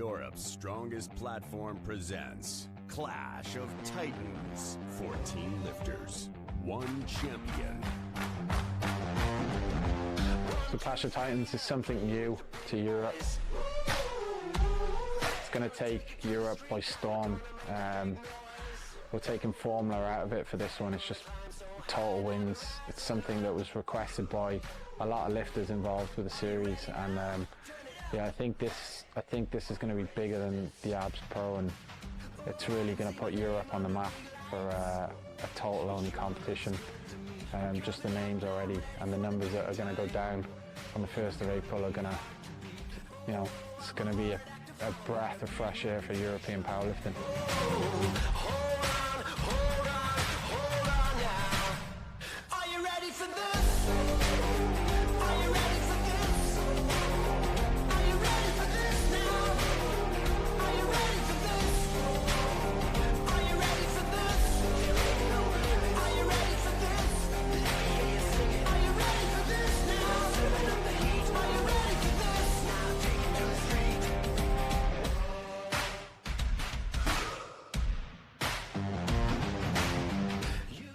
Europe's strongest platform presents Clash of Titans, 14 lifters, one champion. The Clash of Titans is something new to Europe. It's going to take Europe by storm. We're taking formula out of it for this one. It's just total wins. It's something that was requested by a lot of lifters involved with the series, and yeah, I think this is going to be bigger than the Abs Pro, and it's really going to put Europe on the map for a total only competition. Just the names already and the numbers that are going to go down on the 1st of April are going to, you know, it's going to be a breath of fresh air for European powerlifting.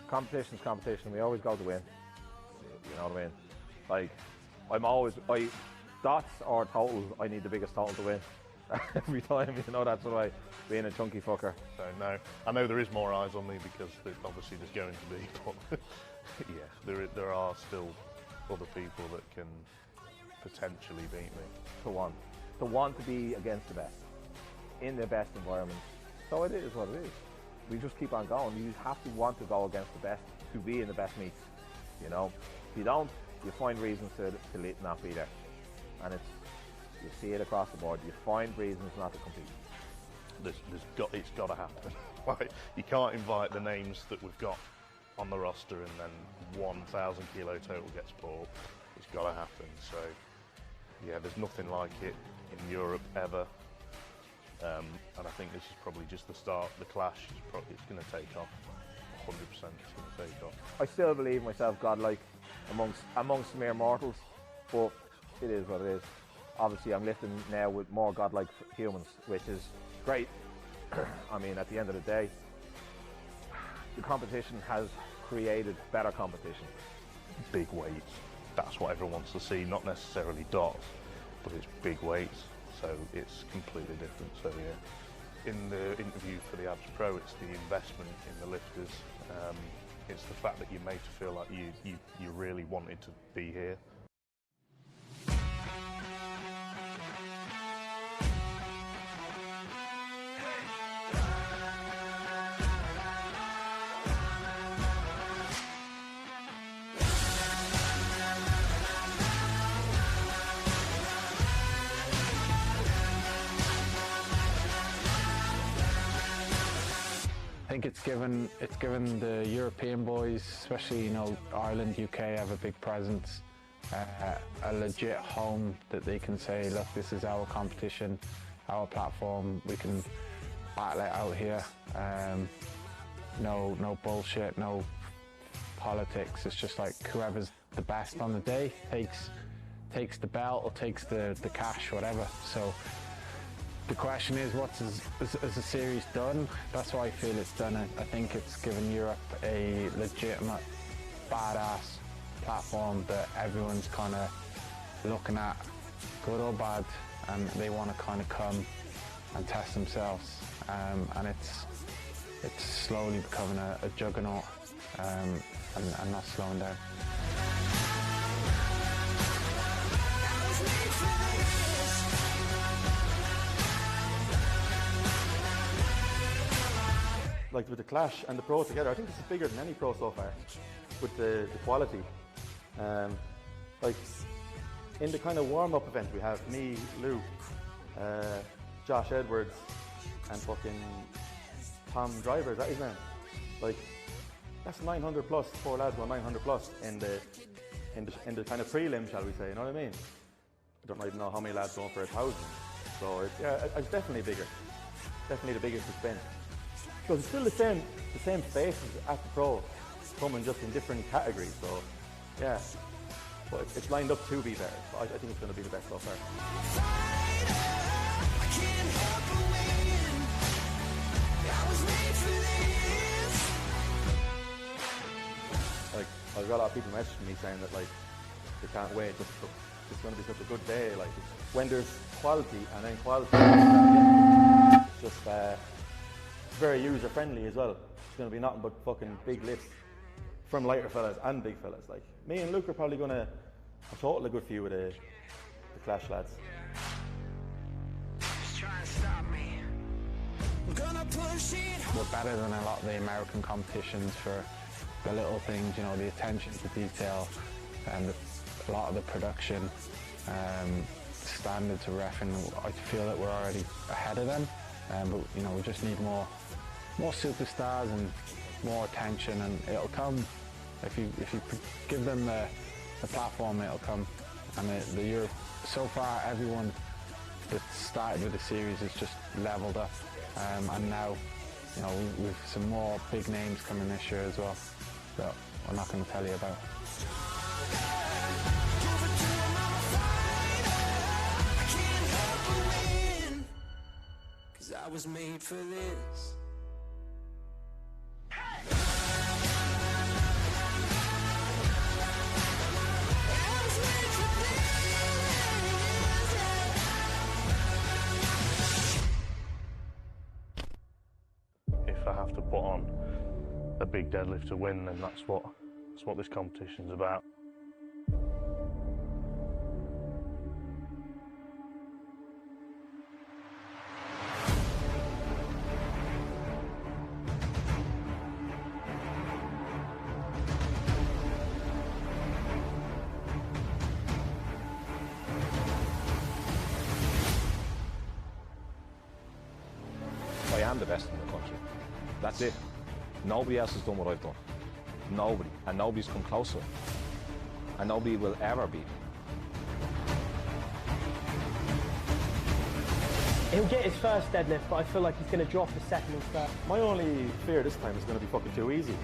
Competition's competition. We always go to win. You know what I mean? Like, dots or totals, I need the biggest total to win. Every time, you know, that's what I, being a chunky fucker. So no, I know there is more eyes on me because obviously there's going to be, but yeah, there are still other people that can potentially beat me. To want to be against the best, in the best environment. So it is what it is. We just keep on going. You have to want to go against the best to be in the best meets. You know, if you don't, you find reasons to not be there, and you see it across the board. You find reasons not to compete. It's got to happen. Like, you can't invite the names that we've got on the roster and then 1,000 kilo total gets pulled. It's got to happen. So yeah, there's nothing like it in Europe ever. And I think this is probably just the start. The clash is probably, it's going to take off. 100% it's going to take off. I still believe myself godlike amongst mere mortals, but it is what it is. Obviously, I'm lifting now with more godlike humans, which is great. I mean, at the end of the day, the competition has created better competition. Big weights. That's what everyone wants to see. Not necessarily dots, but it's big weights. So it's completely different. So yeah, in the interview for the Abs Pro, it's the investment in the lifters. It's the fact that you're made to feel like you really wanted to be here. I think it's given the European boys, especially, you know, Ireland, UK, have a big presence, a legit home that they can say, look, this is our competition, our platform, we can battle it out here. No bullshit, no politics. It's just like whoever's the best on the day takes the belt or takes the cash, whatever. So the question is, what is the series done? That's why I feel it's done. I think it's given Europe a legitimate, badass platform that everyone's kind of looking at, good or bad, and they want to kind of come and test themselves. And it's slowly becoming a juggernaut, and not slowing down. Like with the Clash and the Pro together, I think this is bigger than any Pro so far, with the quality. Like in the kind of warm-up event, we have me, Luke, Josh Edwards, and fucking Tom Driver, is that his name? Like, that's 900 plus, 4 lads going 900 plus in the kind of prelim, shall we say, you know what I mean? I don't even know how many lads going for 1,000. So it's definitely bigger, definitely the biggest it's been. Because it's still the same faces at the Pro, coming just in different categories. So yeah, but it's lined up to be better. So I think it's going to be the best so far. can't help but win. I was made for this. Like, I've got a lot of people messaging me saying that, like, they can't wait. It's going to be such a good day. Like, when there's quality and then quality, it's just very user friendly as well. It's going to be nothing but fucking big lifts from lighter fellas and big fellas. Like, me and Luke are probably going to total a good few with the Clash lads. Just try and stop me. I'm gonna push it. We're better than a lot of the American competitions for the little things, you know, the attention to detail and a lot of the production standards of reffing. I feel that we're already ahead of them, but you know, we just need more superstars and more attention, and it'll come. If you give them the platform, it'll come. And so far, everyone that started with the series has just leveled up, and now, you know, we've some more big names coming this year as well that we're not going to tell you about. I was made for this. If I have to put on a big deadlift to win, then that's what this competition's about. I am the best in the country. That's it. Nobody else has done what I've done. Nobody. And nobody's come close to it. And nobody will ever beat me. He'll get his first deadlift, but I feel like he's going to drop his second and third. My only fear this time is going to be fucking too easy.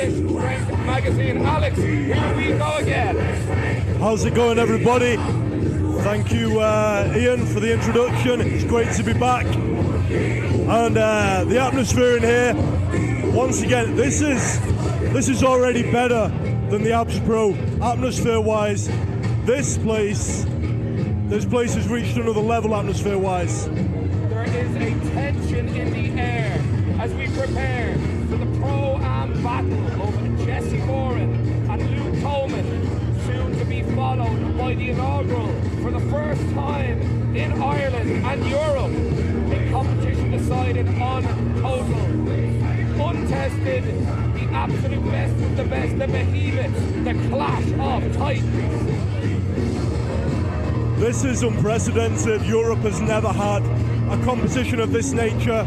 British Strength Magazine. Alex, here we go again. How's it going, everybody? Thank you, Ian, for the introduction. It's great to be back. And the atmosphere in here, once again, this is already better than the Abs Pro. Atmosphere-wise, this place has reached another level atmosphere-wise. There is a tension in the air as we prepare for the Pro-Am battle of Jesse Moran and Luke Tolman, soon to be followed by the inaugural, for the first time in Ireland and Europe, a competition decided on total. Untested, the absolute best of the best, the behemoths, the clash of titans. This is unprecedented. Europe has never had a competition of this nature.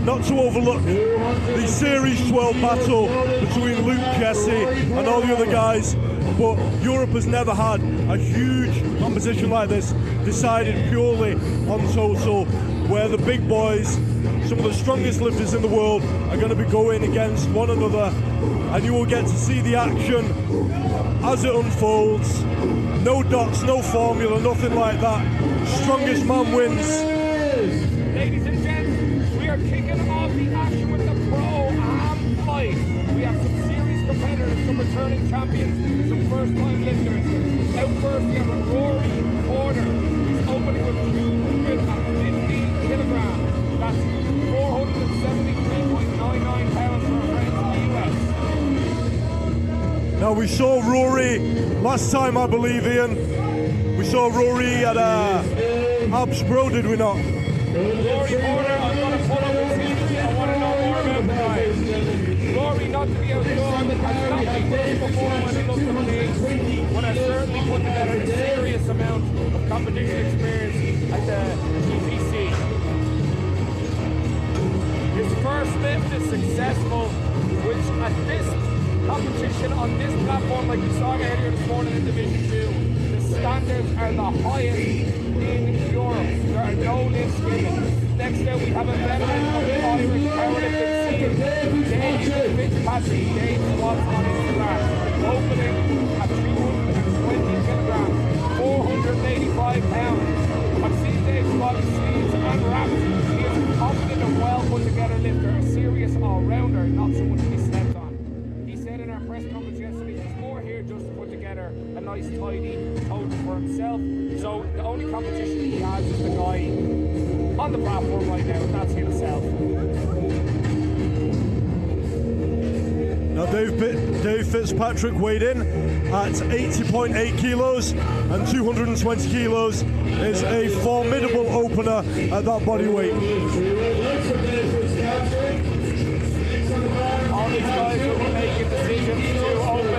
Not to overlook the Series 12 battle between Luke, Jesse and all the other guys, but Europe has never had a huge competition like this, decided purely on total, where the big boys, some of the strongest lifters in the world, are going to be going against one another, and you will get to see the action as it unfolds. No dots, no formula, nothing like that. Strongest man wins. Ladies and gents, we are kicking off the action with the Pro-Am fight. We have some serious competitors, some returning champions, some first-time lifters. Out first, we have Rory Porter. He's opening with 215 kilograms. That's 473.99 pounds for a friend in the US. Now we saw Rory last time, I believe, Ian. We saw Rory at Abs Pro, did we not? Rory Porter, I'm going to pull up his history. I want to know more about the guy. Rory, not to be outdone, has not been good before when it looks at me, but has certainly put together a serious amount of competition experience at the GPC. His first lift is successful, which at this competition on this platform, like we saw earlier this morning in Division 2, the standards are the highest in Europe. There are no lifts given. Next up, we have a veteran of the Irish powerlifting scene, Fitzpatrick, Dave Squats on Instagram, opening at 320 kilograms, 485 pounds. I've seen Dave squat sleeves and wraps. He is a confident and well put together lifter, a serious all-rounder, not someone to be slept on. He said in our press conference yesterday, he's more here just to put together a nice tidy total for himself. So the only competition he has is the guy on the platform right now, and that's himself. Now Dave Fitzpatrick weighed in at 80.8 kilos, and 220 kilos is a formidable opener at that body weight. All these guys will be making decisions to open a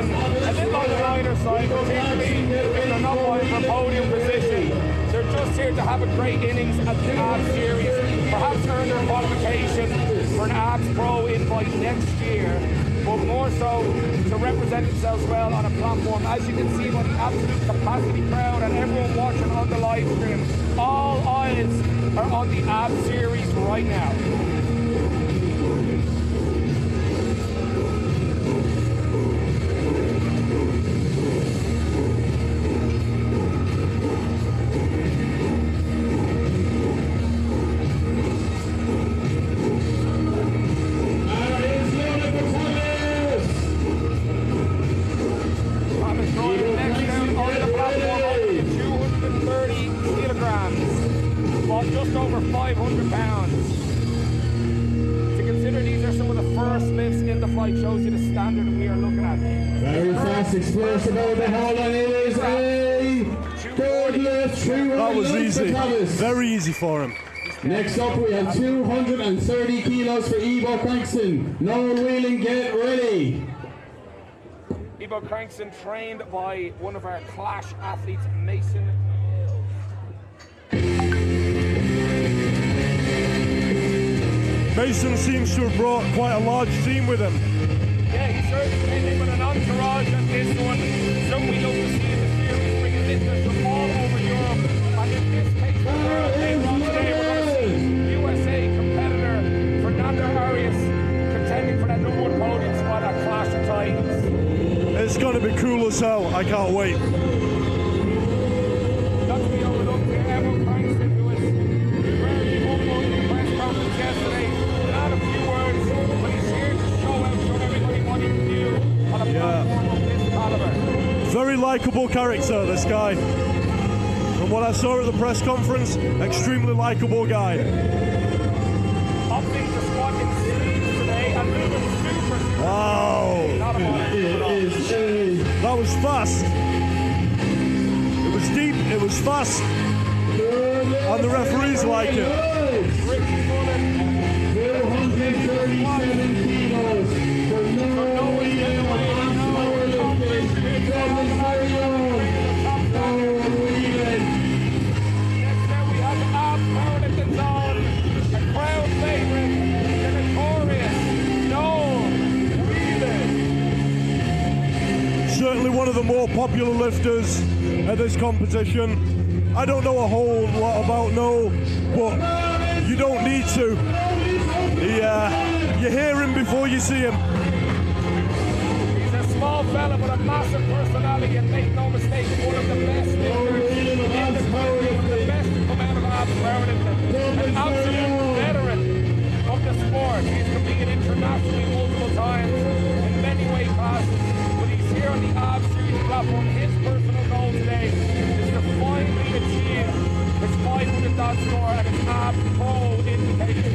little on the lighter side, particularly if they're not vying for podium position. They're just here to have a great innings at the Abs Series, perhaps earn their qualification for an Abs Pro invite next year, but more so to represent themselves well on a platform. As you can see by the absolute capacity crowd and everyone watching on the live stream, all eyes are on the Abs Series right now. Just over 500 pounds. To consider these are some of the first lifts in the flight, shows you the standard we are looking at. Very fast, explosive over the hold, and it is a good lift. That was easy. Very easy for him. Next up, we have 230 kilos for Ebow Crankson. Noel Wheeling, get ready. Ebow Crankson, trained by one of our Clash athletes, Masson. Masson seems to have brought quite a large team with him. Yeah, he certainly came in with an entourage at this one. So we love to see the series bringing lifters from all over Europe. And in this case, later on today, we're going to see USA competitor Fernando Arias contending for that #1 podium spot at Clash. tell. I can't wait. Not to be overlooked here, Ebow Crankson, who was very humble in the press conference yesterday. Not a few words, but he's here to show everybody what he can do on a platform of this caliber. Very likeable character, this guy. From what I saw at the press conference, extremely likeable guy. Opting to squat in sleeves today and moving super. Wow. Not a That was fast. It was deep, it was fast, and the referees like it. 437 kilos for Norway. Next up we have powerlifting zone, a crowd favorite, the notorious Noel Whelan. Certainly one of the more popular lifters at this competition. I don't know a whole lot about Noel, but you don't need to. You hear him before you see him. He's a small fella with a massive personality, and make no mistake, one of the best lifters in the country, one of the best to come out of abs powerlifting. An absolute veteran of the sport. He's competed internationally multiple times in many weight classes, but he's here on the abs series platform. His personal goal today is to finally achieve his 500 dot score and his abs pro indication.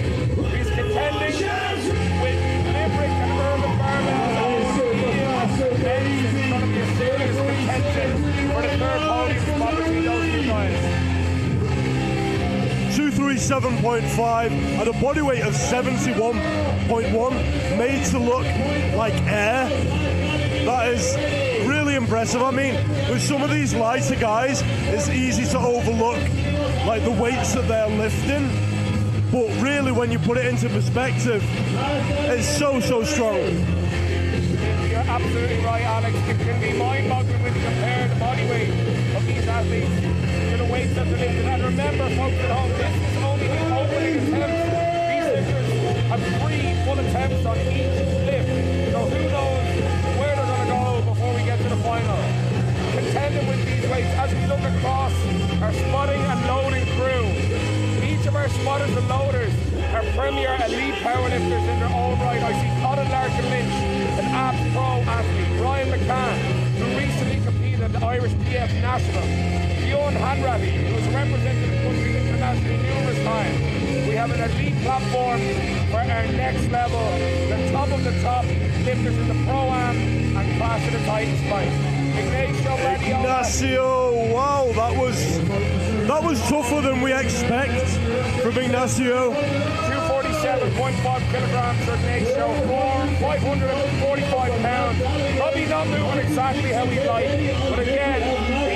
He's contending with Limerick and Urban Barbells. It's going to be a serious contention for the third podium spot between those two guys. 237.5 at a body weight of 71.1, made to look like air. That is really impressive. I mean, with some of these lighter guys, it's easy to overlook like the weights that they're lifting. But really, when you put it into perspective, it's so strong. You're absolutely right, Alex. It can be mind-boggling when you compare the body weight of these athletes to the weights that they're lifting. And remember, folks at home, this is only the opening attempt. These lifters have 3 full attempts on each lift. So who knows where they're going to go before we get to the final. Contending with these weights, as we look across our spotting and loading crew, each of our spotters and loaders are premier elite powerlifters in their own right. I see Colin Larkin-Lynch, an abs pro athlete. Ryan McCann, who recently competed at the Irish PF National. Bjorn Hanratty, who has represented the country internationally numerous times. We have an elite platform for our next level, the top of the top lifters in the Pro-Am and Clash of the Titans fight. Ignacio, wow, that was tougher than we expect from Ignacio. 247.5 kilograms for Ignacio, 545 pounds. Probably not moving exactly how we'd like, but again,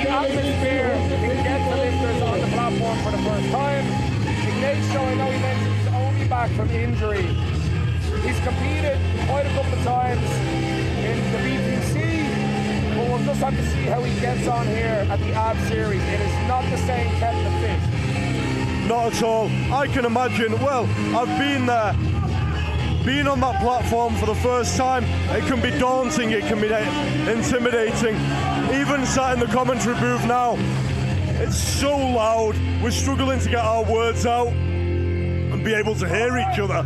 the atmosphere can get the lifters on the platform for the first time. Ignacio, I know he mentioned he's only back from injury. He's competed quite a couple of times in the BPC. But we'll just have to see how he gets on here at the ab series. It is not the same kettle of fish. Not at all. I can imagine, well, I've been there. Being on that platform for the first time, it can be daunting, it can be intimidating. Even sat in the commentary booth now, it's so loud, we're struggling to get our words out and be able to hear each other.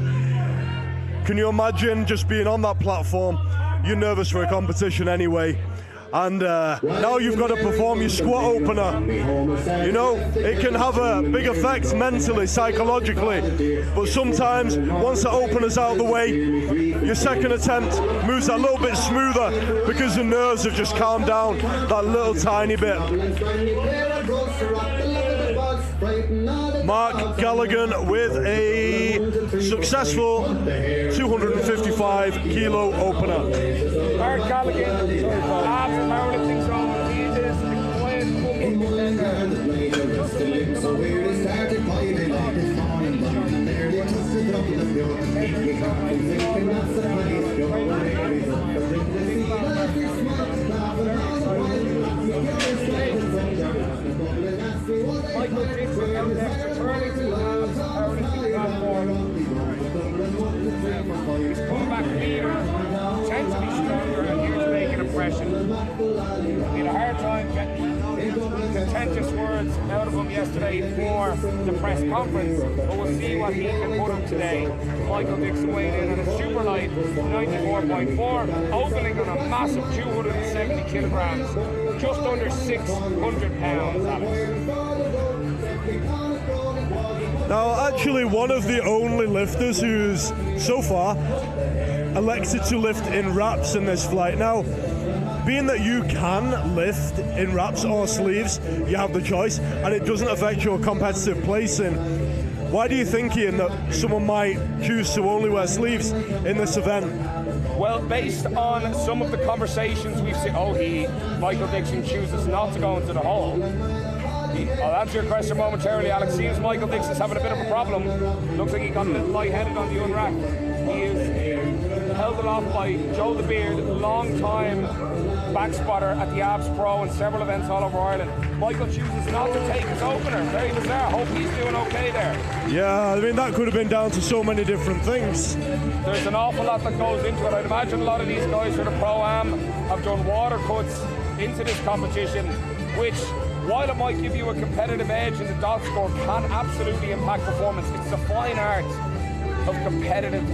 Can you imagine just being on that platform? You're nervous for a competition anyway. And now you've got to perform your squat opener. You know, it can have a big effect mentally, psychologically, but sometimes once the opener's out of the way, your second attempt moves a little bit smoother because the nerves have just calmed down that little tiny bit. Marc Galligan with a successful 255 kilo opener. Marc Galligan, abs powerlifting zone. He is a quiet Michael Dickson out there returning to abs powerlifting platform. He's come back leaner, tends to be stronger, and here's making a press. question. We had a hard time getting contentious words out of him yesterday for the press conference, but we'll see what he can put up today. Michael Dickson weighed in at a super light 94.4, opening on a massive 270 kilograms, just under 600 pounds, Alex. Now, actually, one of the only lifters who's, so far, elected to lift in wraps in this flight. Now, being that you can lift in wraps or sleeves, you have the choice, and it doesn't affect your competitive placing. Why do you think, Ian, that someone might choose to only wear sleeves in this event? Well, based on some of the conversations we've seen, Michael Dickson chooses not to go into the hole. I'll answer your question momentarily, Alex. Seems Michael Dickson's having a bit of a problem. Looks like he got a little lightheaded on the unrack. He is held aloft by Joe the Beard, long-time back spotter at the Abs Pro and several events all over Ireland. Michael chooses not to take his opener. Very bizarre. Hope he's doing okay there. Yeah, I mean, that could have been down to so many different things. There's an awful lot that goes into it. I'd imagine a lot of these guys for the Pro-Am have done water cuts into this competition, which, while it might give you a competitive edge in the dot score, can absolutely impact performance. It's the fine art of competitive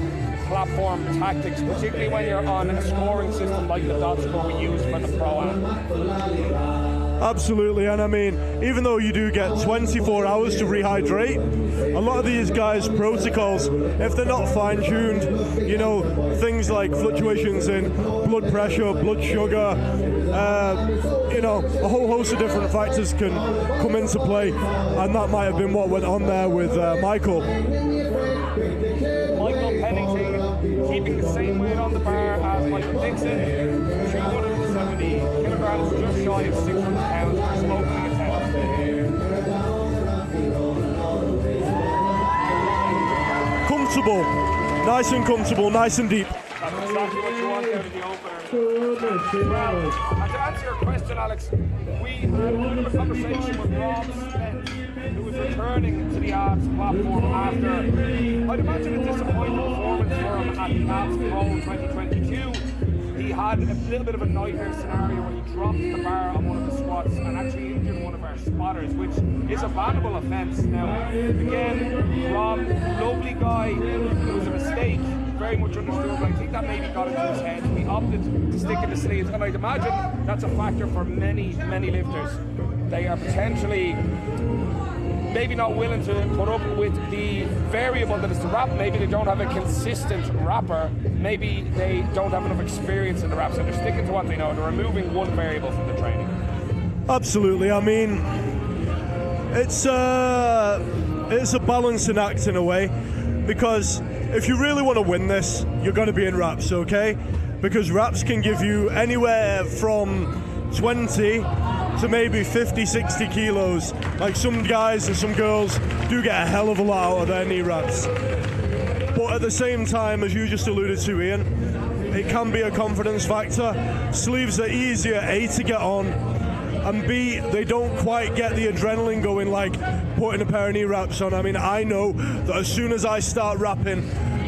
platform tactics, particularly when you're on a scoring system like the dot score we use for the Pro-Am. Absolutely, and I mean, even though you do get 24 hours to rehydrate, a lot of these guys' protocols, if they're not fine-tuned, you know, things like fluctuations in blood pressure, blood sugar, you know, a whole host of different factors can come into play, and that might have been what went on there with Michael. Michael Pennington keeping the same weight on the bar as Michael Dickson, 270 kilograms, just shy of 600 pounds for his opening attempt. Comfortable, nice and comfortable, nice and deep. That's exactly what you want out of the opener. Well, and to answer your question, Alex, we had a bit of a conversation with Rob Spence, who was returning to the Abs platform after, I'd imagine, a disappointing performance for him at the Abs Pro 2022. He had a little bit of a nightmare scenario where he dropped the bar on one of the squats and actually injured one of our spotters, which is a bannable offence. Now, again, Rob, lovely guy, it was a mistake, very much understood, but I think that maybe got into his head. We opted to stick in the sleeves, and I'd imagine that's a factor for many, many lifters. They are potentially maybe not willing to put up with the variable that is the wrap. Maybe they don't have a consistent wrapper. Maybe they don't have enough experience in the wrap, so they're sticking to what they know. They're removing one variable from the training. Absolutely. I mean, it's a balancing act in a way, because if you really want to win this, you're going to be in wraps, okay? Because wraps can give you anywhere from 20 to maybe 50, 60 kilos. Like, some guys and some girls do get a hell of a lot out of their knee wraps. But at the same time, as you just alluded to, Ian, it can be a confidence factor. Sleeves are easier, A, to get on, and B, they don't quite get the adrenaline going like putting a pair of knee wraps on. I mean, I know that as soon as I start wrapping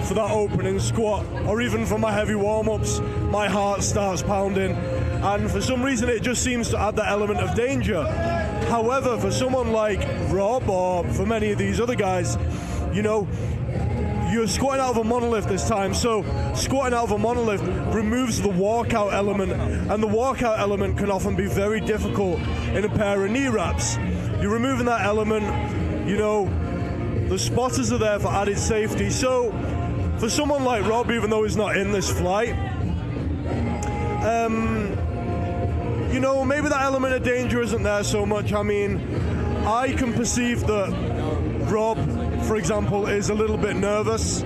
for that opening squat, or even for my heavy warm-ups, my heart starts pounding, and for some reason it just seems to add that element of danger. However, for someone like Rob, or for many of these other guys, you know, you're squatting out of a monolift this time, so squatting out of a monolift removes the walkout element, and the walkout element can often be very difficult in a pair of knee wraps. You're removing that element, you know, the spotters are there for added safety. So for someone like Rob, even though he's not in this flight, you know, maybe that element of danger isn't there so much. I mean, I can perceive that Rob, for example, is a little bit nervous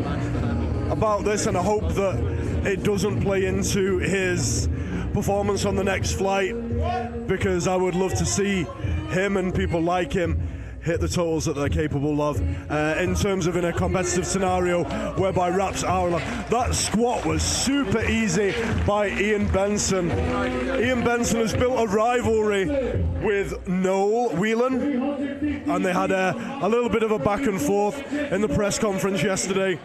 about this, and I hope that it doesn't play into his performance on the next flight, because I would love to see him and people like him hit the totals that they're capable of in terms of in a competitive scenario whereby wraps are allowed. That squat was super easy by Ian Benson. Ian Benson has built a rivalry with Noel Whelan, and they had a little bit of a back and forth in the press conference yesterday.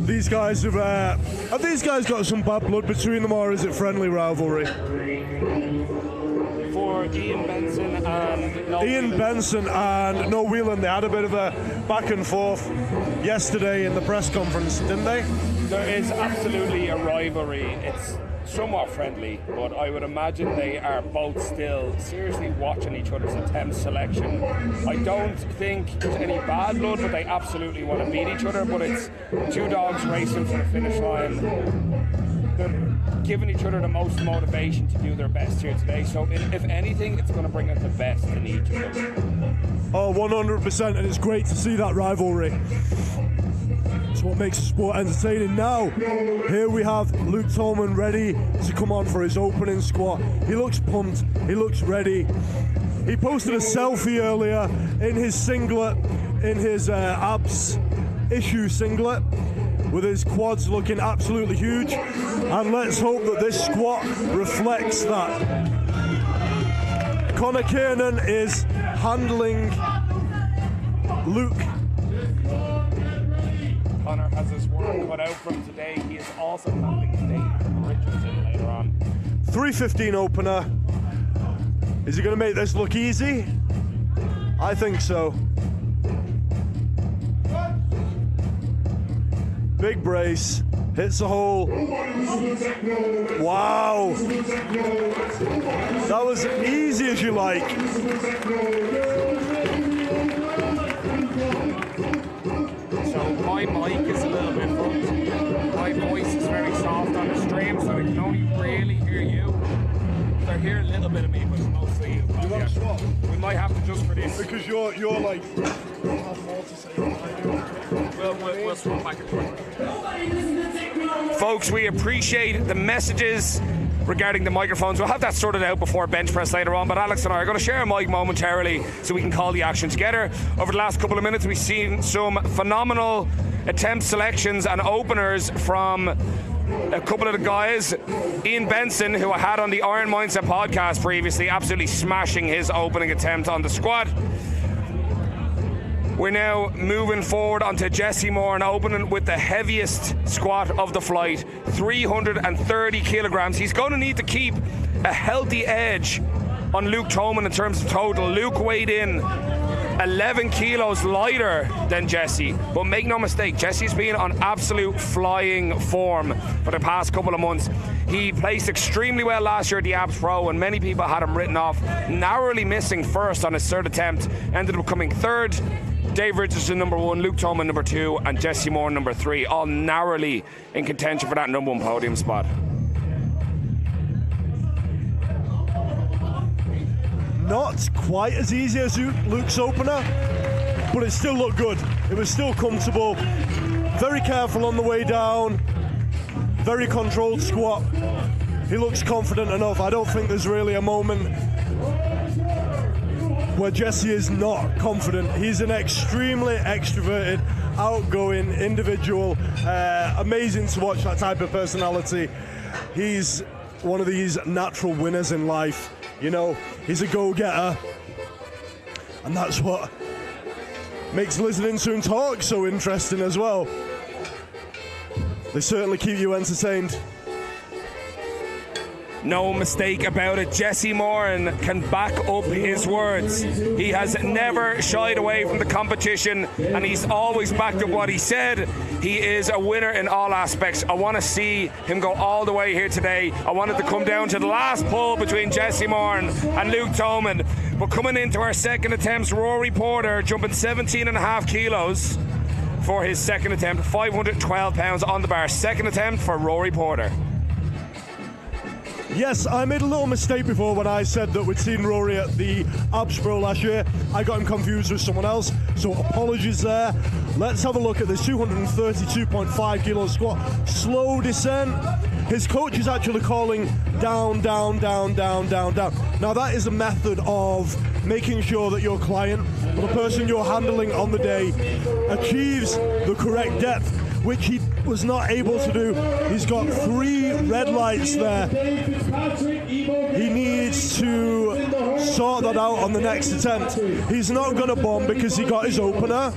these guys have these guys got some bad blood between them, or is it friendly rivalry? For Ian Benson and Noel Whelan, they had a bit of a back and forth yesterday in the press conference, didn't they? There is absolutely a rivalry. It's somewhat friendly, but I would imagine they are both still seriously watching each other's attempt selection. I don't think there's any bad blood, but they absolutely want to beat each other. But it's two dogs racing for the finish line. They're giving each other the most motivation to do their best here today. So if anything, it's going to bring out the best in each of them. Oh, 100%, and it's great to see that rivalry. It's what makes the sport entertaining. Now, here we have Luke Tolman ready to come on for his opening squat. He looks pumped, he looks ready. He posted a selfie earlier in his singlet, in his abs issue singlet, with his quads looking absolutely huge. And let's hope that this squat reflects that. Connor Kiernan is handling Luke. Connor has his work cut out from today. He is also handling Dave Richardson later on. 3:15 opener. Is he going to make this look easy? I think so. Big brace, hits the hole. Wow. That was easy as you like. So my mic is a little bit fucked. My voice is very soft on the stream, so I can only really hear you. I hear a little bit of me, but mostly you. You want to swap? We might have to just for this. Because you're like, you have more to say than I do. We'll swap back and forth. Folks, we appreciate the messages regarding the microphones. We'll have that sorted out before bench press later on, but Alex and I are going to share a mic momentarily so we can call the action together. Over the last couple of minutes, we've seen some phenomenal attempt selections and openers from a couple of the guys. Ian Benson, who I had on the Iron Mindset podcast previously, absolutely smashing his opening attempt on the squat. We're now moving forward onto Jesse Moran, opening with the heaviest squat of the flight, 330 kilograms. He's going to need to keep a healthy edge on Luke Tolman in terms of total. Luke weighed in 11 kilos lighter than Jesse, but make no mistake, Jesse's been on absolute flying form for the past couple of months. He placed extremely well last year at the Abs Pro, and many people had him written off, narrowly missing first on his third attempt, ended up coming third. Dave Richardson number 1, Luke Tolman number 2, and Jesse Moore number 3, all narrowly in contention for that number 1 podium spot. Not quite as easy as Luke's opener, but it still looked good. It was still comfortable. Very careful on the way down. Very controlled squat. He looks confident enough. I don't think there's really a moment where Jesse is not confident. He's an extremely extroverted, outgoing individual. Amazing to watch that type of personality. He's one of these natural winners in life. You know, he's a go-getter. And that's what makes listening to him talk so interesting as well. They certainly keep you entertained. No mistake about it. Jesse Moran can back up his words. He has never shied away from the competition, and he's always backed up what he said. He is a winner in all aspects. I want to see him go all the way here today. I want it to come down to the last pull between Jesse Moran and Luke Tolman. But coming into our second attempts, Rory Porter jumping 17.5 kilos for his second attempt, 512 pounds on the bar. Second attempt for Rory Porter. Yes, I made a little mistake before when I said that we'd seen Rory at the Abs Pro last year. I got him confused with someone else, so apologies there. Let's have a look at this 232.5 kilo squat. Slow descent. His coach is actually calling down, down, down, down, down, down. Now that is a method of making sure that your client, or the person you're handling on the day, achieves the correct depth, which he was not able to do. He's got 3 red lights there. He needs to sort that out on the next attempt. He's not going to bomb because he got his opener,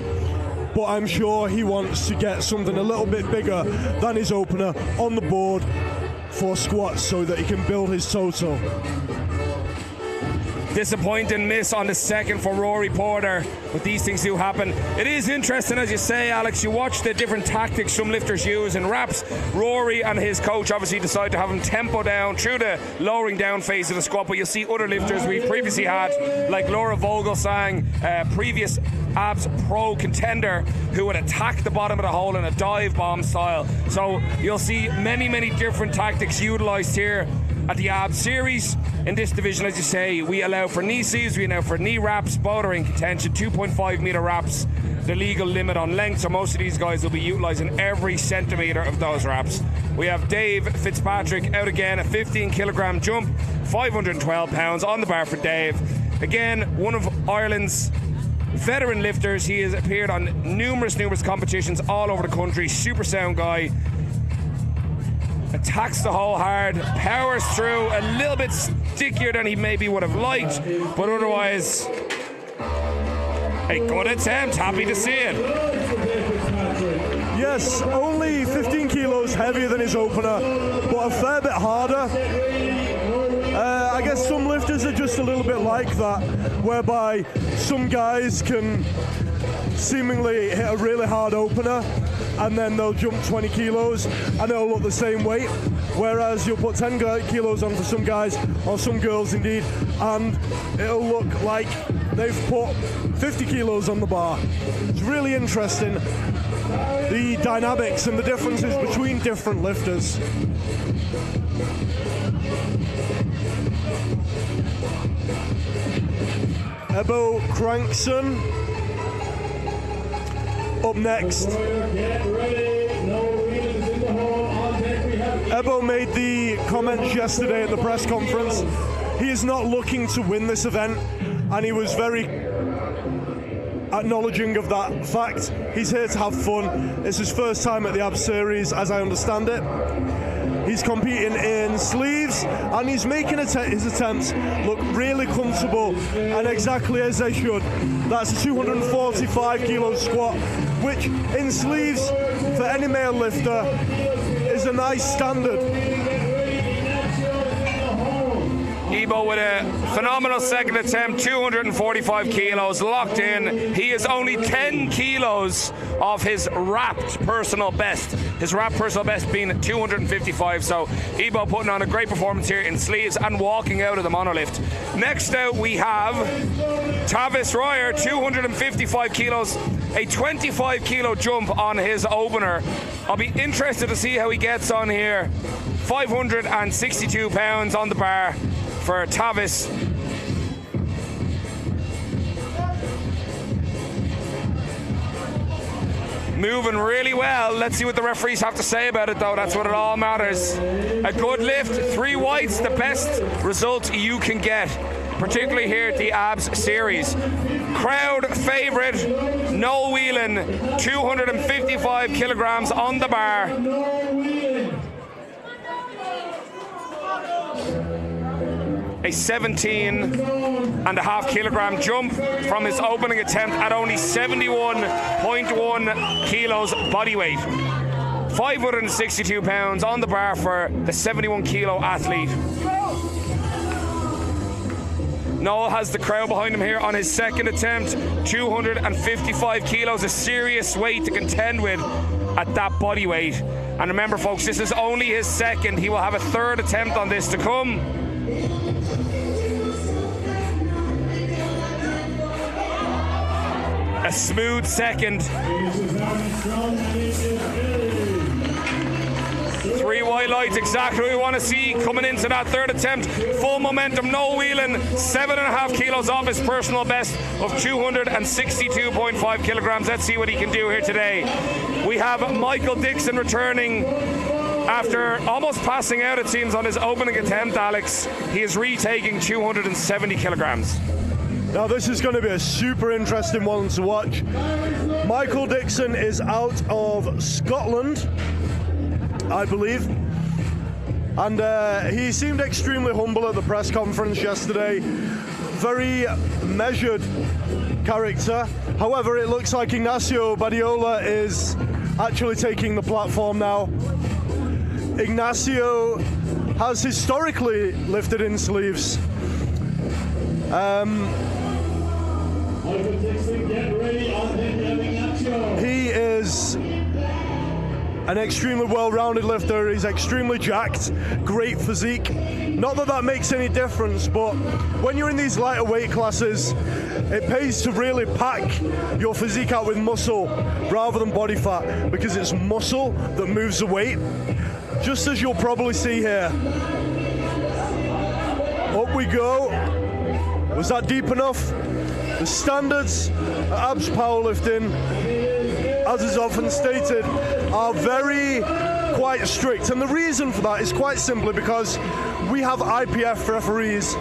but I'm sure he wants to get something a little bit bigger than his opener on the board for squats so that he can build his total. Disappointing miss on the second for Rory Porter, but these things do happen. It is interesting, as you say, Alex, you watch the different tactics some lifters use in reps. Rory and his coach obviously decide to have him tempo down through the lowering down phase of the squat, but you'll see other lifters we've previously had, like Laura Vogelsang, previous abs pro contender, who would attack the bottom of the hole in a dive bomb style. So you'll see many different tactics utilized here at the abs series. In this division, as you say, we allow for knee sleeves, we allow for knee wraps, both are in contention, 2.5 meter wraps, the legal limit on length, so most of these guys will be utilizing every centimeter of those wraps. We have Dave Fitzpatrick out again, a 15 kilogram jump, 512 pounds on the bar for Dave. Again, one of Ireland's veteran lifters. He has appeared on numerous competitions all over the country, super sound guy. Attacks the hole hard, powers through, a little bit stickier than he maybe would have liked, but otherwise a good attempt, happy to see it. Yes, only 15 kilos heavier than his opener, but a fair bit harder. I guess some lifters are just a little bit like that, whereby some guys can seemingly hit a really hard opener and then they'll jump 20 kilos and it'll look the same weight, whereas you'll put 10 kilos on for some guys, or some girls indeed, and it'll look like they've put 50 kilos on the bar. It's really interesting, the dynamics and the differences between different lifters. Ebow Crankson up next. Ebow made the comments yesterday at the press conference. He is not looking to win this event, and he was very acknowledging of that fact. He's here to have fun. It's his first time at the Abs Series, as I understand it. He's competing in sleeves, and he's making his attempts look really comfortable and exactly as they should. That's a 245 kilo squat, which in sleeves for any male lifter is a nice standard. Ebow with a phenomenal second attempt, 245 kilos locked in. He is only 10 kilos off his wrapped personal best. His wrapped personal best being 255. So Ebow putting on a great performance here in sleeves and walking out of the monolift. Next out we have Tavis Royer, 255 kilos, a 25 kilo jump on his opener. I'll be interested to see how he gets on here. 562 pounds on the bar for Tavis. Moving really well. Let's see what the referees have to say about it, though. That's what it all matters. A good lift, 3 whites, the best result you can get, particularly here at the Abs Series. Crowd favourite, Noel Whelan, 255 kilograms on the bar. A 17.5 kilogram jump from his opening attempt at only 71.1 kilos body weight. 562 pounds on the bar for the 71 kilo athlete. Noel has the crowd behind him here on his second attempt. 255 kilos, a serious weight to contend with at that body weight. And remember, folks, this is only his second. He will have a third attempt on this to come. A smooth second. 3 white lights, exactly what we want to see coming into that third attempt. Full momentum. Noel Whelan, 7.5 kilos off his personal best of 262.5 kilograms. Let's see what he can do here today. We have Michael Dickson returning after almost passing out, it seems, on his opening attempt, Alex. He is retaking 270 kilograms. Now this is going to be a super interesting one to watch. Michael Dickson is out of Scotland, I believe, and he seemed extremely humble at the press conference yesterday. very measured character. However, it looks like Ignacio Badiola is actually taking the platform now. Ignacio has historically lifted in sleeves. He is an extremely well-rounded lifter. He's extremely jacked, great physique. Not that that makes any difference, but when you're in these lighter weight classes, it pays to really pack your physique out with muscle rather than body fat, because it's muscle that moves the weight, just as you'll probably see here. Up we go. Was that deep enough? The standards at abs powerlifting, as is often stated, are very quite strict, and the reason for that is quite simply because we have IPF referees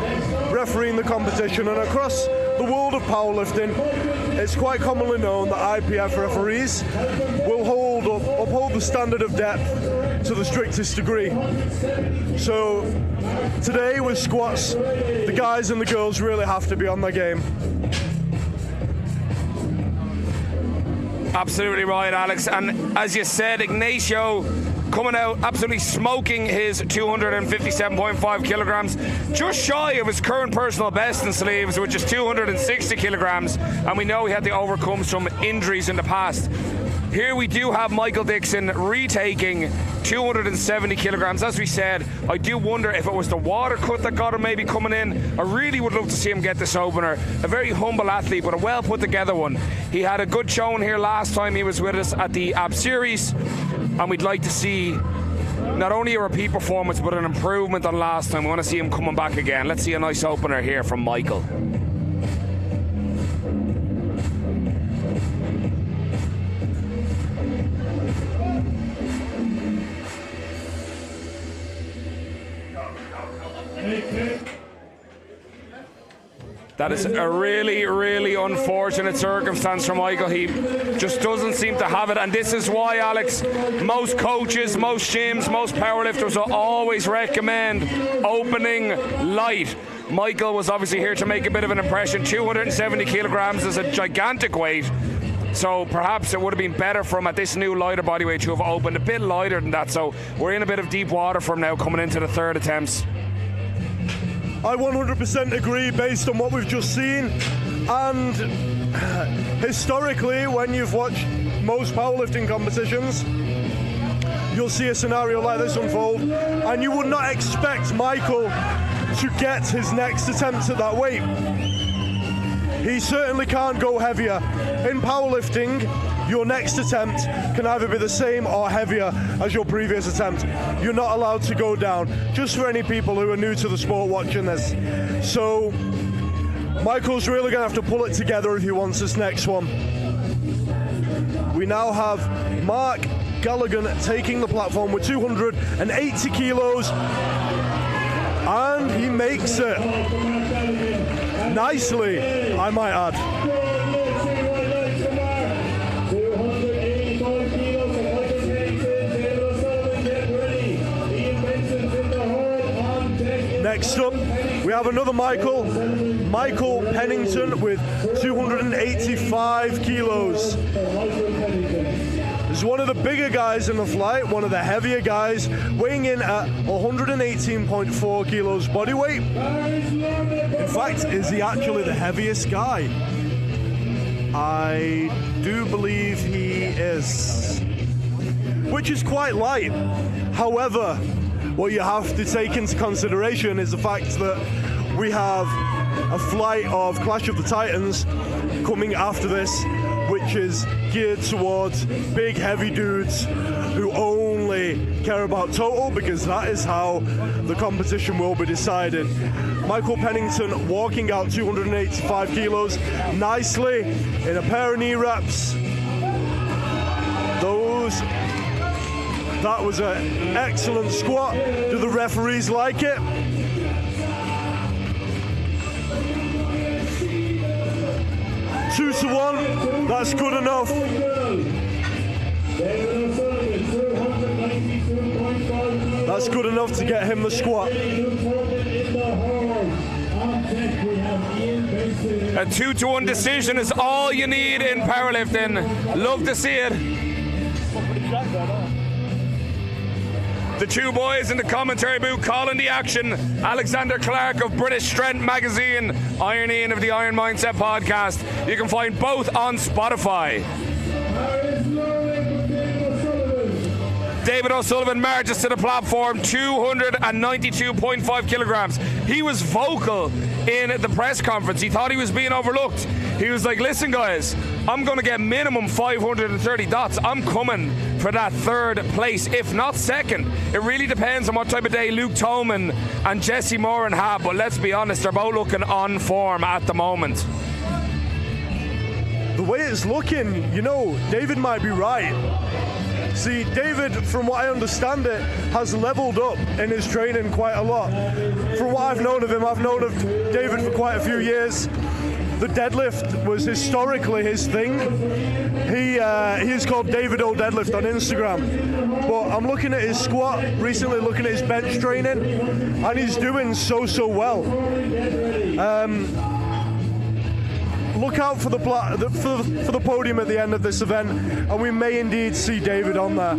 refereeing the competition, and across the world of powerlifting it's quite commonly known that IPF referees will uphold the standard of depth to the strictest degree. So today with squats, the guys and the girls really have to be on their game. Absolutely right, Alex. And as you said, Ignacio coming out absolutely smoking his 257.5 kilograms, just shy of his current personal best in sleeves, which is 260 kilograms. And we know he had to overcome some injuries in the past. Here we do have Michael Dickson retaking 270 kilograms. As we said, I do wonder if it was the water cut that got him maybe coming in. I really would love to see him get this opener. A very humble athlete, but a well put together one. He had a good showing here last time he was with us at the AB Series, and we'd like to see not only a repeat performance, but an improvement on last time. We want to see him coming back again. Let's see a nice opener here from Michael. That is a really, really unfortunate circumstance for Michael. He just doesn't seem to have it, and this is why, Alex, most coaches, most gyms, most powerlifters will always recommend opening light. Michael was obviously here to make a bit of an impression. 270 kilograms is a gigantic weight, so perhaps it would have been better for him at this new lighter body weight to have opened a bit lighter than that. So we're in a bit of deep water for him now coming into the third attempts. I 100% agree based on what we've just seen, and historically when you've watched most powerlifting competitions, you'll see a scenario like this unfold, and you would not expect Michael to get his next attempt at that weight. He certainly can't go heavier. In powerlifting, your next attempt can either be the same or heavier as your previous attempt. You're not allowed to go down, just for any people who are new to the sport watching this. So Michael's really going to have to pull it together if he wants this next one. We now have Marc Galligan taking the platform with 280 kilos, and he makes it nicely, I might add. Next up, we have another Michael Pennington with 285 kilos. He's one of the bigger guys in the flight, one of the heavier guys, weighing in at 118.4 kilos body weight. In fact, is he actually the heaviest guy? I do believe he is, which is quite light. However, what you have to take into consideration is the fact that we have a flight of Clash of the Titans coming after this, which is geared towards big heavy dudes who only care about total, because that is how the competition will be decided. Michael Pennington walking out 285 kilos nicely in a pair of knee wraps. That was an excellent squat. Do the referees like it? Two to one, that's good enough. That's good enough to get him the squat. A 2-1 decision is all you need in powerlifting. Love to see it. The two boys in the commentary booth calling the action. Alexander Clark of British Strength Magazine, Iron Ian of the Iron Mindset podcast. You can find both on Spotify. David O'Sullivan marches to the platform, 292.5 kilograms. He was vocal in the press conference. He thought he was being overlooked. He was like, listen guys, I'm going to get minimum 530 dots. I'm coming for that third place, if not second. It really depends on what type of day Luke Tolman and Jesse Moran have, but let's be honest, they're both looking on form at the moment. The way it's looking, you know, David might be right. See, David, from what I understand it, has leveled up in his training quite a lot. From what I've known of him, I've known of David for quite a few years. The deadlift was historically his thing. He is called David O Deadlift on Instagram. But I'm looking at his squat, recently looking at his bench training, and he's doing so well. Look out for the podium at the end of this event, and we may indeed see David on there.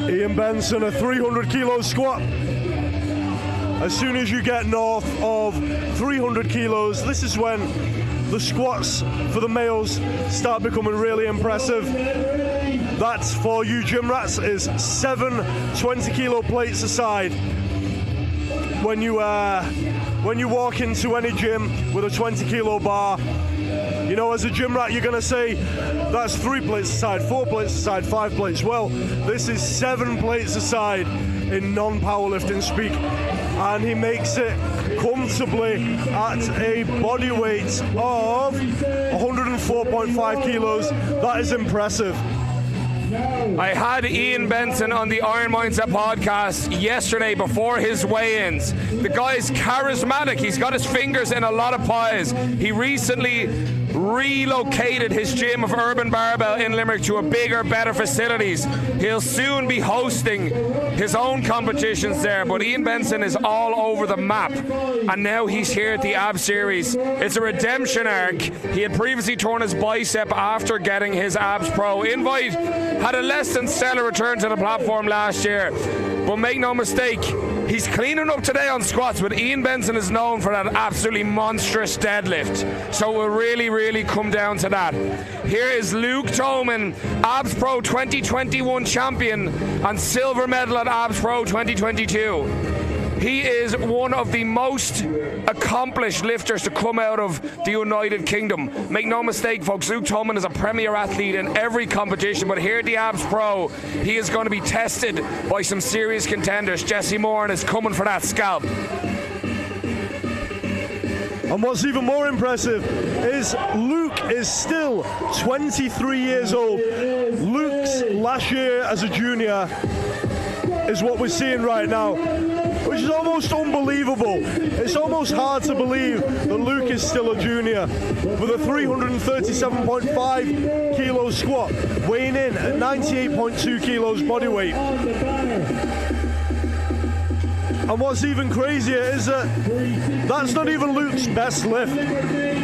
Ian Benson, a 300 kilo squat. As soon as you get north of 300 kilos, this is when the squats for the males start becoming really impressive. That, for you gym rats, is 7 20-kilo plates aside. When you walk into any gym with a 20-kilo bar, you know, as a gym rat, you're going to say, that's 3 plates aside, 4 plates aside, 5 plates. Well, this is 7 plates aside in non-powerlifting speak. And he makes it comfortably at a body weight of 104.5 kilos. That is impressive. I had Ian Benson on the Iron Mindset podcast yesterday before his weigh-ins. The guy's charismatic. He's got his fingers in a lot of pies. He recently relocated his gym of Urban Barbell in Limerick to a bigger, better facilities. He'll soon be hosting his own competitions there, but Ian Benson is all over the map, and now he's here at the AB Series. It's a redemption arc. He had previously torn his bicep after getting his ABS Pro invite, had a less than stellar return to the platform last year, but make no mistake, he's cleaning up today on squats, but Ian Benson is known for that absolutely monstrous deadlift. So it will really come down to that. Here is Luke Tolman, ABS Pro 2021 champion and silver medal at ABS Pro 2022. He is one of the most accomplished lifters to come out of the United Kingdom. Make no mistake, folks, Luke Tolman is a premier athlete in every competition, but here at the ABS Pro, he is going to be tested by some serious contenders. Jesse Moran is coming for that scalp. And what's even more impressive is Luke is still 23 years old. Luke's last year as a junior is what we're seeing right now, which is almost unbelievable. It's almost hard to believe that Luke is still a junior with a 337.5 kilo squat, weighing in at 98.2 kilos body weight. And what's even crazier is that that's not even Luke's best lift.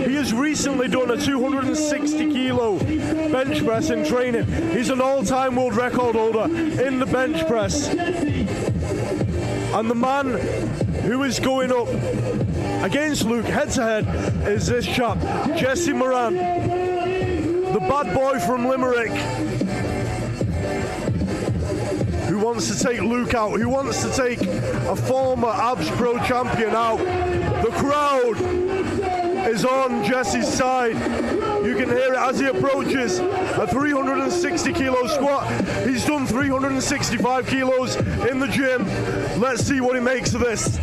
He has recently done a 260 kilo bench press in training. He's an all-time world record holder in the bench press. And the man who is going up against Luke head-to-head is this chap, Jesse Moran, the bad boy from Limerick, who wants to take Luke out, who wants to take a former ABS Pro champion out. The crowd is on Jesse's side. You can hear it as he approaches a 360 kilo squat. He's done 365 kilos in the gym. Let's see what he makes of this.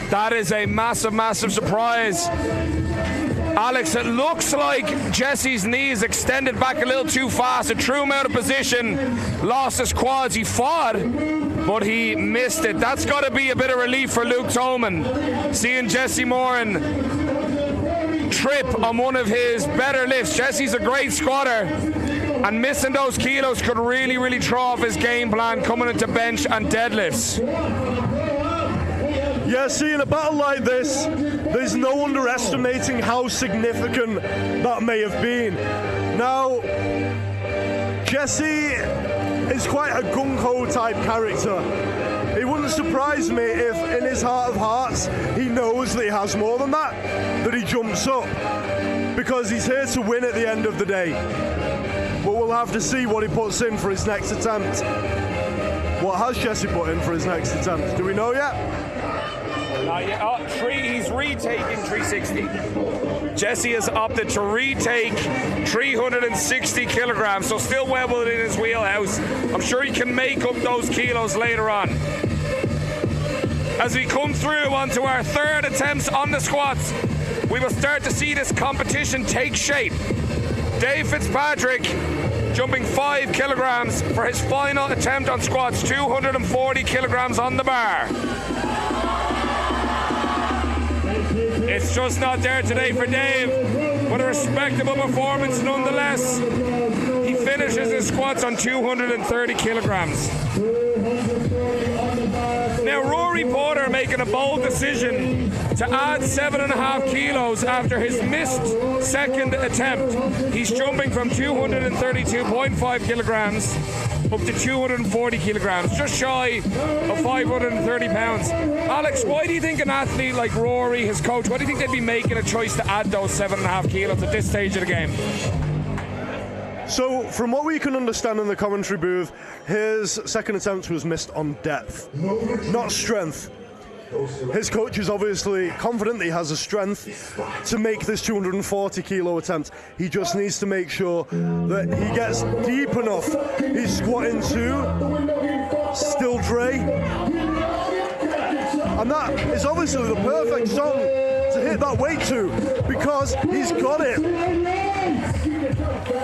That is a massive surprise. Alex, it looks like Jesse's knees extended back a little too fast. It threw him out of position, lost his quads. He fought, but he missed it. That's got to be a bit of relief for Luke Tolman, seeing Jesse Moran trip on one of his better lifts. Jesse's a great squatter, and missing those kilos could really, really throw off his game plan coming into bench and deadlifts. Yeah, see, in a battle like this, there's no underestimating how significant that may have been. Now, Jesse is quite a gung-ho type character. It wouldn't surprise me if, in his heart of hearts, he knows that he has more than that he jumps up, because he's here to win at the end of the day. But we'll have to see what he puts in for his next attempt. What has Jesse put in for his next attempt? Do we know yet? He's retaking 360. Jesse has opted to retake 360 kilograms, so still well within his wheelhouse. I'm sure he can make up those kilos later on. As we come through onto our third attempts on the squats, we will start to see this competition take shape. Dave Fitzpatrick jumping 5 kilograms for his final attempt on squats, 240 kilograms on the bar. It's just not there today for Dave, but a respectable performance nonetheless. He finishes his squats on 230 kilograms. Now Rory Porter making a bold decision to add 7.5 kilos after his missed second attempt. He's jumping from 232.5 kilograms up to 240 kilograms, just shy of 530 pounds. Alex, why do you think an athlete like Rory, his coach, why do you think they'd be making a choice to add those 7.5 kilos at this stage of the game? So, from what we can understand in the commentary booth, his second attempt was missed on depth, not strength. His coach is obviously confident that he has the strength to make this 240 kilo attempt. He just needs to make sure that he gets deep enough. He's squatting to still Dre. And that is obviously the perfect song to hit that weight to, because he's got it.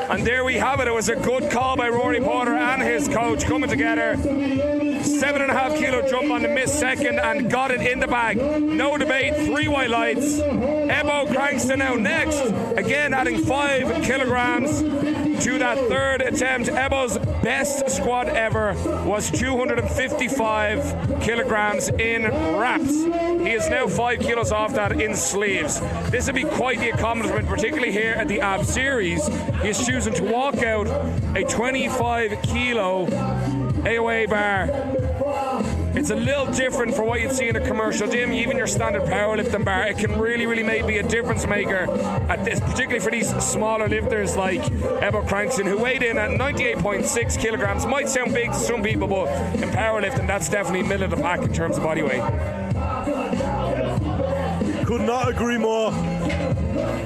And there we have it. It was a good call by Rory Porter and his coach coming together. 7.5 kilo jump on the missed second and got it in the bag. No debate, 3 white lights. Ebow Crankson out next. Again adding 5 kilograms to that third attempt. Ebow's best squat ever was 255 kilograms in wraps. He is now 5 kilos off that in sleeves. This would be quite the accomplishment, particularly here at the Ab Series. He is choosing to walk out a 25 kilo AOA bar. It's a little different for what you'd see in a commercial gym, even your standard powerlifting bar. It can really, really be a difference maker at this, particularly for these smaller lifters like Ebow Crankson, who weighed in at 98.6 kilograms. Might sound big to some people, but in powerlifting, that's definitely middle of the pack in terms of body weight. Could not agree more.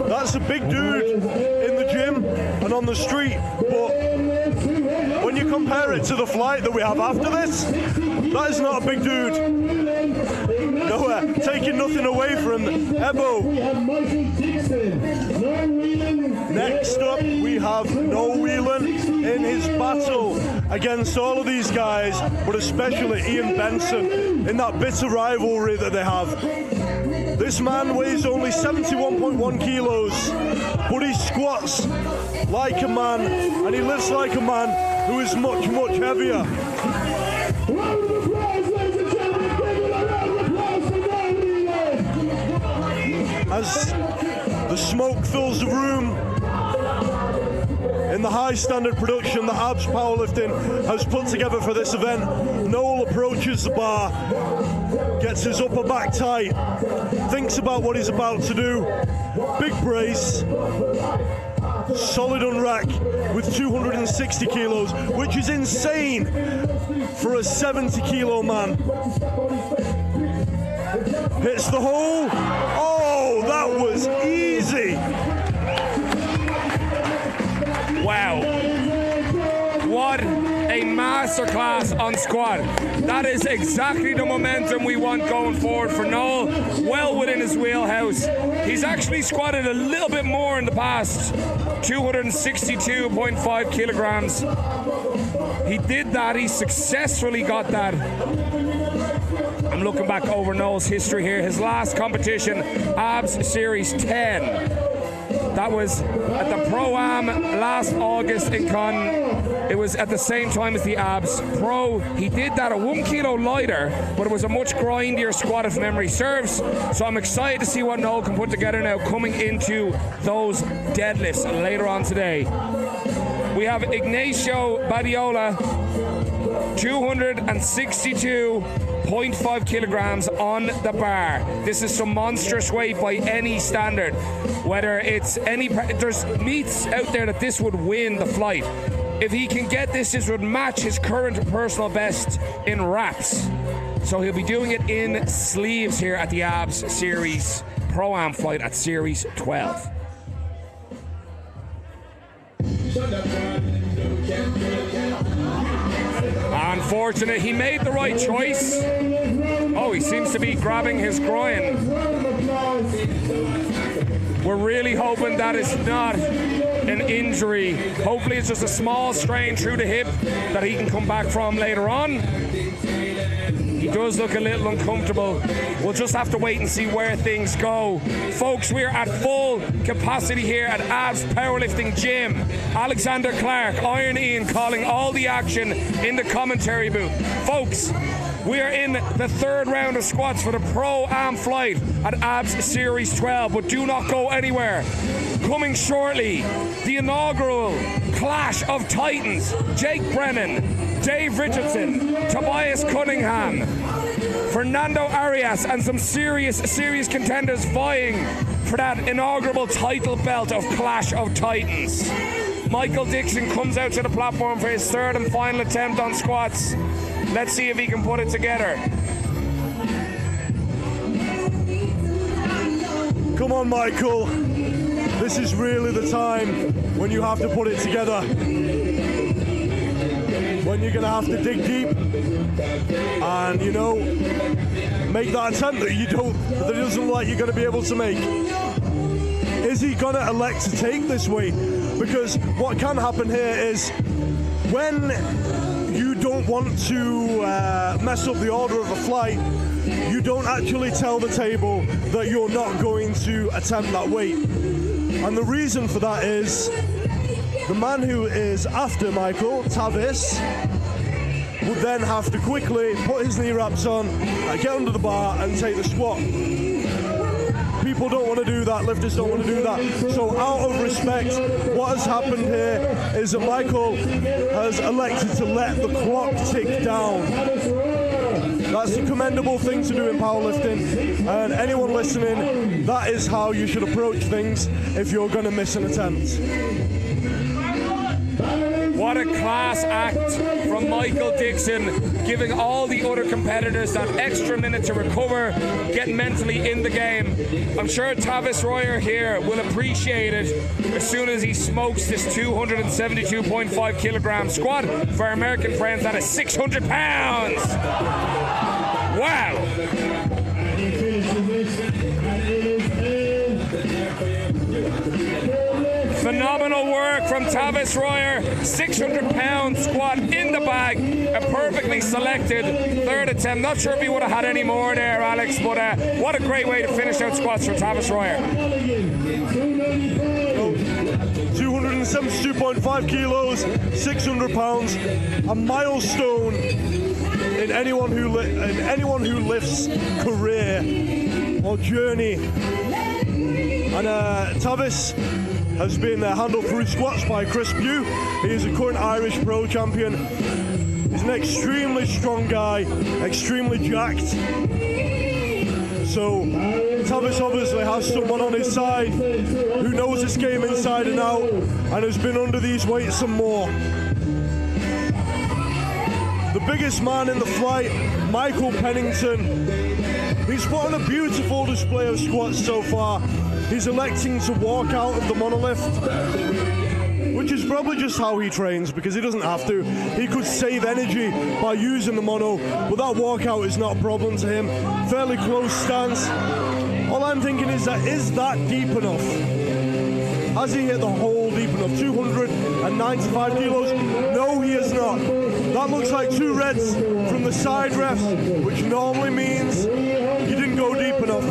That's a big dude in the gym and on the street, but when you compare it to the flight that we have after this, that is not a big dude. Nowhere, taking nothing away from Ebow. Next up, we have No Whelan in his battle against all of these guys, but especially Ian Benson in that bitter rivalry that they have. This man weighs only 71.1 kilos, but he squats like a man, and he lifts like a man who is much, much heavier. As the smoke fills the room, in the high standard production that Abs Powerlifting has put together for this event, Noel approaches the bar, gets his upper back tight, thinks about what he's about to do. Big brace, solid on rack with 260 kilos, which is insane for a 70 kilo man. Hits the hole. Oh, that was easy. Wow. What a masterclass on squat. That is exactly the momentum we want going forward for Noel. Well within his wheelhouse. He's actually squatted a little bit more in the past. 262.5 kilograms. He did that. He successfully got that. I'm looking back over Noel's history here. His last competition, Abs Series 10. That was at the Pro-Am last August in Con. It was at the same time as the Abs Pro. He did that at 1 kilo lighter, but it was a much grindier squat if memory serves. So I'm excited to see what Noel can put together now coming into those deadlifts later on today. We have Ignacio Badiola, 262.5 kilograms on the bar. This is some monstrous weight by any standard. Whether it's there's meets out there that this would win the flight. If he can get this, this would match his current personal best in wraps. So he'll be doing it in sleeves here at the Abs Series Pro-Am flight at Series 12. Unfortunate, he made the right choice. Oh, he seems to be grabbing his groin. We're really hoping that is not an injury. Hopefully it's just a small strain through the hip that he can come back from later on. He does look a little uncomfortable. We'll just have to wait and see where things go. Folks, we're at full capacity here at Abs Powerlifting Gym. Alexander Clark, Iron Ian calling all the action in the commentary booth. Folks, we are in the third round of squats for the Pro-Am flight at Abs Series 12, but do not go anywhere. Coming shortly, the inaugural Clash of Titans. Jake Brennan, Dave Richardson, Tobias Cunningham, Fernando Arias, and some serious contenders vying for that inaugural title belt of Clash of Titans. Michael Dickson comes out to the platform for his third and final attempt on squats. Let's see if he can put it together. Come on, Michael. This is really the time when you have to put it together. When you're going to have to dig deep and, you know, make that attempt that it doesn't look like you're going to be able to make. Is he going to elect to take this weight? Because what can happen here is when you don't want to mess up the order of a flight, you don't actually tell the table that you're not going to attempt that weight. And the reason for that is the man who is after Michael, Tavis, would then have to quickly put his knee wraps on, get under the bar and take the squat. People don't want to do that, lifters don't want to do that. So out of respect, what has happened here is that Michael has elected to let the clock tick down. That's a commendable thing to do in powerlifting, and anyone listening, that is how you should approach things if you're going to miss an attempt. What a class act from Michael Dickson, giving all the other competitors that extra minute to recover, get mentally in the game. I'm sure Tavis Royer here will appreciate it as soon as he smokes this 272.5 kilogram squat. For our American friends, that is 600 pounds. Wow. Phenomenal work from Tavis Royer. 600-pound squat in the bag. A perfectly selected third attempt. Not sure if he would have had any more there, Alex, but what a great way to finish out squats for Tavis Royer. 272.5 kilos, 600 pounds, a milestone in anyone who lifts career or journey. And Tavis has been handled through squats by Chris Pugh. He is a current Irish Pro champion. He's an extremely strong guy, extremely jacked. So Tavis obviously has someone on his side who knows this game inside and out and has been under these weights some more. The biggest man in the flight, Michael Pennington. He's put on a beautiful display of squats so far. He's electing to walk out of the monolift, which is probably just how he trains because he doesn't have to. He could save energy by using the mono, but that walkout is not a problem to him. Fairly close stance. All I'm thinking is that deep enough? Has he hit the hole deep enough? 295 kilos? No, he has not. That looks like 2 reds from the side refs, which normally means he didn't go deep enough.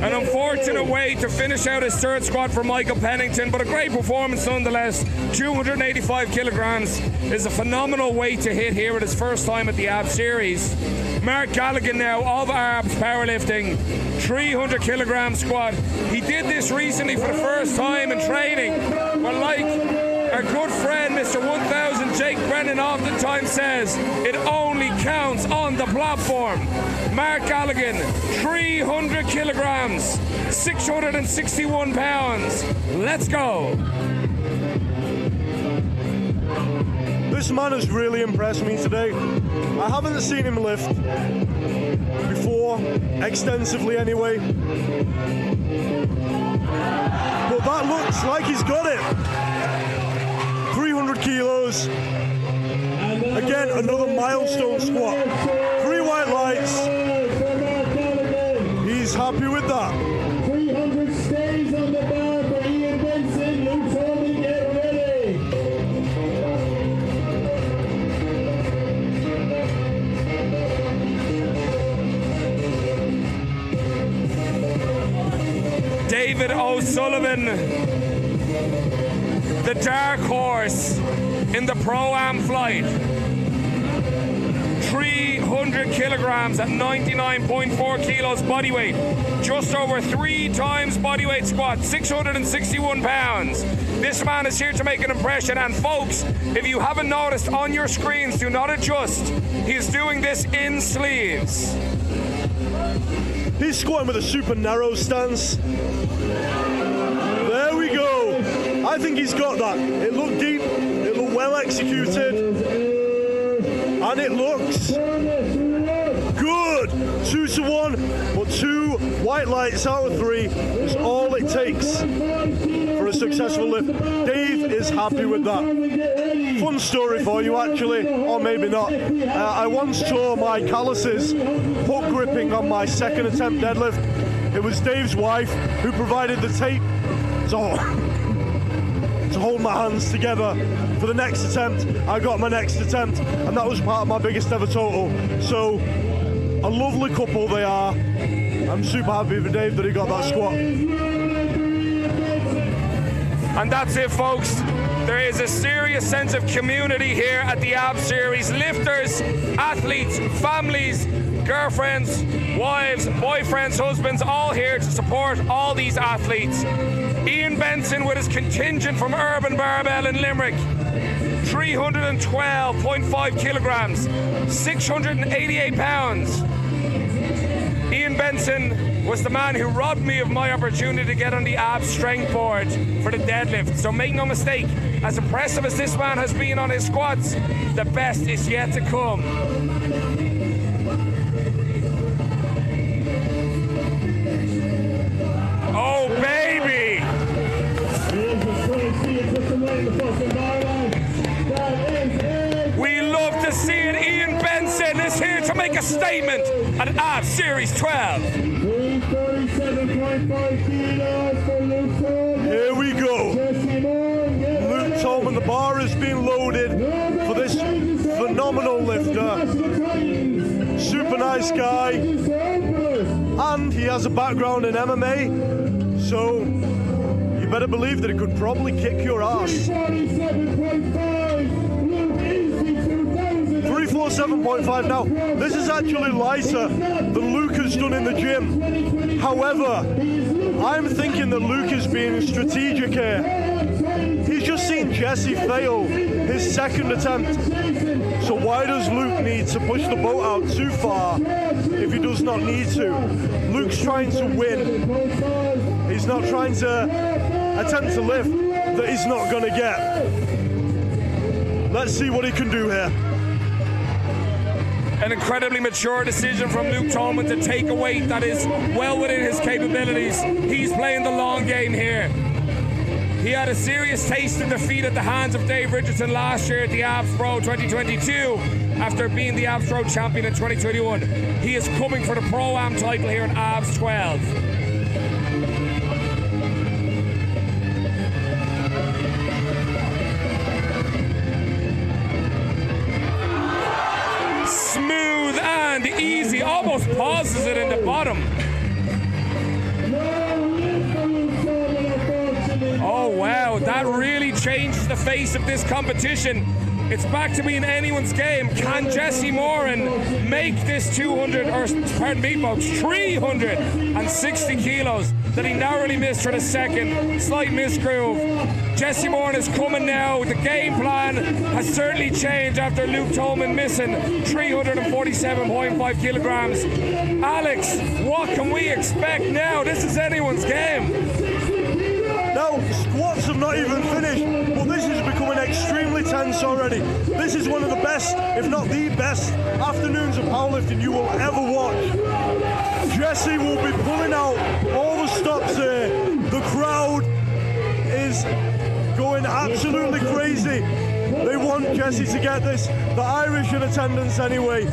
An unfortunate way to finish out his third squat for Michael Pennington, but a great performance nonetheless. 285 kilograms is a phenomenal weight to hit here at his first time at the ABS Series. Marc Galligan now of ABS Powerlifting, 300 kilogram squat. He did this recently for the first time in training, but like our good friend Mr. 1000 Jake Brennan oftentimes says, it only counts on the platform. Marc Galligan, 300 kilograms, 661 pounds. Let's go. This man has really impressed me today. I haven't seen him lift before, extensively anyway. But that looks like he's got it. 300 kilos. Again, another milestone squat. 3 white lights. He's happy with that. 300 stays on the bar for Ian Benson. Luke Tolman, get ready. David O'Sullivan, the dark horse in the Pro-Am flight. 300 kilograms at 99.4 kilos body weight. Just over 3 times body weight squat, 661 pounds. This man is here to make an impression, and folks, if you haven't noticed on your screens, do not adjust. He's doing this in sleeves. He's squatting with a super narrow stance. There we go. I think he's got that. It looked deep, it looked well executed, and it looks good. 2 to 1, but 2 white lights out of 3 is all it takes for a successful lift. Dave is happy with that. Fun story for you actually, or maybe not. I once tore my calluses hook gripping on my second attempt deadlift. It was Dave's wife who provided the tape to hold my hands together for the next attempt. I got my next attempt, and that was part of my biggest ever total. So, a lovely couple they are. I'm super happy for Dave that he got that squat. And that's it, folks. There is a serious sense of community here at the ABS Series. Lifters, athletes, families, girlfriends, wives, boyfriends, husbands, all here to support all these athletes. Ian Benson with his contingent from Urban Barbell in Limerick. 312.5 kilograms, 688 pounds. Ian Benson was the man who robbed me of my opportunity to get on the ABS strength board for the deadlift. So make no mistake, as impressive as this man has been on his squats, the best is yet to come. Oh, baby! We love to see it. Ian Benson is here to make a statement at ABS Series 12. 337.5 kilos for Luke Tolman. Here we go. Luke Tolman, the bar has been loaded for this phenomenal lifter. Super nice guy. And he has a background in MMA, so you better believe that it could probably kick your ass. 347.5 now. This is actually lighter than Luke has done in the gym. However, I'm thinking that Luke is being strategic here. He's just seen Jesse fail his second attempt. So why does Luke need to push the boat out too far if he does not need to? Luke's trying to win. He's not trying to attempt to lift that he's not going to get. Let's see what he can do here. An incredibly mature decision from Luke Tolman to take a weight that is well within his capabilities. He's playing the long game here. He had a serious taste of defeat at the hands of Dave Richardson last year at the ABS Pro 2022 after being the ABS Pro champion in 2021. He is coming for the Pro-Am title here at ABS 12. almost pauses it in the bottom. Oh wow, that really changes the face of this competition. It's back to being anyone's game. Can Jesse Moran make this 200, or pardon me folks, 360 kilos that he narrowly missed for the second? Slight misgroove. Jesse Moran is coming now. The game plan has certainly changed after Luke Tolman missing 347.5 kilograms. Alex, what can we expect now? This is anyone's game. Now, squats have not even finished, but this is becoming extremely tense already. This is one of the best, if not the best, afternoons of powerlifting you will ever watch. Jesse will be pulling out all the stops here. The crowd is going absolutely crazy. They want Jesse to get this. The Irish in attendance anyway.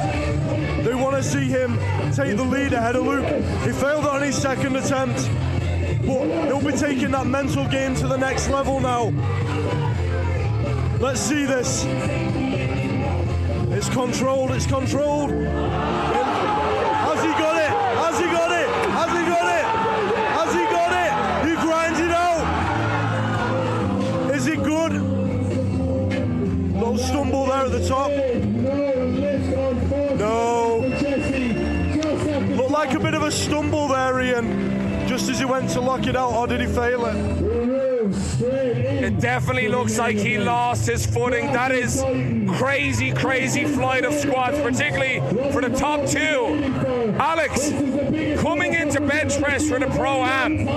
They want to see him take the lead ahead of Luke. He failed on his second attempt, but he'll be taking that mental game to the next level now. Let's see this. It's controlled, it's controlled. Has he got it? Has he got it? Has he got it? Has he got it? He grinds it out. Is it good? Little stumble there at the top. No. Looked like a bit of a stumble there, Ian. Just as he went to lock it out, or did he fail it? It definitely looks like he lost his footing. That is crazy, crazy flight of squats, particularly for the top two. Alex, coming into bench press for the Pro-Am,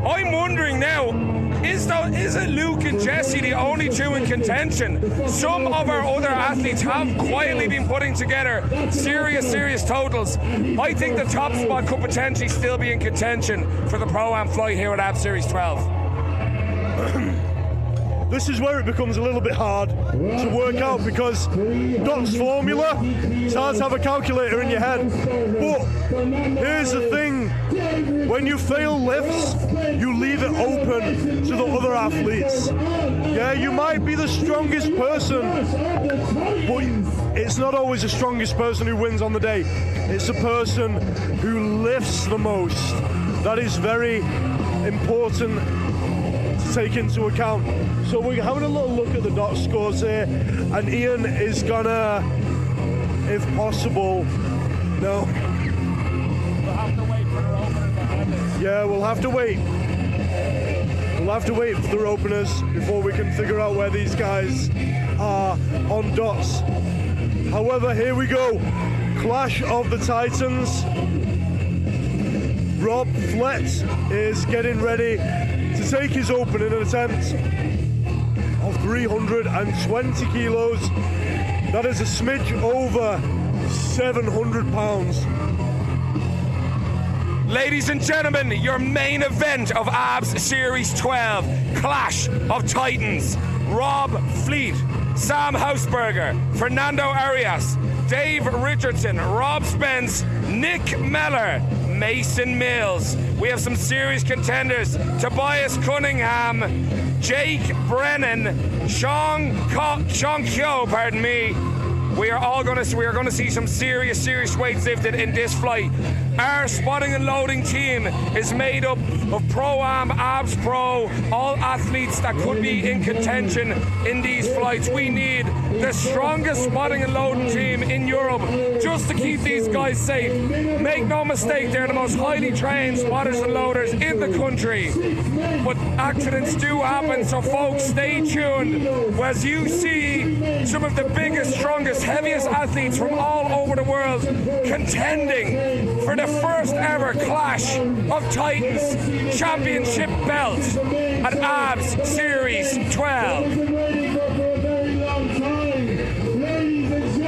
I'm wondering now, is it Luke and Jesse the only two in contention? Some of our other athletes have quietly been putting together serious totals. I think the top spot could potentially still be in contention for the Pro-Am flight here at Ab Series 12. This is where it becomes a little bit hard to work out, because Doc's formula, it's hard to have a calculator in your head. But here's the thing, when you fail lifts, you leave it open to the other athletes. Yeah, you might be the strongest person, but it's not always the strongest person who wins on the day. It's the person who lifts the most. That is very important to take into account. So we're having a little look at the dot scores here, and Ian is gonna, if possible, no. We'll have to wait for their openers. Yeah, we'll have to wait. We'll have to wait for their openers before we can figure out where these guys are on dots. However, here we go. Clash of the Titans. Rob Flett is getting ready to take his opening attempt of 320 kilos. That is a smidge over 700 pounds. Ladies and gentlemen, your main event of Abs Series 12, Clash of Titans. Rob Fleet, Sam Hausberger, Fernando Arias, Dave Richardson, Rob Spence, Nick Meller, Mason Mills. We have some serious contenders: Tobias Cunningham, Jake Brennan, Sean Kyo, pardon me. We are going to see some serious weights lifted in this flight. Our spotting and loading team is made up of Pro-Am, Abs Pro, all athletes that could be in contention in these flights. We need the strongest spotting and loading team in Europe just to keep these guys safe. Make no mistake, they're the most highly trained spotters and loaders in the country. But accidents do happen, so folks, stay tuned as you see some of the biggest, strongest, heaviest athletes from all over the world contending for the first ever Clash of Titans championship belt at Abs Series 12.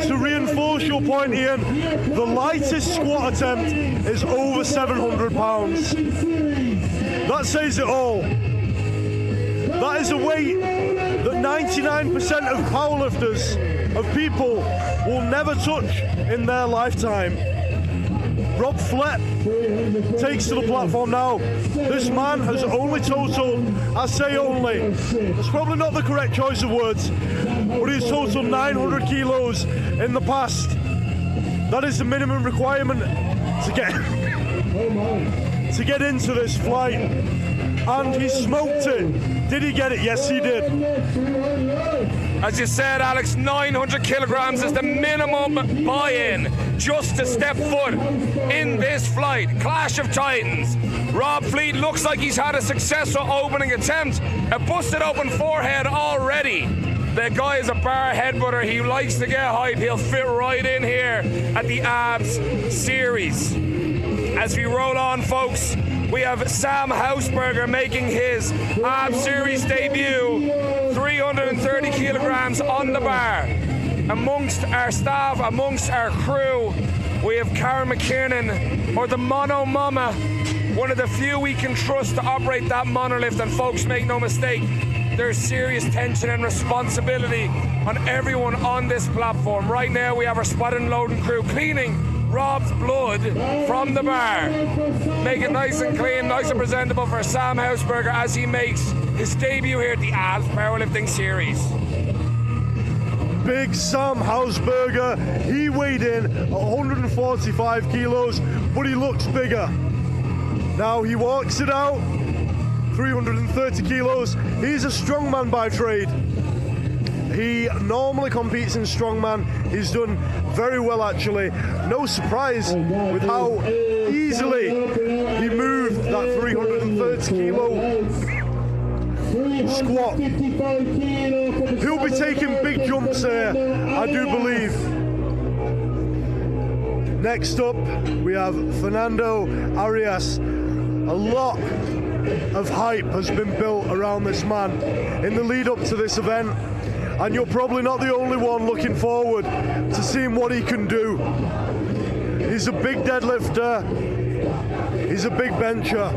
To reinforce your point, Ian, the lightest squat attempt is over 700 pounds. That says it all. That is a weight that 99% of powerlifters, of people, will never touch in their lifetime. Rob Flett takes to the platform now. This man has only totaled, I say only, that's probably not the correct choice of words, but he's totaled 900 kilos in the past. That is the minimum requirement to get into this flight, and he smoked it. Did he get it? Yes, he did. As you said, Alex, 900 kilograms is the minimum buy-in just to step foot in this flight. Clash of Titans. Rob Fleet looks like he's had a successful opening attempt. A busted open forehead already. The guy is a bar headbutter. He likes to get hype. He'll fit right in here at the Abs Series. As we roll on, folks, we have Sam Hausberger making his Abs Series debut. 330 kilograms on the bar. Amongst our staff, amongst our crew, we have Karen McKiernan, or the Mono Mama, one of the few we can trust to operate that monolift. And folks, make no mistake, there's serious tension and responsibility on everyone on this platform. Right now, we have our spot and loading crew cleaning Rob's blood from the bar. Make it nice and clean, nice and presentable for Sam Hausberger as he makes his debut here at the Abs Powerlifting Series. Big Sam Hausberger, he weighed in at 145 kilos, but he looks bigger. Now he walks it out, 330 kilos. He's a strongman by trade. He normally competes in strongman. He's done very well, actually. No surprise with how easily he moved that 330 kilo squat. He'll be taking big jumps here, I do believe. Next up, we have Fernando Arias. A lot of hype has been built around this man in the lead up to this event, and you're probably not the only one looking forward to seeing what he can do. He's a big deadlifter, he's a big bencher.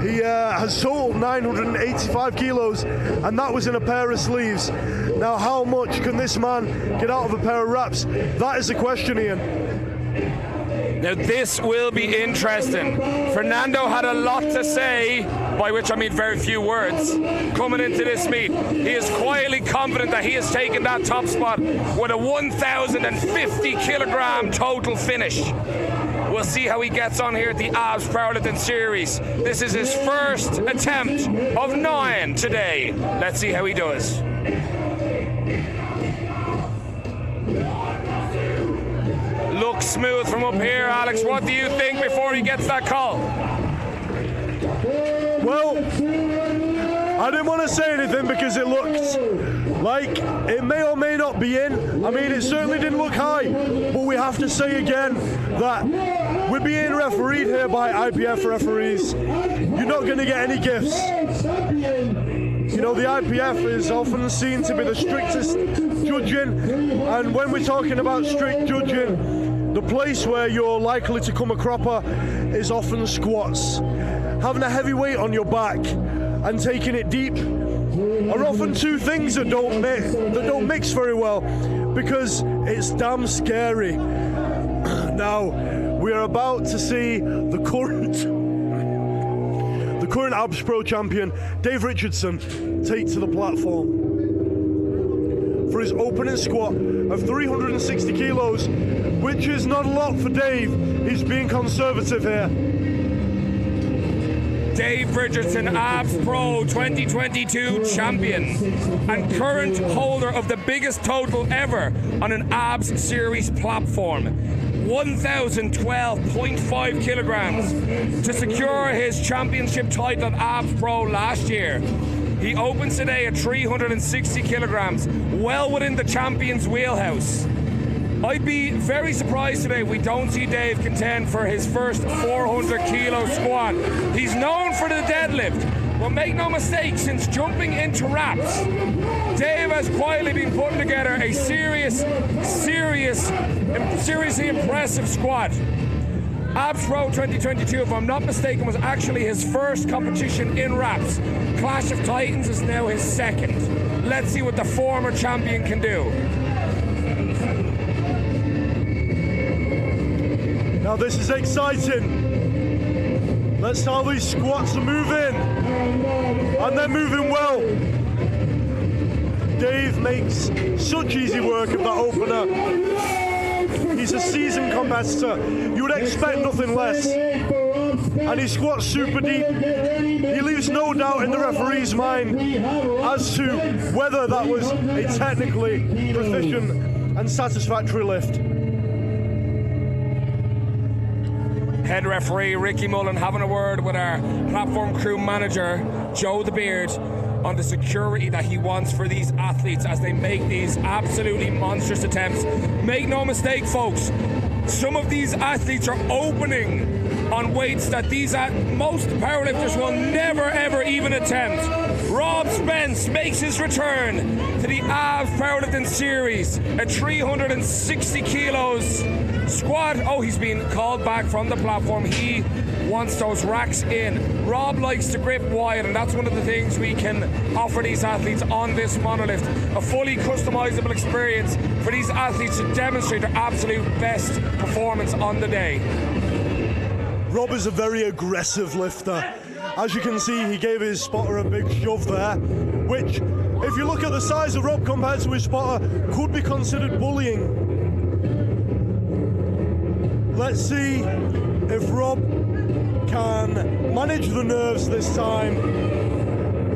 He has totaled 985 kilos, and that was in a pair of sleeves. Now, how much can this man get out of a pair of wraps? That is the question, Ian. Now this will be interesting. Fernando had a lot to say, by which I mean very few words, coming into this meet. He is quietly confident that he has taken that top spot with a 1,050 kilogram total finish. We'll see how he gets on here at the Abs Powerlifting Series. This is his first attempt of 9 today. Let's see how he does. Looks smooth from up here, Alex. What do you think before he gets that call? Well, I didn't want to say anything because it looked like it may or may not be in. I mean, it certainly didn't look high, but we have to say again that we're being refereed here by IPF referees. You're not going to get any gifts. You know, the IPF is often seen to be the strictest judging, and when we're talking about strict judging, the place where you're likely to come a cropper is often squats. Having a heavy weight on your back and taking it deep are often two things that don't mix very well, because it's damn scary. Now, we are about to see the current Abs Pro champion, Dave Richardson, take to the platform for his opening squat of 360 kilos, which is not a lot for Dave. He's being conservative here. Dave Richardson, Abs Pro 2022 champion and current holder of the biggest total ever on an Abs Series platform. 1,012.5 kilograms to secure his championship title at Abs Pro last year. He opens today at 360 kilograms, well within the champion's wheelhouse. I'd be very surprised today if we don't see Dave contend for his first 400 kilo squat. He's known for the deadlift, but make no mistake, since jumping into wraps, Dave has quietly been putting together a seriously impressive squat. Abs Pro 2022, if I'm not mistaken, was actually his first competition in wraps. Clash of Titans is now his second. Let's see what the former champion can do. Now this is exciting. Let's see how these squats are moving. And they're moving well. Dave makes such easy work of that opener. He's a seasoned competitor. You would expect nothing less. And he squats super deep. He leaves no doubt in the referee's mind as to whether that was a technically proficient and satisfactory lift. Head referee Ricky Mullen having a word with our platform crew manager, Joe the Beard, on the security that he wants for these athletes as they make these absolutely monstrous attempts. Make no mistake, folks, some of these athletes are opening on weights that most powerlifters will never ever even attempt. Rob Spence makes his return to the ABS Powerlifting Series at 360 kilos squat. Oh, he's been called back from the platform. He wants those racks in. Rob likes to grip wide, and that's one of the things we can offer these athletes on this monolift. A fully customizable experience for these athletes to demonstrate their absolute best performance on the day. Rob is a very aggressive lifter. As you can see, he gave his spotter a big shove there, which, if you look at the size of Rob compared to his spotter, could be considered bullying. Let's see if Rob can manage the nerves this time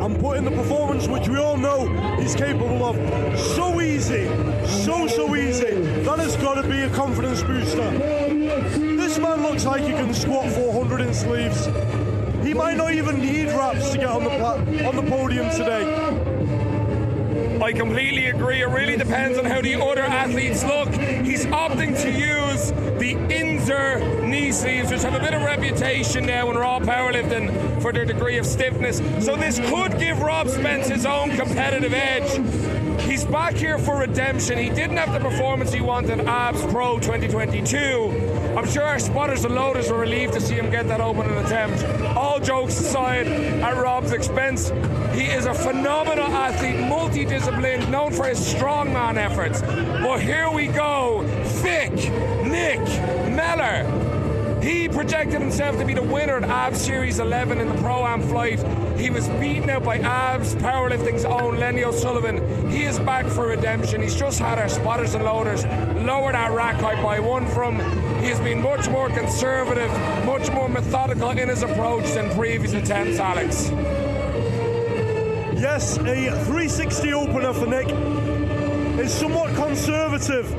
and put in the performance which we all know he's capable of. So easy, so easy. That has got to be a confidence booster. This man looks like he can squat 400 in sleeves. He might not even need wraps to get on the podium today. I completely agree. It really depends on how the other athletes look. He's opting to use the Inzer knee sleeves, which have a bit of reputation now in raw powerlifting for their degree of stiffness. So this could give Rob Spence his own competitive edge. He's back here for redemption. He didn't have the performance he wanted at ABS Pro 2022. I'm sure our spotters and loaders were relieved to see him get that opening attempt. All jokes aside, at Rob's expense, he is a phenomenal athlete, multidisciplined, known for his strongman efforts. But here we go, Vic Nick Meller. He projected himself to be the winner at ABS Series 11 in the Pro-Am flight. He was beaten out by ABS Powerlifting's own Lenny O'Sullivan. He is back for redemption. He's just had our spotters and loaders lower that rack height by 1 from. He has been much more conservative, much more methodical in his approach than previous attempts, Alex. Yes, a 360 opener for Nick is somewhat conservative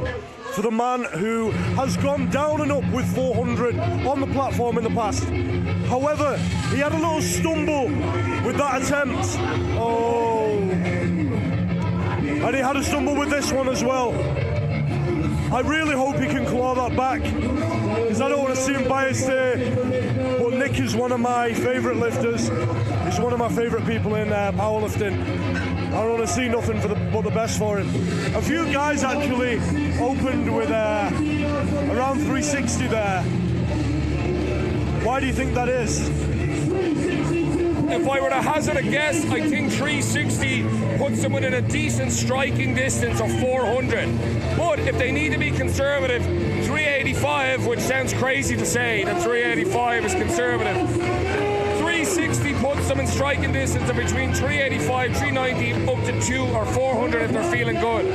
for the man who has gone down and up with 400 on the platform in the past. However, he had a little stumble with that attempt. Oh. And he had a stumble with this one as well. I really hope he can claw that back, because I don't want to see him biased here. But Nick is one of my favourite lifters. He's one of my favourite people in powerlifting. I don't want to see nothing but the best for him. A few guys actually opened with around 360 there. Why do you think that is? If I were to hazard a guess, I think 360 puts them within a decent striking distance of 400. But if they need to be conservative, 385, which sounds crazy to say that 385 is conservative, 360 puts them in striking distance of between 385, 390, up to 200 or 400 if they're feeling good.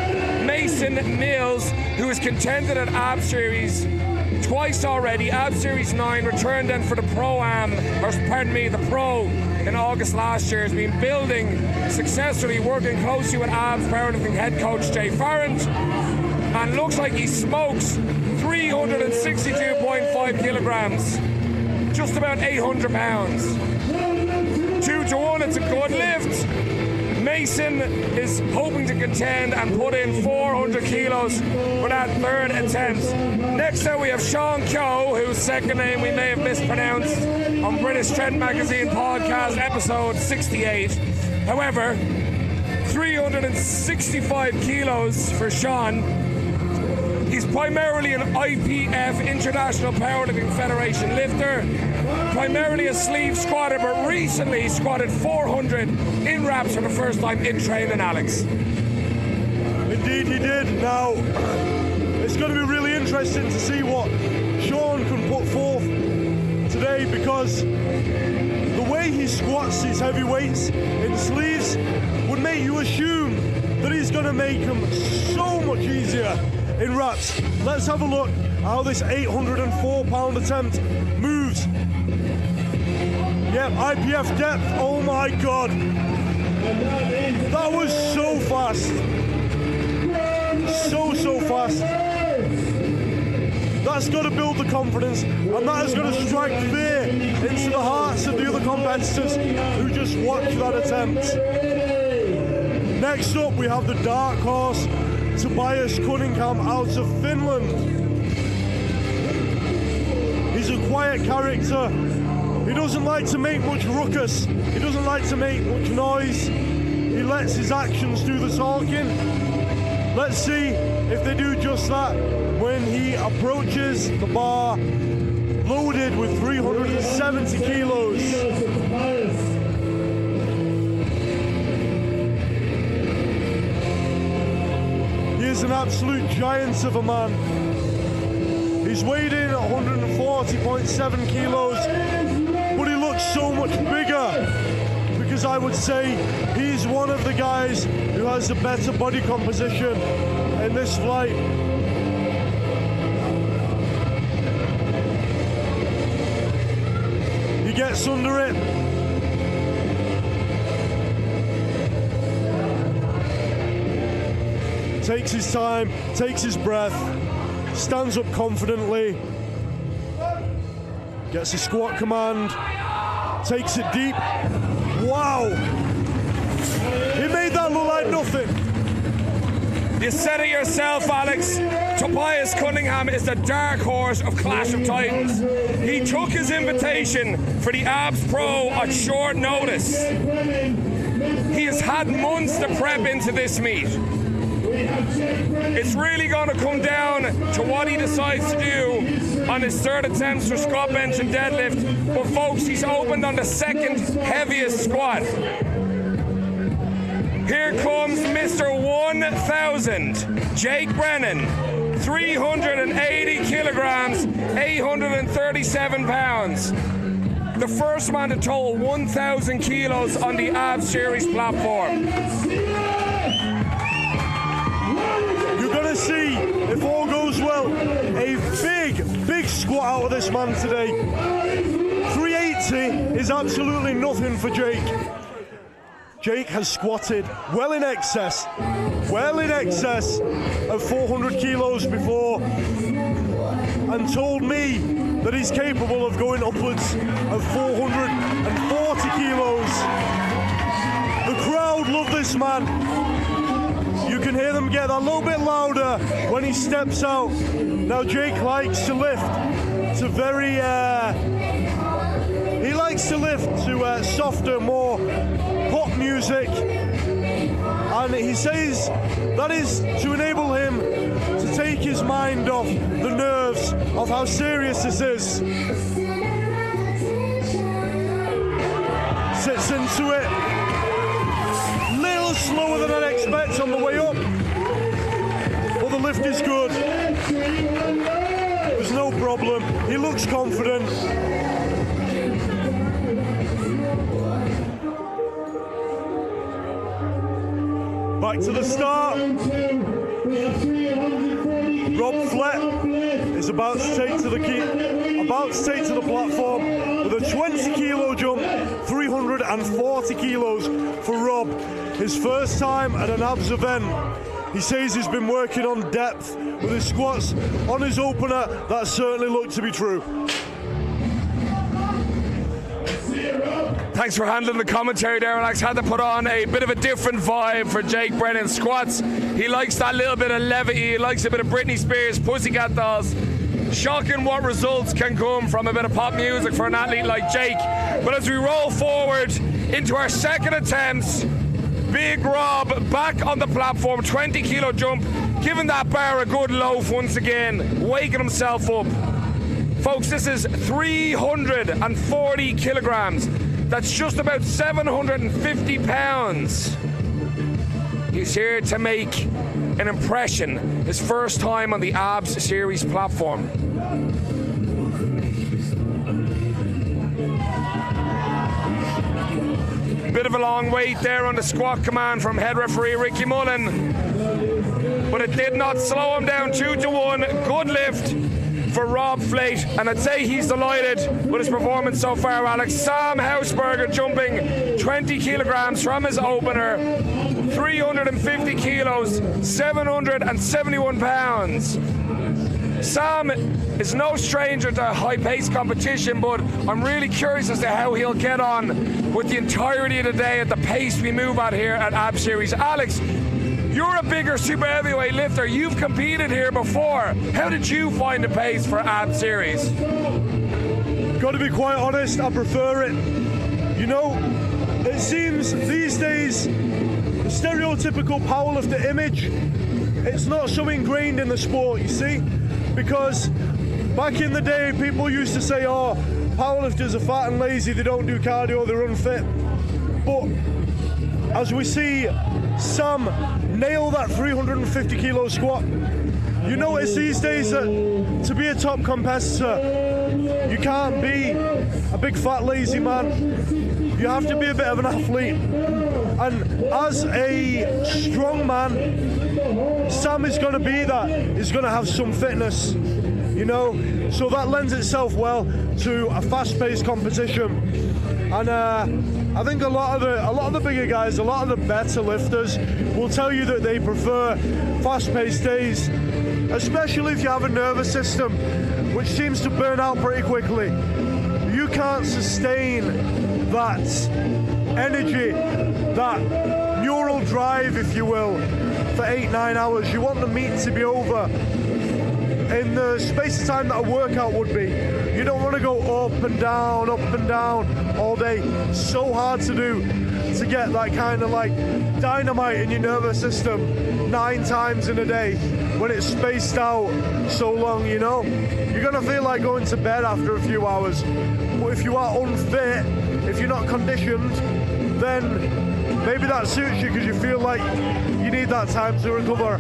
Mason Mills, who has contended at ABS Series twice already, ABS Series 9, returned then for the Pro-Am, or pardon me, the Pro in August last year, has been building successfully, working closely with ABS Powerlifting head coach Jay Farrant, and looks like he smokes 362.5 kilograms, just about 800 pounds. 2 to 1, it's a good lift. Mason is hoping to contend and put in 400 kilos for that third attempt. Next up we have Sean Kyo, whose second name we may have mispronounced on British Trend Magazine podcast episode 68. However, 365 kilos for Sean. He's primarily an IPF, International Powerlifting Federation lifter, primarily a sleeve squatter, but recently squatted 400 in wraps for the first time in training, Alex. Indeed he did. Now, it's going to be really interesting to see what Sean can put forth today, because the way he squats his heavy weights in sleeves would make you assume that he's going to make them so much easier in reps. Let's have a look how this 804-pound attempt moves. Yep, IPF depth, oh my God. That was so fast. So fast. That's got to build the confidence, and that is going to strike fear into the hearts of the other competitors who just watched that attempt. Next up, we have the dark horse, Tobias Cunningham out of Finland. He's a quiet character. He doesn't like to make much ruckus. He doesn't like to make much noise. He lets his actions do the talking. Let's see if they do just that when he approaches the bar loaded with 370 kilos. He is an absolute giant of a man. He's weighed in at 140.7 kilos, but he looks so much bigger because I would say he's one of the guys who has a better body composition in this flight. He gets under it. Takes his time, takes his breath, stands up confidently, gets a squat command, takes it deep. Wow! He made that look like nothing. You said it yourself, Alex. Tobias Cunningham is the dark horse of Clash of Titans. He took his invitation for the Abs Pro at short notice. He has had months to prep into this meet. It's really going to come down to what he decides to do on his third attempts for squat, bench and deadlift. But folks, he's opened on the second heaviest squat. Here comes Mr. 1000, Jake Brennan, 380 kilograms, 837 pounds. The first man to total 1,000 kilos on the Abs Series platform. You're going to see, if all goes well, a big squat out of this man today. 380 is absolutely nothing for Jake. Jake has squatted well in excess of 400 kilos before and told me that he's capable of going upwards of 440 kilos. The crowd love this man. You can hear them get a little bit louder when he steps out. Now Jake likes to lift to he likes to lift to softer, more pop music, and he says that is to enable him to take his mind off the nerves of how serious this is. Sits into it. Little slower than I'd expect on the way up, but the lift is good. There's no problem. He looks confident. Back to the start. Rob Flett is about to take to the platform with a 20 kilo jump, 340 kilos for Rob. His first time at an Abs event. He says he's been working on depth with his squats on his opener. That certainly looked to be true. Thanks for handling the commentary there, Alex. Had to put on a bit of a different vibe for Jake Brennan's squats. He likes that little bit of levity. He likes a bit of Britney Spears, Pussycat Dolls. Shocking what results can come from a bit of pop music for an athlete like Jake. But as we roll forward into our second attempts, Big Rob back on the platform, 20 kilo jump, giving that bar a good loaf once again, waking himself up. Folks, this is 340 kilograms. That's just about 750 pounds. He's here to make an impression. His first time on the Abs Series platform. Bit of a long wait there on the squat command from head referee Ricky Mullen. but it did not slow him down. 2-1. Good lift for Rob Flate, and I'd say he's delighted with his performance so far, Alex. Sam Hausberger jumping 20 kilograms from his opener, 350 kilos, 771 pounds. Sam is no stranger to high-paced competition, but I'm really curious as to how he'll get on with the entirety of the day at the pace we move at here at AB Series. Alex, you're a bigger super heavyweight lifter. You've competed here before. How did you find the pace for AB Series? Got to be quite honest, I prefer it. You know, it seems these days the stereotypical powerlifter image, it's not so ingrained in the sport, you see? Because back in the day, people used to say, oh, powerlifters are fat and lazy, they don't do cardio, they're unfit. But as we see Sam nail that 350 kilo squat, you notice these days that to be a top competitor, you can't be a big fat lazy man. You have to be a bit of an athlete. And as a strong man, Sam is going to be that. He's going to have some fitness, you know, so that lends itself well to a fast-paced competition. And I think a lot of the bigger guys, a lot of the better lifters will tell you that they prefer fast-paced days, especially if you have a nervous system which seems to burn out pretty quickly. You can't sustain that energy, that neural drive, if you will, for 8-9 hours. You want the meet to be over in the space of time that a workout would be. You don't want to go up and down all day. So hard to do, to get that kind of like dynamite in your nervous system 9 times in a day when it's spaced out so long, you know. You're gonna feel like going to bed after a few hours. But if you are unfit, if you're not conditioned, then maybe that suits you because you feel like you need that time to recover.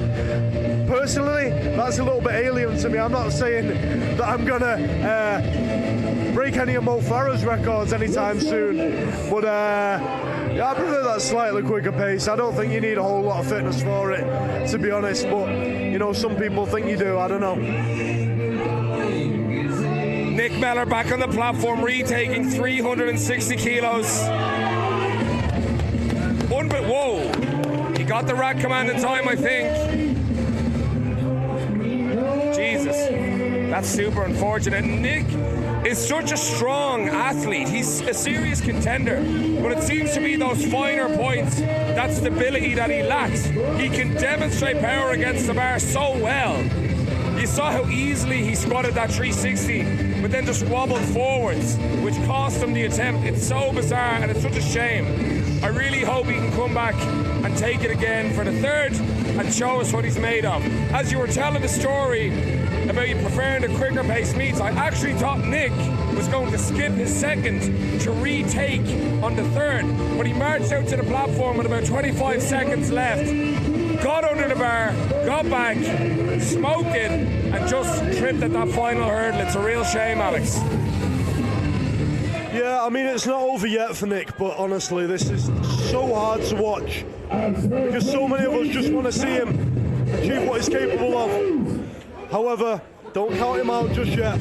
Personally, that's a little bit alien to me. I'm not saying that I'm gonna break any of Mo Farah's records anytime soon, but yeah, I prefer that slightly quicker pace. I don't think you need a whole lot of fitness for it, to be honest, but you know, some people think you do, I don't know. Nick Mellor back on the platform, retaking 360 kilos. Whoa, he got the rack command in time, I think. Jesus, that's super unfortunate. Nick is such a strong athlete. He's a serious contender, but it seems to be those finer points, that stability that he lacks. He can demonstrate power against the bar so well. You saw how easily he squatted that 360, but then just wobbled forwards, which cost him the attempt. It's so bizarre, and it's such a shame. I really hope he can come back and take it again for the third and show us what he's made of. As you were telling the story about you preferring the quicker pace meets, I actually thought Nick was going to skip his second to retake on the third, but he marched out to the platform with about 25 seconds left, got under the bar, got back, smoked it, and just tripped at that final hurdle. It's a real shame, Alex. Yeah, I mean, it's not over yet for Nick, but honestly, this is so hard to watch because so many of us just want to see him achieve what he's capable of. However, don't count him out just yet.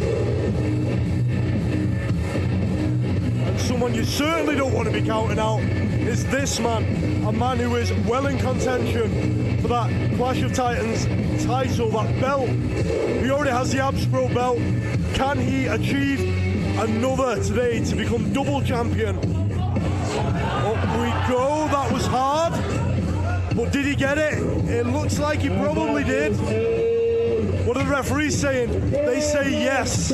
And someone you certainly don't want to be counting out is this man, a man who is well in contention for that Clash of Titans title, that belt. He already has the Abs Pro belt. Can he achieve another today to become double champion? Up we go, that was hard, but did he get it? It looks like he probably did. What are the referees saying? They say yes.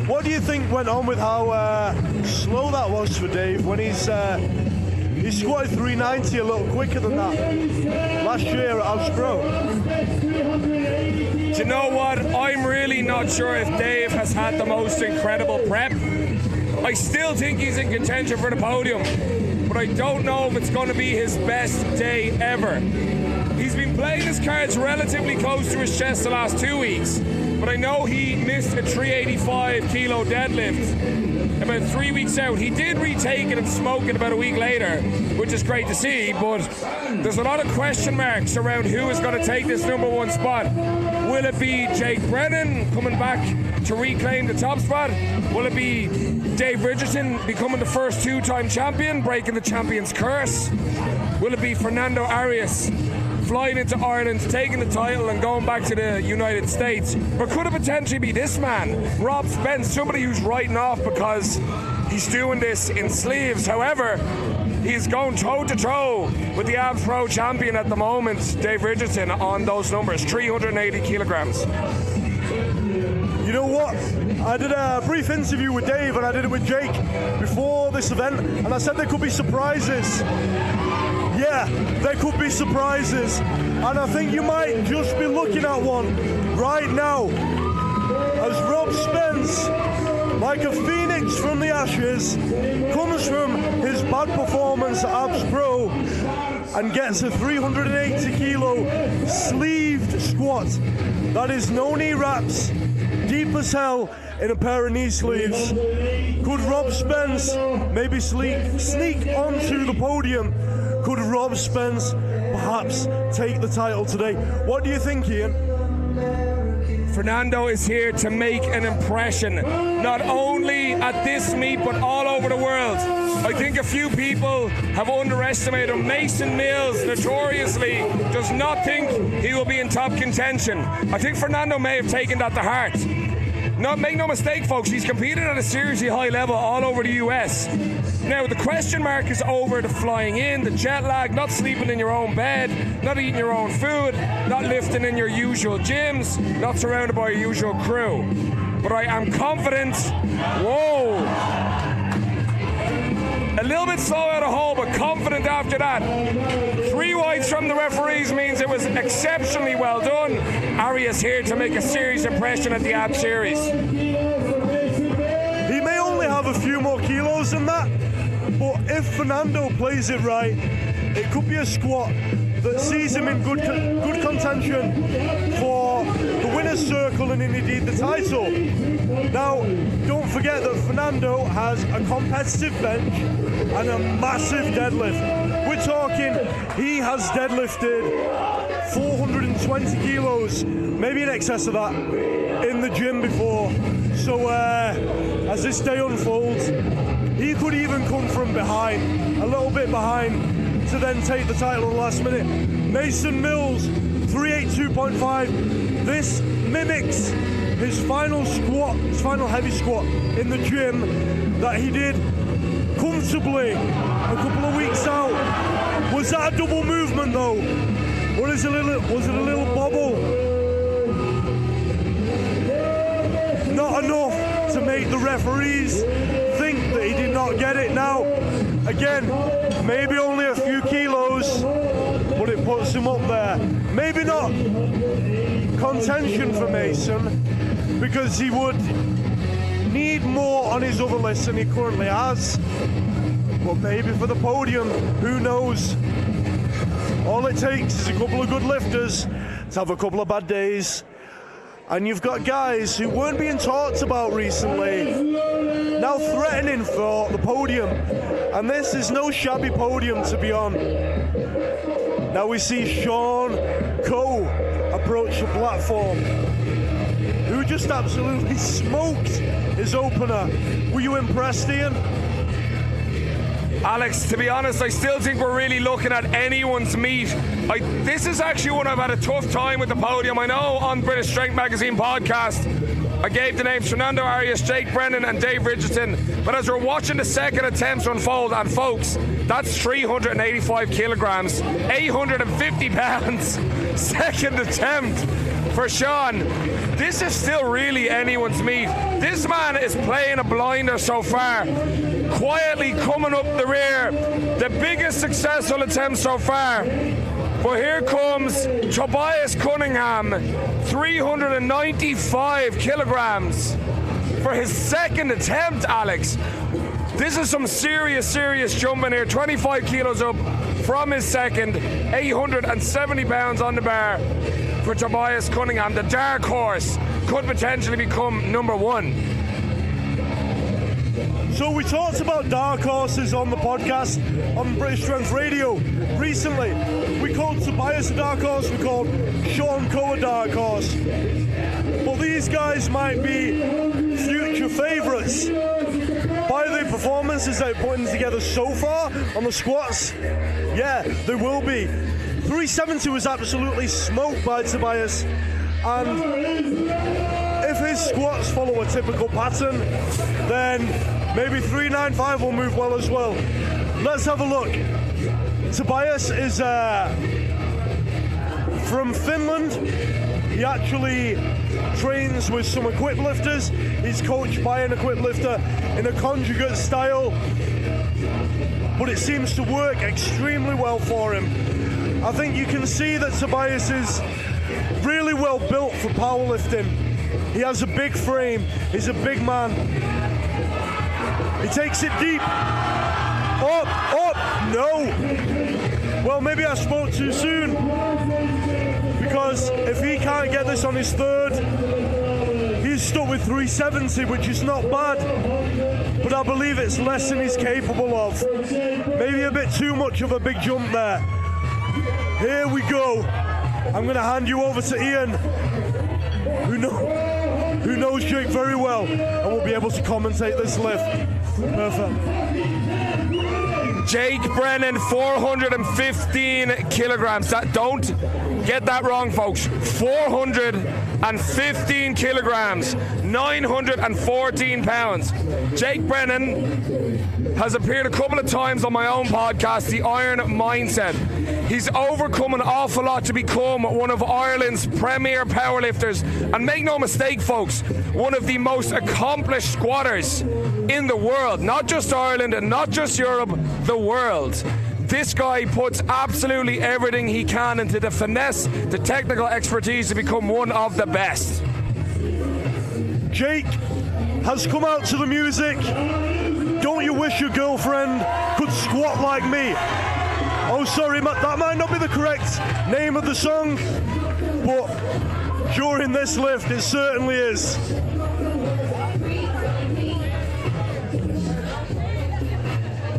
What do you think went on with how slow that was for Dave when he squatted 390 a little quicker than that last year at Abs Pro? Do you know what? I'm really not sure if Dave has had the most incredible prep. I still think he's in contention for the podium, but I don't know if it's going to be his best day ever. He's been playing his cards relatively close to his chest the last 2 weeks, but I know he missed a 385 kilo deadlift about 3 weeks out. He did retake it and smoke it about a week later, which is great to see, but there's a lot of question marks around who is going to take this #1 spot. Will it be Jake Brennan coming back to reclaim the top spot? Will it be Dave Richardson becoming the first 2-time champion, breaking the champion's curse? Will it be Fernando Arias flying into Ireland, taking the title and going back to the United States? Or could it potentially be this man, Rob Spence, somebody who's writing off because he's doing this in sleeves? However, he's going toe-to-toe with the Abs Pro champion at the moment, Dave Richardson, on those numbers, 380 kilograms. You know what? I did a brief interview with Dave and I did it with Jake before this event, and I said there could be surprises. Yeah, there could be surprises, and I think you might just be looking at one right now as Rob Spence, like a phoenix from the ashes, comes from his bad performance at Abs Pro and gets a 380 kilo sleeved squat. That is no knee wraps, deep as hell in a pair of knee sleeves. Could Rob Spence maybe sneak onto the podium? Could Rob Spence perhaps take the title today? What do you think, Ian? Fernando is here to make an impression, not only at this meet, but all over the world. I think a few people have underestimated him. Mason Mills notoriously does not think he will be in top contention. I think Fernando may have taken that to heart. Make no mistake, folks, he's competed at a seriously high level all over the US. Now, the question mark is over the flying in, the jet lag, not sleeping in your own bed, not eating your own food, not lifting in your usual gyms, not surrounded by your usual crew. But I am confident. Whoa! A little bit slow out of hole, but confident after that. 3 whites from the referees means it was exceptionally well done. Arias here to make a serious impression at the Ab Series. He may only have a few more kilos than that, but if Fernando plays it right, it could be a squat that sees him in good contention for the winner's circle and indeed the title. Now, don't forget that Fernando has a competitive bench and a massive deadlift. We're talking, he has deadlifted 420 kilos, maybe in excess of that, in the gym before. So as this day unfolds, he could even come from behind, a little bit behind, to then take the title at the last minute. Mason Mills, 382.5. This mimics his final squat, his final heavy squat in the gym that he did comfortably a couple of weeks out. Was that a double movement though? Or was it a little bobble? Not enough to make the referees think that he did not get it. Now, again, maybe only a few kilos, but it puts him up there. Maybe not contention for Mason, because he would need more on his other list than he currently has. But maybe for the podium, who knows? All it takes is a couple of good lifters to have a couple of bad days. And you've got guys who weren't being talked about recently now threatening for the podium. And this is no shabby podium to be on. Now we see Sean Coe approach the platform, who just absolutely smoked his opener. Were you impressed, Ian? Alex, to be honest, I still think we're really looking at anyone's meet. This is actually one I've had a tough time with the podium. I know on British Strength Magazine podcast, I gave the names Fernando Arias, Jake Brennan and Dave Richardson. But as we're watching the second attempts unfold, and folks, that's 385 kilograms, 850 pounds, second attempt for Sean. This is still really anyone's meet. This man is playing a blinder so far, quietly coming up the rear, the biggest successful attempt so far. But here comes Tobias Cunningham, 395 kilograms for his second attempt, Alex. This is some serious jumping here. 25 kilos up from his second, 870 pounds on the bar for Tobias Cunningham, the dark horse, could potentially become number one. So we talked about dark horses on the podcast on British Strength Radio recently. We called Tobias a dark horse, we called Sean Coe a dark horse. But these guys might be future favourites. By the performances they're putting together so far on the squats, yeah, they will be. 370 was absolutely smoked by Tobias, and if his squats follow a typical pattern, then maybe 395 will move well as well. Let's have a look. Tobias is from Finland. He actually trains with some equipped lifters. He's coached by an equipped lifter in a conjugate style, but it seems to work extremely well for him. I think you can see that Tobias is really well built for powerlifting. He has a big frame, he's a big man. He takes it deep. Up, no. Well, maybe I spoke too soon, because if he can't get this on his third, he's stuck with 370, which is not bad, but I believe it's less than he's capable of. Maybe a bit too much of a big jump there. Here we go. I'm going to hand you over to Ian, who knows Jake very well and will be able to commentate this lift. Perfect. Jake Brennan, 415 kilograms. Don't get that wrong, folks. 415 kilograms, 914 pounds. Jake Brennan has appeared a couple of times on my own podcast, The Iron Mindset. He's overcome an awful lot to become one of Ireland's premier powerlifters. And make no mistake, folks, one of the most accomplished squatters in the world. Not just Ireland and not just Europe, the world. This guy puts absolutely everything he can into the finesse, the technical expertise to become one of the best. Jake has come out to the music. Don't you wish your girlfriend could squat like me? Oh, sorry, that might not be the correct name of the song, but during this lift, it certainly is.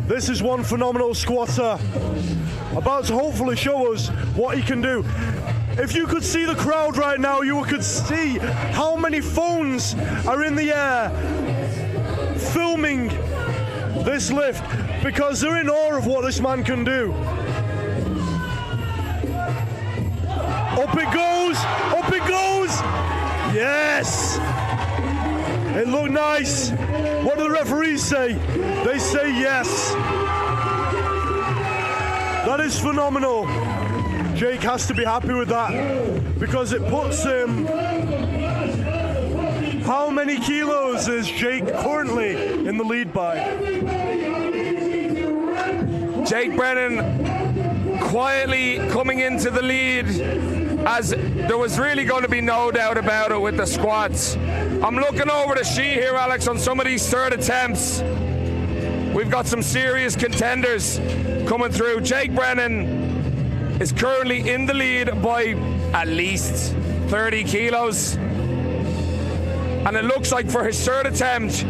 This is one phenomenal squatter, about to hopefully show us what he can do. If you could see the crowd right now, you could see how many phones are in the air filming this lift, because they're in awe of what this man can do. Up it goes, up it goes. Yes. It looked nice. What do the referees say? They say yes. That is phenomenal. Jake has to be happy with that, because it puts him... How many kilos is Jake currently in the lead by? Jake Brennan quietly coming into the lead, as there was really going to be no doubt about it with the squats. I'm looking over the sheet here, Alex, on some of these third attempts. We've got some serious contenders coming through. Jake Brennan is currently in the lead by at least 30 kilos. And it looks like for his third attempt,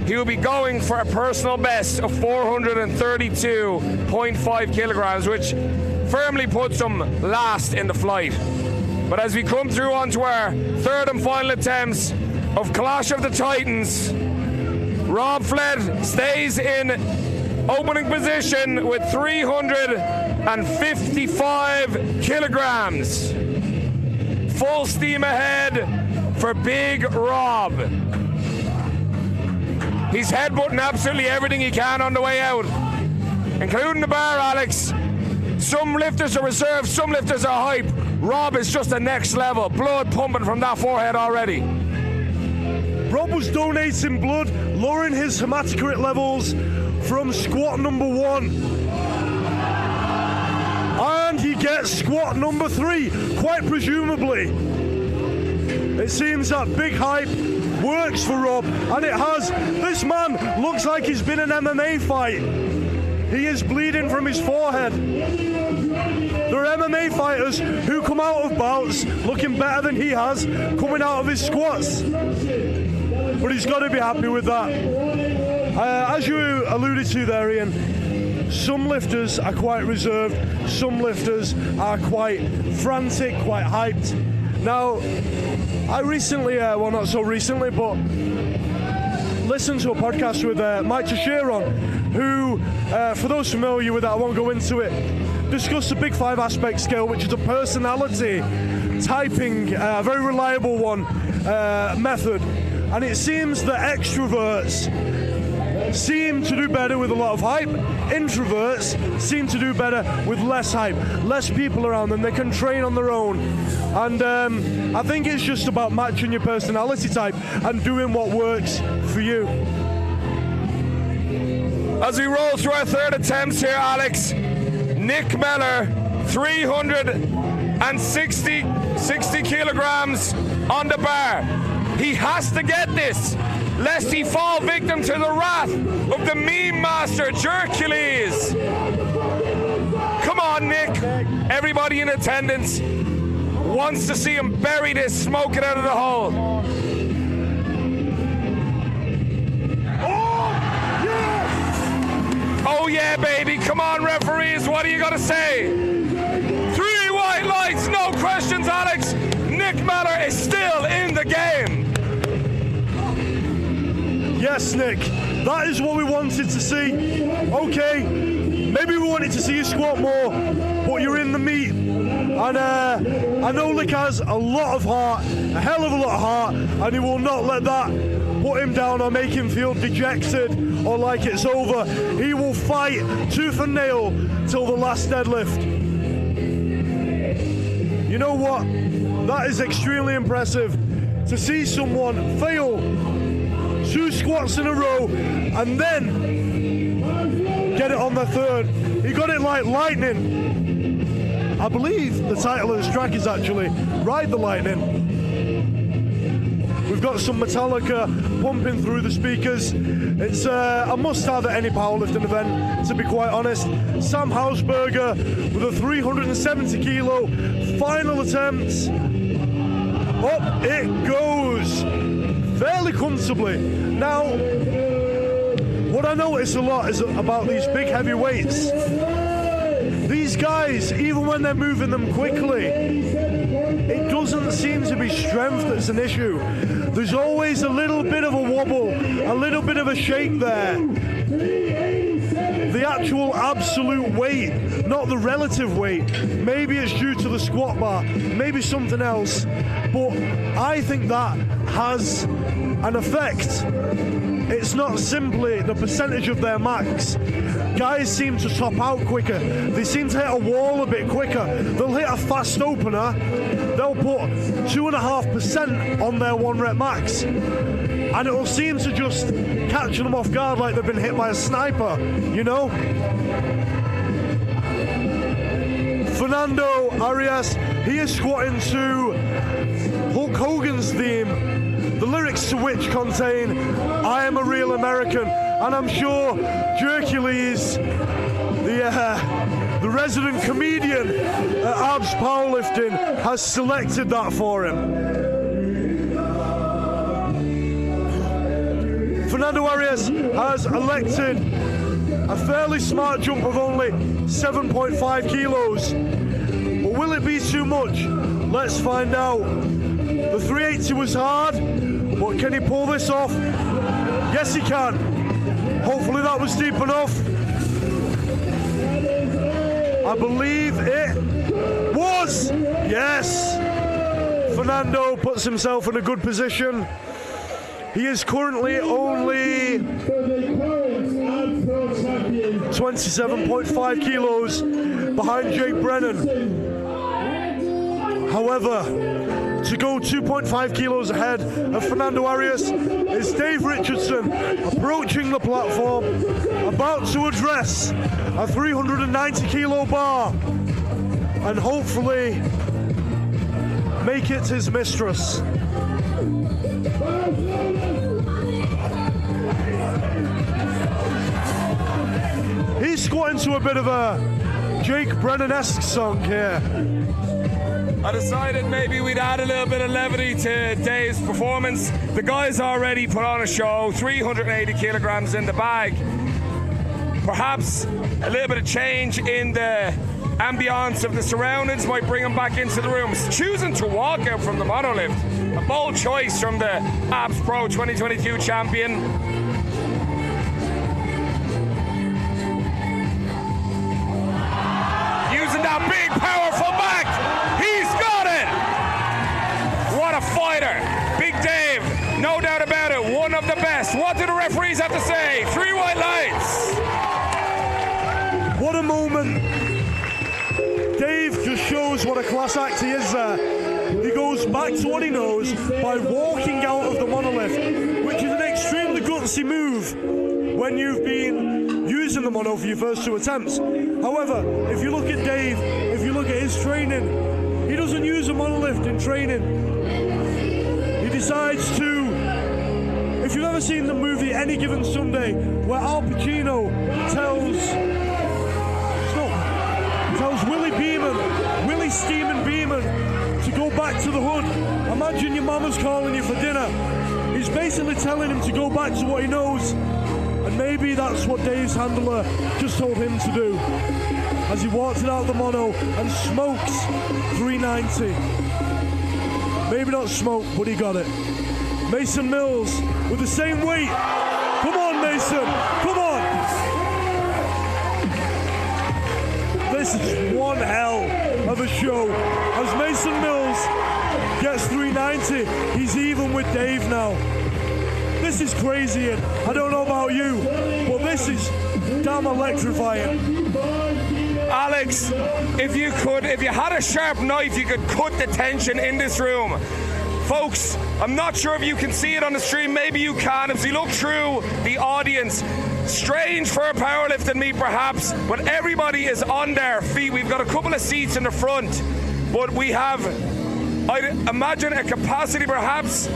he will be going for a personal best of 432.5 kilograms, which firmly puts him last in the flight. But as we come through onto our third and final attempts of Clash of the Titans, Rob Flett stays in opening position with 355 kilograms. Full steam ahead for Big Rob. He's headbutting absolutely everything he can on the way out, including the bar, Alex. Some lifters are reserved, some lifters are hype. Rob is just the next level. Blood pumping from that forehead already. Rob was donating blood, lowering his hematocrit levels from squat number 1. And he gets squat number 3, quite presumably. It seems that big hype works for Rob, and it has. This man looks like he's been in an MMA fight. He is bleeding from his forehead. There are MMA fighters who come out of bouts looking better than he has, coming out of his squats. But he's got to be happy with that. As you alluded to there, Ian, some lifters are quite reserved, some lifters are quite frantic, quite hyped. Now, I recently, well not so recently, but listened to a podcast with Mike Teixeira, who, for those familiar with that, I won't go into it, discussed the Big 5 aspect scale, which is a personality typing, a very reliable one, method. And it seems that extroverts seem to do better with a lot of hype. Introverts seem to do better with less hype, less people around them. They can train on their own. And I think it's just about matching your personality type and doing what works for you. As we roll through our third attempts here, Alex, Nick Mellor, 360 kilograms on the bar. He has to get this, lest he fall victim to the wrath of the meme master, Jercules. Come on, Nick. Everybody in attendance wants to see him bury this, smoke it out of the hole. Oh yeah, baby. Come on, referees. What do you got to say? 3 white lights, no questions, Alex. Nick Mellor is still in the game. Yes, Nick, that is what we wanted to see. Okay, maybe we wanted to see you squat more, but you're in the meat. And I know Nick has a lot of heart, a hell of a lot of heart, and he will not let that put him down or make him feel dejected or like it's over. He will fight tooth and nail till the last deadlift. You know what? That is extremely impressive to see someone fail 2 squats in a row and then get it on the third. He got it like lightning. I believe the title of this track is actually Ride the Lightning. We've got some Metallica pumping through the speakers. It's a must-have at any powerlifting event, to be quite honest. Sam Hausberger with a 370 kilo final attempt. Up it goes, fairly comfortably. Now, what I notice a lot is about these big heavy weights. These guys, even when they're moving them quickly, it doesn't seem to be strength that's an issue. There's always a little bit of a wobble, a little bit of a shake there. The actual absolute weight, not the relative weight. Maybe it's due to the squat bar, maybe something else, but I think that has an effect. It's not simply the percentage of their max. Guys seem to top out quicker. They seem to hit a wall a bit quicker. They'll hit a fast opener. They'll put 2.5% on their 1 rep max. And it'll seem to just catch them off guard like they've been hit by a sniper, you know? Fernando Arias, he is squatting to Hulk Hogan's theme, the lyrics to which contain "I am a real American," and I'm sure Jercules, the resident comedian at Abs Powerlifting, has selected that for him. Fernando Arias has elected a fairly smart jump of only 7.5 kilos. But will it be too much? Let's find out. The 380 was hard, but can he pull this off? Yes, he can. Hopefully that was deep enough. I believe it was. Yes. Fernando puts himself in a good position. He is currently only 27.5 kilos behind Jake Brennan. However, to go 2.5 kilos ahead of Fernando Arias is Dave Richardson, approaching the platform, about to address a 390 kilo bar and hopefully make it his mistress. He's squatting to a bit of a Jake Brennan-esque song here. I decided maybe we'd add a little bit of levity to Dave's performance. The guys already put on a show, 380 kilograms in the bag. Perhaps a little bit of change in the ambience of the surroundings might bring him back into the room. Choosing to walk out from the monolift, a bold choice from the Abs Pro 2022 champion. Using that big powerful back, he's got it! What a fighter, Big Dave, no doubt about it, one of the best. What do the referees have to say? 3 white lights. What a moment. Dave just shows what a class act he is there. He goes back to what he knows by walking out of the monolift, which is an extremely gutsy move when you've been using the mono for your first 2 attempts. However, if you look at Dave, if you look at his training, he doesn't use a monolift in training. He decides to, if you've ever seen the movie Any Given Sunday, where Al Pacino tells Willie Steeman Beeman to go back to the hood. Imagine your mama's calling you for dinner. He's basically telling him to go back to what he knows. And maybe that's what Dave's handler just told him to do as he walked it out of the mono and smokes 390. Maybe not smoke, but he got it. Mason Mills with the same weight. Come on, Mason. Come on. This is one hell of a show. As Mason Mills gets 390, he's even with Dave now. This is crazy, and I don't know about you, but this is damn electrifying. Alex, if you had a sharp knife, you could cut the tension in this room. Folks, I'm not sure if you can see it on the stream, maybe you can. As you look through the audience, strange for a powerlifting meet perhaps, but everybody is on their feet. We've got a couple of seats in the front, but we have, I'd imagine, a capacity perhaps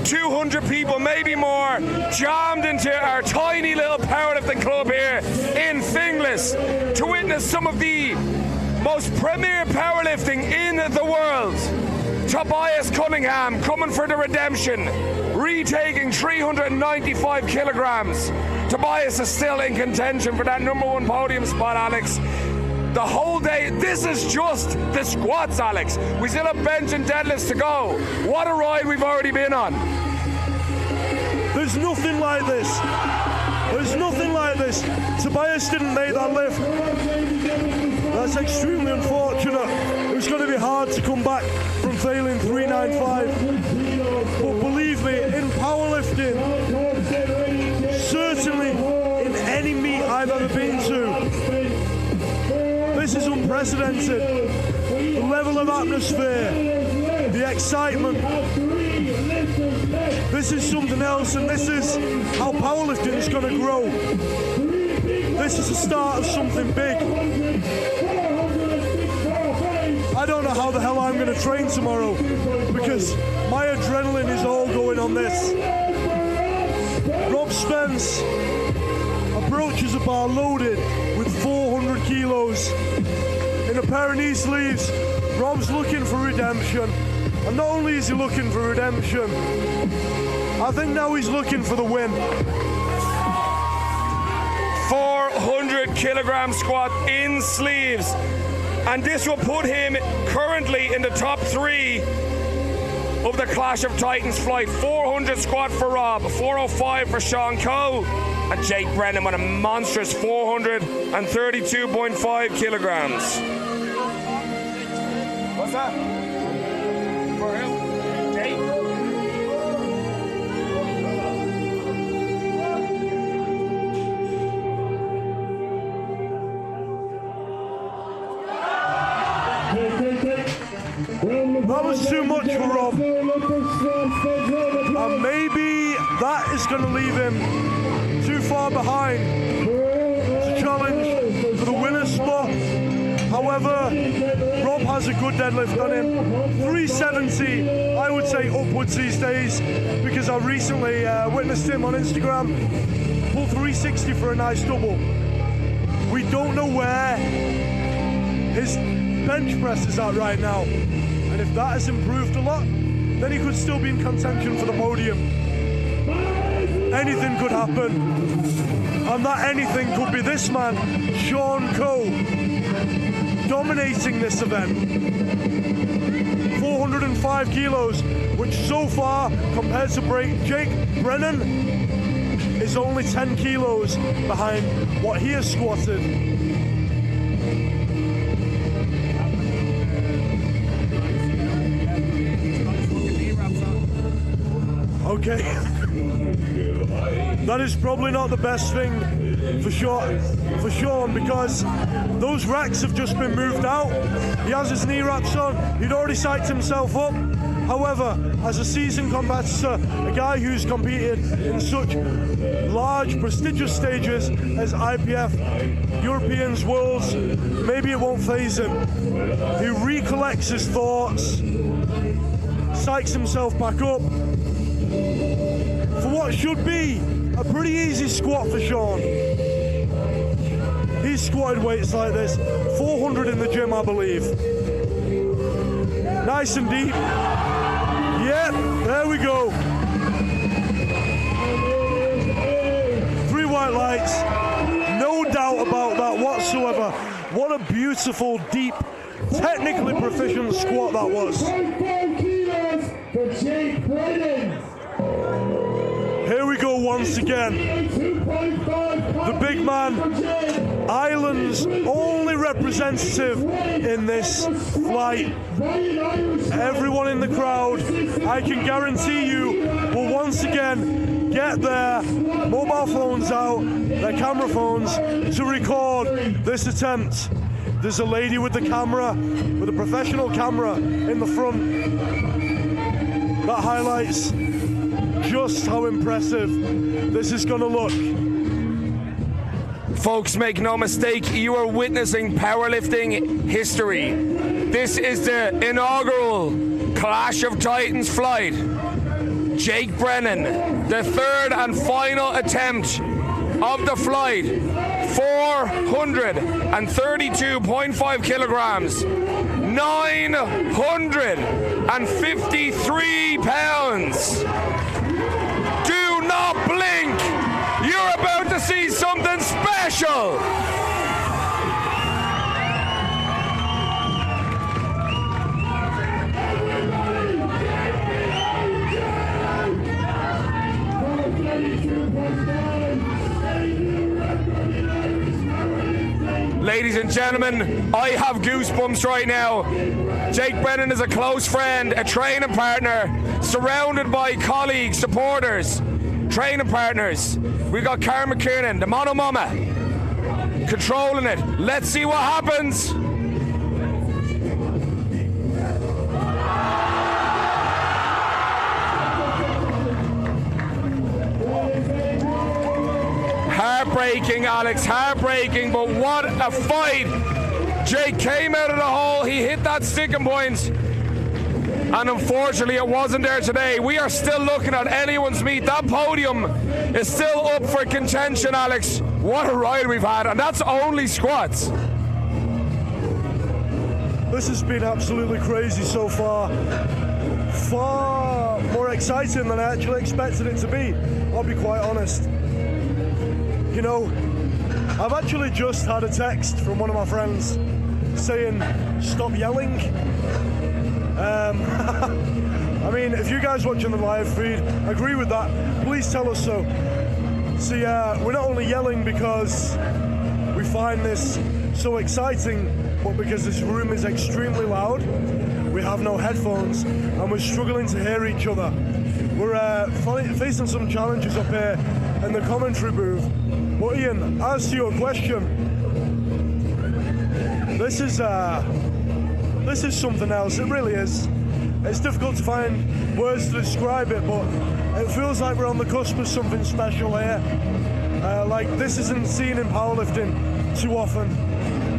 200 people, maybe more, jammed into our tiny little powerlifting club here in Finglas to witness some of the most premier powerlifting in the world. Tobias Cunningham coming for the redemption, retaking 395 kilograms. Tobias is still in contention for that #1 podium spot, Alex. The whole day, this is just the squats, Alex. We still have bench and deadlifts to go. What a ride we've already been on. There's nothing like this. There's nothing like this. Tobias didn't make that lift. That's extremely unfortunate. It was going to be hard to come back from failing 395. But believe me, in powerlifting, certainly in any meet I've ever been to, this is unprecedented. The level of atmosphere, the excitement. This is something else, and this is how powerlifting is going to grow. This is the start of something big. I don't know how the hell I'm going to train tomorrow because my adrenaline is all going on this. Rob Spence approaches the bar loaded with 400 kilos. In a pair of knee sleeves, Rob's looking for redemption. And not only is he looking for redemption, I think now he's looking for the win. 400 kilogram squat in sleeves. And this will put him currently in the top 3 of the Clash of Titans flight. 400 squat for Rob, 405 for Sean Coe, and Jake Brennan with a monstrous 432.5 kilograms. What's that? For who? Jake? That was too much for Rob. And maybe that is going to leave him too far behind to challenge for the winner's spot. However, Rob has a good deadlift on him. 370, I would say upwards these days, because I recently witnessed him on Instagram pull 360 for a nice double. We don't know where his bench press is at right now. And if that has improved a lot, then he could still be in contention for the podium. Anything could happen. And that anything could be this man, Sean Coe, dominating this event. 405 kilos, which so far, compared to Jake Brennan, is only 10 kilos behind what he has squatted. Okay. That is probably not the best thing for Sean, because those racks have just been moved out. He has his knee wraps on. He'd already psyched himself up. However, as a seasoned competitor, a guy who's competed in such large, prestigious stages as IPF, Europeans, Worlds, maybe it won't faze him. He recollects his thoughts, psychs himself back up for what should be a pretty easy squat for Sean. He's squatted weights like this, 400 in the gym, I believe. Nice and deep. Yep, there we go. 3 white lights, no doubt about that whatsoever. What a beautiful, deep, technically proficient squat that was. Here we go once again. The big man, Ireland's only representative in this flight. Everyone in the crowd, I can guarantee you, will once again get their mobile phones out, their camera phones, to record this attempt. There's a lady with the camera, with a professional camera in the front. That highlights just how impressive this is going to look. Folks, make no mistake, you are witnessing powerlifting history. This is the inaugural Clash of Titans flight. Jake Brennan, the third and final attempt of the flight, 432.5 kilograms, 953 pounds. Do not blink. You're about to see something special. Ladies and gentlemen, I have goosebumps right now. Jake Brennan is a close friend, a training partner, surrounded by colleagues, supporters, training partners. We've got Karen McKiernan, the Mono Mama, controlling it. Let's see what happens. Heartbreaking, Alex, heartbreaking, but what a fight. Jake came out of the hole, he hit that sticking point, and unfortunately it wasn't there today. We are still looking at anyone's meet. That podium is still up for contention, Alex. What a ride we've had, and that's only squats. This has been absolutely crazy so far. Far more exciting than I actually expected it to be, I'll be quite honest. You know, I've actually just had a text from one of my friends saying, stop yelling. I mean, if you guys watching the live feed agree with that, please tell us so. See, we're not only yelling because we find this so exciting, but because this room is extremely loud. We have no headphones and we're struggling to hear each other. We're facing some challenges up here in the commentary booth. But Ian, as to your question, this is something else. It really is. It's difficult to find words to describe it, but it feels like we're on the cusp of something special here. Like this isn't seen in powerlifting too often.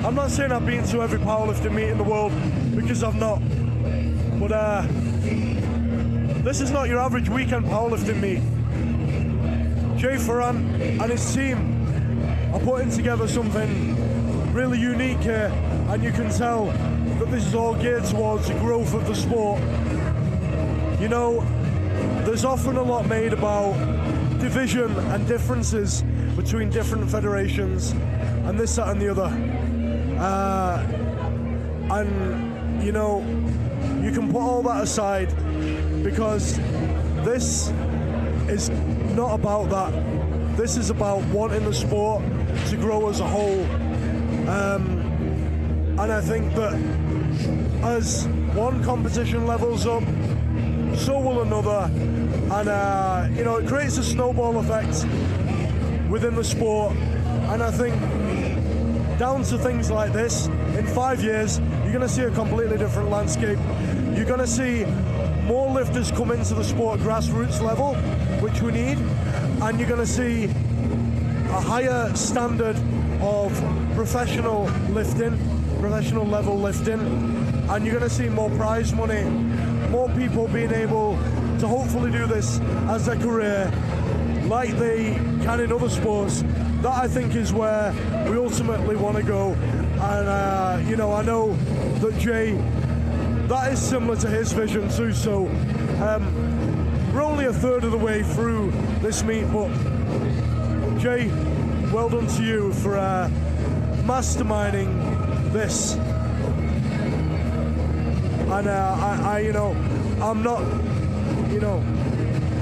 I'm not saying I've been to every powerlifting meet in the world, because I've not. But this is not your average weekend powerlifting meet. Jay Ferrand and his team are putting together something really unique here. and you can tell that this is all geared towards the growth of the sport. You know, there's often a lot made about division and differences between different federations and this, that and the other. And, you know, you can put all that aside because this is not about that. This is about wanting the sport to grow as a whole. And I think that as one competition levels up, so will another. And, you know, it creates a snowball effect within the sport. And I think down to things like this, in 5 years, you're going to see a completely different landscape. You're going to see more lifters come into the sport grassroots level, which we need, and you're going to see a higher standard of professional lifting, professional level lifting, and you're going to see more prize money, more people being able to hopefully do this as their career like they can in other sports. That, I think, is where we ultimately want to go. And, you know, I know that Jay, that is similar to his vision too. So we're only a third of the way through this meet, but Jay, well done to you for masterminding this. And you know,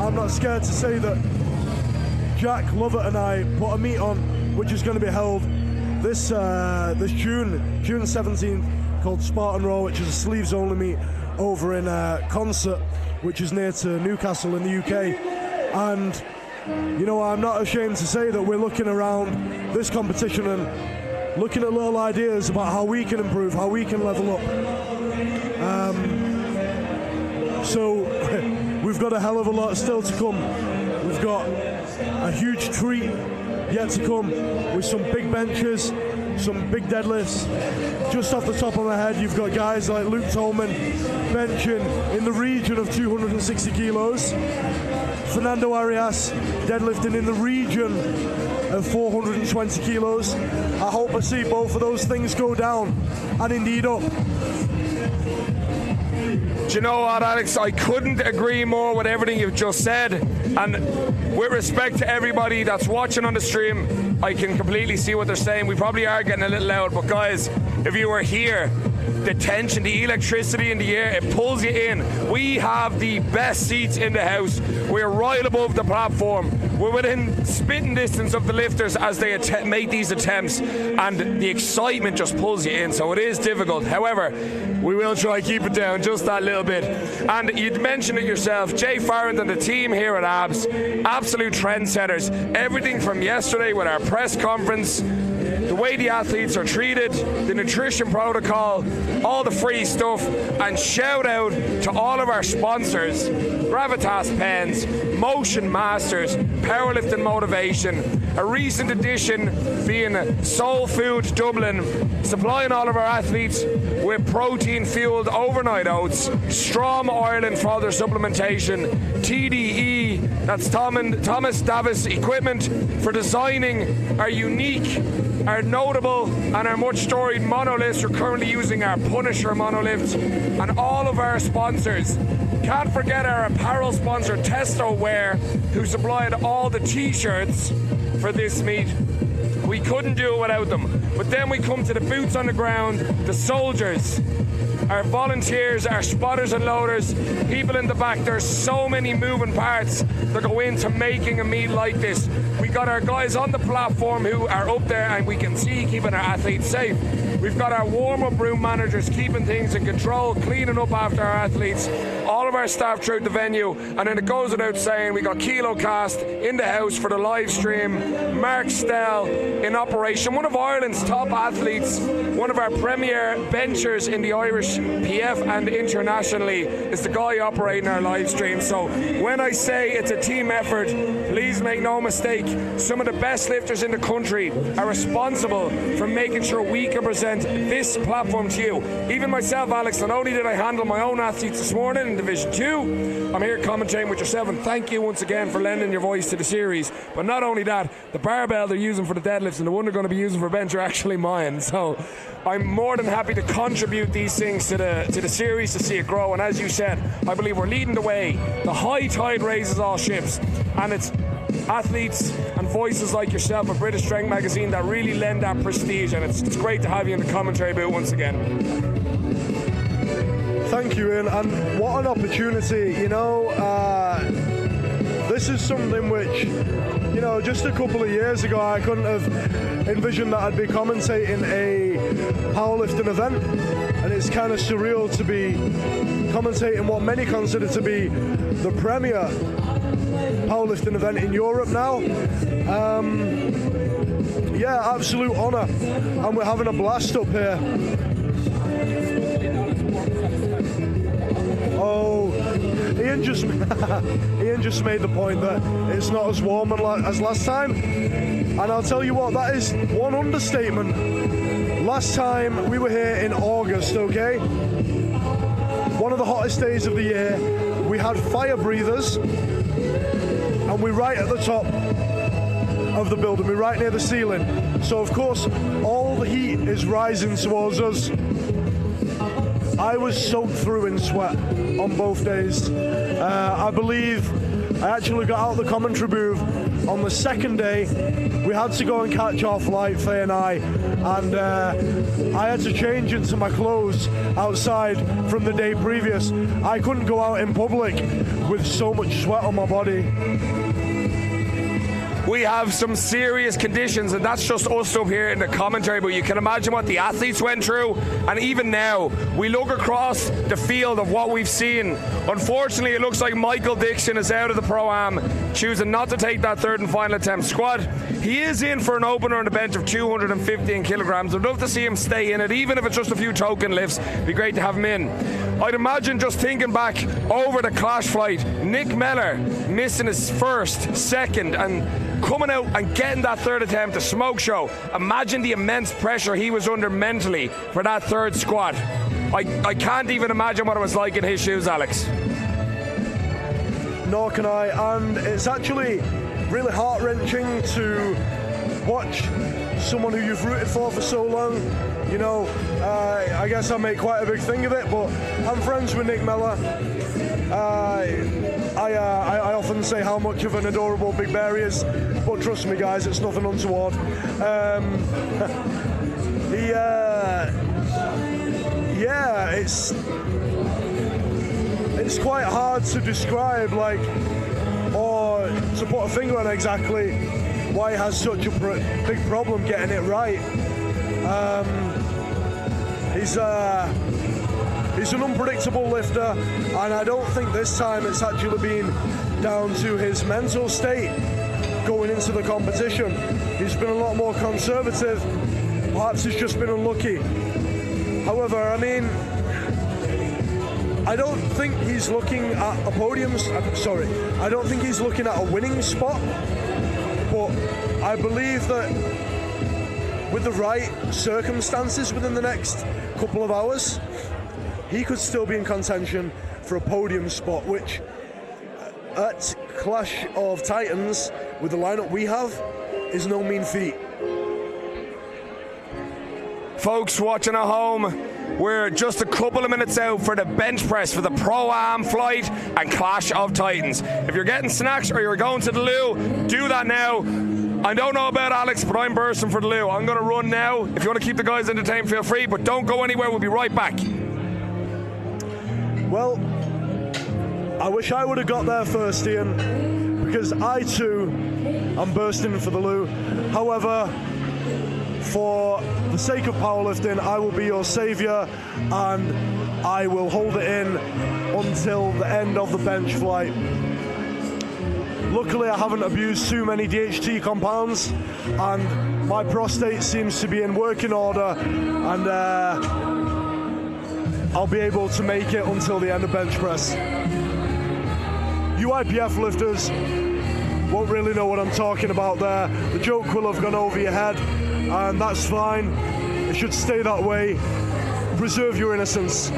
I'm not scared to say that Jack Lovett and I put a meet on, which is going to be held this June 17th, called Spartan Row, which is a sleeves only meet over in Concert, which is near to Newcastle in the UK. And you know, I'm not ashamed to say that we're looking around this competition and looking at little ideas about how we can improve, how we can level up. So we've got a hell of a lot still to come. We've got a huge treat yet to come with some big benches, some big deadlifts. Just off the top of my head, you've got guys like Luke Tolman benching in the region of 260 kilos. Fernando Arias deadlifting in the region of 420 kilos. I hope I see both of those things go down and indeed up. Do you know what, Alex? I couldn't agree more with everything you've just said. And with respect to everybody that's watching on the stream, I can completely see what they're saying. We probably are getting a little loud, but guys, if you were here, the tension, the electricity in the air, it pulls you in. We have the best seats in the house. We're right above the platform. We're within spitting distance of the lifters as they make these attempts, and the excitement just pulls you in, so it is difficult. However, we will try to keep it down just that little bit. And you'd mentioned it yourself, Jay Farrand and the team here at ABS, absolute trendsetters. Everything from yesterday with our press conference, the way the athletes are treated, the nutrition protocol, all the free stuff, and shout out to all of our sponsors, Gravitas Pens, Motion Masters, Powerlifting Motivation, a recent addition being Soul Food Dublin, supplying all of our athletes with protein-fueled overnight oats, Strom Ireland for all their supplementation, TDE, that's Thomas Davis Equipment for designing our unique, our notable and our much storied monoliths. We're currently using our Punisher monolift, and all of our sponsors. Can't forget our apparel sponsor Testo Wear, who supplied all the t-shirts for this meet. We couldn't do it without them. But then we come to the boots on the ground, the soldiers, our volunteers, our spotters and loaders, people in the back. There's so many moving parts that go into making a meet like this. We got our guys on the platform who are up there and we can see keeping our athletes safe. We've got our warm-up room managers keeping things in control, cleaning up after our athletes, all of our staff throughout the venue, and then it goes without saying, we got KiloCast in the house for the live stream, Marc Stell in operation, one of Ireland's top athletes, one of our premier benchers in the Irish PF and internationally, is the guy operating our live stream. So when I say it's a team effort, please make no mistake, some of the best lifters in the country are responsible for making sure we can present present this platform to you. Even myself, Alex, not only did I handle my own athletes this morning in Division 2, I'm here commentating with yourself, and thank you once again for lending your voice to the series. But not only that, the barbell they're using for the deadlifts and the one they're going to be using for bench are actually mine. So I'm more than happy to contribute these things to the series to see it grow. And as you said, I believe we're leading the way. The high tide raises all ships, and it's athletes and voices like yourself at British Strength Magazine that really lend that prestige, and it's great to have you in the commentary booth once again. Thank you, Ian, and what an opportunity. This is something which, just a couple of years ago I couldn't have envisioned that I'd be commentating a powerlifting event, and it's kind of surreal to be commentating what many consider to be the premier powerlifting event in Europe now. Yeah, absolute honour, and we're having a blast up here. Oh, Ian just made the point that it's not as warm as last time, and I'll tell you what, that is one understatement. Last time we were here in August, okay? One of the hottest days of the year. We had fire breathers, and we're right at the top of the building. We're right near the ceiling. So of course, all the heat is rising towards us. I was soaked through in sweat on both days. I believe I actually got out of the commentary booth on the second day. We had to go and catch our flight, Faye and I had to change into my clothes outside from the day previous. I couldn't go out in public with so much sweat on my body. We have some serious conditions, and that's just us up here in the commentary, but you can imagine what the athletes went through. And even now, we look across the field of what we've seen. Unfortunately, it looks like Michael Dickson is out of the Pro-Am, choosing not to take that third and final attempt squat. He is in for an opener on the bench of 215 kilograms. I'd love to see him stay in it, even if it's just a few token lifts. It'd be great to have him in. I'd imagine, just thinking back over the Clash flight, Nick Mellor missing his first, second, and coming out and getting that third attempt, a smoke show. Imagine the immense pressure he was under mentally for that third squat. I can't even imagine what it was like in his shoes, Alex. Nor can I, and it's actually really heart-wrenching to watch someone who you've rooted for so long. I guess I make quite a big thing of it, but I'm friends with Nick Mellor. I often say how much of an adorable big bear he is, but trust me guys, it's nothing untoward. It's quite hard to describe, or to put a finger on exactly why he has such a big problem getting it right. He's an unpredictable lifter, and I don't think this time it's actually been down to his mental state going into the competition. He's been a lot more conservative. Perhaps he's just been unlucky. However, I don't think he's looking at a podium. I don't think he's looking at a winning spot. But I believe that with the right circumstances within the next couple of hours, he could still be in contention for a podium spot, which at Clash of Titans, with the lineup we have, is no mean feat. Folks watching at home, we're just a couple of minutes out for the bench press for the Pro-Am flight and Clash of Titans. If you're getting snacks or you're going to the loo, do that now. I don't know about Alex, but I'm bursting for the loo. I'm going to run now. If you want to keep the guys entertained, feel free, but don't go anywhere. We'll be right back. Well, I wish I would have got there first, Ian, because I too am bursting for the loo. However, for the sake of powerlifting, I will be your saviour, and I will hold it in until the end of the bench flight. Luckily, I haven't abused too many DHT compounds, and my prostate seems to be in working order, and I'll be able to make it until the end of bench press. You IPF lifters won't really know what I'm talking about there. The joke will have gone over your head, and that's fine. It should stay that way. Preserve your innocence.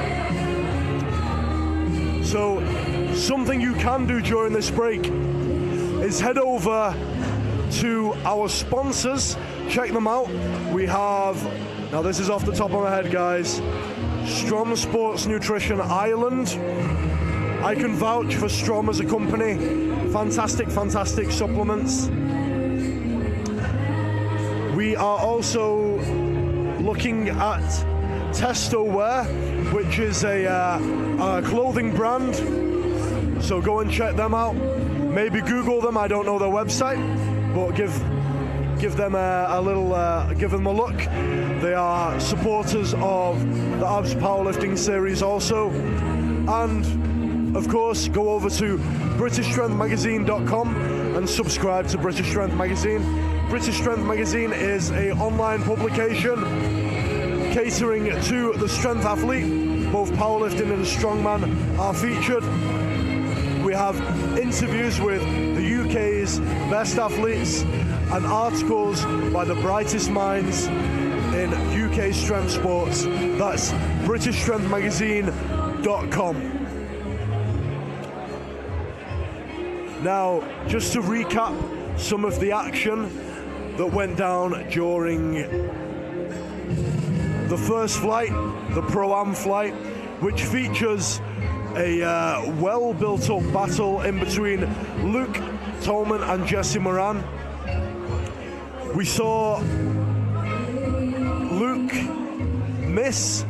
So, something you can do during this break is head over to our sponsors. Check them out. We have, now this is off the top of my head, guys, Strom Sports Nutrition Ireland. I can vouch for Strom as a company. Fantastic, fantastic supplements. We are also looking at Testo Wear, which is a clothing brand. So go and check them out. Maybe Google them. I don't know their website, but give them give them a look. They are supporters of the Abs Powerlifting series also. And of course, go over to BritishStrengthMagazine.com and subscribe to British Strength Magazine. British Strength Magazine is an online publication catering to the strength athlete. Both powerlifting and strongman are featured. We have interviews with the UK's best athletes and articles by the brightest minds in UK strength sports. That's BritishStrengthMagazine.com. Now, just to recap some of the action that went down during the first flight, the Pro-Am flight, which features a well built up battle in between Luke Tolman and Jesse Moran. We saw Luke miss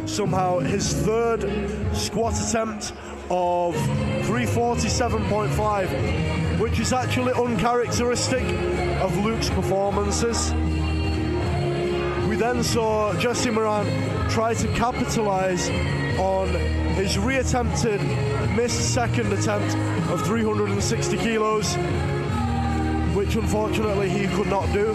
somehow his third squat attempt of 347.5, which is actually uncharacteristic of Luke's performances. We then saw Jesse Moran try to capitalise on his reattempted missed second attempt of 360 kilos, which unfortunately he could not do,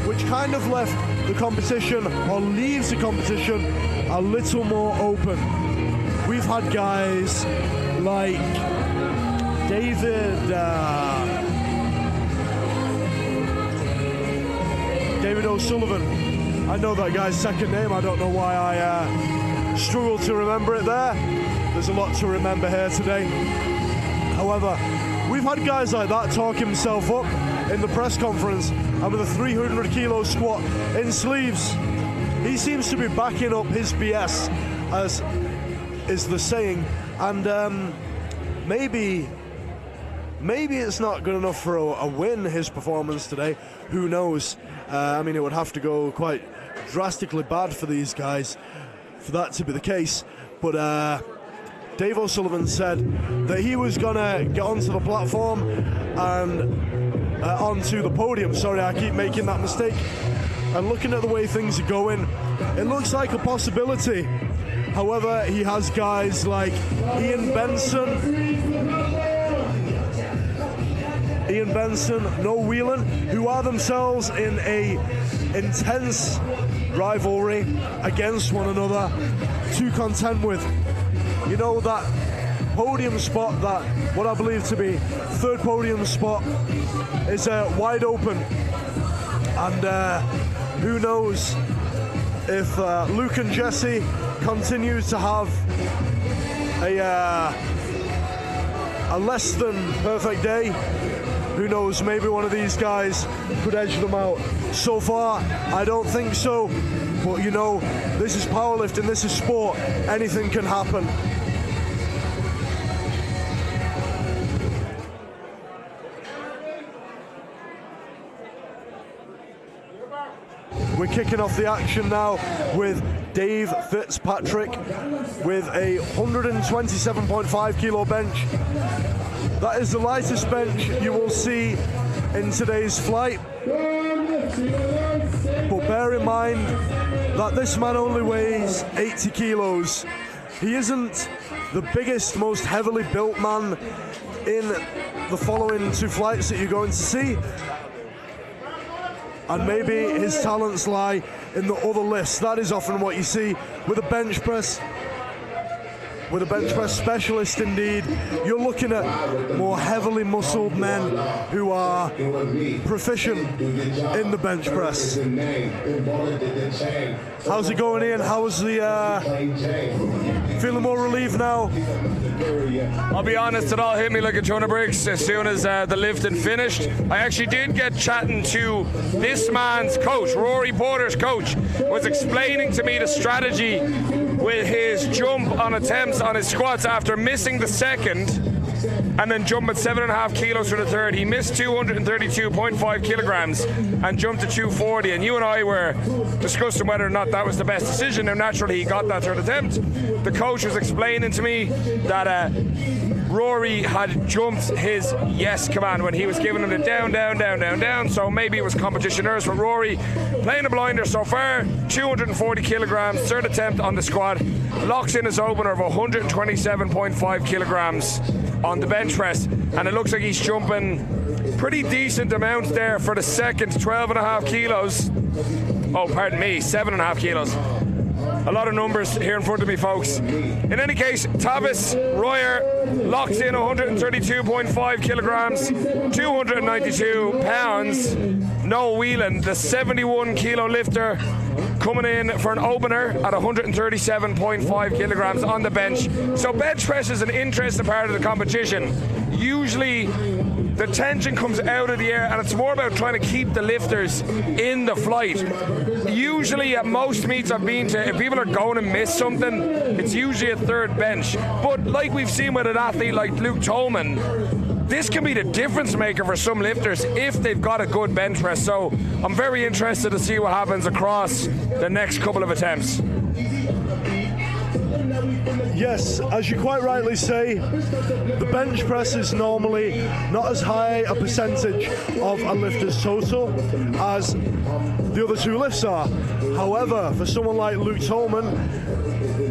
which kind of left the competition, or leaves the competition, a little more open. We've had guys like David O'Sullivan. I know that guy's second name. I don't know why I struggle to remember it there. There's a lot to remember here today. However, we've had guys like that talk himself up in the press conference, and with a 300 kilo squat in sleeves, he seems to be backing up his BS, as is the saying, and maybe it's not good enough for a win, his performance today. Who knows? I mean, it would have to go quite drastically bad for these guys for that to be the case. But Dave O'Sullivan said that he was gonna get onto the platform and onto the podium. Sorry, I keep making that mistake. And looking at the way things are going, it looks like a possibility. However, he has guys like Ian Benson, Noel Whelan, who are themselves in a intense rivalry against one another to contend with. You know, that podium spot, that what I believe to be third podium spot, is wide open, and who knows if Luke and Jesse continue to have a less than perfect day. Who knows, maybe one of these guys could edge them out. So far, I don't think so. But you know, this is powerlifting, this is sport. Anything can happen. We're kicking off the action now with Dave Fitzpatrick with a 127.5 kilo bench. That is the lightest bench you will see in today's flight. But bear in mind that this man only weighs 80 kilos. He isn't the biggest, most heavily built man in the following two flights that you're going to see. And maybe his talents lie in the other lifts. That is often what you see with a bench press. with a bench press specialist indeed. You're looking at more heavily muscled men who are proficient in the bench press. How's it going, Ian? How's the feeling more relieved now? I'll be honest, it all hit me like a ton of bricks as soon as the lifting finished. I actually did get chatting to this man's coach. Rory Porter's coach was explaining to me the strategy with his jump on attempts on his squats after missing the second and then jumped at 7.5 kilos for the third. He missed 232.5 kilograms and jumped to 240, and you and I were discussing whether or not that was the best decision, and naturally he got that third attempt. The coach was explaining to me that Rory had jumped his yes command when he was giving him the down, down, down, down, down, so maybe it was competition nerves for Rory. Playing a blinder so far, 240 kilograms, third attempt on the squat, locks in his opener of 127.5 kilograms on the bench press, and it looks like he's jumping pretty decent amounts there for the second, 12.5 kilos. Oh, pardon me, 7.5 kilos. A lot of numbers here in front of me, folks. In any case, Tavis Royer locks in 132.5 kilograms, 292 pounds. Noel Whelan, the 71 kilo lifter, coming in for an opener at 137.5 kilograms on the bench. So bench press is an interesting part of the competition. Usually the tension comes out of the air and it's more about trying to keep the lifters in the flight. Usually at most meets I've been to, if people are going to miss something, it's usually a third bench. But like we've seen with an athlete like Luke Tolman, this can be the difference maker for some lifters if they've got a good bench press. So I'm very interested to see what happens across the next couple of attempts. Yes, as you quite rightly say, the bench press is normally not as high a percentage of a lifter's total as the other two lifts are. However, for someone like Luke Tolman,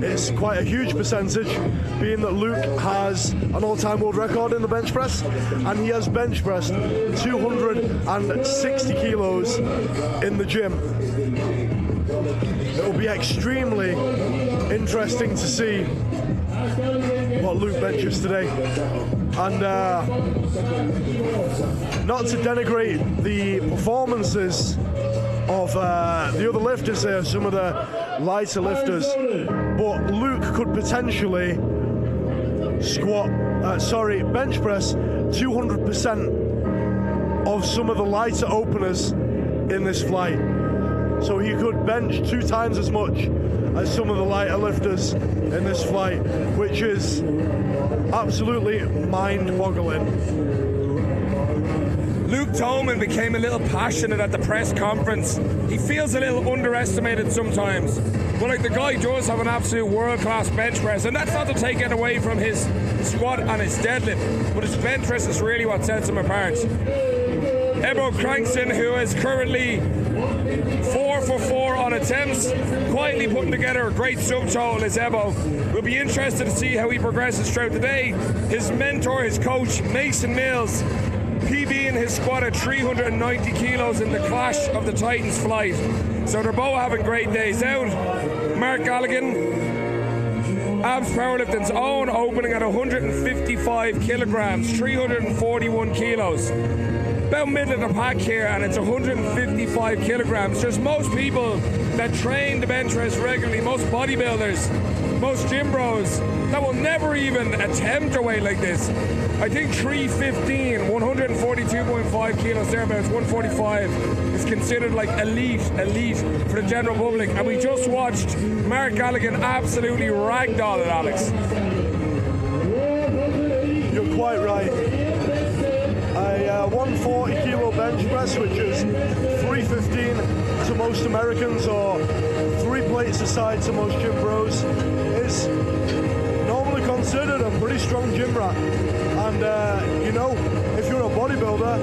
it's quite a huge percentage, being that Luke has an all-time world record in the bench press, and he has bench pressed 260 kilos in the gym. It will be extremely interesting to see what Luke benches today. And not to denigrate the performances of the other lifters there, some of the lighter lifters, but Luke could potentially bench press 200% of some of the lighter openers in this flight. So he could bench 2 times as much as some of the lighter lifters in this flight, which is absolutely mind-boggling. Luke Tolman became a little passionate at the press conference. He feels a little underestimated sometimes. But like, the guy does have an absolute world-class bench press, and that's not to take it away from his squat and his deadlift, but his bench press is really what sets him apart. Ebow Crankson, who is currently 4 for 4 on attempts, quietly putting together a great subtotal, is Ebow. We'll be interested to see how he progresses throughout the day. His mentor, his coach, Mason Mills, PB in his squat at 390 kilos in the Clash of the Titans flight. So they're both having great days out. Marc Galligan, Abs Powerlifting's own, opening at 155 kilograms, 341 kilos. About middle of the pack here, and it's 155 kilograms. There's most people that train the bench press regularly, most bodybuilders, most gym bros, that will never even attempt a weight like this. I think 315, 142.5 kilos, thereabouts, 145 is considered like elite for the general public. And we just watched Marc Galligan absolutely ragdoll it, Alex. You're quite right. A 140 kilo bench press, which is 315 to most Americans, or 3 plates aside to most gym bros, is normally considered a pretty strong gym rat. And you know, if you're a bodybuilder,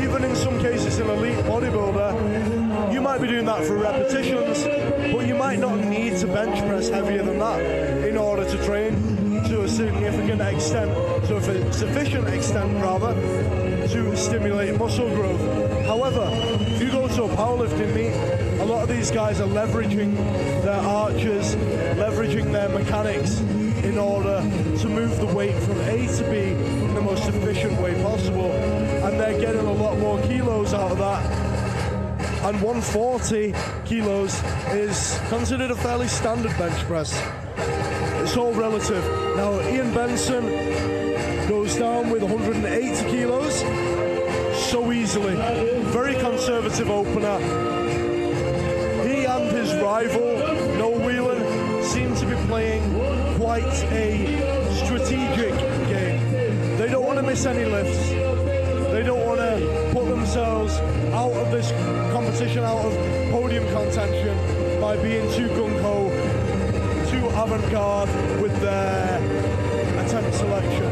even in some cases an elite bodybuilder, you might be doing that for repetitions, but you might not need to bench press heavier than that in order to train to a significant extent, to a sufficient extent rather, to stimulate muscle growth. However, if you go to a powerlifting meet, a lot of these guys are leveraging their arches, leveraging their mechanics in order to move the weight from A to B in the most efficient way possible, and they're getting a lot more kilos out of that. And 140 kilos is considered a fairly standard bench press. It's all relative. Now Ian Benson goes down with 180 kilos so easily. Very conservative opener. He and his rival, Noel Whelan, seem to be playing quite a strategic game. They don't want to miss any lifts. They don't want to put themselves out of this competition, out of podium contention by being too gung-ho, too avant-garde with their attempt selection.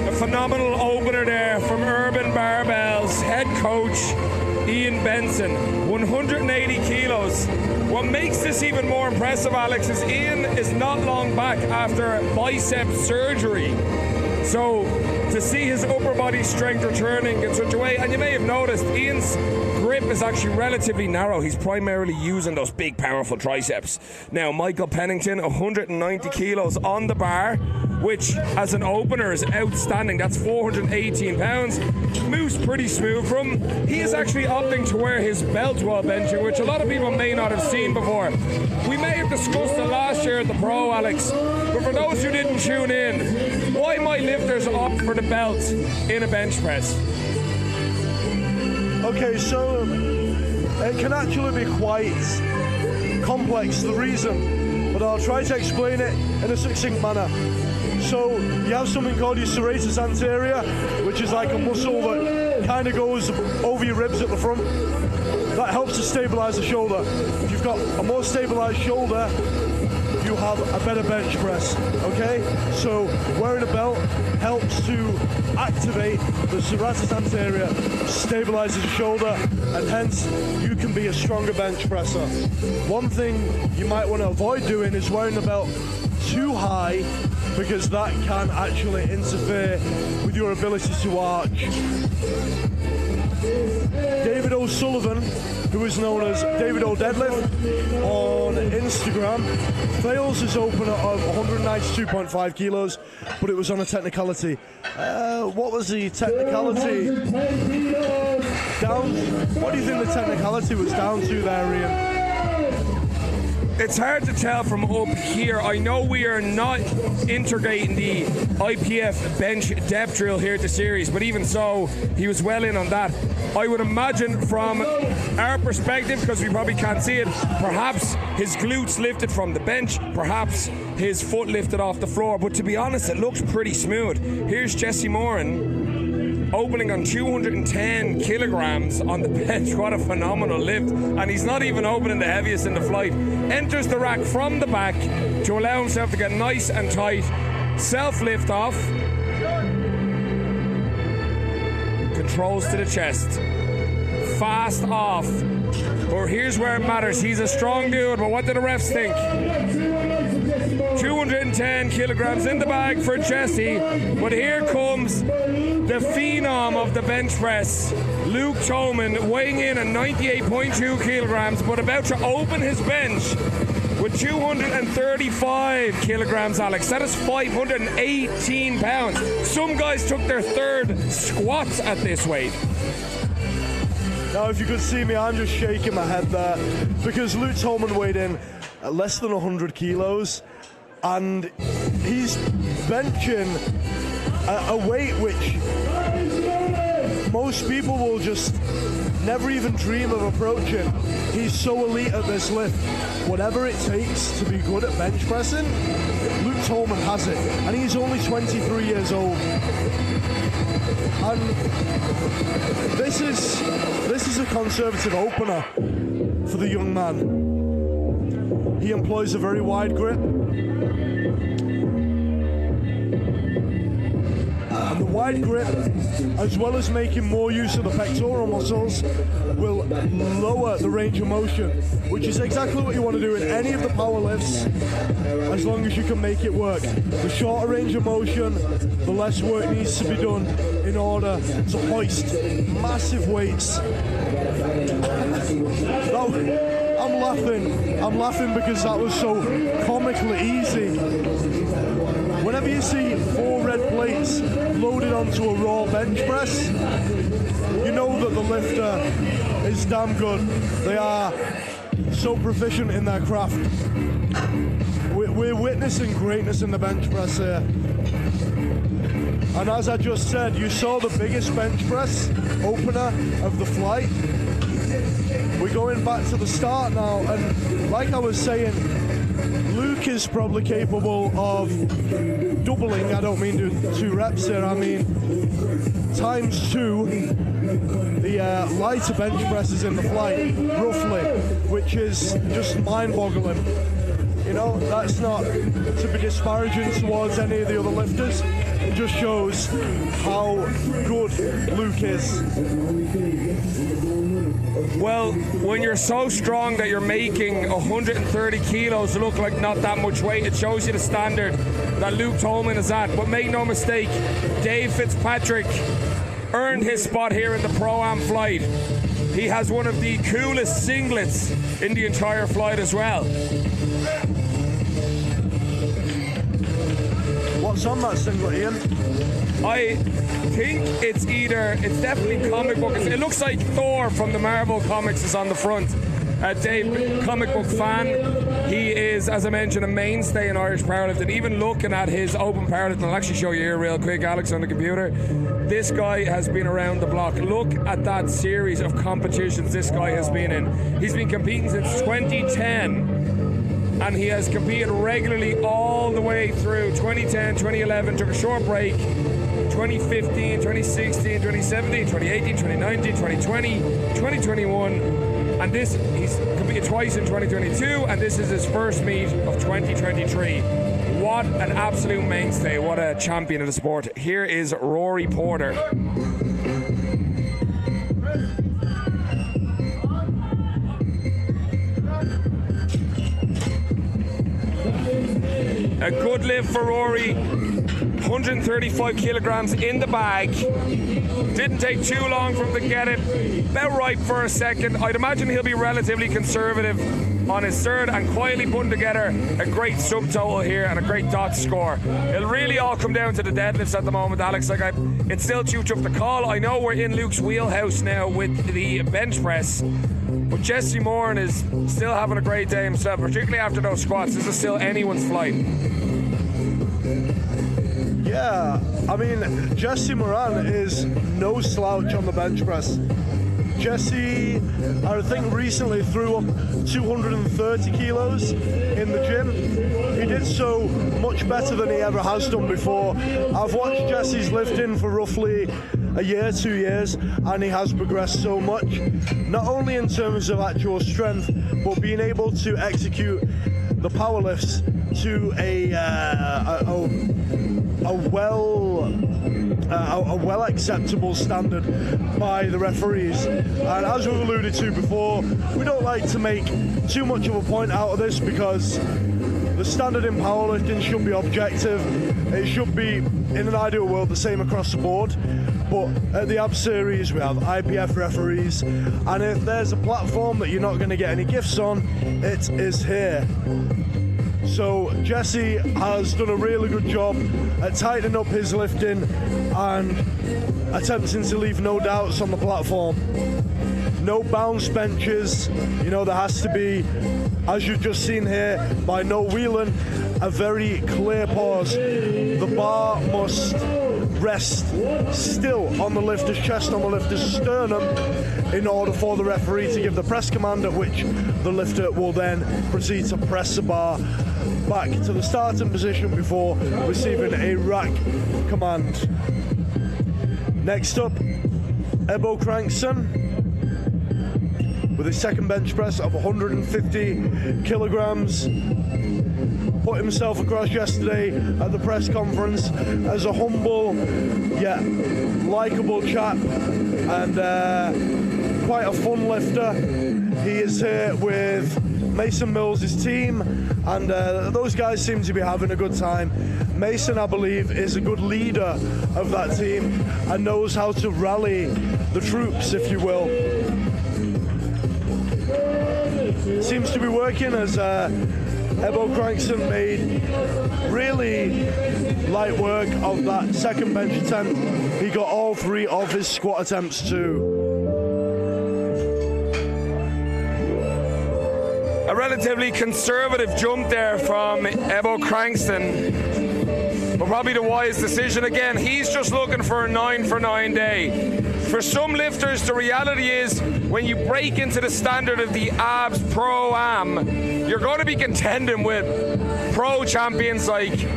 A phenomenal opener there from Urban Barbells head coach Ian Benson, 180 kilos. What makes this even more impressive, Alex, is Ian is not long back after bicep surgery. So to see his upper body strength returning in such a way, and you may have noticed Ian's grip is actually relatively narrow. He's primarily using those big powerful triceps. Now Michael Pennington, 190 kilos on the bar, which as an opener is outstanding. That's 418 pounds. Moves pretty smooth from him. He is actually opting to wear his belt while benching, which a lot of people may not have seen before. We may have discussed it last year at the Pro, Alex, but for those who didn't tune in, why might lifters opt for the belt in a bench press? Okay, so it can actually be quite complex, the reason, but I'll try to explain it in a succinct manner. So you have something called your serratus anterior, which is like a muscle that kind of goes over your ribs at the front. That helps to stabilize the shoulder. If you've got a more stabilized shoulder, you have a better bench press, okay? So wearing a belt helps to activate the serratus anterior, stabilizes the shoulder, and hence you can be a stronger bench presser. One thing you might want to avoid doing is wearing the belt too high, because that can actually interfere with your ability to arch. David O'Sullivan, who is known as David O'Deadlift on Instagram, fails his opener of 192.5 kilos, but it was on a technicality. What was the technicality? Down. What do you think the technicality was down to there, Ian? It's hard to tell from up here. I know we are not integrating the IPF bench depth drill here at the series, but even so, he was well in on that. I would imagine from our perspective, because we probably can't see it, perhaps his glutes lifted from the bench, perhaps his foot lifted off the floor, but to be honest, it looks pretty smooth. Here's Jesse Moran opening on 210 kilograms on the bench. What a phenomenal lift. And he's not even opening the heaviest in the flight. Enters the rack from the back to allow himself to get nice and tight. Self-lift off. Controls to the chest. Fast off. But here's where it matters. He's a strong dude, but what do the refs think? 210 kilograms in the bag for Jesse, but here comes the phenom of the bench press, Luke Tolman, weighing in at 98.2 kilograms, but about to open his bench with 235 kilograms, Alex. That is 518 pounds. Some guys took their third squats at this weight. Now, if you could see me, I'm just shaking my head there, because Luke Tolman weighed in at less than 100 kilos, and he's benching a weight which most people will just never even dream of approaching. He's so elite at this lift. Whatever it takes to be good at bench pressing, Luke Tolman has it, and he's only 23 years old. And this is a conservative opener for the young man. He employs a very wide grip. And the wide grip, as well as making more use of the pectoral muscles, will lower the range of motion, which is exactly what you want to do in any of the power lifts, as long as you can make it work. The shorter range of motion, the less work needs to be done in order to hoist massive weights. I'm laughing because that was so comically easy. Whenever you see 4 red plates loaded onto a raw bench press, you know that the lifter is damn good. They are so proficient in their craft. We're witnessing greatness in the bench press here. And as I just said, you saw the biggest bench press opener of the flight. We're going back to the start now, and like I was saying, Luke is probably capable of doubling. I don't mean do 2 reps here, I mean ×2 the lighter bench presses in the flight, roughly, which is just mind-boggling. You know, that's not to be disparaging towards any of the other lifters. It just shows how good Luke is. Well, when you're so strong that you're making 130 kilos look like not that much weight, it shows you the standard that Luke Tolman is at. But make no mistake, Dave Fitzpatrick earned his spot here in the Pro-Am flight. He has one of the coolest singlets in the entire flight as well. What's on that singlet, Ian? I think it's definitely comic book. It looks like Thor from the Marvel comics is on the front. Dave, comic book fan. He is, as I mentioned, a mainstay in Irish powerlifting. Even looking at his open powerlifting, I'll actually show you here real quick, Alex, on the computer. This guy has been around the block. Look at that series of competitions this guy has been in. He's been competing since 2010. And he has competed regularly all the way through 2010, 2011, took a short break, 2015, 2016, 2017, 2018, 2019, 2020, 2021, and he's competed twice in 2022, and this is his first meet of 2023. What an absolute mainstay, what a champion of the sport. Here is Rory Porter. A good lift for Rory, 135 kilograms in the bag. Didn't take too long for him to get it, about right for a second. I'd imagine he'll be relatively conservative on his third and quietly putting together a great subtotal here and a great dot score. It'll really all come down to the deadlifts at the moment, Alex. It's still too tough to call. I know we're in Luke's wheelhouse now with the bench press, but Jesse Moran is still having a great day himself, particularly after those squats. This is still anyone's flight. Yeah, I mean, Jesse Moran is no slouch on the bench press. Jesse, I think, recently threw up 230 kilos in the gym. He did so much better than he ever has done before. I've watched Jesse's lifting for roughly a year, 2 years, and he has progressed so much, not only in terms of actual strength, but being able to execute the power lifts to a well acceptable standard by the referees. And as we've alluded to before, we don't like to make too much of a point out of this because the standard in powerlifting should be objective. It should be, in an ideal world, the same across the board. But at the AB series, we have IPF referees, and if there's a platform that you're not going to get any gifts on, it is here. So Jesse has done a really good job at tightening up his lifting and attempting to leave no doubts on the platform. No bounce benches, you know, there has to be, as you've just seen here by Noel Whelan, a very clear pause. The bar must rest still on the lifter's chest, on the lifter's sternum, in order for the referee to give the press command, at which the lifter will then proceed to press the bar back to the starting position before receiving a rack command. Next up, Ebow Crankson with his second bench press of 150 kilograms. Put himself across yesterday at the press conference as a humble yet likeable chap and quite a fun lifter. He is here with Mason Mills' team, and those guys seem to be having a good time. Mason, I believe, is a good leader of that team and knows how to rally the troops, if you will. seems to be working as Ebow Crankson made really light work of that second bench attempt. He got all 3 of his squat attempts too. A relatively conservative jump there from Ebow Crankson, but probably the wise decision. Again, he's just looking for a 9-for-9 day. For some lifters, the reality is when you break into the standard of the ABS Pro-Am, you're going to be contending with pro champions like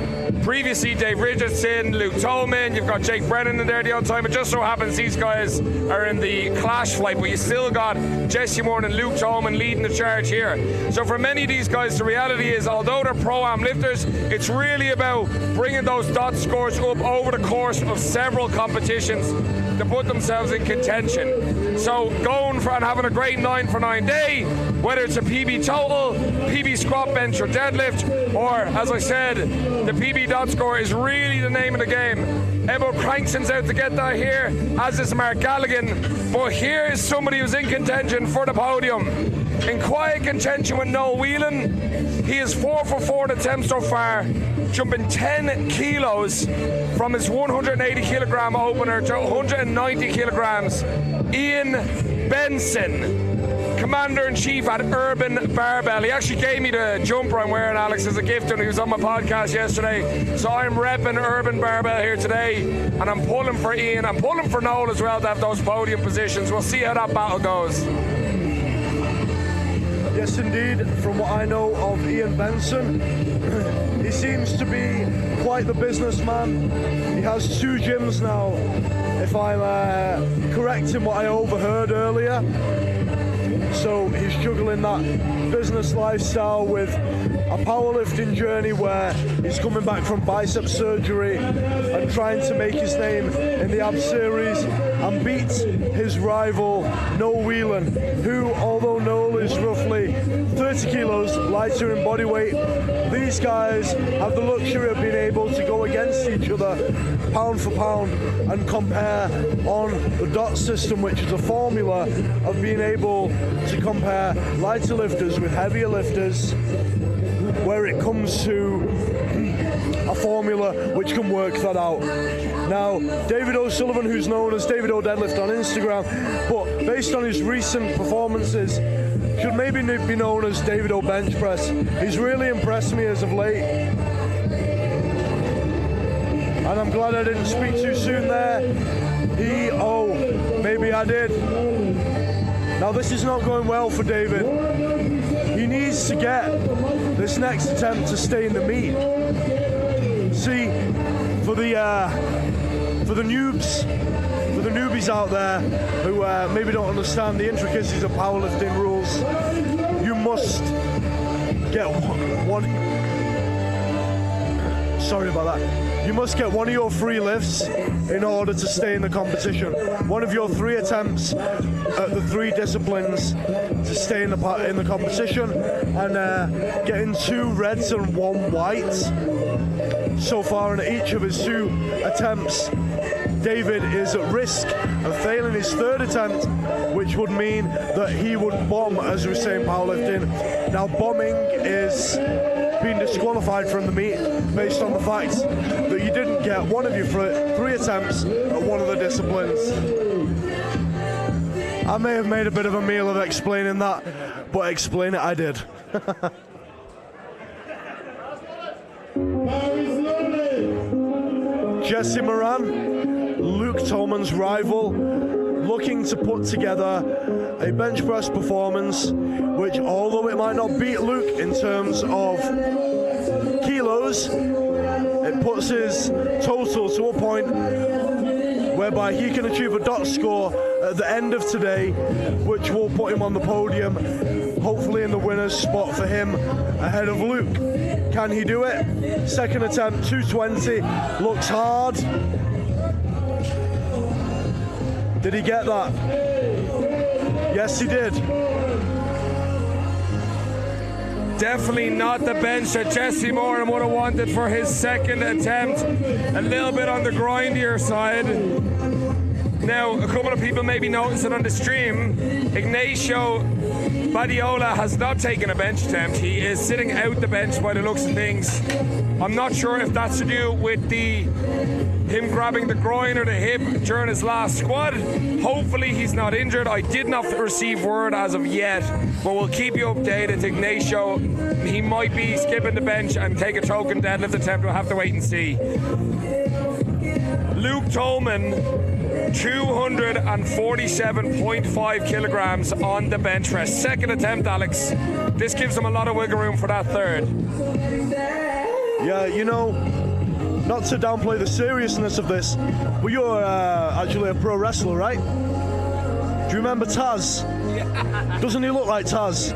previously Dave Richardson, Luke Tolman, you've got Jake Brennan in there the old time. It just so happens these guys are in the clash flight, but you still got Jesse Moran and Luke Tolman leading the charge here. So for many of these guys, the reality is, although they're Pro-Am lifters, it's really about bringing those dot scores up over the course of several competitions to put themselves in contention. So going for and having a great 9-for-9 day, whether it's a PB total, PB squat, bench or deadlift, or as I said, the PB dot score is really the name of the game. Ebow Crankson's out to get that here, as is Marc Galligan. But here is somebody who's in contention for the podium. In quiet contention with Noel Whelan. He is 4-for-4 attempts so far, jumping 10 kilos from his 180 kilogram opener to 190 kilograms. Ian Benson, Commander-in-Chief at Urban Barbell. He actually gave me the jumper I'm wearing, Alex, as a gift when he was on my podcast yesterday. So I'm repping Urban Barbell here today, and I'm pulling for Ian. I'm pulling for Noel as well to have those podium positions. We'll see how that battle goes. Yes, indeed. From what I know of Ian Benson, he seems to be quite the businessman. He has 2 gyms now, if I'm correct in what I overheard earlier. So he's juggling that business lifestyle with a powerlifting journey where he's coming back from bicep surgery and trying to make his name in the ABS series and beat his rival Noel Whelan, who, although Noel is roughly 30 kilos lighter in body weight, these guys have the luxury of being able to go against each other pound for pound and compare on the DOT system, which is a formula of being able to compare lighter lifters with heavier lifters, where it comes to a formula which can work that out. Now, David O'Sullivan, who's known as David O Deadlift on Instagram, but based on his recent performances, should maybe be known as David O Bench Press. He's really impressed me as of late, and I'm glad I didn't speak too soon there. Maybe I did. Now this is not going well for David. He needs to get this next attempt to stay in the meet. See, for the newbies out there who maybe don't understand the intricacies of powerlifting rules, you must get one. Sorry about that. You must get one of your 3 lifts in order to stay in the competition. One of your 3 attempts at the 3 disciplines to stay in the competition, and getting 2 reds and 1 white. So far in each of his 2 attempts, David is at risk of failing his 3rd attempt, which would mean that he would bomb, as we say in powerlifting. Now, bombing is being disqualified from the meet based on the fact that you didn't get one of your 3 attempts at one of the disciplines. I may have made a bit of a meal of explaining that, but explain it I did. Jesse Moran, Luke Tolman's rival, looking to put together a bench press performance which, although it might not beat Luke in terms of kilos, it puts his total to a point whereby he can achieve a DOT score at the end of today, which will put him on the podium, hopefully in the winner's spot for him ahead of Luke. Can he do it? Second attempt, 220, looks hard. Did he get that? Yes, he did. Definitely not the bench that Jesse Moran would have wanted for his second attempt. A little bit on the grindier side. Now, a couple of people maybe noticed it on the stream. Ignacio Badiola has not taken a bench attempt. He is sitting out the bench by the looks of things. I'm not sure if that's to do with him grabbing the groin or the hip during his last squat. Hopefully he's not injured. I did not receive word as of yet, but we'll keep you updated. Ignacio, he might be skipping the bench and take a token deadlift attempt. We'll have to wait and see. Luke Tolman, 247.5 kilograms on the bench press. Second attempt, Alex. This gives him a lot of wiggle room for that third. Yeah, you know, not to downplay the seriousness of this, but you're actually a pro wrestler, right? Do you remember Taz? Doesn't he look like Taz?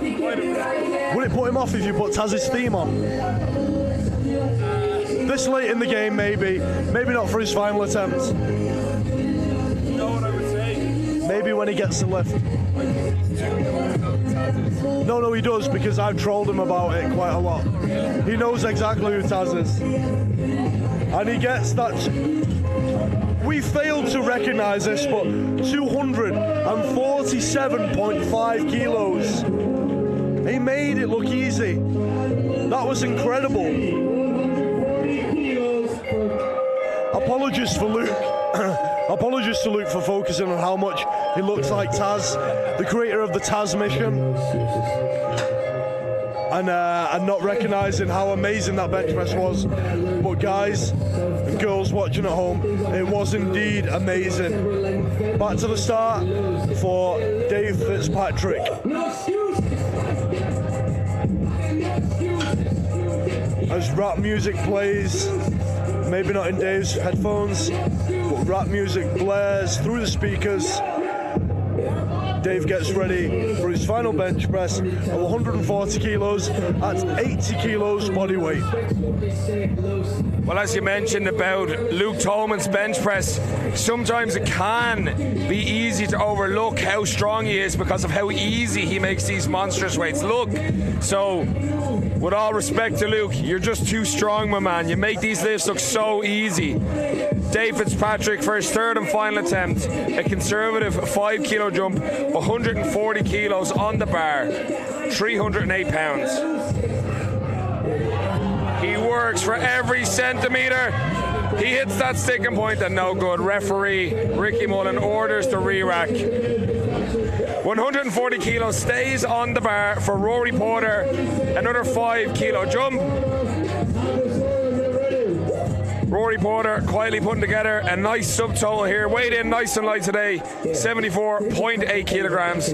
Would it put him off if you put Taz's theme on? This late in the game, maybe not for his final attempt. You know what I would say? Maybe when he gets the lift. No, he does, because I've trolled him about it quite a lot. He knows exactly who Taz is. And he gets that. We failed to recognize this, but 247.5 kilos. He made it look easy. That was incredible. Apologies for Luke. Apologies to Luke for focusing on how much he looks like Taz, the creator of the Taz mission, and not recognizing how amazing that bench press was. But guys and girls watching at home, it was indeed amazing. Back to the start for Dave Fitzpatrick. As rap music plays, maybe not in Dave's headphones, but rap music blares through the speakers. Dave gets ready for his final bench press of 140 kilos at 80 kilos body weight. Well, as you mentioned about Luke Tolman's bench press, sometimes it can be easy to overlook how strong he is because of how easy he makes these monstrous weights look. So, with all respect to Luke, you're just too strong, my man. You make these lifts look so easy. Dave Fitzpatrick for his third and final attempt, a conservative 5 kilo jump, 140 kilos on the bar, 308 pounds. He works for every centimetre. He hits that sticking point and no good. Referee Ricky Mullen orders the re-rack. 140 kilos stays on the bar for Rory Porter. Another 5 kilo jump. Rory Porter quietly putting together a nice subtotal here. Weighed in nice and light today, 74.8 kilograms.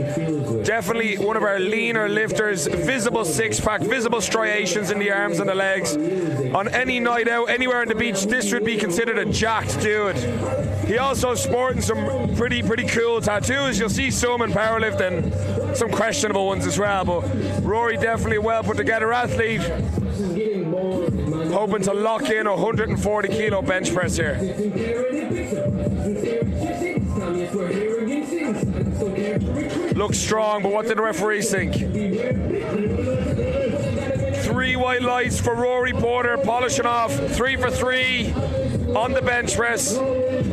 Definitely one of our leaner lifters. Visible six-pack, visible striations in the arms and the legs. On any night out, anywhere on the beach, this would be considered a jacked dude. He also sporting some pretty cool tattoos. You'll see some in powerlifting, some questionable ones as well. But Rory definitely a well put together athlete. Hoping to lock in a 140 kilo bench press here. Looks strong, but what did the referees think? 3 white lights for Rory Porter, polishing off 3 for 3 on the bench press.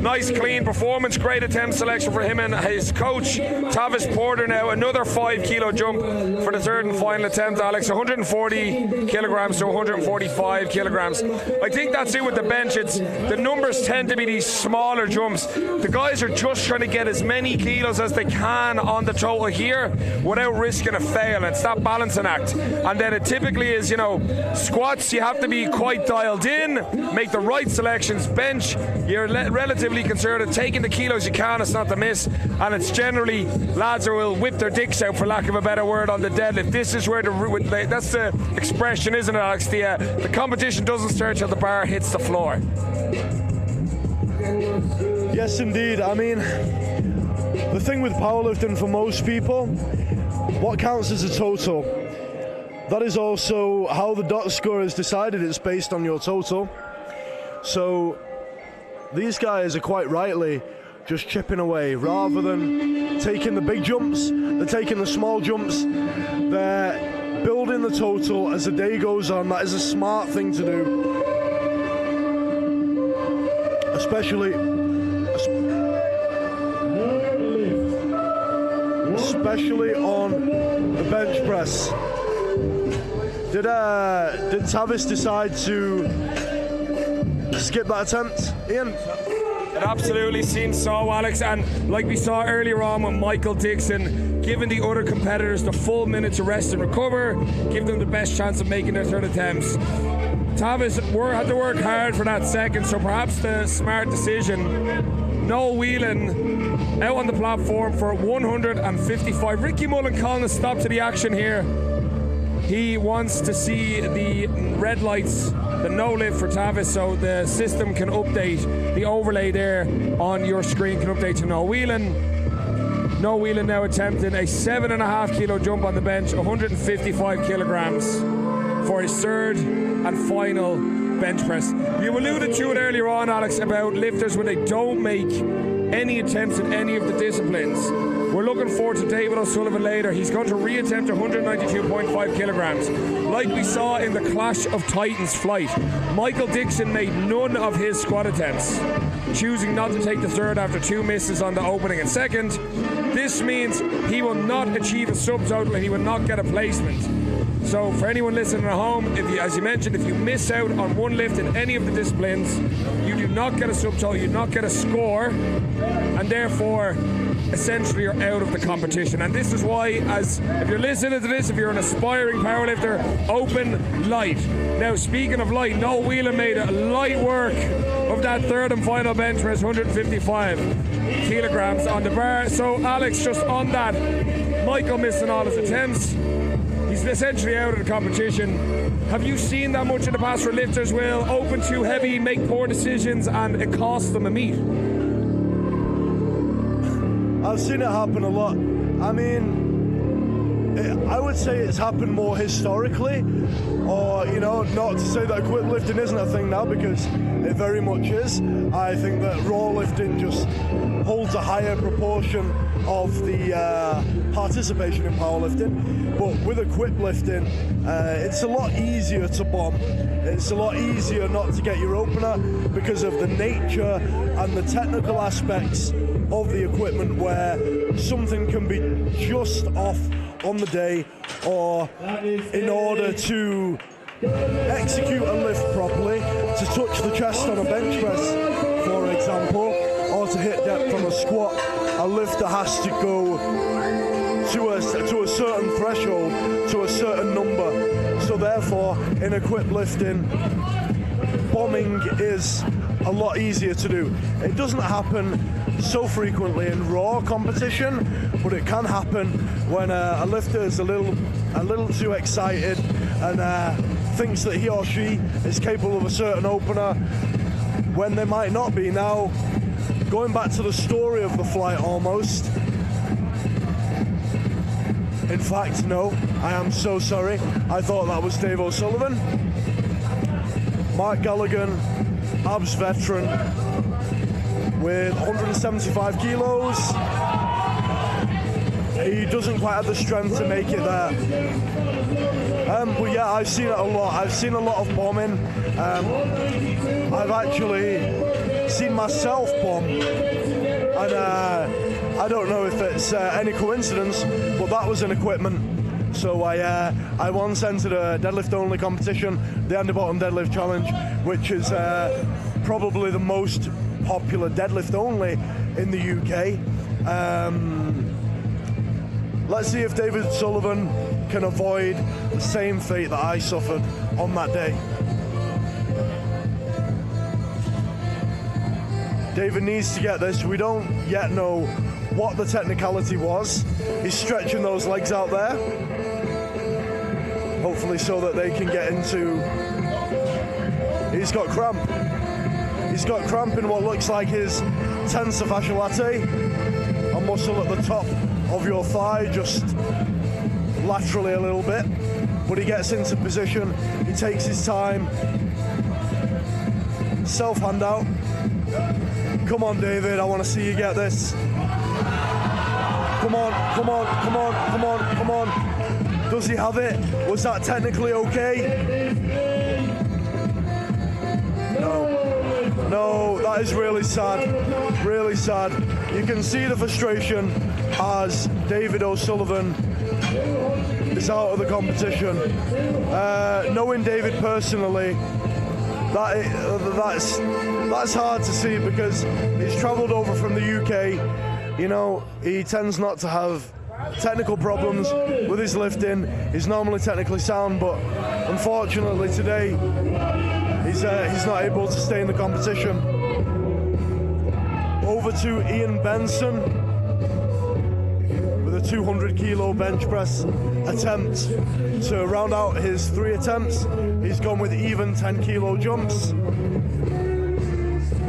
Nice clean performance, great attempt selection for him and his coach Tavis Porter. Now another 5 kilo jump for the third and final attempt, Alex. 140 kilograms to 145 kilograms. I think that's it with the bench. The numbers tend to be these smaller jumps. The guys are just trying to get as many kilos as they can on the total here without risking a fail. It's that balancing act. And then it typically is, you know, squats, you have to be quite dialed in, make the right selections. Bench, you're relatively conservative, taking the kilos you can, it's not to miss. And it's generally lads who will whip their dicks out, for lack of a better word, on the deadlift. This is where that's the expression, isn't it, Alex? The competition doesn't start till the bar hits the floor. Yes, indeed. I mean, the thing with powerlifting for most people, what counts as a total? That is also how the dot score is decided. It's based on your total. So these guys are quite rightly just chipping away rather than taking the big jumps. They're taking the small jumps. They're building the total as the day goes on. That is a smart thing to do. especially on the bench press. Did Tavis decide to skip that attempt, Ian? It absolutely seems so, Alex, and like we saw earlier on with Michael Dickson, giving the other competitors the full minute to rest and recover, give them the best chance of making their third attempts. Tavis had to work hard for that second, so perhaps the smart decision. No Whelan out on the platform for 155. Ricky Mullen calling a stop to the action here. He wants to see the red lights, the no lift for Tavis, so the system can update, the overlay there on your screen can update to no Whelan. No Whelan now attempting a 7.5 kilo jump on the bench, 155 kilograms for his third and final bench press. You alluded to it earlier on, Alex, about lifters when they don't make any attempts in any of the disciplines. We're looking forward to David O'Sullivan later. He's going to reattempt 192.5 kilograms. Like we saw in the Clash of Titans flight, Michael Dickson made none of his squat attempts, choosing not to take the third after 2 misses on the opening and second. This means he will not achieve a subtotal and he will not get a placement. So for anyone listening at home, as you mentioned, if you miss out on one lift in any of the disciplines, you do not get a subtotal, you do not get a score, and therefore essentially you're out of the competition. And this is why, if you're listening to this, if you're an aspiring powerlifter, open light. Now speaking of light, Noel Whelan made a light work of that third and final bench press, 155 kilograms on the bar. So Alex, just on that, Michael missing all his attempts. He's essentially out of the competition. Have you seen that much in the past where lifters will open too heavy, make poor decisions, and it costs them a meet? I've seen it happen a lot. I mean, I would say it's happened more historically, or, you know, not to say that equip lifting isn't a thing now, because it very much is. I think that raw lifting just holds a higher proportion of the participation in powerlifting. But with equip lifting, it's a lot easier to bomb. It's a lot easier not to get your opener because of the nature and the technical aspects of the equipment, where something can be just off on the day, or in order to execute a lift properly, to touch the chest on a bench press, for example, or to hit depth on a squat, a lifter has to go to a certain threshold, to a certain number. So therefore, in equip lifting, bombing is a lot easier to do. It doesn't happen so frequently in raw competition, but it can happen when a lifter is a little too excited and thinks that he or she is capable of a certain opener when they might not be. Now, going back to the story of the flight almost, in fact, no, I am so sorry. I thought that was Dave O'Sullivan. Marc Galligan, abs veteran, with 175 kilos. He doesn't quite have the strength to make it there. But yeah, I've seen it a lot. I've seen a lot of bombing. I've actually seen myself bomb. And I don't know if it's any coincidence, but that was an equipment. So I once entered a deadlift only competition, the Andy Bottom Deadlift Challenge, which is probably the most popular deadlift only in the UK. Let's see if David Sullivan can avoid the same fate that I suffered on that day. David needs to get this. We don't yet know what the technicality was. He's stretching those legs out there, hopefully so that they can get into... He's got cramp. He's got cramp in what looks like his tensor fasciae latae, a muscle at the top of your thigh, just laterally a little bit. But he gets into position, he takes his time. Self-hand out. Come on, David, I want to see you get this. Come on, come on, come on, come on, come on. Does he have it? Was that technically okay? No. No, that is really sad. Really sad. you can see the frustration as David O'Sullivan is out of the competition. Knowing David personally, that's hard to see because he's travelled over from the UK. You know, he tends not to have technical problems with his lifting. He's normally technically sound, but unfortunately today he's not able to stay in the competition. Over to Ian Benson with a 200 kilo bench press attempt to round out his 3 attempts. He's gone with even 10 kilo jumps.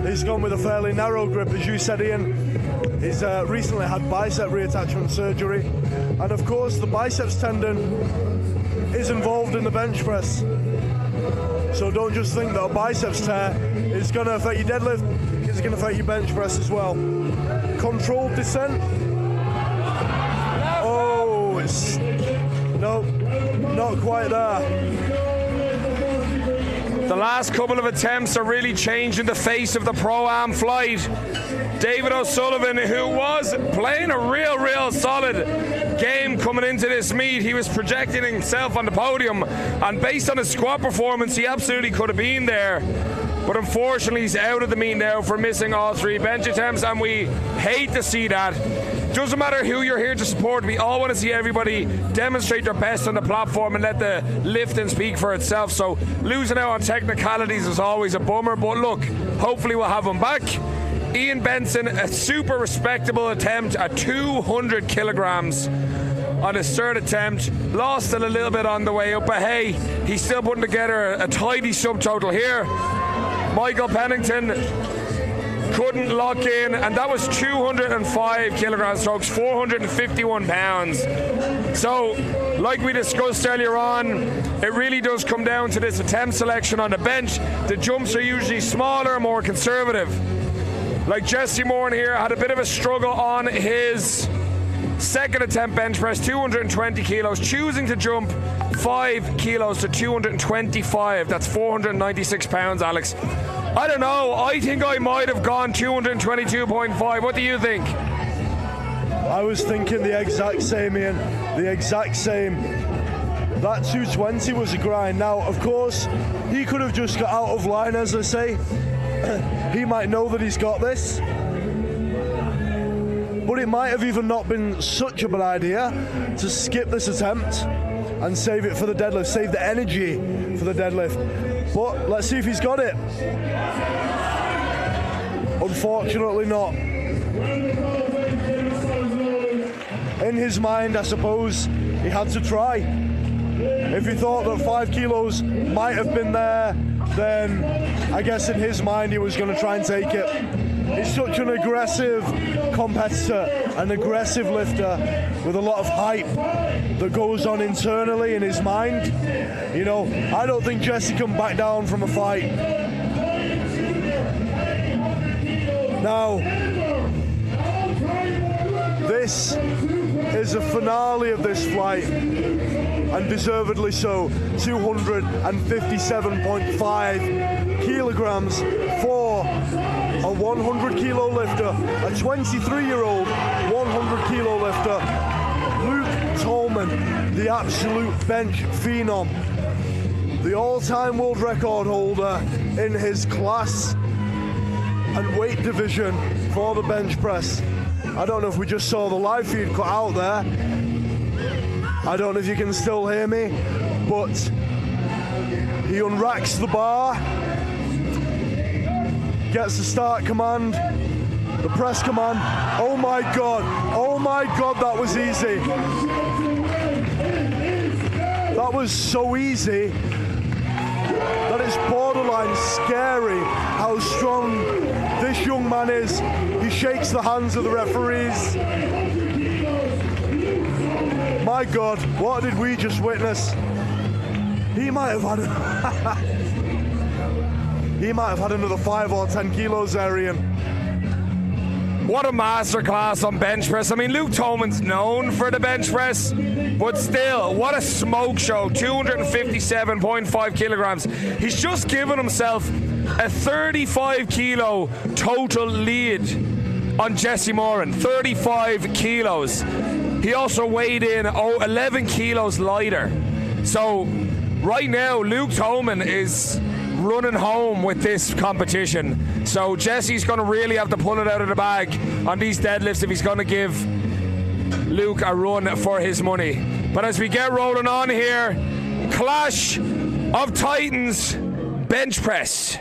He's gone with a fairly narrow grip, as you said, Ian. He's recently had bicep reattachment surgery, and of course the biceps tendon is involved in the bench press. So don't just think that a biceps tear is going to affect your deadlift, it's going to affect your bench press as well. Controlled descent. Oh, it's no, not quite there. The last couple of attempts are really changing the face of the Pro-Am flight. David O'Sullivan, who was playing a real solid game coming into this meet, he was projecting himself on the podium, and based on his squat performance, he absolutely could have been there. But unfortunately, he's out of the meet now for missing all 3 bench attempts, and we hate to see that. Doesn't matter who you're here to support, we all want to see everybody demonstrate their best on the platform and let the lifting speak for itself. So losing out on technicalities is always a bummer, but look, hopefully we'll have him back. Ian Benson, a super respectable attempt at 200 kilograms on his 3rd attempt. Lost it a little bit on the way up, but hey, he's still putting together a tidy subtotal here. Michael Pennington couldn't lock in, and that was 205 kilograms, strokes 451 pounds. So, like we discussed earlier on, it really does come down to this attempt selection on the bench. The jumps are usually smaller, more conservative. Like Jesse Moran here had a bit of a struggle on his 2nd attempt bench press, 220 kilos, choosing to jump 5 kilos to 225. That's 496 pounds, Alex. I don't know. I think I might have gone 222.5. What do you think? I was thinking the exact same, Ian. The exact same. That 220 was a grind. Now, of course, he could have just got out of line, as I say. He might know that he's got this. But it might have even not been such a bad idea to skip this attempt and save it for the deadlift, save the energy for the deadlift. But let's see if he's got it. Unfortunately not. In his mind, I suppose, he had to try. If he thought that 5 kilos might have been there, then I guess in his mind he was going to try and take it. He's such an aggressive competitor, an aggressive lifter with a lot of hype that goes on internally in his mind. You know, I don't think Jesse can back down from a fight. Now, this is a finale of this flight, and deservedly so. 257.5 kilograms for a 100 kilo lifter, a 23-year-old 100 kilo lifter, Luke Tolman, the absolute bench phenom, the all-time world record holder in his class and weight division for the bench press. I don't know if we just saw the live feed cut out there. I don't know if you can still hear me, but he unracks the bar, gets the start command, the press command. Oh my God, that was easy. That was so easy that it's borderline scary how strong this young man is. He shakes the hands of the referees. My God, what did we just witness? He might have had another 5 or 10 kilos there, Ian. What a masterclass on bench press. I mean, Luke Tolman's known for the bench press, but still, what a smoke show. 257.5 kilograms. He's just given himself a 35 kilo total lead on Jesse Moran, 35 kilos. He also weighed in 11 kilos lighter. So right now, Luke Tolman is running home with this competition. So Jesse's going to really have to pull it out of the bag on these deadlifts if he's going to give Luke a run for his money. But as we get rolling on here, Clash of Titans bench press.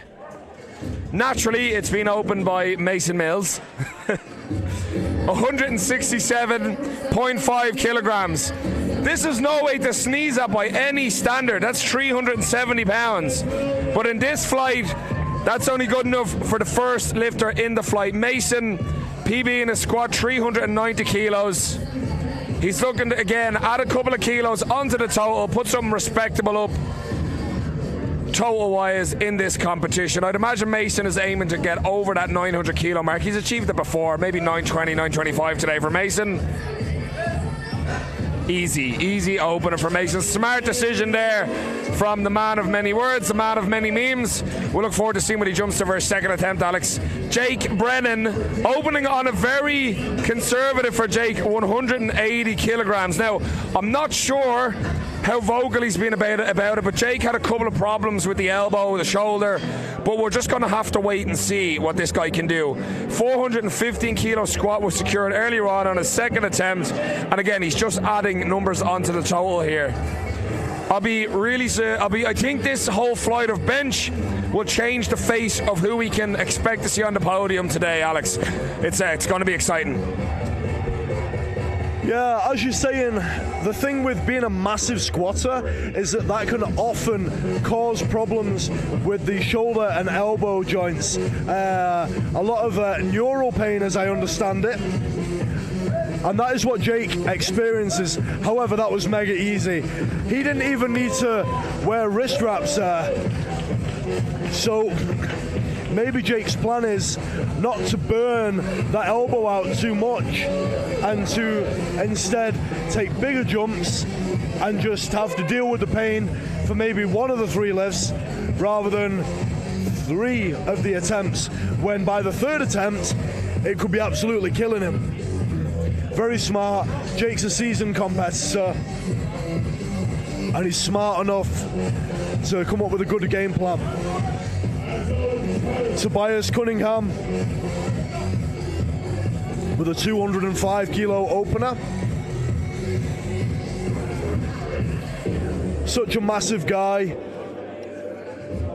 Naturally, it's been opened by Mason Mills. 167.5 kilograms. This is no way to sneeze at by any standard. That's 370 pounds. But in this flight, that's only good enough for the first lifter in the flight. Mason, PB in a squat, 390 kilos. He's looking to, again, add a couple of kilos onto the total, put something respectable up total-wise in this competition. I'd imagine Mason is aiming to get over that 900 kilo mark. He's achieved it before, maybe 920, 925 today for Mason. Easy opener for Mason. Smart decision there from the man of many words, the man of many memes. We'll look forward to seeing what he jumps to for his second attempt, Alex. Jake Brennan opening on a very conservative for Jake, 180 kilograms. Now, I'm not sure how vocal he's been about it, but Jake had a couple of problems with the elbow, the shoulder, but we're just going to have to wait and see what this guy can do. 415 kilo squat was secured earlier on his second attempt, and again, he's just adding numbers onto the total here. I think this whole flight of bench will change the face of who we can expect to see on the podium today, Alex. It's going to be exciting. Yeah, as you're saying, the thing with being a massive squatter is that can often cause problems with the shoulder and elbow joints. A lot of neural pain, as I understand it. And that is what Jake experiences. However, that was mega easy. He didn't even need to wear wrist wraps. So maybe Jake's plan is not to burn that elbow out too much and to instead take bigger jumps and just have to deal with the pain for maybe one of the 3 lifts rather than 3 of the attempts, when by the 3rd attempt it could be absolutely killing him. Very smart. Jake's a seasoned competitor and he's smart enough to come up with a good game plan. Tobias Cunningham with a 205 kilo opener. Such a massive guy.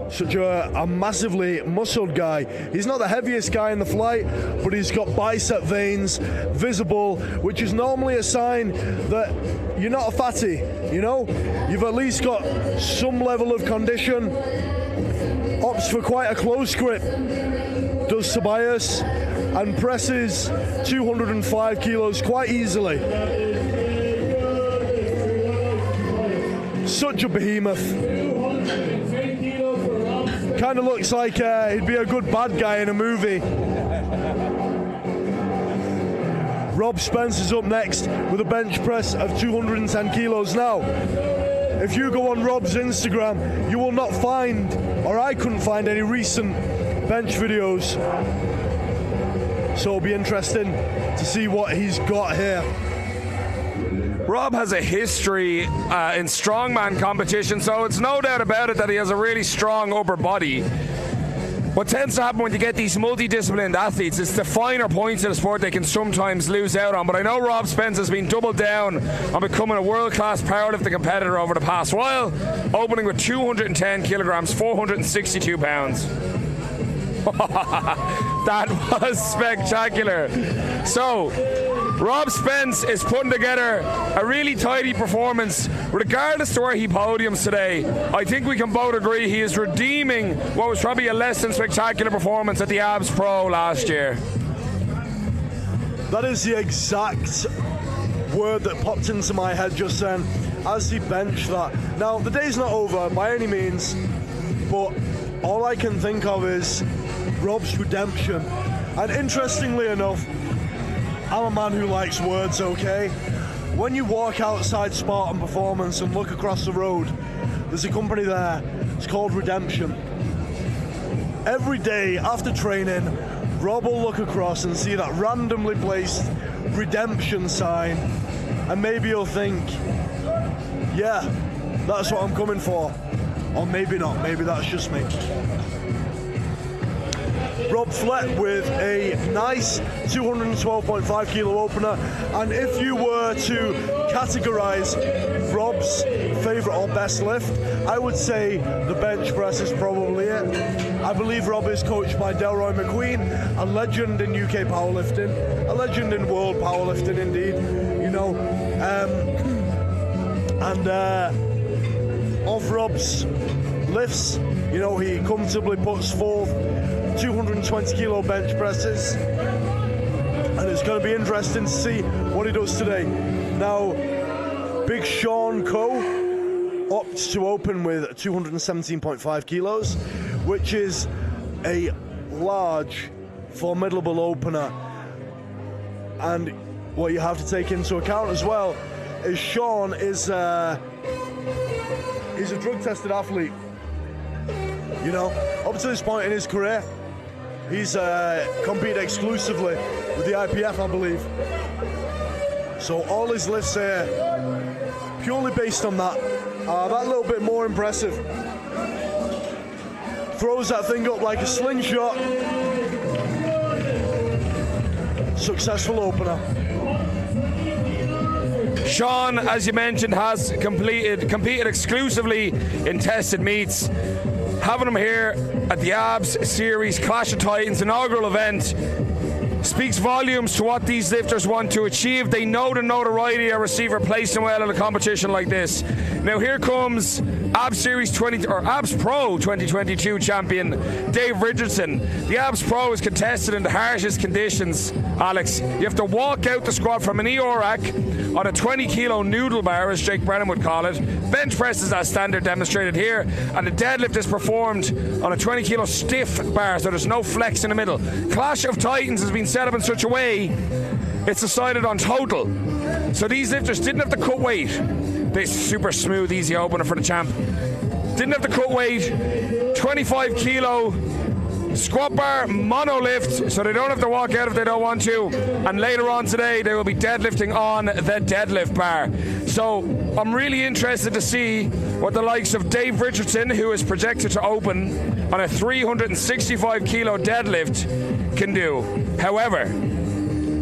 Such a massively muscled guy. He's not the heaviest guy in the flight, but he's got bicep veins visible, which is normally a sign that you're not a fatty, you know? You've at least got some level of condition. Opts for quite a close grip, does Tobias, and presses 205 kilos quite easily. Such a behemoth. Kind of looks like he'd be a good bad guy in a movie. Rob Spence is up next with a bench press of 210 kilos. Now, if you go on Rob's Instagram, you will not find, or I couldn't find, any recent bench videos. So it'll be interesting to see what he's got here. Rob has a history in strongman competition, so it's no doubt about it that he has a really strong upper body. What tends to happen when you get these multidisciplined athletes is the finer points of the sport they can sometimes lose out on. But I know Rob Spence has been doubled down on becoming a world-class powerlifting competitor over the past while, opening with 210 kilograms, 462 pounds. That was spectacular. So, Rob Spence is putting together a really tidy performance. Regardless to where he podiums today, I think we can both agree he is redeeming what was probably a less than spectacular performance at the Abs Pro last year. That is the exact word that popped into my head just then as he benched that. Now, the day's not over by any means, but all I can think of is Rob's redemption. And interestingly enough, I'm a man who likes words, okay? When you walk outside Spartan Performance and look across the road, there's a company there. It's called Redemption. Every day after training, Rob will look across and see that randomly placed redemption sign, and maybe he'll think, yeah, that's what I'm coming for. Or maybe not, maybe that's just me. Rob Flett with a nice 212.5 kilo opener, and if you were to categorize Rob's favourite or best lift, I would say the bench press is probably it. I believe Rob is coached by Delroy McQueen, a legend in UK powerlifting, a legend in world powerlifting indeed, you know. Of Rob's lifts, you know, he comfortably puts forth 220 kilo bench presses, and it's going to be interesting to see what he does today. Now, Big Sean Coe opts to open with 217.5 kilos, which is a large, formidable opener. And what you have to take into account as well is Sean is he's a drug-tested athlete. You know, up to this point in his career, he's competed exclusively with the IPF, I believe. So all his lifts here, purely based on that, are that little bit more impressive. Throws that thing up like a slingshot. Successful opener. Sean, as you mentioned, has competed exclusively in tested meets. Having him here at the ABS Series Clash of Titans inaugural event speaks volumes to what these lifters want to achieve. They know the notoriety they receive for placing well in a competition like this. Now here comes ABS Series ABS Pro 2022 champion Dave Richardson. The ABS Pro is contested in the harshest conditions, Alex. You have to walk out the squat from an EO rack on a 20 kilo noodle bar, as Jake Brennan would call it. Bench press is as standard demonstrated here, and the deadlift is performed on a 20 kilo stiff bar, so there's no flex in the middle. Clash of Titans has been set up in such a way it's decided on total. So these lifters didn't have to cut weight. This super smooth, easy opener for the champ. Didn't have to cut weight. 25 kilo squat bar mono lift, so they don't have to walk out if they don't want to. And later on today they will be deadlifting on the deadlift bar. So I'm really interested to see what the likes of Dave Richardson, who is projected to open on a 365 kilo deadlift, can do. However,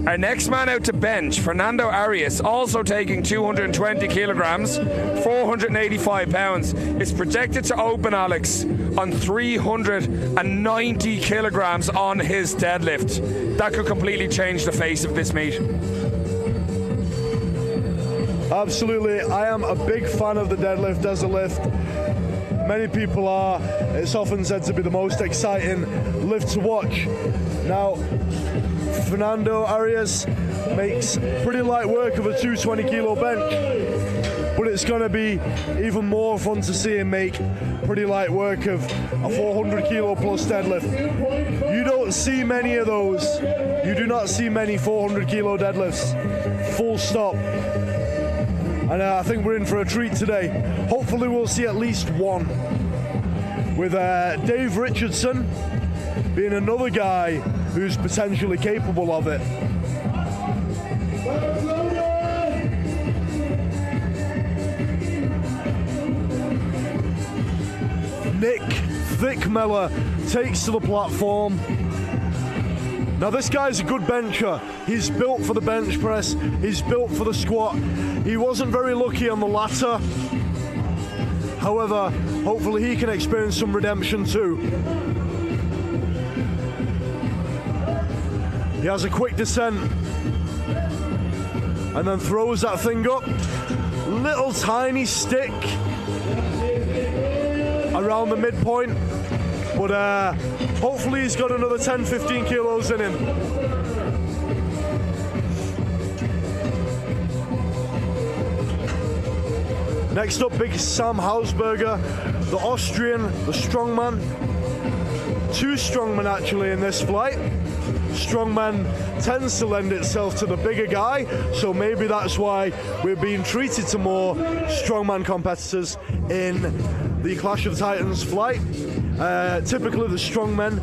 our next man out to bench, Fernando Arias, also taking 220 kilograms, 485 pounds, is projected to open, Alex, on 390 kilograms on his deadlift. That could completely change the face of this meet. Absolutely, I am a big fan of the deadlift as a lift. Many people are. It's often said to be the most exciting lift to watch. Now, Fernando Arias makes pretty light work of a 220 kilo bench, but it's going to be even more fun to see him make pretty light work of a 400 kilo plus deadlift. You don't see many of those. You do not see many 400 kilo deadlifts, full stop. And I think we're in for a treat today. Hopefully we'll see at least one, with Dave Richardson being another guy who's potentially capable of it. Nick Thickmeller takes to the platform. Now this guy's a good bencher. He's built for the bench press, he's built for the squat. He wasn't very lucky on the ladder. However, hopefully he can experience some redemption too. He has a quick descent and then throws that thing up. Little tiny stick around the midpoint, but hopefully he's got another 10-15 kilos in him. Next up, big Sam Hausberger, the Austrian, the strongman. Two strongmen actually in this flight. Strongman tends to lend itself to the bigger guy, so maybe that's why we're being treated to more strongman competitors in the Clash of the Titans flight. Typically the strongmen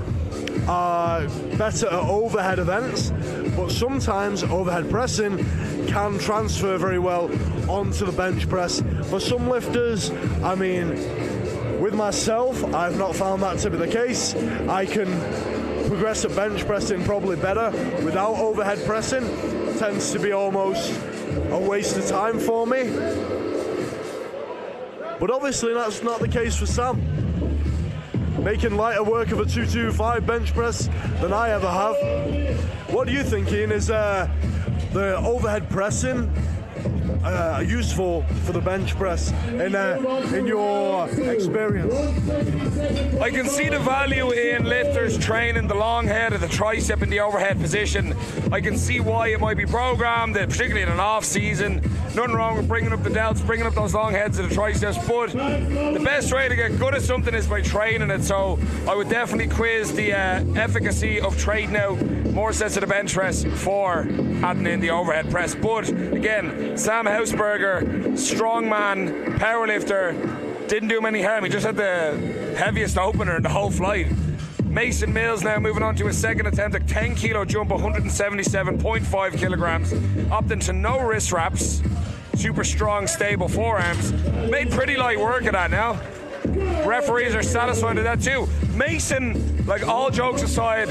are better at overhead events, but sometimes overhead pressing can transfer very well onto the bench press. For some lifters, I mean, with myself, I've not found that to be the case. I can progress at bench pressing probably better without overhead pressing. It tends to be almost a waste of time for me. But obviously that's not the case for Sam. Making lighter work of a 225 bench press than I ever have. What do you think, Ian? Is the overhead pressing useful for the bench press in your experience? I can see the value in lifters training the long head of the tricep in the overhead position. I can see why it might be programmed, particularly in an off season. Nothing wrong with bringing up the delts, bringing up those long heads of the triceps, but the best way to get good at something is by training it. So I would definitely quiz the efficacy of trading out more sets of the bench press for adding in the overhead press. But again, Sam Hausberger, strongman, powerlifter, didn't do him any harm. He just had the heaviest opener in the whole flight. Mason Mills now moving on to his second attempt, a 10 kilo jump, 177.5 kilograms, opting to no wrist wraps, super strong, stable forearms. Made pretty light work of that now. Referees are satisfied with that too. Mason, like, all jokes aside,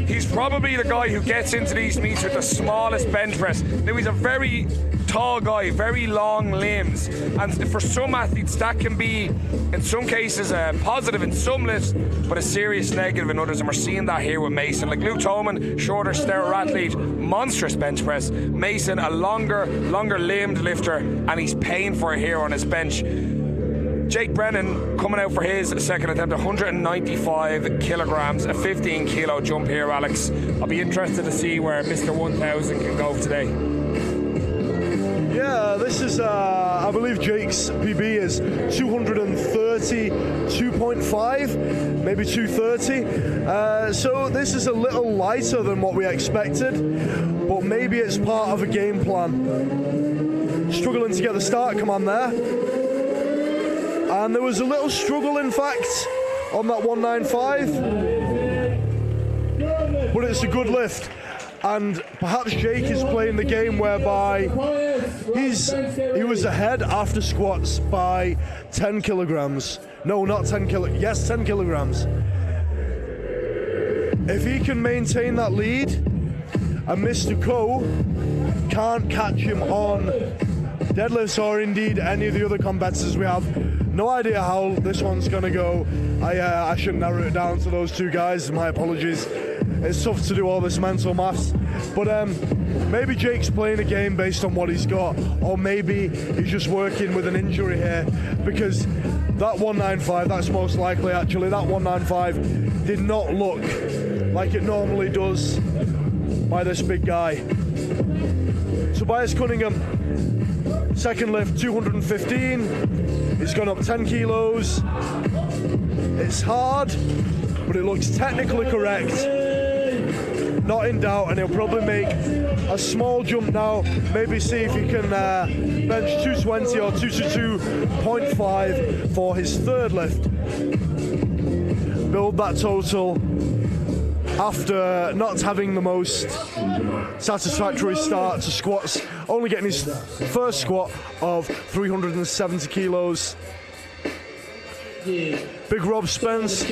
he's probably the guy who gets into these meets with the smallest bench press. Now, he's a very tall guy, very long limbs, and for some athletes that can be, in some cases, a positive in some lifts, but a serious negative in others, and we're seeing that here with Mason. Like Luke Tolman, shorter, stouter athlete, monstrous bench press. Mason, a longer limbed lifter, and he's paying for it here on his bench. Jake Brennan coming out for his second attempt, 195 kilograms, a 15 kilo jump here, Alex. I'll be interested to see where Mr. 1000 can go today. Yeah, this is, I believe Jake's PB is 232.5, maybe 230. So this is a little lighter than what we expected, but maybe it's part of a game plan. Struggling to get the start command there. And there was a little struggle, in fact, on that 195. But it's a good lift. And perhaps Jake is playing the game whereby he was ahead after squats by 10 kilograms. No, not 10 kilograms. Yes, 10 kilograms. If he can maintain that lead, and Mr. Co can't catch him on deadlifts or indeed any of the other competitors we have, no idea how this one's going to go. I shouldn't narrow it down to those two guys. My apologies. It's tough to do all this mental maths. But maybe Jake's playing a game based on what he's got, or maybe he's just working with an injury here, because that 195, that's most likely actually, that 195 did not look like it normally does by this big guy. Tobias Cunningham, second lift, 215. He's gone up 10 kilos. It's hard, but it looks technically correct. Not in doubt, and he'll probably make a small jump now. Maybe see if he can bench 220 or 222.5 for his third lift. Build that total after not having the most satisfactory start to squats, only getting his first squat of 370 kilos. Big Rob Spence,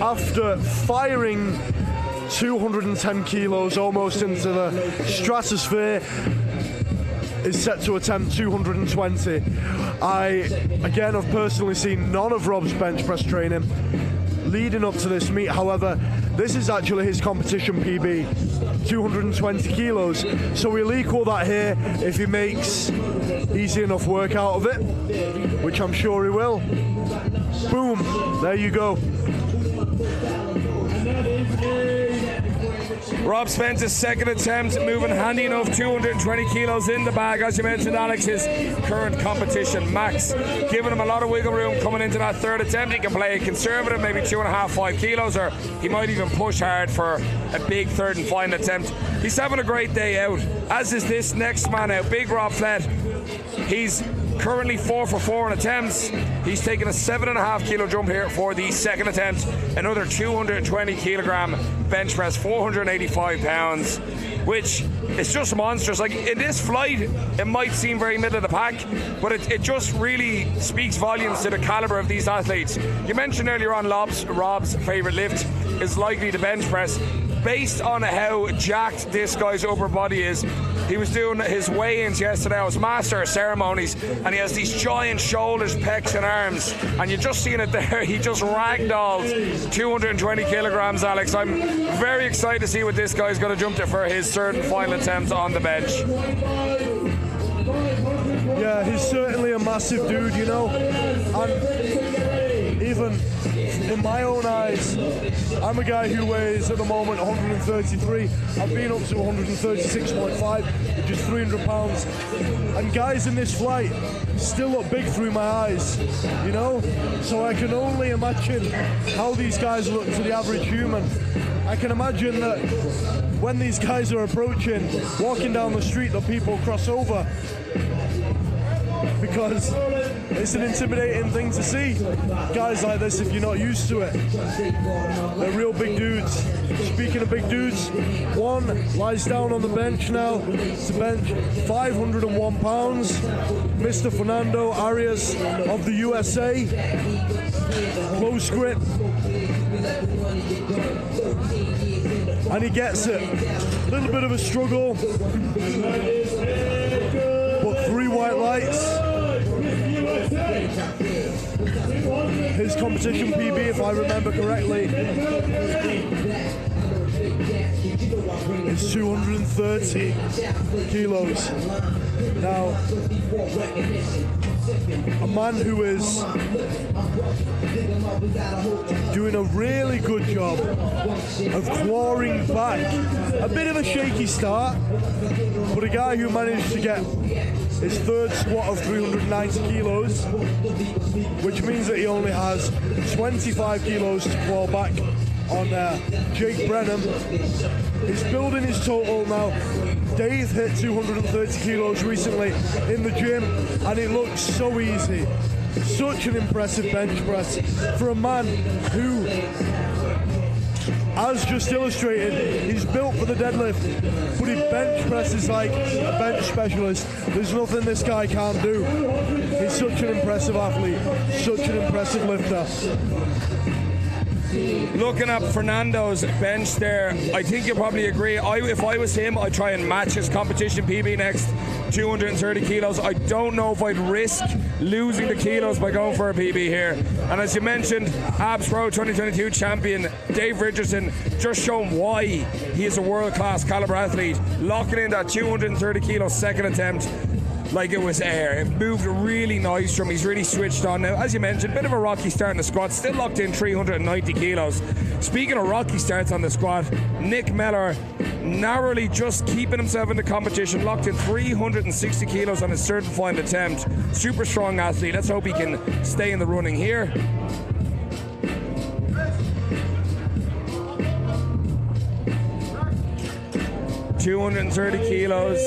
after firing 210 kilos almost into the stratosphere, is set to attempt 220. I, again, have personally seen none of Rob's bench press training leading up to this meet. However, this is actually his competition PB, 220 kilos. So we'll equal that here if he makes easy enough work out of it, which I'm sure he will. Boom, there you go. Rob Spence's second attempt, moving handy enough, 220 kilos in the bag. As you mentioned, Alex, his current competition max, giving him a lot of wiggle room coming into that third attempt. He can play conservative, maybe 2.5, 5 kilos, or he might even push hard for a big third and final attempt. He's having a great day out, as is this next man out, Big Rob Flett. He's currently 4 for 4 on attempts. He's taken a 7.5 kilo jump here for the second attempt. Another 220 kilogram bench press, 485 pounds, which is just monstrous. Like, in this flight, it might seem very middle of the pack, but it just really speaks volumes to the caliber of these athletes. You mentioned earlier on Rob's favourite lift is likely the bench press. Based on how jacked this guy's upper body is, he was doing his weigh-ins yesterday. I was master of ceremonies, and he has these giant shoulders, pecs and arms, and you're just seeing it there. He just ragdolled 220 kilograms, Alex. I'm very excited to see what this guy's going to jump to for his third and final attempt on the bench. Yeah, he's certainly a massive dude, you know, and even in my own eyes, I'm a guy who weighs at the moment 133. I've been up to 136.5, which is 300 pounds. And guys in this flight still look big through my eyes, you know? So I can only imagine how these guys look to the average human. I can imagine that when these guys are approaching, walking down the street, that people cross over, because it's an intimidating thing to see guys like this if you're not used to it. They're real big dudes. Speaking of big dudes, one lies down on the bench now to bench 501 pounds. Mr. Fernando Arias of the USA. Close grip. And he gets it. A little bit of a struggle, but 3 white lights. His competition PB, if I remember correctly, is 230 kilos. Now, a man who is doing a really good job of clawing back. A bit of a shaky start, but a guy who managed to get his third squat of 390 kilos, which means that he only has 25 kilos to claw back on Jake Brennan. He's building his total now. Dave hit 230 kilos recently in the gym, and it looks so easy. Such an impressive bench press for a man who, as just illustrated, he's built for the deadlift, but he bench presses like a bench specialist. There's nothing this guy can't do. He's such an impressive athlete, such an impressive lifter. Looking at Fernando's bench there, I think you'll probably agree. If I was him, I'd try and match his competition PB next, 230 kilos. I don't know if I'd risk losing the kilos by going for a PB here. And as you mentioned, Abs Pro 2022 champion Dave Richardson just shown why he is a world-class caliber athlete, locking in that 230 kilo second attempt like it was air. It moved really nice from him. He's really switched on now. As you mentioned, bit of a rocky start in the squat, still locked in 390 kilos. Speaking of rocky starts on the squat, Nick Mellor narrowly just keeping himself in the competition, locked in 360 kilos on his third and final attempt. Super strong athlete. Let's hope he can stay in the running here. $230 kilos.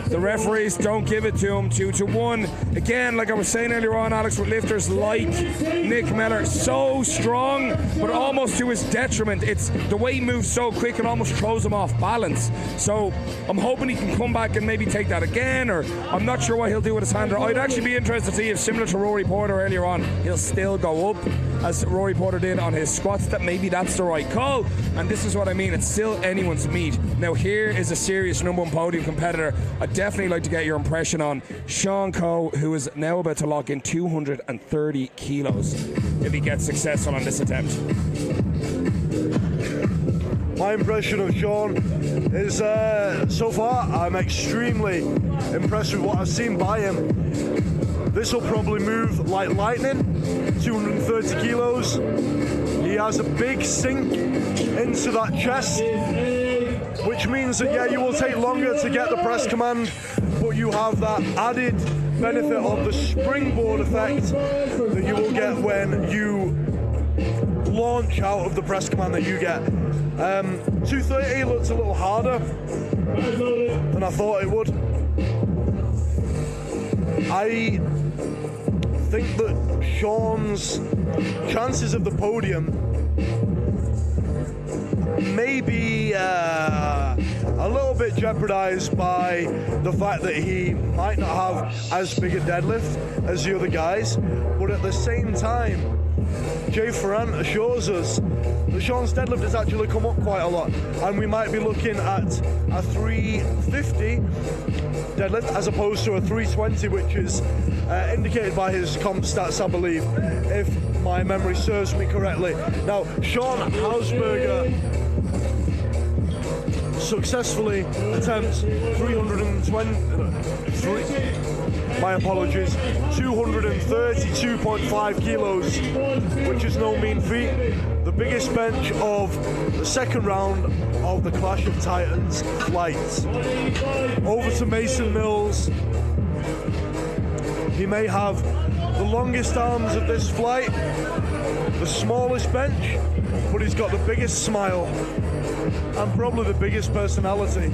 The referees don't give it to him. 2-1. Again, like I was saying earlier on, Alex, with lifters like Nick Mellor, so strong, but almost to his detriment. It's the way he moves so quick, it almost throws him off balance. So I'm hoping he can come back and maybe take that again, or I'm not sure what he'll do with his hander. I'd actually be interested to see if, similar to Rory Porter earlier on, he'll still go up as Rory Porter did on his squats. That maybe that's the right call. And this is what I mean, it's still anyone's meat. Now here is a serious #1 podium competitor. I'd definitely like to get your impression on Sean Coe, who is now about to lock in 230 kilos if he gets successful on this attempt. My impression of Sean is, so far, I'm extremely impressed with what I've seen by him. This will probably move like lightning, 230 kilos. He has a big sink into that chest, which means that, yeah, you will take longer to get the press command, but you have that added benefit of the springboard effect that you will get when you launch out of the press command that you get. 230 looks a little harder than I thought it would. I think that Sean's chances of the podium may be a little bit jeopardized by the fact that he might not have as big a deadlift as the other guys, but at the same time, Jay Ferrand assures us that Sean's deadlift has actually come up quite a lot, and we might be looking at a 350 deadlift as opposed to a 320, which is indicated by his comp stats, I believe, if my memory serves me correctly. Now, Sean Hausberger successfully attempts 232.5 kilos, which is no mean feat. The biggest bench of the second round of the Clash of Titans flights. Over to Mason Mills. He may have the longest arms of this flight, the smallest bench, but he's got the biggest smile and probably the biggest personality.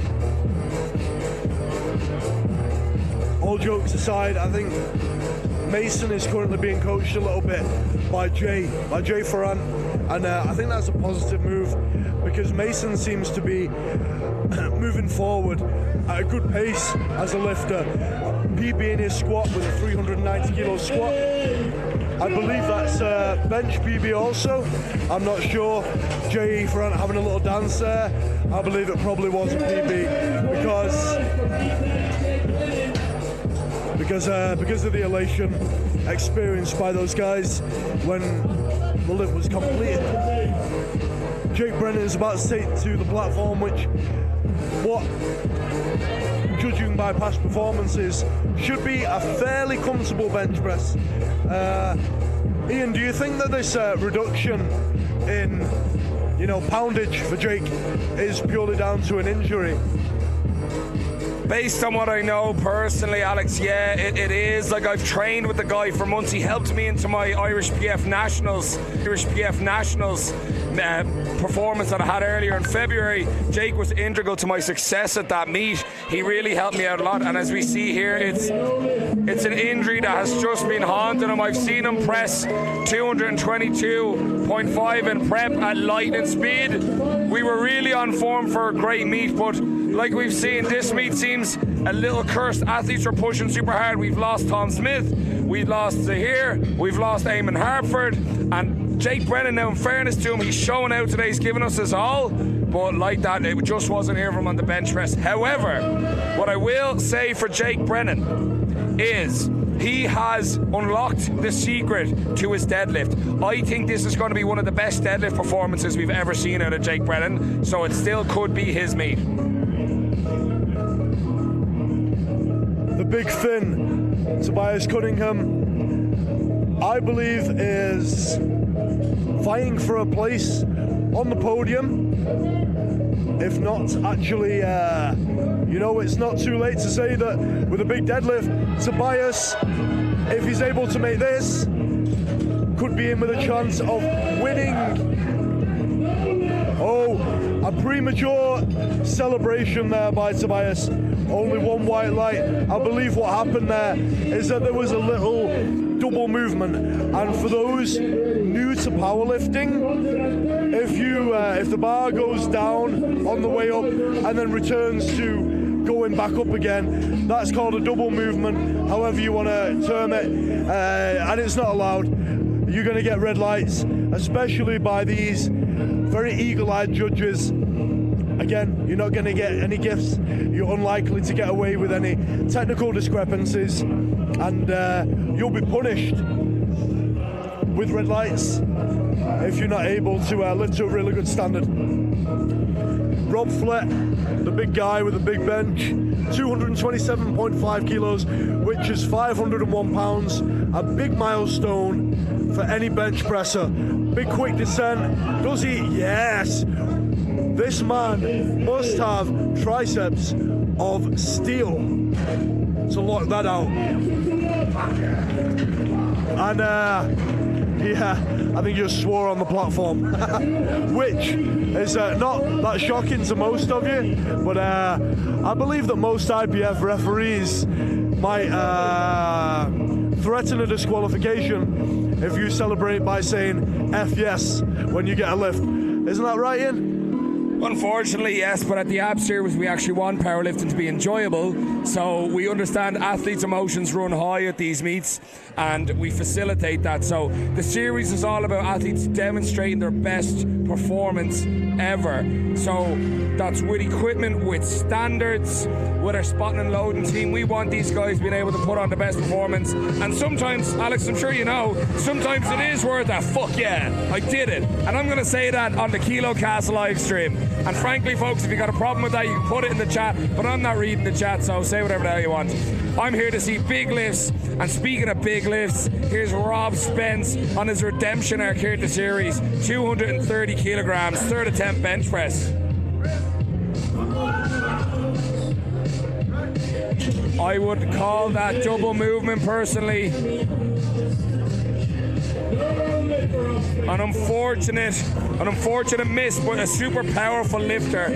All jokes aside, I think Mason is currently being coached a little bit by Jay Ferrand, and I think that's a positive move because Mason seems to be moving forward at a good pace as a lifter. PB in his squat with a 390 kilo squat. I believe that's bench PB also. I'm not sure. Jay Ferrand having a little dance there. I believe it probably was a PB because of the elation experienced by those guys when the lift was completed. Jake Brennan is about to take to the platform, which, judging by past performances, should be a fairly comfortable bench press. Ian, do you think that this reduction in, poundage for Jake is purely down to an injury? Based on what I know personally, Alex, yeah, it is. Like, I've trained with the guy for months. He helped me into my Irish PF Nationals performance that I had earlier in February. Jake was integral to my success at that meet. He really helped me out a lot, and as we see here, it's an injury that has just been haunting him. I've seen him press 222.5 in prep at lightning speed. We were really on form for a great meet, but like we've seen, this meet seems a little cursed. Athletes are pushing super hard. We've lost Tom Smith, we've lost Zahir, we've lost Eamon Hartford, and Jake Brennan, now in fairness to him, he's showing out today, he's giving us his all, but like that, it just wasn't here for him on the bench press. However, what I will say for Jake Brennan is he has unlocked the secret to his deadlift. I think this is going to be one of the best deadlift performances we've ever seen out of Jake Brennan, so it still could be his meet. The big Finn, Tobias Cunningham, I believe is vying for a place on the podium. If not, actually, it's not too late to say that with a big deadlift, Tobias, if he's able to make this, could be in with a chance of winning. Oh, a premature celebration there by Tobias. Only one white light. I believe what happened there is that there was a little double movement, and for those new to powerlifting, if the bar goes down on the way up and then returns to going back up again, that's called a double movement, however you want to term it, and it's not allowed. You're going to get red lights, especially by these very eagle-eyed judges. Again, you're not going to get any gifts. You're unlikely to get away with any technical discrepancies, and you'll be punished with red lights if you're not able to lift to a really good standard. Rob Flett, the big guy with the big bench, 227.5 kilos, which is 501 pounds, a big milestone for any bench presser. Big quick descent. Does he? Yes. This man must have triceps of steel to lock that out. And I think you swore on the platform, which is not that shocking to most of you, but I believe that most IPF referees might threaten a disqualification if you celebrate by saying F yes when you get a lift. Isn't that right, Ian? Unfortunately, yes, but at the Abs Series we actually want powerlifting to be enjoyable, so we understand athletes' emotions run high at these meets and we facilitate that. So the series is all about athletes demonstrating their best performance ever. So that's with equipment, with standards, with our spotting and loading team. We want these guys being able to put on the best performance, and sometimes, Alex, I'm sure you know, sometimes it is worth a fuck yeah, I did it. And I'm going to say that on the KiloCast live stream. And frankly, folks, if you got a problem with that, you can put it in the chat, but I'm not reading the chat, so say whatever the hell you want. I'm here to see big lifts, and speaking of big lifts, here's Rob Spence on his redemption arc here at the series. 230 kilograms, third attempt bench press. I would call that double movement personally. An unfortunate miss, but a super powerful lifter.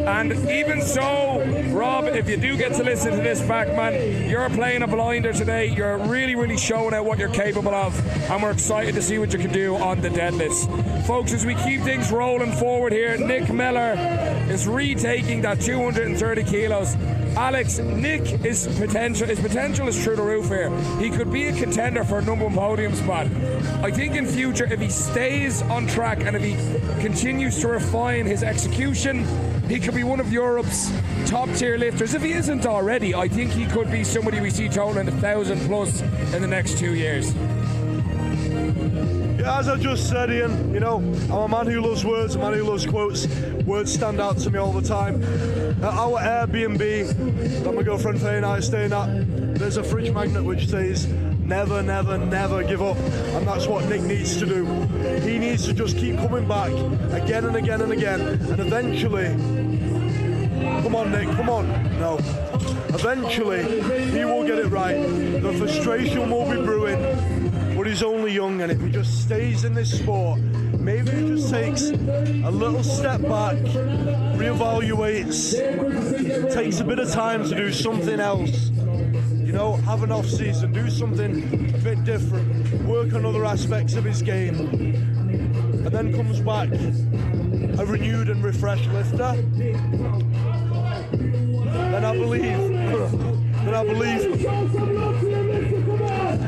And even so, Rob, if you do get to listen to this back, man, you're playing a blinder today. You're really showing out what you're capable of, and we're excited to see what you can do on the deadlifts. Folks, as we keep things rolling forward here, Nick Miller is retaking that 230 kilos. Alex, Nick, his potential is through the roof here. He could be a contender for a #1 podium spot. I think in future, if he stays on track and if he continues to refine his execution, he could be one of Europe's top tier lifters. If he isn't already, I think he could be somebody we see totaling 1,000 plus in the next 2 years. Yeah, as I just said, Ian, you know, I'm a man who loves words, a man who loves quotes. Words stand out to me all the time. At our Airbnb that my girlfriend Faye and I are staying at, there's a fridge magnet which says, never, never, never give up. And that's what Nick needs to do. He needs to just keep coming back again and again and again. And eventually, come on, Nick, come on. No. Eventually, he will get it right. The frustration will be brewing, but he's only young, and if he just stays in this sport, maybe he just takes a little step back, reevaluates, takes a bit of time to do something else. You know, have an off season, do something a bit different, work on other aspects of his game, and then comes back a renewed and refreshed lifter. Then I believe that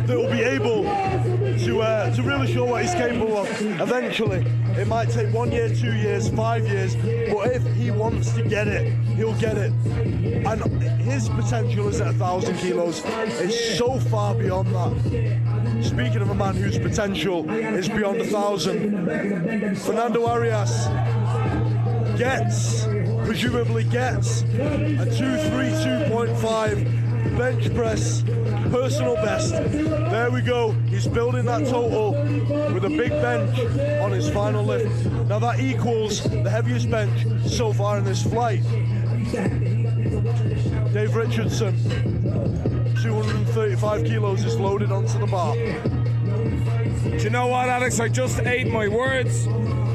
he'll be able to really show what he's capable of. Eventually, it might take 1 year, 2 years, 5 years, but if he wants to get it, he'll get it. And his potential is at 1,000 kilos. It's so far beyond that. Speaking of a man whose potential is beyond 1,000, Fernando Arias presumably gets a 232.5 bench press personal best. There we go. He's building that total with a big bench on his final lift. Now that equals the heaviest bench so far in this flight. Dave Richardson, 235 kilos is loaded onto the bar. Do you know what, Alex? I just ate my words.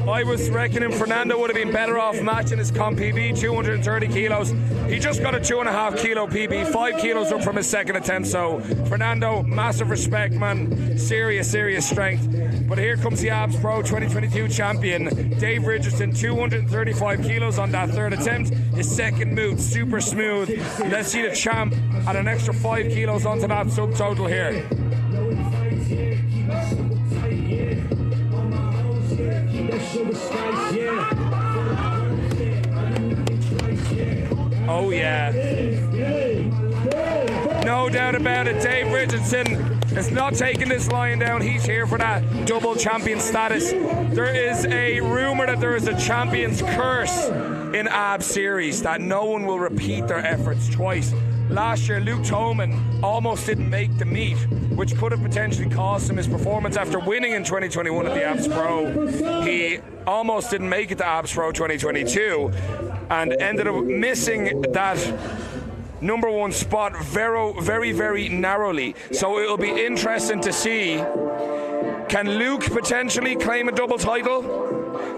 I was reckoning Fernando would have been better off matching his comp PB, 230 kilos. He just got a 2.5 kilo PB, 5 kilos up from his second attempt. So, Fernando, massive respect, man. Serious strength. But here comes the Abs Pro 2022 champion, Dave Richardson, 235 kilos on that third attempt. His second move, super smooth. Let's see the champ add an extra 5 kilos onto that subtotal here. Oh yeah. No doubt about it, Dave Richardson is not taking this lying down. He's here for that double champion status. There is a rumor that there is a champion's curse in Abs Series, that no one will repeat their efforts twice. Last year, Luke Tolman almost didn't make the meet, which could have potentially cost him his performance after winning in 2021 at the Abs Pro. He almost didn't make it to Abs Pro 2022 and ended up missing that #1 spot very narrowly. So it'll be interesting to see Can Luke potentially claim a double title?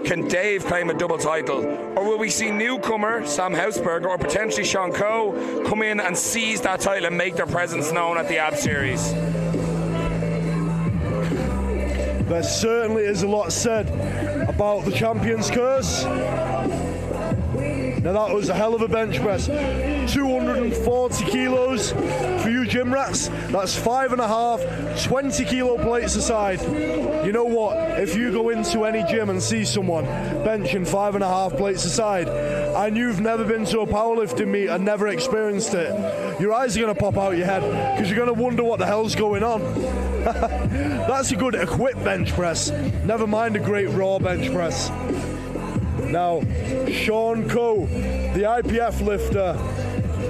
Can Dave claim a double title? Or will we see newcomer Sam Hausberger or potentially Sean Coe come in and seize that title and make their presence known at the AB Series? There certainly is a lot said about the Champions Curse. Now that was a hell of a bench press. 240 kilos for you gym rats. That's 5.5 20 kilo plates aside. You know what? If you go into any gym and see someone benching 5.5 plates aside, and you've never been to a powerlifting meet and never experienced it, your eyes are going to pop out your head because you're going to wonder what the hell's going on. That's a good equipped bench press. Never mind a great raw bench press. Now, Sean Coe, the IPF lifter,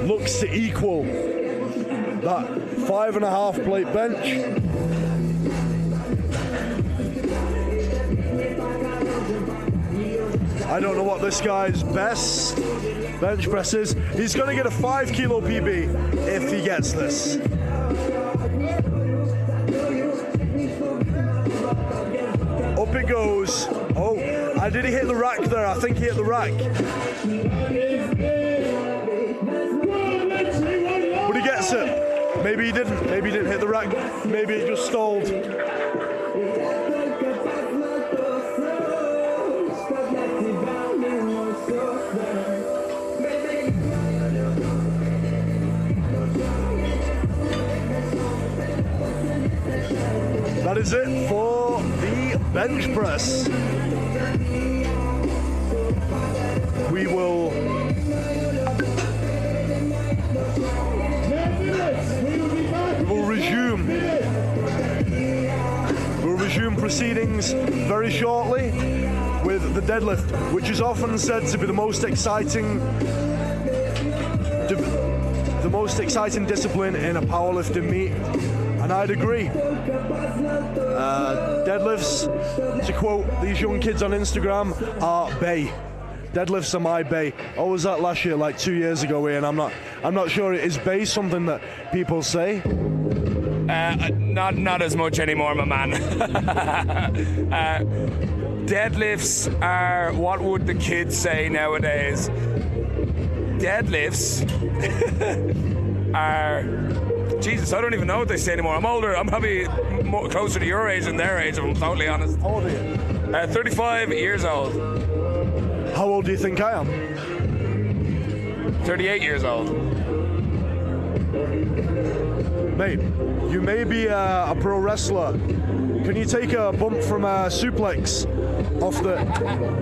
looks to equal that 5.5 plate bench. I don't know what this guy's best bench press is. He's going to get a 5 kilo PB if he gets this. Up it goes. Oh, did he hit the rack there? I think he hit the rack. But he gets it. Maybe he didn't. Maybe he didn't hit the rack. Maybe it just stalled. That is it for the bench press. We will resume proceedings very shortly with the deadlift, which is often said to be the most exciting discipline in a powerlifting meet, and I'd agree. Deadlifts, to quote these young kids on Instagram, are bay. Deadlifts are my bay. I was that last year, like 2 years ago, Ian. I'm not sure. Is bay something that people say? Not as much anymore, my man. Deadlifts are, what would the kids say nowadays? Deadlifts are, Jesus, I don't even know what they say anymore. I'm older. I'm probably closer to your age than their age, if I'm totally honest. How old are you? 35 years old. How old do you think I am? 38 years old. Mate, you may be a pro wrestler. Can you take a bump from a suplex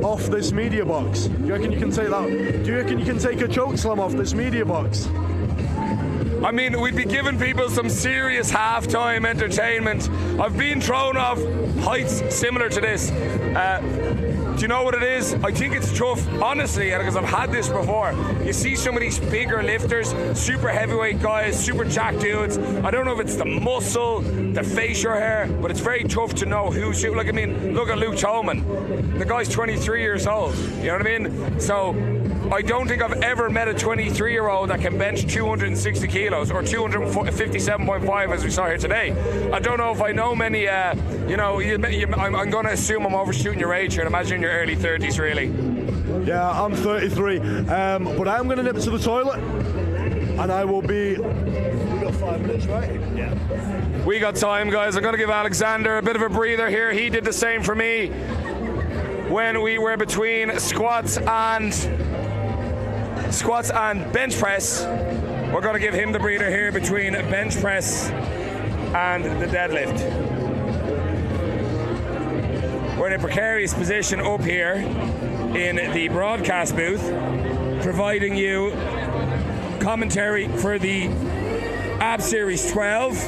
off this media box? Do you reckon you can take that? Do you reckon you can take a choke slam off this media box? I mean, we'd be giving people some serious halftime entertainment. I've been thrown off heights similar to this. Do you know what it is? I think it's tough, honestly, because I've had this before. You see some of these bigger lifters, super heavyweight guys, super jacked dudes. I don't know if it's the muscle, the facial hair, but it's very tough to know who's who. Like, I mean, look at Luke Tolman. The guy's 23 years old. You know what I mean? So I don't think I've ever met a 23-year-old that can bench 260 kilos or 257.5 as we saw here today. I don't know if I know many, I'm going to assume I'm overshooting your age here and imagine your early 30s, really. Yeah, I'm 33, but I'm going to nip to the toilet and I will be... We got 5 minutes, right? Yeah. We got time, guys. I'm going to give Alexander a bit of a breather here. He did the same for me when we were between squats and bench press. We're going to give him the breather here between bench press and the deadlift. We're in a precarious position up here in the broadcast booth, providing you commentary for the AB Series 12,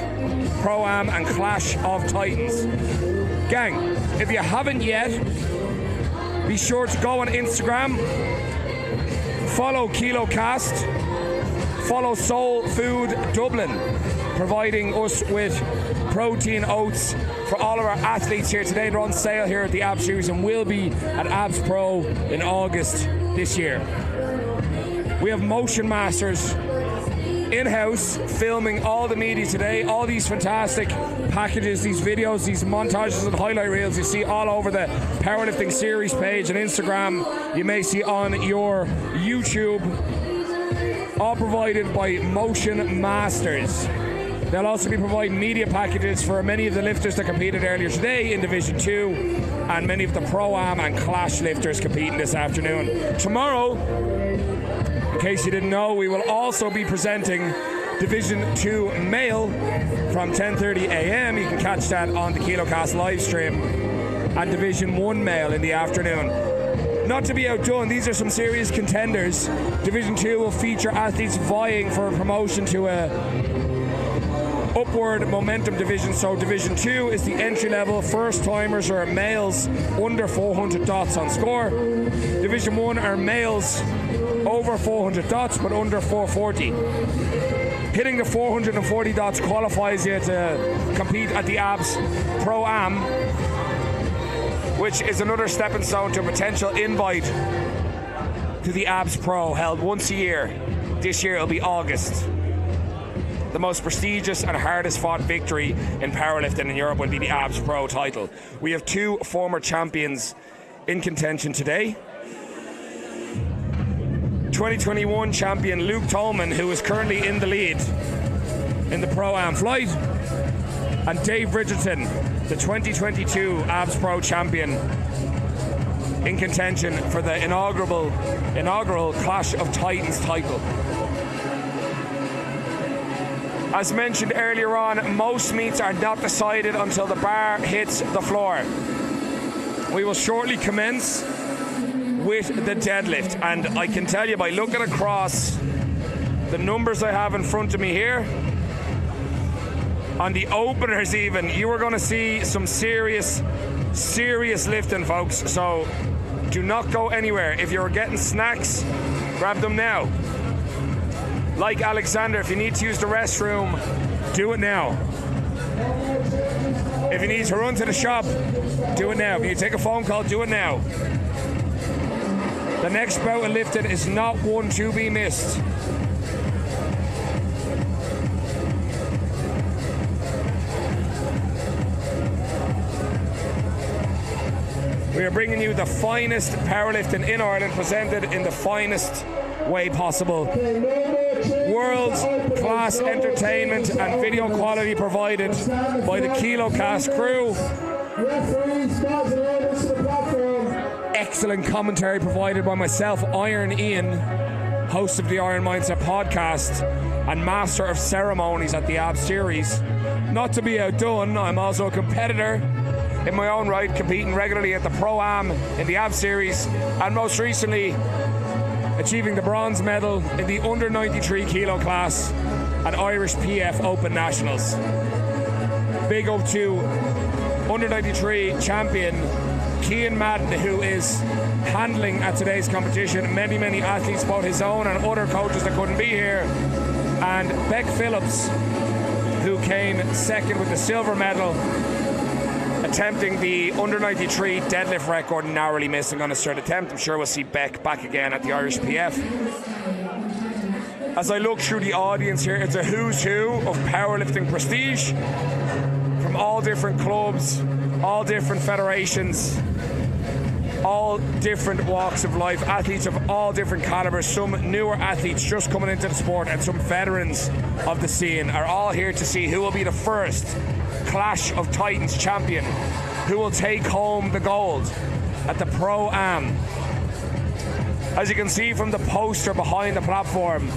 Pro-Am and Clash of Titans. Gang, if you haven't yet, be sure to go on Instagram, follow KiloCast, follow Soul Food Dublin, providing us with protein oats for all of our athletes here today. They're on sale here at the AB Series and will be at Abs Pro in August this year. We have Motion Masters in-house filming all the media today, all these fantastic packages, these videos, these montages and highlight reels you see all over the Powerlifting Series page and Instagram, you may see on your YouTube, all provided by Motion Masters. They'll also be providing media packages for many of the lifters that competed earlier today in Division 2 and many of the Pro-Am and Clash lifters competing this afternoon. Tomorrow, in case you didn't know, we will also be presenting Division 2 Male from 10:30 a.m. You can catch that on the KiloCast live stream. And Division 1 Male in the afternoon. Not to be outdone, these are some serious contenders. Division 2 will feature athletes vying for a promotion to a upward momentum division. So Division 2 is the entry level, first timers or males under 400 dots on score. Division 1 are males over 400 dots but under 440. Hitting the 440 dots qualifies you to compete at the ABS Pro-Am, which is another stepping stone to a potential invite to the ABS Pro, held once a year. This year it'll be August. The most prestigious and hardest fought victory in powerlifting in Europe will be the ABS Pro title. We have two former champions in contention today. 2021 champion Luke Tolman, who is currently in the lead in the Pro-Am flight, and Dave Bridgerton, the 2022 ABS Pro champion, in contention for the inaugural Clash of Titans title. As mentioned earlier on, most meets are not decided until the bar hits the floor. We will shortly commence with the deadlift, and I can tell you by looking across the numbers I have in front of me here, on the openers even, you are going to see some serious lifting, folks. So do not go anywhere. If you're getting snacks, grab them now. Like Alexander, if you need to use the restroom, do it now. If you need to run to the shop, do it now. If you take a phone call, do it now. The next bout of lifting is not one to be missed. We are bringing you the finest powerlifting in Ireland, presented in the finest way possible. World-class entertainment and video quality provided by the KiloCast crew. Excellent commentary provided by myself, Iron Ian, host of the Iron Mindset podcast and master of ceremonies at the ABS series. Not to be outdone, I'm also a competitor in my own right, competing regularly at the Pro-Am in the ABS series, and most recently achieving the bronze medal in the under 93 kilo class at Irish PF Open Nationals. Big up to under 93 champion Cian Madden, who is handling at today's competition many athletes, both his own and other coaches that couldn't be here, and Beck Phillips, who came second with the silver medal, attempting the under 93 deadlift record, narrowly missing on his third attempt. I'm sure we'll see Beck back again at the Irish PF. As I look through the audience here, it's a who's who of powerlifting prestige from all different clubs, all different federations, all different walks of life, athletes of all different calibers, some newer athletes just coming into the sport, and some veterans of the scene are all here to see who will be the first Clash of Titans champion, who will take home the gold at the Pro-Am. As you can see from the poster behind the platform,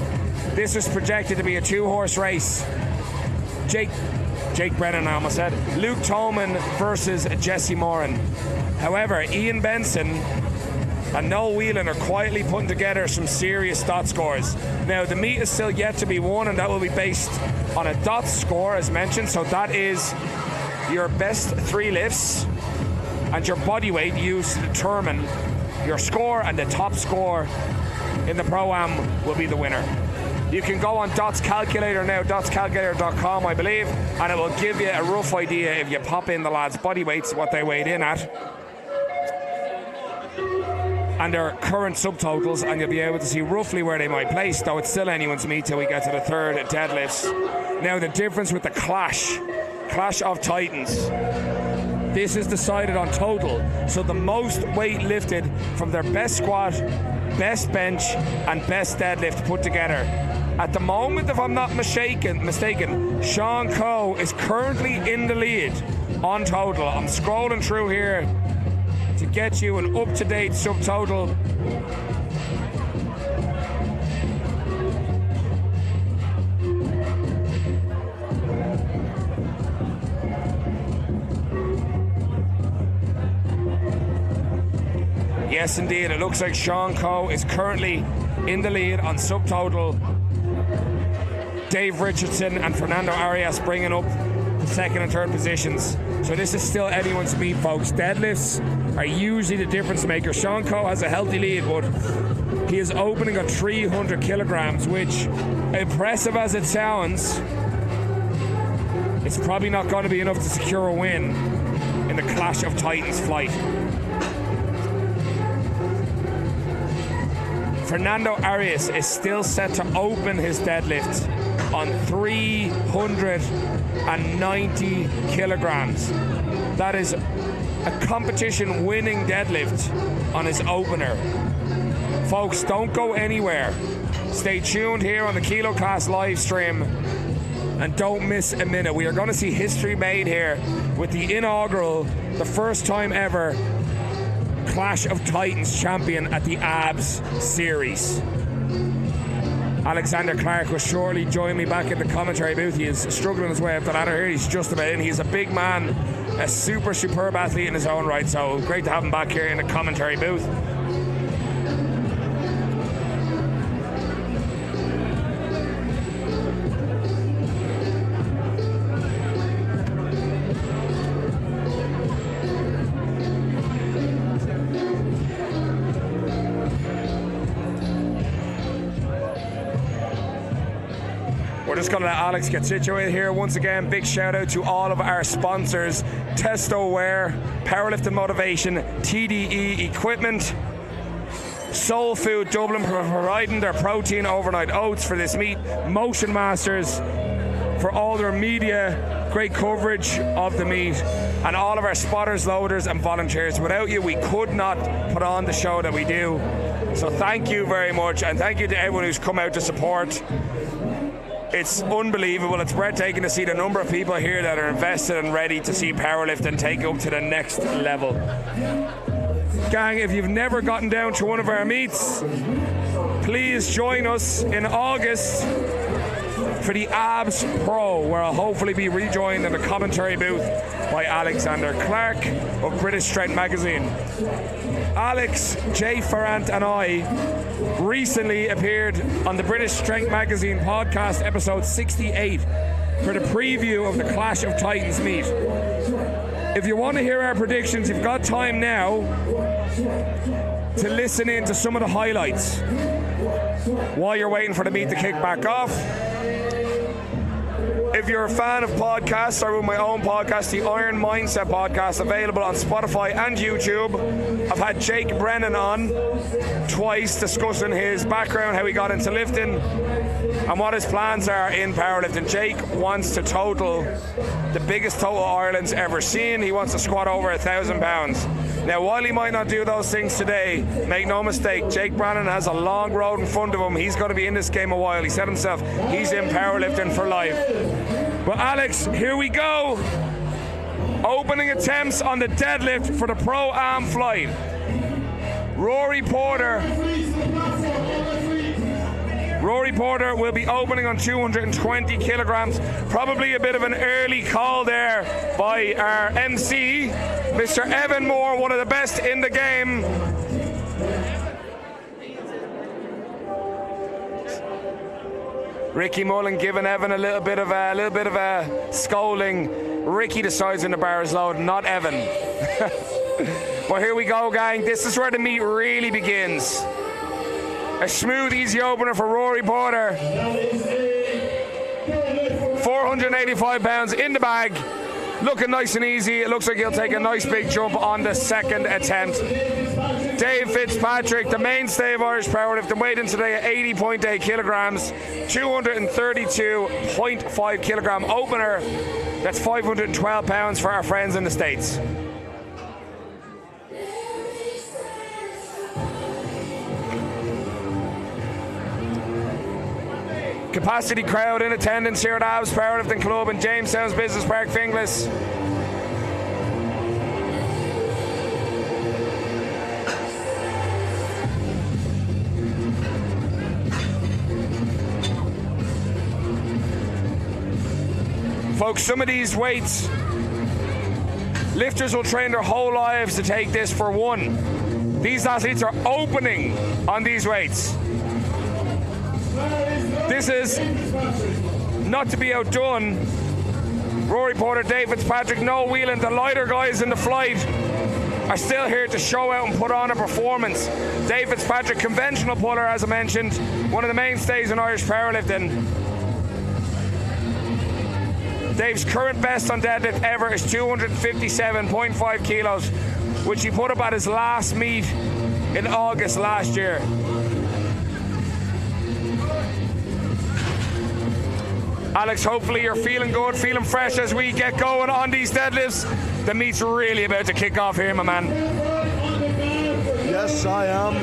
this is projected to be a two-horse race. Jake Brennan, I almost said. Luke Tolman versus Jesse Moran. However, Ian Benson and Noel Whelan are quietly putting together some serious dot scores. Now, the meet is still yet to be won, and that will be based on a dot score, as mentioned. So that is your best three lifts and your body weight used to determine your score, and the top score in the Pro-Am will be the winner. You can go on Dots Calculator now, dotscalculator.com, I believe, and it will give you a rough idea if you pop in the lads' body weights, what they weighed in at. and their current subtotals, and you'll be able to see roughly where they might place, though it's still anyone's meat till we get to the third deadlifts. Now the difference with the Clash of Titans, this is decided on total, so the most weight lifted from their best squat, best bench and best deadlift put together. At the moment, if I'm not mistaken, Sean Coe is currently in the lead on total. I'm scrolling through here to get you an up-to-date subtotal. Yes, indeed, it looks like Sean Coe is currently in the lead on subtotal. Dave Richardson and Fernando Arias bringing up the second and third positions. So this is still anyone's meat, folks. Deadlifts are usually the difference maker. Sean Coe has a healthy lead, but he is opening at 300 kilograms, which, impressive as it sounds, it's probably not going to be enough to secure a win in the Clash of Titans flight. Fernando Arias is still set to open his deadlift on 390 kilograms. That is a competition winning deadlift on his opener. Folks, don't go anywhere. Stay tuned here on the Kilo Class live stream and don't miss a minute. We are going to see history made here with the inaugural, the first time ever, Clash of Titans champion at the ABS series. Alexander Clark will shortly join me back in the commentary booth. He is struggling his way up the ladder here. He's just about in. He's a big man, a superb athlete in his own right. So great to have him back here in the commentary booth. We're just going to let Alex get situated here. Once again, big shout out to all of our sponsors: Testo Wear, Powerlifting Motivation, TDE Equipment, Soul Food Dublin for providing their protein overnight oats for this meet, Motion Masters for all their media, great coverage of the meet, and all of our spotters, loaders and volunteers. Without you, we could not put on the show that we do. So thank you very much, and thank you to everyone who's come out to support. It's unbelievable. It's breathtaking to see the number of people here that are invested and ready to see powerlifting take up to the next level. Gang, if you've never gotten down to one of our meets, please join us in August for the ABS Pro, where I'll hopefully be rejoined in the commentary booth by Alexander Clark of British Strength Magazine. Alex, Jay Farrant and I recently appeared on the British Strength Magazine podcast episode 68 for the preview of the Clash of Titans meet. If you want to hear our predictions, you've got time now to listen in to some of the highlights while you're waiting for the meet to kick back off. If you're a fan of podcasts, I run my own podcast, the Iron Mindset Podcast, available on Spotify and YouTube. I've had Jake Brennan on twice discussing his background, how he got into lifting, and what his plans are in powerlifting. Jake wants to total the biggest total Ireland's ever seen. He wants to squat over 1,000 pounds. Now, while he might not do those things today, make no mistake, Jake Brannon has a long road in front of him. He's going to be in this game a while. He said himself, he's in powerlifting for life. Well, Alex, here we go. Opening attempts on the deadlift for the Pro-Am flight. Rory Porter will be opening on 220 kilograms. Probably a bit of an early call there by our MC, Mr. Evan Moore, one of the best in the game. Ricky Mullen giving Evan a little bit of a scolding. Ricky decides when the bar is low, not Evan. Well, here we go, gang. This is where the meet really begins. A smooth, easy opener for Rory Porter. 485 pounds in the bag. Looking nice and easy. It looks like he'll take a nice big jump on the second attempt. Dave Fitzpatrick, the mainstay of Irish powerlifting, weighed in today at 80.8 kilograms, 232.5 kilogram opener. That's 512 pounds for our friends in the States. Capacity crowd in attendance here at Abs Powerlifting Club in Jamestown's Business Park, Finglas. Folks, some of these weights, lifters will train their whole lives to take this for one. These athletes are opening on these weights. This is not to be outdone. Rory Porter, Dave Fitzpatrick, Noel Whelan, the lighter guys in the flight are still here to show out and put on a performance. Dave Fitzpatrick, conventional puller, as I mentioned, one of the mainstays in Irish powerlifting. Dave's current best on deadlift ever is 257.5 kilos, which he put up at his last meet in August last year. Alex, hopefully you're feeling good, feeling fresh as we get going on these deadlifts. The meet's really about to kick off here, my man. Yes, I am.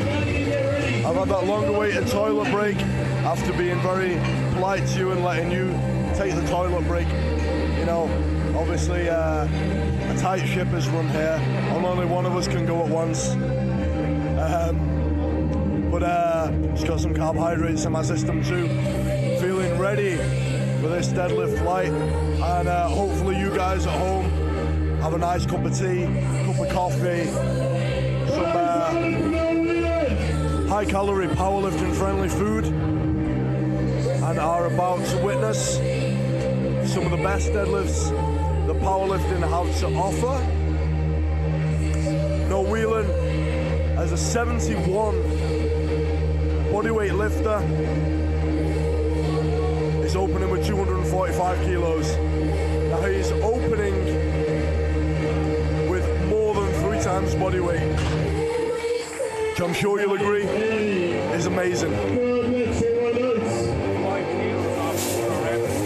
I've had that long-awaited toilet break after being very polite to you and letting you take the toilet break. You know, obviously a tight ship is run here, and only one of us can go at once. But just got some carbohydrates in my system too. Feeling ready for this deadlift flight, and hopefully you guys at home have a nice cup of tea, cup of coffee, some high-calorie powerlifting friendly food, and are about to witness some of the best deadlifts that powerlifting has to offer. Noel Whelan, as a 71 bodyweight lifter, is opening with 245 kilos. Now he's opening with more than 3 times body weight, which I'm sure you'll agree is amazing.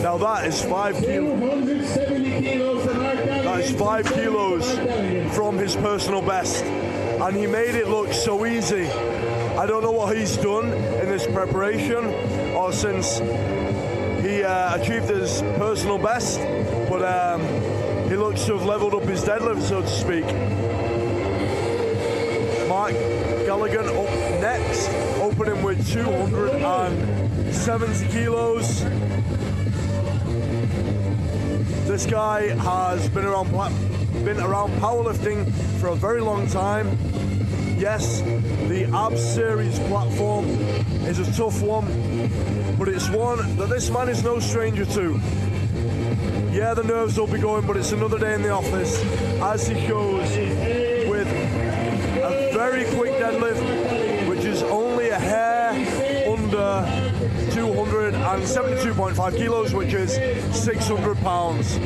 Now that is 5 kilos. That is 5 kilos from his personal best, and he made it look so easy. I don't know what he's done in this preparation or since he achieved his personal best, but he looks to have leveled up his deadlift, so to speak. Marc Galligan up next, opening with 270 kilos. This guy has been around powerlifting for a very long time. Yes, the Abs Series platform is a tough one, but it's one that this man is no stranger to. Yeah, the nerves will be going, but it's another day in the office, as he shows with a very quick deadlift, which is only a hair under 272.5 kilos, which is 600 pounds.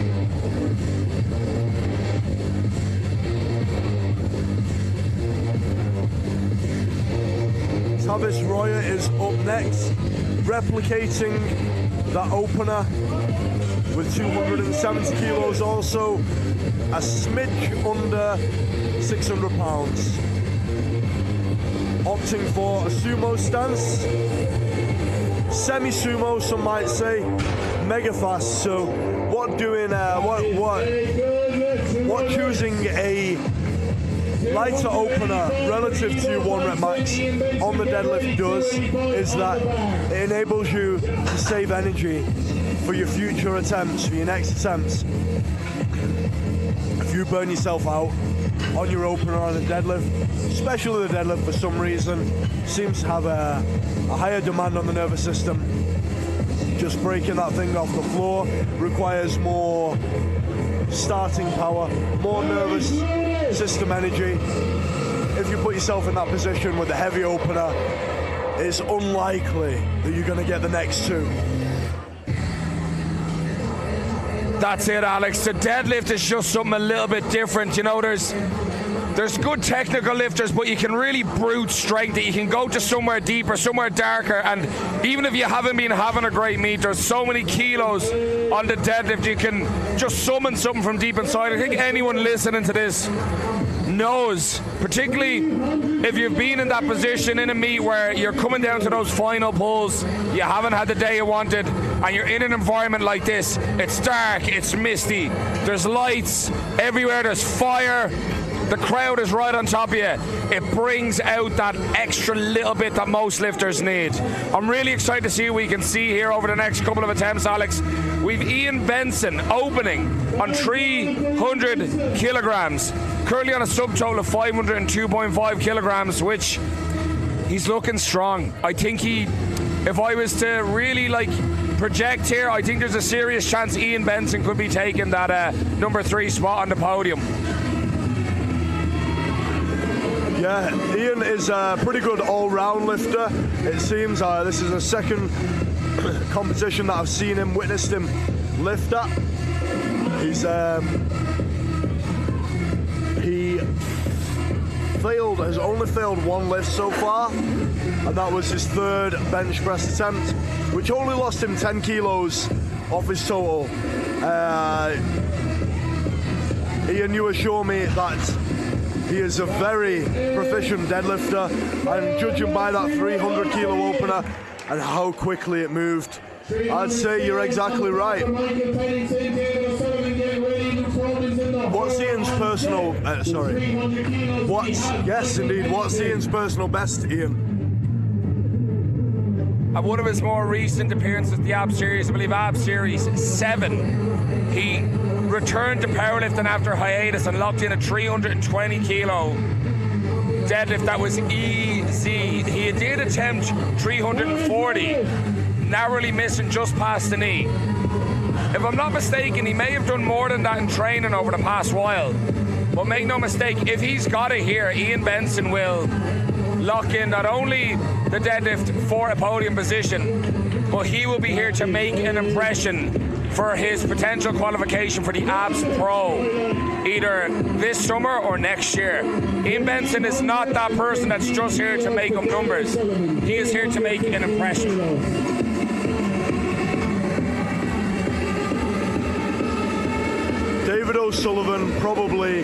Tavis Royer is up next, replicating that opener with 270 kilos, also a smidge under 600 pounds. Opting for a sumo stance, semi-sumo some might say, mega fast. So what choosing a lighter opener relative to 1 rep max on the deadlift does is that it enables you to save energy for your future attempts, for your next attempts. If you burn yourself out on your opener on the deadlift, especially the deadlift for some reason, seems to have a higher demand on the nervous system. Just breaking that thing off the floor requires more starting power, more nervous system energy. If you put yourself in that position with a heavy opener, it's unlikely that you're going to get the next 2. That's it, Alex. The deadlift is just something a little bit different. You know, there's there's good technical lifters, but you can really brute strength it. You can go to somewhere deeper, somewhere darker, and even if you haven't been having a great meet, there's so many kilos on the deadlift, you can just summon something from deep inside. I think anyone listening to this knows, particularly if you've been in that position in a meet where you're coming down to those final pulls, you haven't had the day you wanted, and you're in an environment like this. It's dark, it's misty, there's lights everywhere, there's fire, the crowd is right on top of you. It brings out that extra little bit that most lifters need. I'm really excited to see what we can see here over the next couple of attempts, Alex. We've Ian Benson opening on 300 kilograms, currently on a subtotal of 502.5 kilograms, which he's looking strong. I think if I was to really project here, I think there's a serious chance Ian Benson could be taking that number 3 spot on the podium. Yeah, Ian is a pretty good all-round lifter. It seems this is the second competition that I've seen him, witnessed him lift at. He has only failed one lift so far, and that was his 3rd bench press attempt, which only lost him 10 kilos off his total. Ian, you assure me that he is a very proficient deadlifter, and judging by that 300 kilo opener and how quickly it moved, I'd say you're exactly right. What's Ian's personal, what's Ian's personal best, Ian? At one of his more recent appearances at the Ab Series, I believe Ab Series 7, he returned to powerlifting after hiatus and locked in a 320 kilo deadlift that was easy. He did attempt 340, narrowly missing just past the knee. If I'm not mistaken, he may have done more than that in training over the past while. But make no mistake, if he's got it here, Ian Benson will lock in not only the deadlift for a podium position, but he will be here to make an impression for his potential qualification for the Abs Pro, either this summer or next year. Ian Benson is not that person that's just here to make up numbers. He is here to make an impression. David O'Sullivan, probably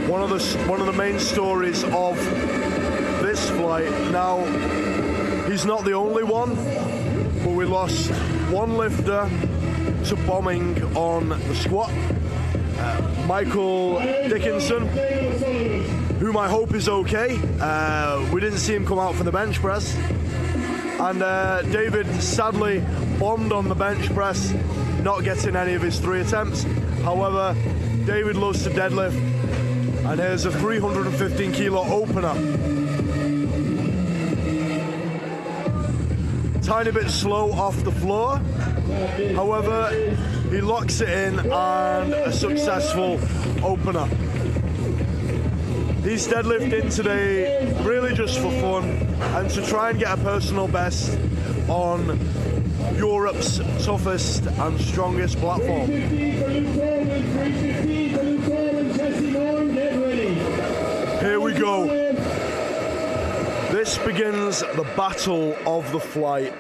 one of the main stories of this flight. Now, he's not the only one, but we lost one lifter to bombing on the squat. Michael Dickson, whom I hope is okay. We didn't see him come out for the bench press. And David sadly bombed on the bench press, not getting any of his 3 attempts. However, David loves to deadlift, and here's a 315 kilo opener. Tiny bit slow off the floor, however, he locks it in and a successful opener. He's deadlifting today really just for fun and to try and get a personal best on Europe's toughest and strongest platform. Here we go. This begins the battle of the flight.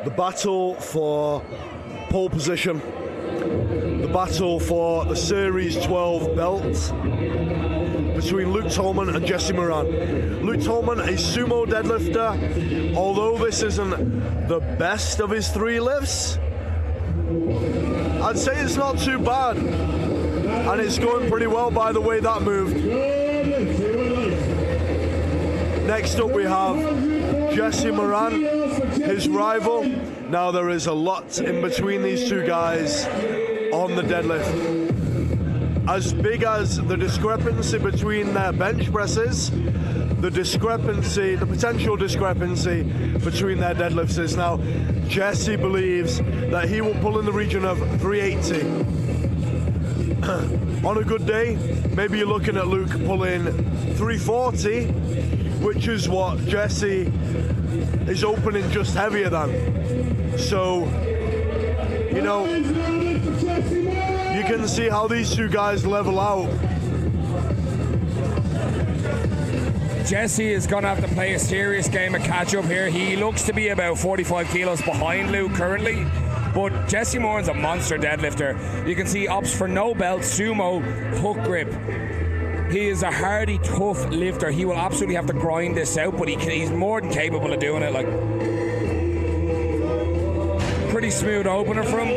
The battle for pole position. The battle for the Series 12 belt between Luke Tolman and Jesse Moran. Luke Tolman, a sumo deadlifter. Although this isn't the best of his 3 lifts, I'd say it's not too bad. And it's going pretty well by the way that moved. Next up we have Jesse Moran, his rival. Now there is a lot in between these 2 guys on the deadlift. As big as the discrepancy between their bench presses, the potential discrepancy between their deadlifts is. Now, Jesse believes that he will pull in the region of 380. On a good day, maybe you're looking at Luke pulling 340, which is what Jesse is opening just heavier than. So, you know, you can see how these 2 guys level out. Jesse is going to have to play a serious game of catch-up here. He looks to be about 45 kilos behind Luke currently, but Jesse Moran's a monster deadlifter. You can see opts for no belt, sumo, hook grip. He is a hardy, tough lifter. He will absolutely have to grind this out, but he's more than capable of doing it. Like, pretty smooth opener for him.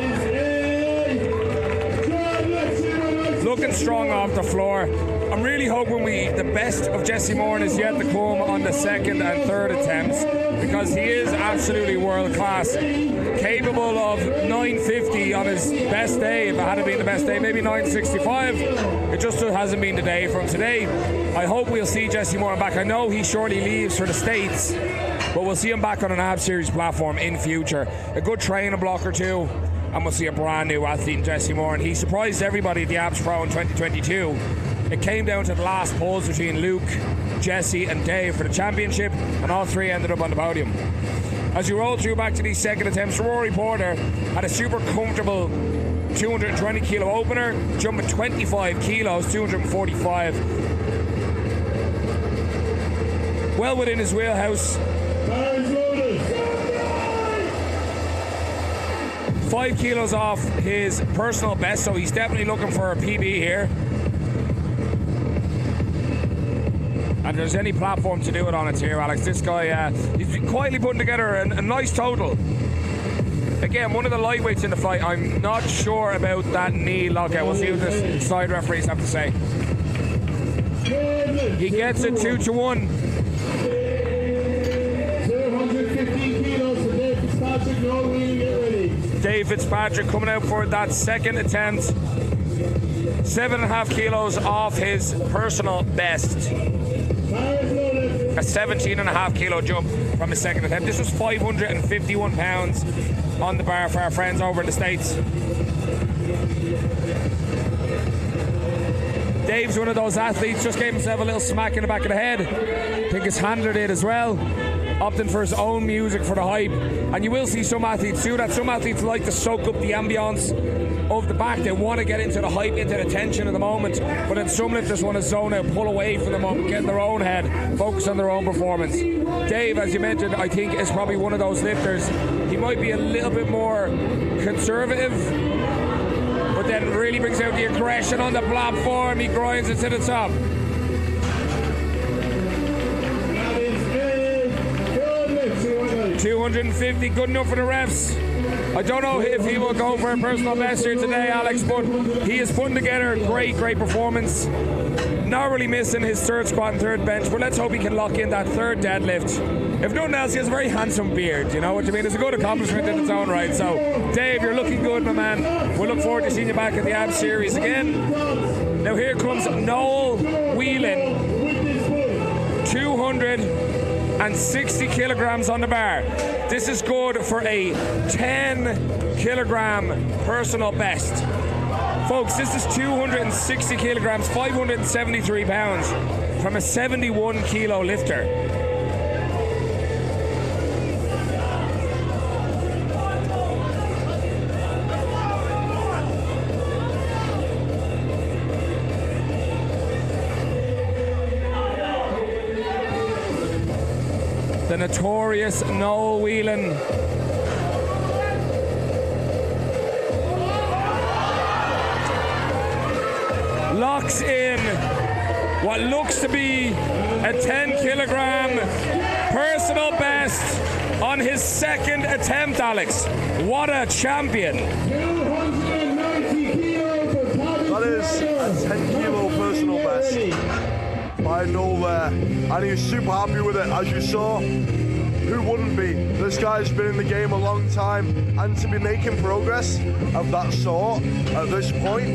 Looking strong off the floor. I'm really hoping the best of Jesse Moran is yet to come on the second and third attempts, because he is absolutely world class. Capable of 950 on his best day. If it had been the best day, maybe 965. It just hasn't been the day from today. I hope we'll see Jesse Moran back. I know he shortly leaves for the States, but we'll see him back on an Ab Series platform in future. A good training block or two, and we'll see a brand new athlete in Jesse Moran. He surprised everybody at the Abs Pro in 2022. It came down to the last polls between Luke, Jesse and Dave for the championship, and all three ended up on the podium. As you roll through back to these second attempts, Rory Porter had a super comfortable 220 kilo opener, jumping 25 kilos, 245. Well within his wheelhouse. 5 kilos off his personal best, so he's definitely looking for a PB here. And there's any platform to do it on, it's here, Alex. This guy, he's quietly putting together a nice total. Again, one of the lightweights in the fight. I'm not sure about that knee lockout. We'll see what the side referees have to say. He gets it 2-1. 215 kilos for Dave Fitzpatrick. No wheeling, get ready. Dave Fitzpatrick coming out for that second attempt. 7.5 kilos off his personal best. A 17.5 kilo jump from his second attempt. This was 551 pounds on the bar for our friends over in the States. Dave's one of those athletes, just gave himself a little smack in the back of the head. I think his handler did as well, opting for his own music for the hype. And you will see some athletes do that. Some athletes like to soak up the ambience of the back. They want to get into the hype, into the tension of the moment. But then some lifters want to zone out, pull away from the moment, get in their own head, focus on their own performance. Dave, as you mentioned, I think is probably one of those lifters. He might be a little bit more conservative, but then really brings out the aggression on the platform. He grinds it to the top. 250, good enough for the refs. I don't know if he will go for a personal best here today, Alex, but he is putting together a great performance. Narrowly missing his third squat and third bench, but let's hope he can lock in that third deadlift. If nothing else, he has a very handsome beard, you know what I mean? It's a good accomplishment in its own right. So, Dave, you're looking good, my man. We'll look forward to seeing you back at the Ab Series again. Now here comes Noel Whelan. 260 kilograms on the bar. This is good for a 10 kilogram personal best. Folks, this is 260 kilograms, 573 pounds from a 71 kilo lifter. The notorious Noel Whelan. Locks in what looks to be a 10 kilogram personal best on his second attempt, Alex. What a champion. 290 kilos for Tommy. That is a 10 kilo personal best by Noel there, and he's super happy with it, as you saw. Who wouldn't be? This guy's been in the game a long time, and to be making progress of that sort at this point,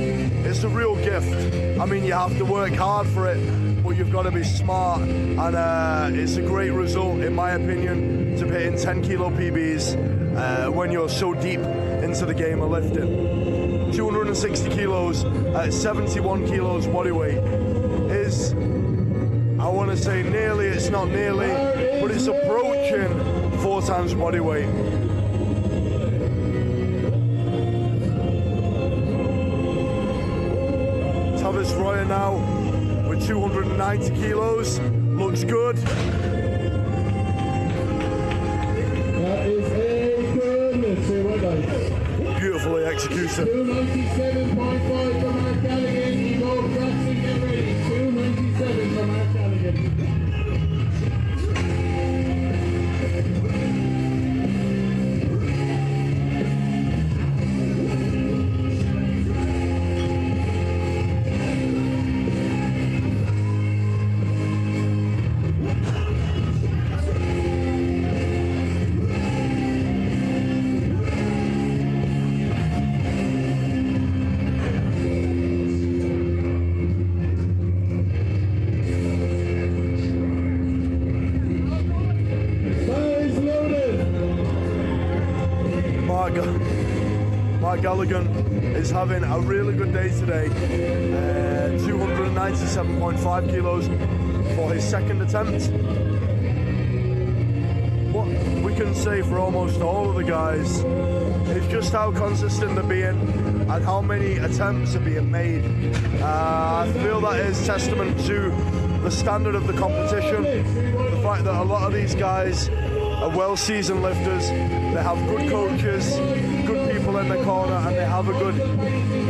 it's a real gift. I mean, you have to work hard for it, but you've got to be smart, and it's a great result, in my opinion, to be hitting 10 kilo PBs when you're so deep into the game of lifting. 260 kilos at 71 kilos body weight is, I want to say nearly, it's not nearly, but it's approaching 4 times body weight. Tavis Royer now with 290 kilos. Looks good. That is a good lift. Say well done. Beautifully executed. 297.5 for Marc Galligan. Ebow, Crankson, get ready. 297 for Marc Galligan. Marc Galligan is having a really good day today. 297.5 kilos for his second attempt. What we can say for almost all of the guys is just how consistent they're being and how many attempts are being made. I feel that is testament to the standard of the competition, the fact that a lot of these guys are well-seasoned lifters, they have good coaches, good people in the corner, and they have a good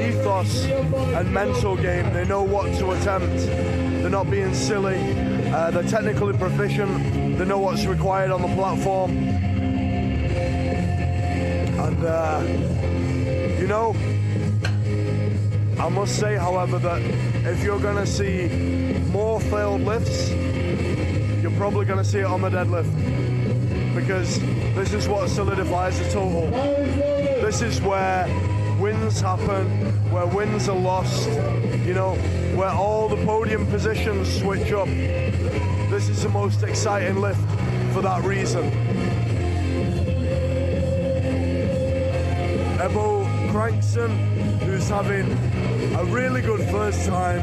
ethos and mental game. They know what to attempt. They're not being silly. They're technically proficient. They know what's required on the platform. And, you know, I must say, however, that if you're going to see more failed lifts, you're probably going to see it on the deadlift. Because this is what solidifies the total. This is where wins happen, where wins are lost, you know, where all the podium positions switch up. This is the most exciting lift for that reason. Ebow Crankson, who's having a really good first time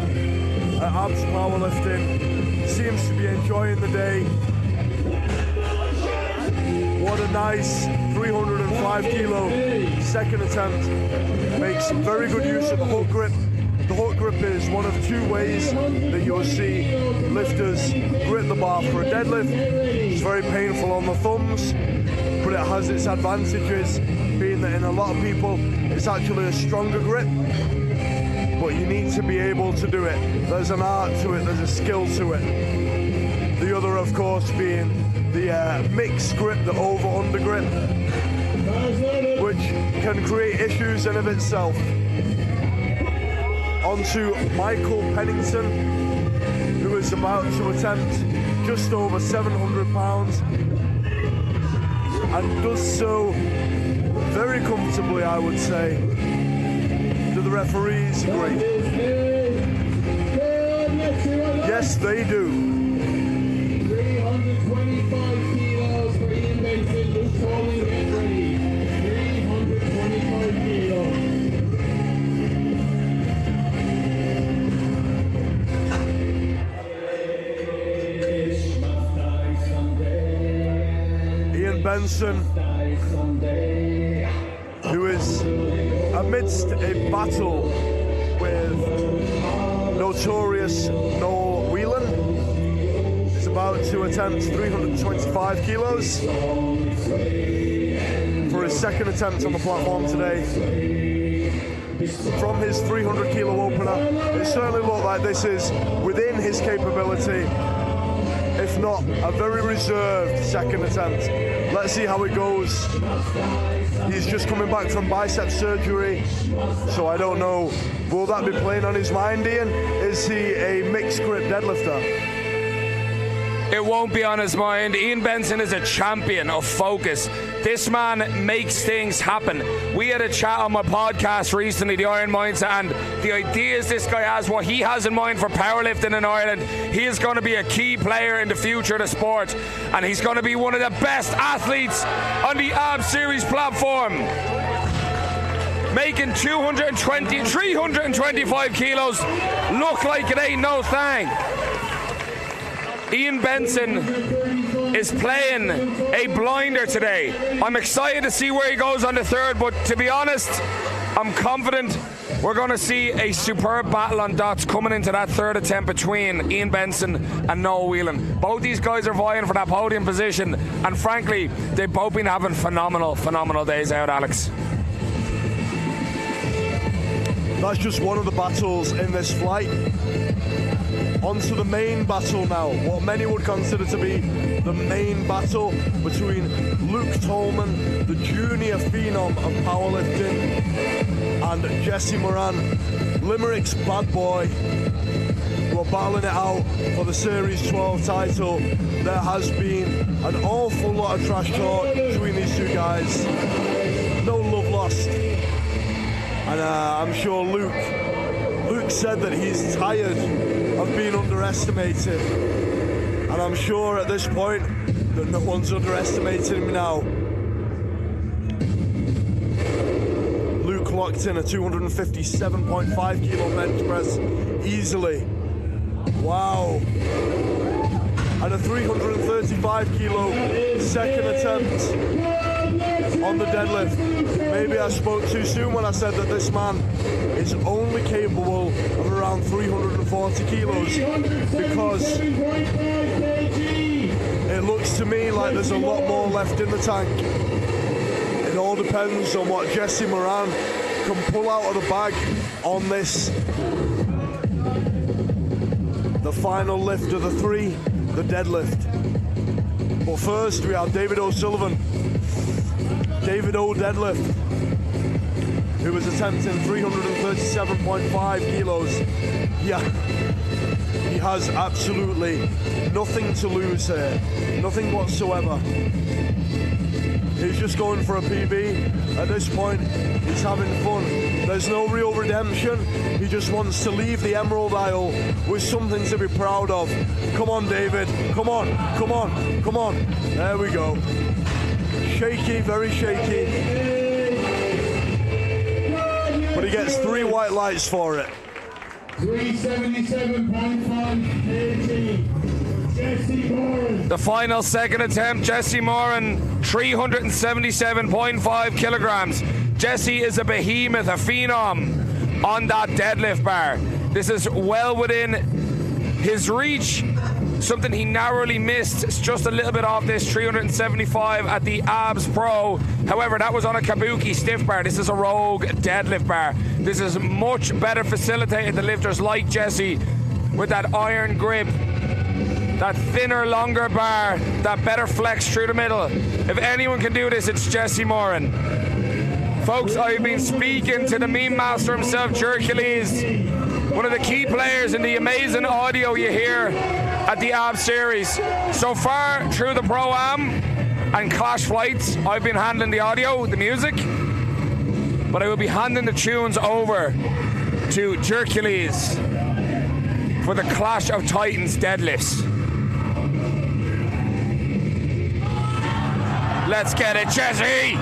at abs powerlifting, seems to be enjoying the day. What a nice 305 kilo second attempt. Makes very good use of the hook grip. The hook grip is one of two ways that you'll see lifters grip the bar for a deadlift. It's very painful on the thumbs, but it has its advantages, being that in a lot of people it's actually a stronger grip, but you need to be able to do it. There's an art to it, there's a skill to it. The other, of course, being the mixed grip, the over-under grip, which can create issues in of itself. On to Michael Pennington, who is about to attempt just over 700 pounds and does so very comfortably, I would say. Do the referees agree? Yes, they do. 325 kilos for Ian Benson. Luke Tolman, get ready. 325 kilos. Ian Benson, who is amidst a battle with notorious Noel Whelan, is about to attempt 325 kilos for his second attempt on the platform today. From his 300 kilo opener, it certainly looked like this is within his capability, if not a very reserved second attempt. Let's see how it goes. He's just coming back from bicep surgery, so I don't know, will that be playing on his mind, Ian? Is he a mixed grip deadlifter? It won't be on his mind. Ian Benson is a champion of focus. This man makes things happen. We had a chat on my podcast recently, The Iron Mindset, and the ideas this guy has, what he has in mind for powerlifting in Ireland, he is going to be a key player in the future of the sport, and he's going to be one of the best athletes on the AB Series platform. Making 325 kilos look like it ain't no thing. Ian Benson is playing a blinder today. I'm excited to see where he goes on the third, but to be honest, I'm confident We're going to see a superb battle on dots coming into that third attempt between Ian Benson and Noel Whelan. Both these guys are vying for that podium position, and frankly, they've both been having phenomenal days out, Alex. That's just one of the battles in this flight. On to the main battle now, what many would consider to be the main battle between Luke Tolman, the junior phenom of powerlifting, and Jesse Moran, Limerick's bad boy, who are battling it out for the Series 12 title. There has been an awful lot of trash talk between these two guys. No love lost. And I'm sure Luke said that he's tired of being underestimated. And I'm sure at this point that no one's underestimating him now. Luke locked in a 257.5 kilo bench press easily. Wow. And a 335 kilo second attempt on the deadlift. Maybe I spoke too soon when I said that this man is only capable of around 340 kilos, because it looks to me like there's a lot more left in the tank. It all depends on what Jesse Moran can pull out of the bag on this, the final lift of the three, the deadlift. But first we have David O'Sullivan, David O deadlift, who was attempting 337.5 kilos. Yeah, he has absolutely nothing to lose here, nothing whatsoever. He's just going for a PB. At this point, he's having fun. There's no real redemption. He just wants to leave the Emerald Isle with something to be proud of. Come on, David. Come on, come on, come on. There we go. Shaky, very shaky. But he gets 3 white lights for it. 377.5 kg. Jesse Moran. The final second attempt, Jesse Moran, 377.5 kilograms. Jesse is a behemoth, a phenom on that deadlift bar. This is well within his reach. Something he narrowly missed. It's just a little bit off this 375 at the Abs Pro. However, that was on a Kabuki stiff bar. This is a Rogue deadlift bar. This is much better facilitated to lifters like Jesse with that iron grip, that thinner, longer bar, that better flex through the middle. If anyone can do this, it's Jesse Moran. Folks, I've been speaking to the meme master himself, Hercules, one of the key players in the amazing audio you hear at the AB Series. So far through the Pro-Am and Clash flights, I've been handling the audio, the music, but I will be handing the tunes over to Hercules for the Clash of Titans deadlifts. Let's get it, Jesse!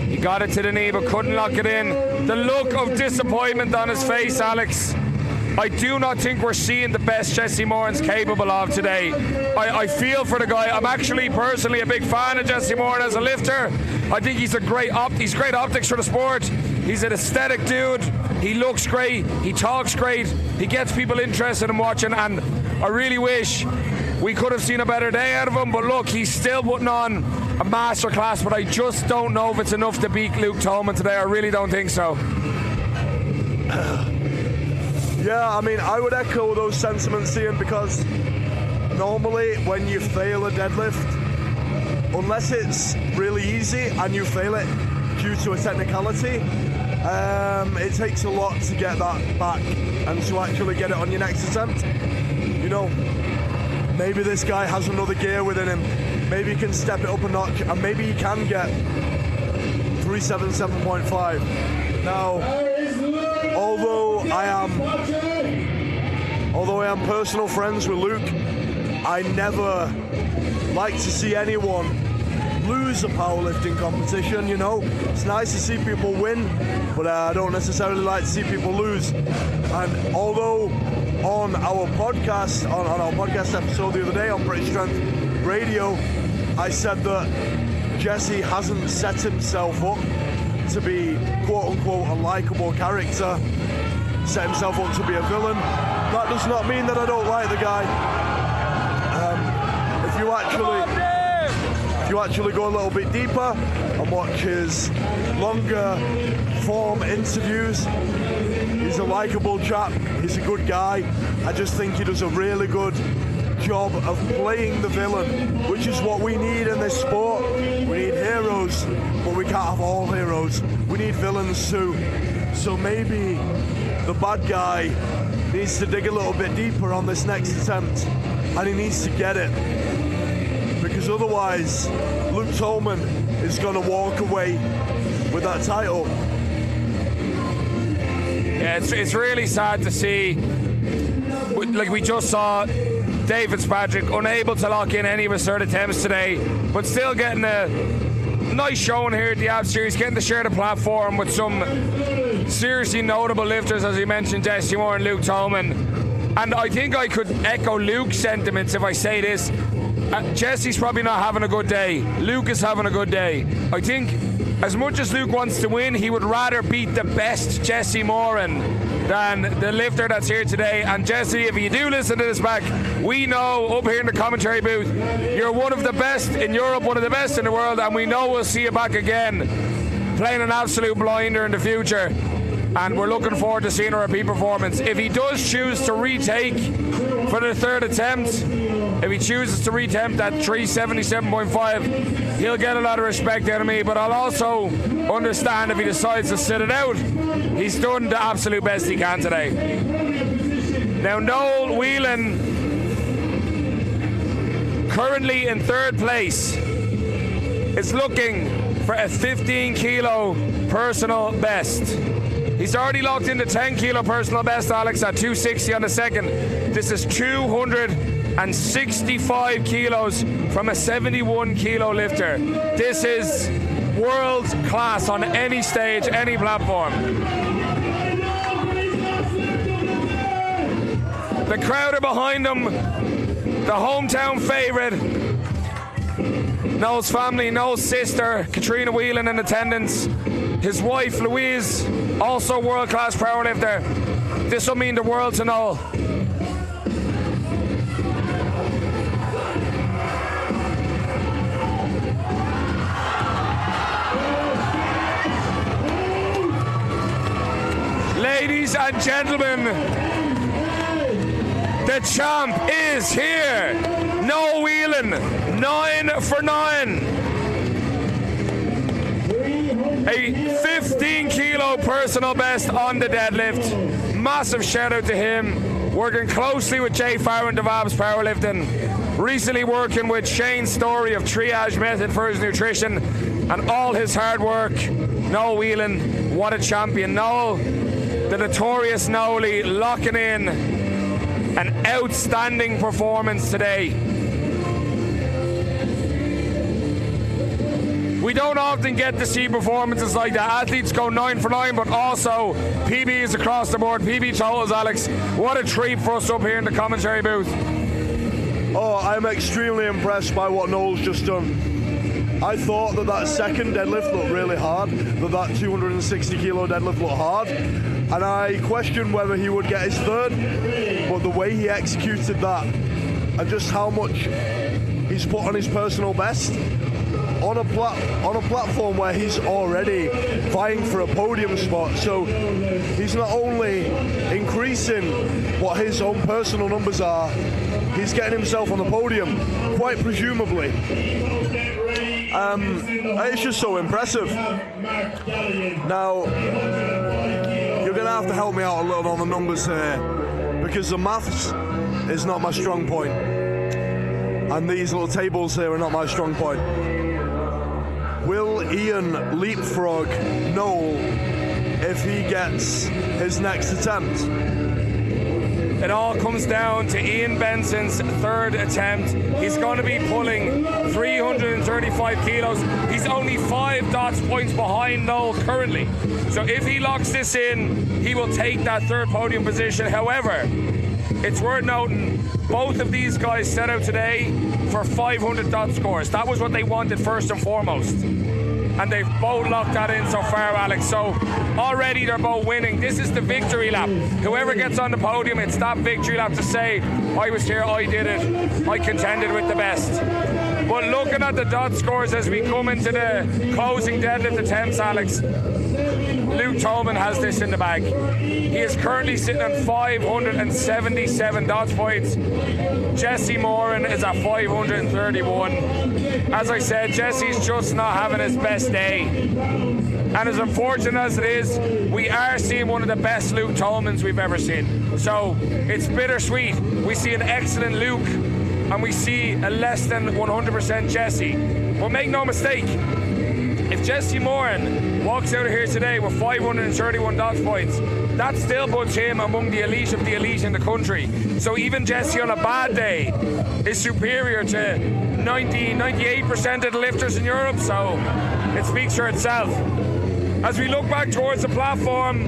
He got it to the knee but couldn't lock it in. The look of disappointment on his face, Alex. I do not think we're seeing the best Jesse Moran's capable of today. I feel for the guy. I'm actually personally a big fan of Jesse Moran as a lifter. I think he's great optics for the sport. He's an aesthetic dude. He looks great. He talks great. He gets people interested in watching, and I really wish we could have seen a better day out of him. But look, he's still putting on a masterclass, but I just don't know if it's enough to beat Luke Tolman today. I really don't think so. Yeah, I mean, I would echo those sentiments, Ian, because normally when you fail a deadlift, unless it's really easy and you fail it due to a technicality, it takes a lot to get that back and to actually get it on your next attempt. You know, maybe this guy has another gear within him. Maybe he can step it up a notch, and maybe he can get 377.5. Now, although I am personal friends with Luke, I never like to see anyone lose a powerlifting competition. You know, it's nice to see people win, but I don't necessarily like to see people lose. And although on our podcast, on our podcast episode the other day on British Strength Radio, I said that Jesse hasn't set himself up to be quote-unquote a likeable character, set himself up to be a villain. That does not mean that I don't like the guy. If you actually go a little bit deeper and watch his longer form interviews, he's a likeable chap, he's a good guy. I just think he does a really good job of playing the villain, which is what we need in this sport. We need heroes, but we can't have all heroes. We need villains too. So maybe the bad guy needs to dig a little bit deeper on this next attempt, and he needs to get it. Because otherwise, Luke Tolman is going to walk away with that title. Yeah, it's really sad to see. Like we just saw Dave Fitzpatrick unable to lock in any of his third attempts today, but still getting a nice showing here at the Ab Series, getting to share the platform with some seriously notable lifters, as he mentioned, Jesse Moore and Luke Tolman. And I think I could echo Luke's sentiments if I say this. Jesse's probably not having a good day. Luke is having a good day. I think as much as Luke wants to win, he would rather beat the best Jesse Moran than the lifter that's here today. And Jesse, if you do listen to this back, we know up here in the commentary booth, you're one of the best in Europe, one of the best in the world, and we know we'll see you back again playing an absolute blinder in the future. And we're looking forward to seeing a repeat performance. If he does choose to retake for the third attempt, if he chooses to reattempt at 377.5, he'll get a lot of respect out of me, but I'll also understand if he decides to sit it out. He's done the absolute best he can today. Now, Noel Whelan, currently in third place, is looking for a 15 kilo personal best. He's already locked in the 10 kilo personal best, Alex, at 260 on the second. This is 265 kilos from a 71 kilo lifter. This is world class on any stage, any platform. The crowd are behind him. The hometown favourite. Noel's family, Noel's sister, Katrina Whelan in attendance. His wife, Louise, also world-class powerlifter. This will mean the world to Noel. Ladies and gentlemen, the champ is here. Noel Whelan, 9 for 9. A 15 kilo personal best on the deadlift. Massive shout out to him. Working closely with Jay Farron of Abs Powerlifting. Recently working with Shane Story of Triage Method for his nutrition and all his hard work. Noel Whelan, what a champion. Noel, the notorious Noelie, locking in an outstanding performance today. We don't often get to see performances like that. Athletes go 9 for 9, but also PBs across the board, PB totals, Alex. What a treat for us up here in the commentary booth. Oh, I'm extremely impressed by what Noel's just done. I thought that second deadlift looked really hard, that 260 kilo deadlift looked hard, and I questioned whether he would get his third, but the way he executed that, and just how much he's put on his personal best, on a platform where he's already vying for a podium spot. So he's not only increasing what his own personal numbers are, he's getting himself on the podium, quite presumably. It's just so impressive. Now, you're going to have to help me out a little on the numbers here, because the maths is not my strong point, and these little tables here are not my strong point. Will Ian leapfrog Noel if he gets his next attempt? It all comes down to Ian Benson's third attempt. He's going to be pulling 335 kilos. He's only 5 dots points behind Noel currently. So if he locks this in, he will take that third podium position. However, it's worth noting, both of these guys set out today for 500 dot scores. That was what they wanted first and foremost. and they've both locked that in so far, Alex. So already they're both winning. This is the victory lap. Whoever gets on the podium, it's that victory lap to say, I was here, I did it, I contended with the best. But looking at the dot scores as we come into the closing deadlift attempts, Alex, Luke Tolman has this in the bag. He is currently sitting on 577 dot points. Jesse Moran is at 531. As I said, Jesse's just not having his best day. And as unfortunate as it is, we are seeing one of the best Luke Tolmans we've ever seen. So it's bittersweet. We see an excellent Luke and we see a less than 100% Jesse. But make no mistake, if Jesse Moran walks out of here today with 531 dot points, that still puts him among the elite of the elite in the country. So even Jesse on a bad day is superior to 98% of the lifters in Europe, so it speaks for itself. As we look back towards the platform,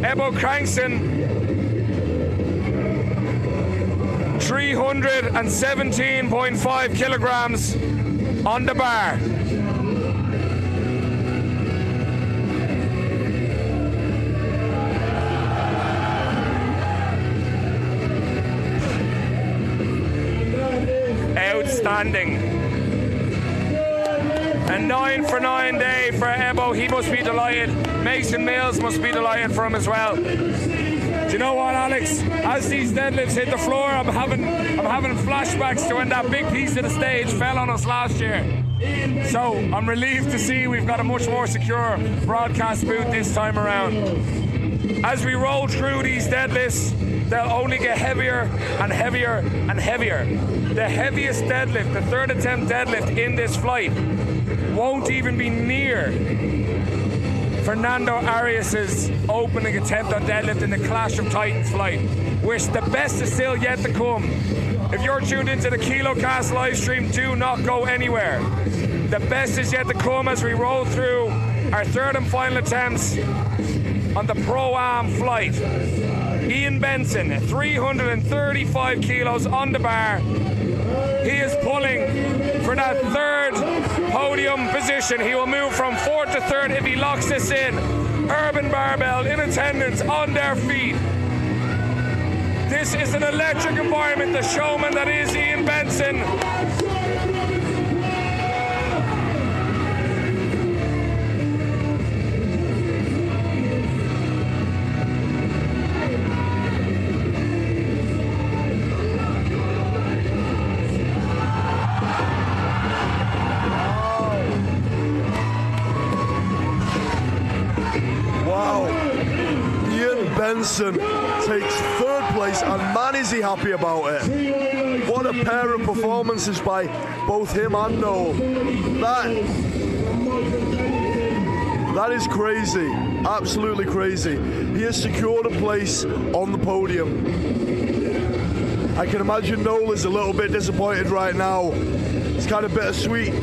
Ebow Crankson, 317.5 kilograms on the bar. Outstanding. A 9 for 9 day for Ebow. He must be delighted. Mason Mills must be delighted for him as well. Do you know what, Alex? As these deadlifts hit the floor, I'm having flashbacks to when that big piece of the stage fell on us last year. So I'm relieved to see we've got a much more secure broadcast booth this time around. As we roll through these deadlifts, they'll only get heavier and heavier and heavier. The heaviest deadlift, the third attempt deadlift in this flight, won't even be near Fernando Arias's opening attempt on deadlift in the Clash of Titans flight, which the best is still yet to come. If you're tuned into the KiloCast live stream, do not go anywhere. The best is yet to come as we roll through our third and final attempts on the Pro-Am flight. Ian Benson, 335 kilos on the bar. He is pulling for that third podium position. He will move from fourth to third if he locks this in. Urban Barbell in attendance on their feet. This is an electric environment, the showman that is Ian Benson. Benson takes third place, and man is he happy about it. What a pair of performances by both him and Noel. That is crazy, absolutely crazy. He has secured a place on the podium. I can imagine Noel is a little bit disappointed right now. It's kind of bittersweet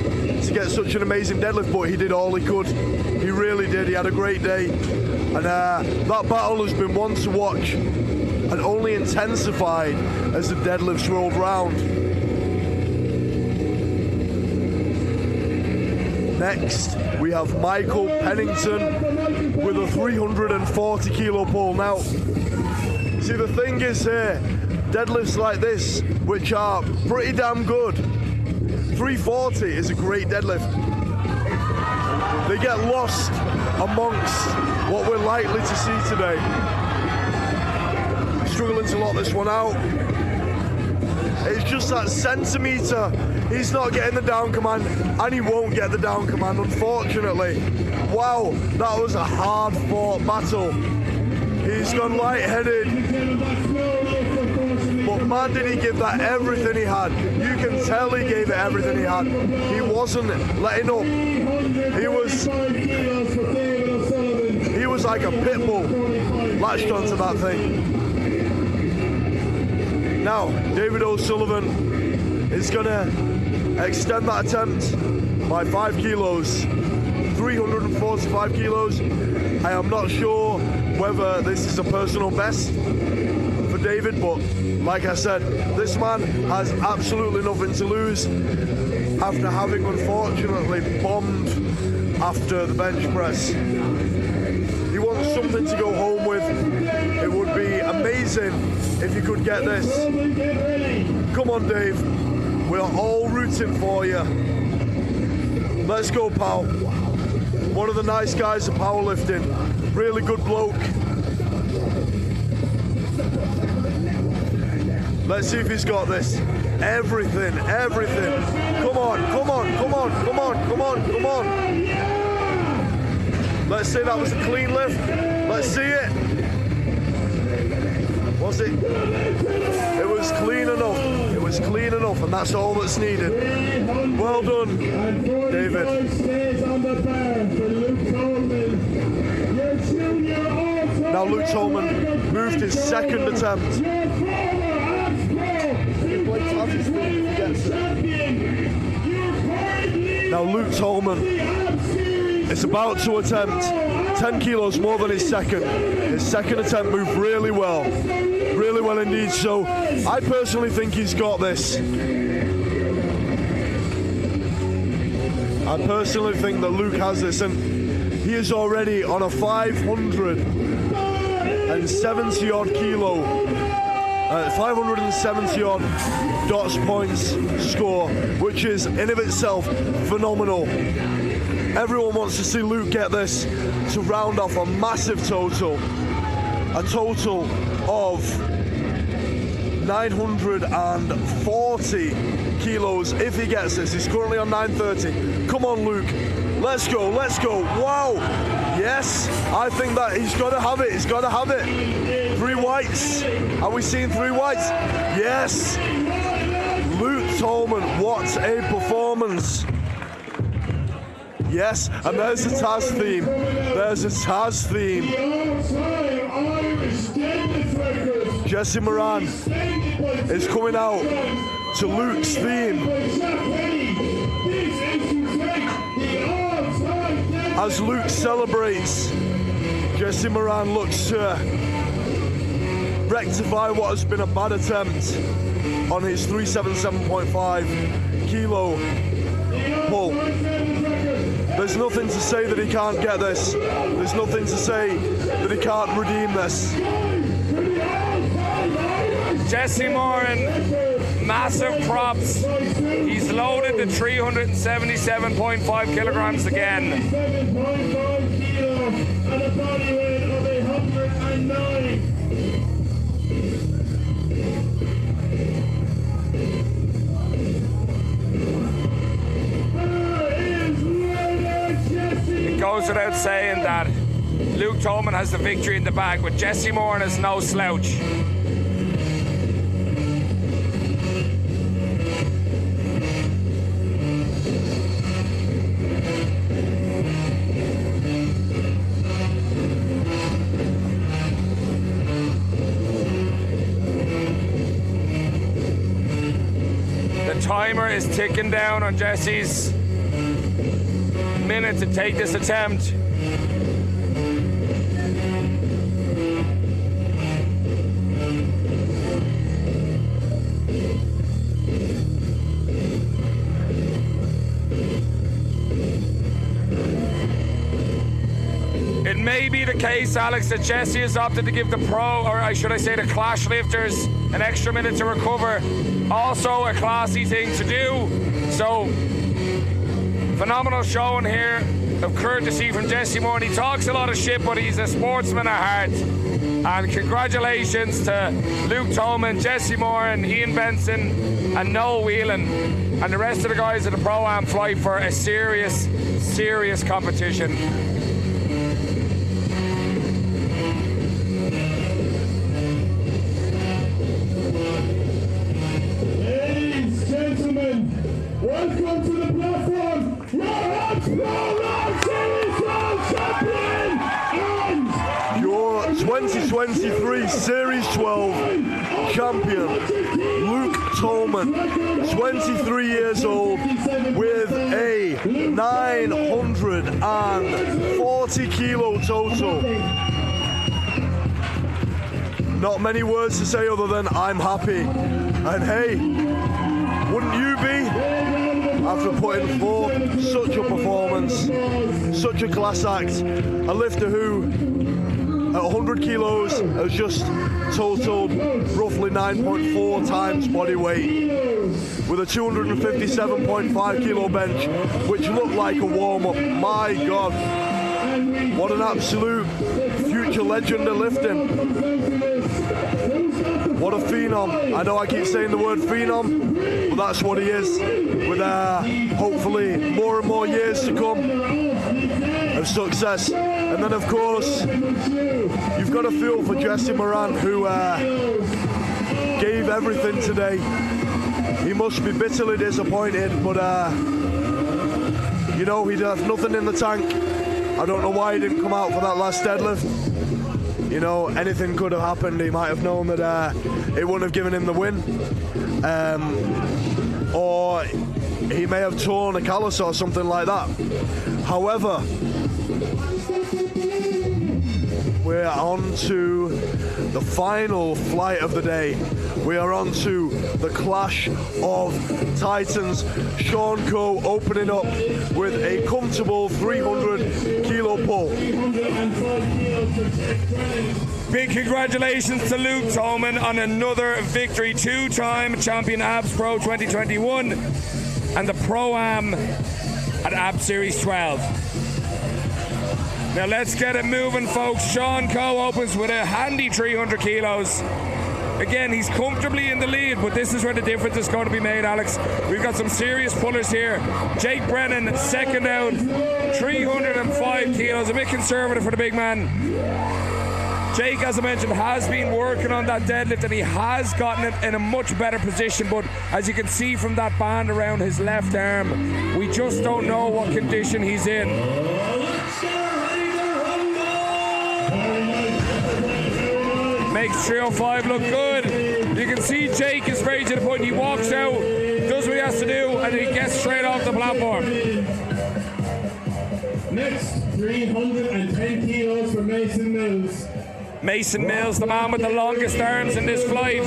to get such an amazing deadlift, but he did all he could. He really did. He had a great day. And that battle has been one to watch and only intensified as the deadlifts rolled round. Next, we have Michael Pennington with a 340 kilo pull. Now, see, the thing is here, deadlifts like this, which are pretty damn good, 340 is a great deadlift. They get lost amongst what we're likely to see today. Struggling to lock this one out. It's just that centimetre. He's not getting the down command, and he won't get the down command, unfortunately. Wow, that was a hard-fought battle. He's gone light-headed. But man, did he give that everything he had. You can tell he gave it everything he had. He wasn't letting up. He was like a pit bull latched onto that thing. Now, David O'Sullivan is going to extend that attempt by 5 kilos, 345 kilos. I am not sure whether this is a personal best for David, but like I said, this man has absolutely nothing to lose. after having unfortunately bombed after the bench press. He wants something to go home with. It would be amazing if you could get this. Come on, Dave. We are all rooting for you. Let's go, pal. One of the nice guys at powerlifting. Really good bloke. Let's see if he's got this. Everything. Come on. Let's say that was a clean lift. Let's see it. Was it? It was clean enough. It was clean enough, and that's all that's needed. Well done, David. Now Luke Tolman moved his second attempt. Now Luke Tolman is about to attempt 10 kilos more than his second. His second attempt moved really well indeed. So I personally think he's got this. I personally think that Luke has this, and he is already on a 570 odd kilo, 570 odd dots points score, which is in of itself phenomenal. Everyone wants to see Luke get this to round off a massive total. A total of 940 kilos if he gets this. He's currently on 930. Come on, Luke. Let's go. Wow. Yes, I think that he's got to have it. 3 whites. Are we seeing 3 whites? Yes. Luke Tolman, what a performance. Yes, and there's a Taz theme. Jesse Moran is coming out to Luke's theme. As Luke celebrates, Jesse Moran looks to rectify what has been a bad attempt on his 377.5 kilo pull. There's nothing to say that he can't get this. There's nothing to say that he can't redeem this. Jesse Moran, massive props. He's loaded the 377.5 kilograms again. 7.5 kilos and a body weight of 109. It goes without saying that Luke Tolman has the victory in the bag, but Jesse Moran is no slouch. The timer is ticking down on Jesse's minute to take this attempt. It may be the case, Alex, that Jesse has opted to give the should I say the Clash lifters, an extra minute to recover. Also a classy thing to do. So, phenomenal showing here of courtesy from Jesse Moran. He talks a lot of shit, but he's a sportsman at heart. And congratulations to Luke Tolman, Jesse Moran, Ian Benson, and Noel Whelan, and the rest of the guys at the Pro-Am flight for a serious competition. Welcome to the platform, your 2023 Series 12 champion, Luke Tolman, 23 years old, with a 940 kilo total. Not many words to say other than I'm happy. And hey, wouldn't you be? after putting forth such a performance, such a class act. A lifter who, at 100 kilos, has just totaled roughly 9.4 times body weight, with a 257.5 kilo bench, which looked like a warm-up. My God, what an absolute future legend of lifting. What a phenom. I know I keep saying the word phenom, but that's what he is, with hopefully more and more years to come of success. And then, of course, you've got to feel for Jesse Moran, who gave everything today. He must be bitterly disappointed, but you know, he'd have nothing in the tank. I don't know why he didn't come out for that last deadlift. You know, anything could have happened. He might have known that it wouldn't have given him the win, or he may have torn a callus or something like that. However, we're on to the final flight of the day. We are on to the clash of titans. Sean Coe opening up with a comfortable 300 kilo pull. Big congratulations to Luke Tolman on another victory. Two-time champion Abs Pro 2021 and the Pro-Am at Abs Series 12. Now let's get it moving, folks. Sean Coe opens with a handy 300 kilos. Again, he's comfortably in the lead, but this is where the difference is going to be made, Alex. We've got some serious pullers here. Jake Brennan, second out, 305 kilos, a bit conservative for the big man. Jake, as I mentioned, has been working on that deadlift and he has gotten it in a much better position, but as you can see from that band around his left arm, we just don't know what condition he's in. Makes 305 look good. You can see Jake is ready to the point. He walks out, does what he has to do, and he gets straight off the platform. Next, 310 kilos for Mason Mills. Mason Mills, the man with the longest arms in this flight.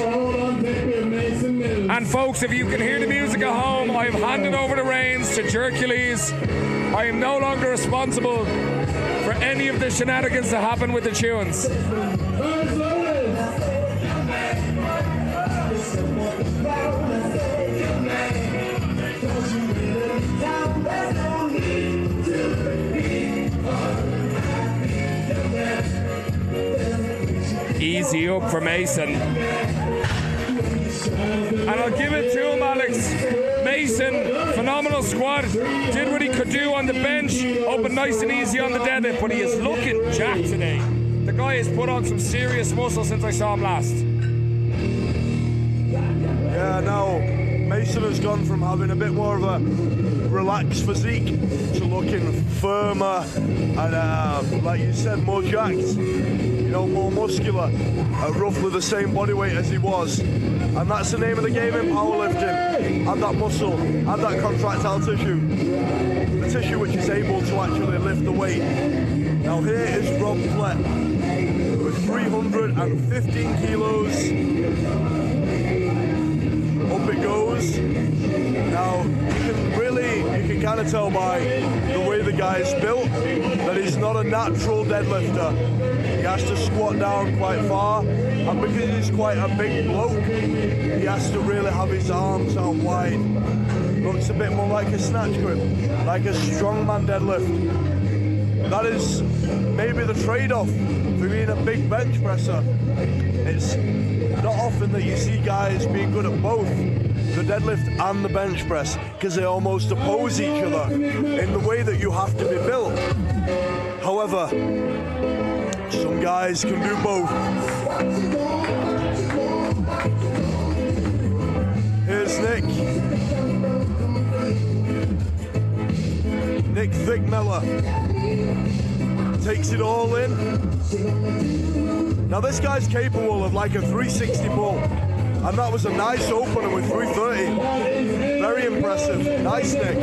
And folks, if you can hear the music at home, I have handed over the reins to Hercules. I am no longer responsible for any of the shenanigans that happen with the tunes. Easy up for Mason. And I'll give it to him, Alex. Mason, phenomenal squat. Did what he could do on the bench. Opened nice and easy on the deadlift, but he is looking jacked today. The guy has put on some serious muscle since I saw him last. Yeah, no, Mason has gone from having a bit more of a relaxed physique to looking firmer and, like you said, more jacked. You know, more muscular, at roughly the same body weight as he was. And that's the name of the game in powerlifting. Add that muscle, add that contractile tissue. The tissue which is able to actually lift the weight. Now here is Rob Flett with 315 kilos. Up it goes. Now, you can kind of tell by the way the guy is built that he's not a natural deadlifter. He has to squat down quite far, and because he's quite a big bloke, he has to really have his arms out wide. Looks a bit more like a snatch grip, like a strongman deadlift. That is maybe the trade-off for being a big bench presser. It's not often that you see guys being good at both the deadlift and the bench press, because they almost oppose each other in the way that you have to be built. However, some guys can do both. Here's Nick. Nick Thickmeller takes it all in. Now this guy's capable of like a 360 pull, and that was a nice opener with 330. Very impressive. Nice, Nick.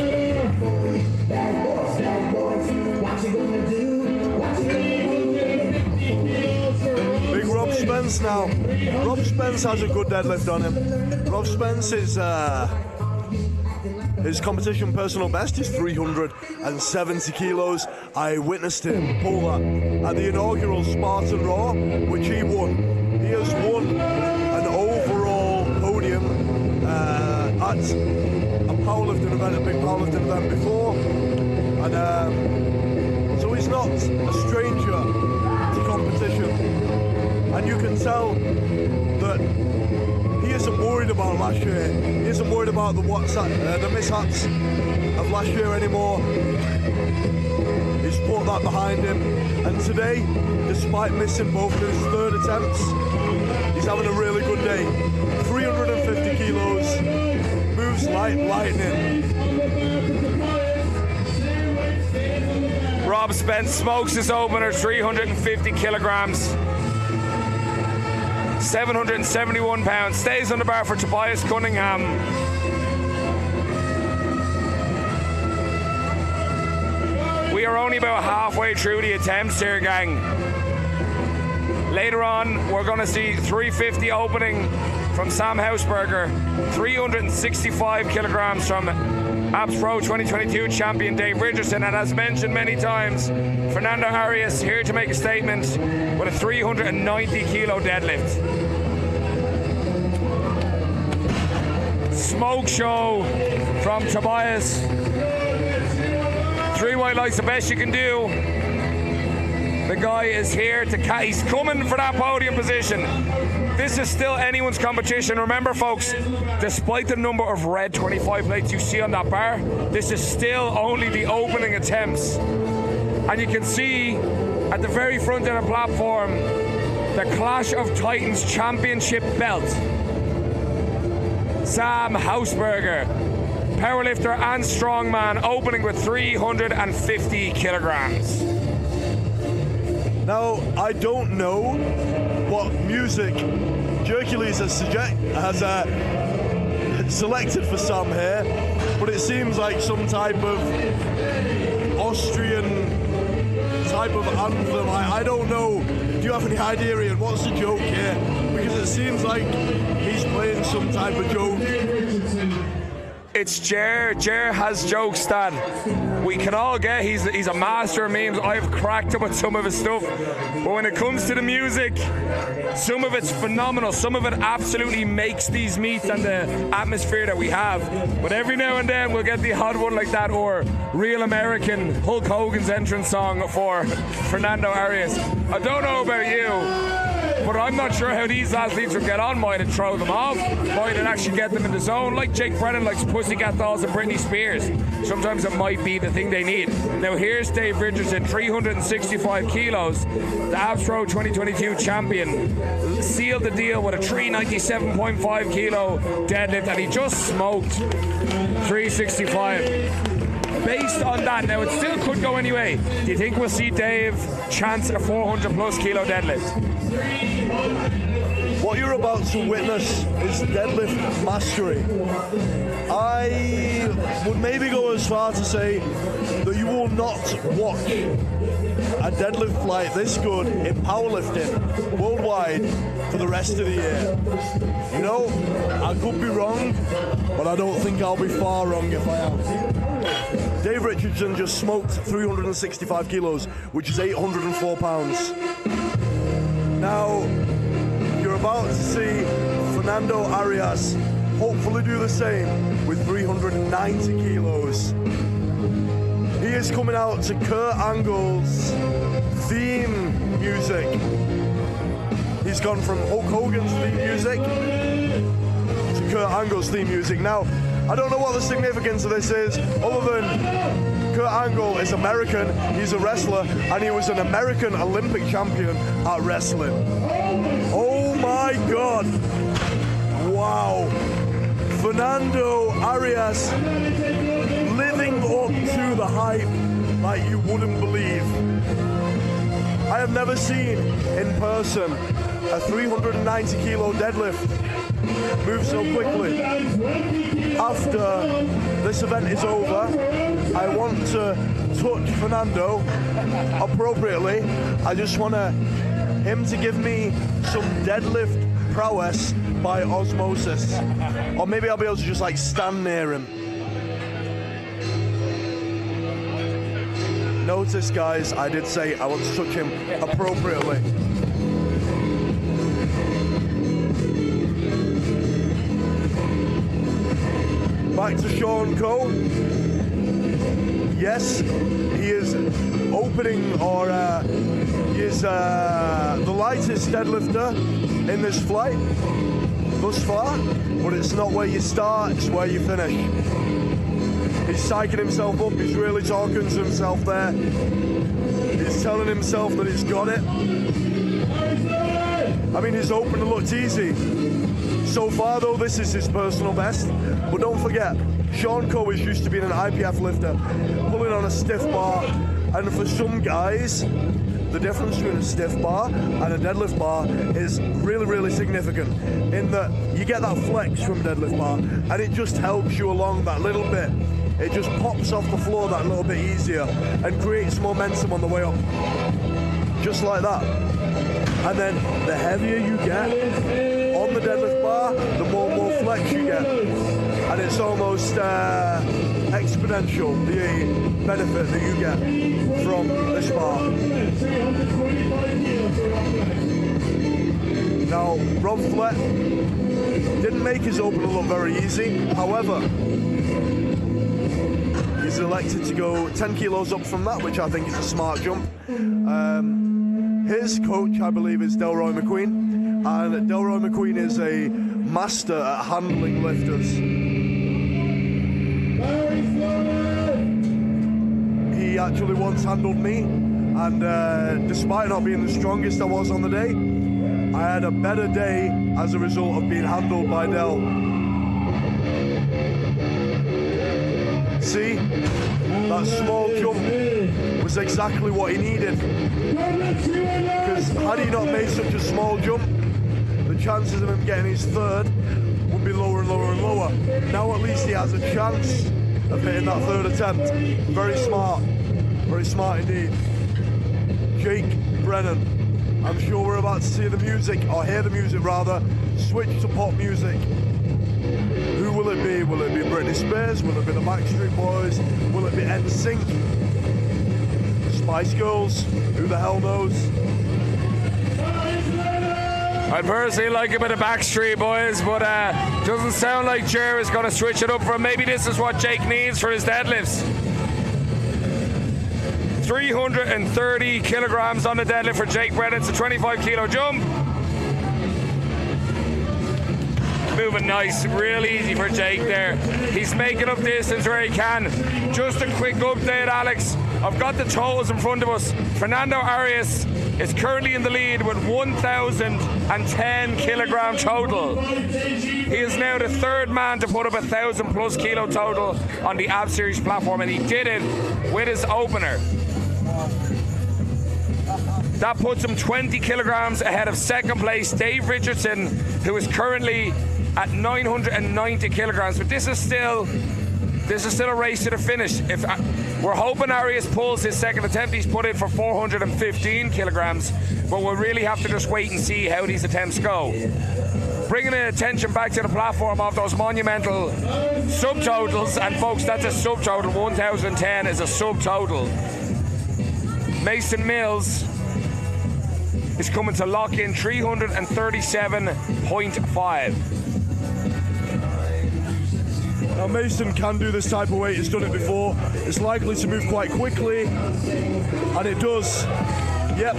Big Rob Spence now. Rob Spence has a good deadlift on him. Rob Spence is His competition personal best is 370 kilos. I witnessed him pull that at the inaugural Spartan Raw, which he won. He has won an overall podium at a powerlifting event, a big powerlifting event before. And so he's not a stranger to competition. And you can tell that he isn't worried about last year. He isn't worried about the mishaps of last year anymore. He's put that behind him. And today, despite missing both of his third attempts, he's having a really good day. 350 kilos, moves like lightning. Rob Spence smokes his opener, 350 kilograms. 771 pounds, stays on the bar for Tobias Cunningham. We are only about halfway through the attempts here, gang. Later on, we're going to see 350 opening from Sam Hausberger, 365 kilograms from Abs Pro 2022 champion Dave Richardson, and as mentioned many times, Fernando Arias here to make a statement with a 390 kilo deadlift. Smoke show from Tobias. 3 white lights, the best you can do. The guy is here to he's coming for that podium position. This is still anyone's competition. Remember, folks, despite the number of red 25 plates you see on that bar, this is still only the opening attempts. And you can see at the very front of the platform, the Clash of Titans Championship belt. Sam Hausberger, powerlifter and strongman, opening with 350 kilograms. Now, I don't know what music Hercules has selected for Sam here, but it seems like some type of Austrian type of anthem. I don't know. Do you have any idea, Ian? What's the joke here? Because it seems like he's playing some type of joke. It's Jer. Jer has jokes that we can all get. He's a master of memes. I've cracked up with some of his stuff. But when it comes to the music, some of it's phenomenal. Some of it absolutely makes these meets and the atmosphere that we have. But every now and then we'll get the odd one like that, or Real American, Hulk Hogan's entrance song for Fernando Arias. I don't know about you, but I'm not sure how these athletes will get on. Might it throw them off? Might it actually get them in the zone? Like Jake Brennan likes Pussycat Dolls and Britney Spears. Sometimes it might be the thing they need. Now here's Dave Richardson, 365 kilos, the Abs Pro 2022 champion. Sealed the deal with a 397.5 kilo deadlift, and he just smoked 365. Based on that, now it still could go anyway. Do you think we'll see Dave chance a 400 plus kilo deadlift? What you're about to witness is deadlift mastery. I would maybe go as far to say that you will not watch a deadlift like this good in powerlifting worldwide for the rest of the year. You know, I could be wrong, but I don't think I'll be far wrong if I am. Dave Richardson just smoked 365 kilos, which is 804 pounds. Now, you're about to see Fernando Arias hopefully do the same with 390 kilos. He is coming out to Kurt Angle's theme music. He's gone from Hulk Hogan's theme music to Kurt Angle's theme music. Now, I don't know what the significance of this is, other than Kurt Angle is American, he's a wrestler, and he was an American Olympic champion at wrestling. Oh my God! Wow! Fernando Arias living up to the hype like you wouldn't believe. I have never seen in person a 390 kilo deadlift move so quickly. After this event is over, I want to touch Fernando appropriately. I just want him to give me some deadlift prowess by osmosis. Or maybe I'll be able to just like stand near him. notice, guys, I did say I want to touch him appropriately. Back to Sean Cole. Yes, he is opening, or he is the lightest deadlifter in this flight thus far, but it's not where you start, it's where you finish. He's psyching himself up, he's really talking to himself there. He's telling himself that he's got it. I mean, his opener looked easy. So far though, this is his personal best. But don't forget, Sean Coe is used to being an IPF lifter, pulling on a stiff bar, and for some guys, the difference between a stiff bar and a deadlift bar is really, really significant, in that you get that flex from a deadlift bar, and it just helps you along that little bit. It just pops off the floor that little bit easier and creates momentum on the way up. Just like that. And then the heavier you get on the deadlift bar, the more flex you get. And it's almost exponential, the benefit that you get from this bar. Now, Rob Flett didn't make his opener look very easy. However, he's elected to go 10 kilos up from that, which I think is a smart jump. His coach, I believe, is Delroy McQueen, and Delroy McQueen is a master at handling lifters. He actually once handled me, and despite not being the strongest I was on the day, I had a better day as a result of being handled by Del. See, that small jump was exactly what he needed. Because had he not made such a small jump, the chances of him getting his third would be lower and lower and lower. Now at least he has a chance of hitting that third attempt. Very smart indeed. Jake Brennan. I'm sure we're about to see the music, or hear the music rather, switch to pop music. Who will it be? Will it be Britney Spears? Will it be the Backstreet Boys? Will it be NSYNC? Spice Girls? Who the hell knows? I'd personally like a bit of Backstreet Boys, but doesn't sound like Jer is going to switch it up for him. Maybe this is what Jake needs for his deadlifts. 330 kilograms on the deadlift for Jake Brennan. It's a 25 kilo jump. Moving nice, real easy for Jake there. He's making up distance where he can. Just a quick update, Alex. I've got the totals in front of us. Fernando Arias is currently in the lead with 1,010 kilogram total. He is now the third man to put up 1,000 plus kilo total on the Ab Series platform, and he did it with his opener. That puts him 20 kilograms ahead of second place Dave Richardson, who is currently at 990 kilograms. But this is still a race to the finish. We're hoping Arias pulls his second attempt. He's put in for 415 kilograms, but we'll really have to just wait and see how these attempts go. Bringing the attention back to the platform of those monumental subtotals, and folks, that's a subtotal. 1,010 is a subtotal. Mason Mills is coming to lock in 337.5. Now Mason can do this type of weight, he's done it before. It's likely to move quite quickly, and it does. Yep.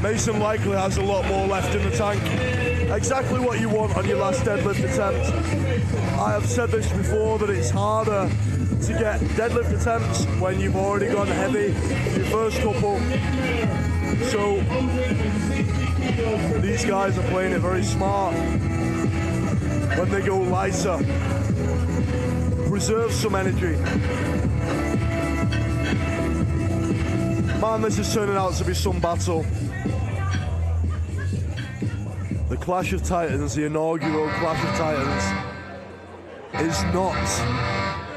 Mason likely has a lot more left in the tank. Exactly what you want on your last deadlift attempt. I have said this before, that it's harder to get deadlift attempts when you've already gone heavy your first couple. So these guys are playing it very smart when they go lighter. Preserve some energy. Man, this is turning out to be some battle. The Clash of Titans, the inaugural Clash of Titans, is not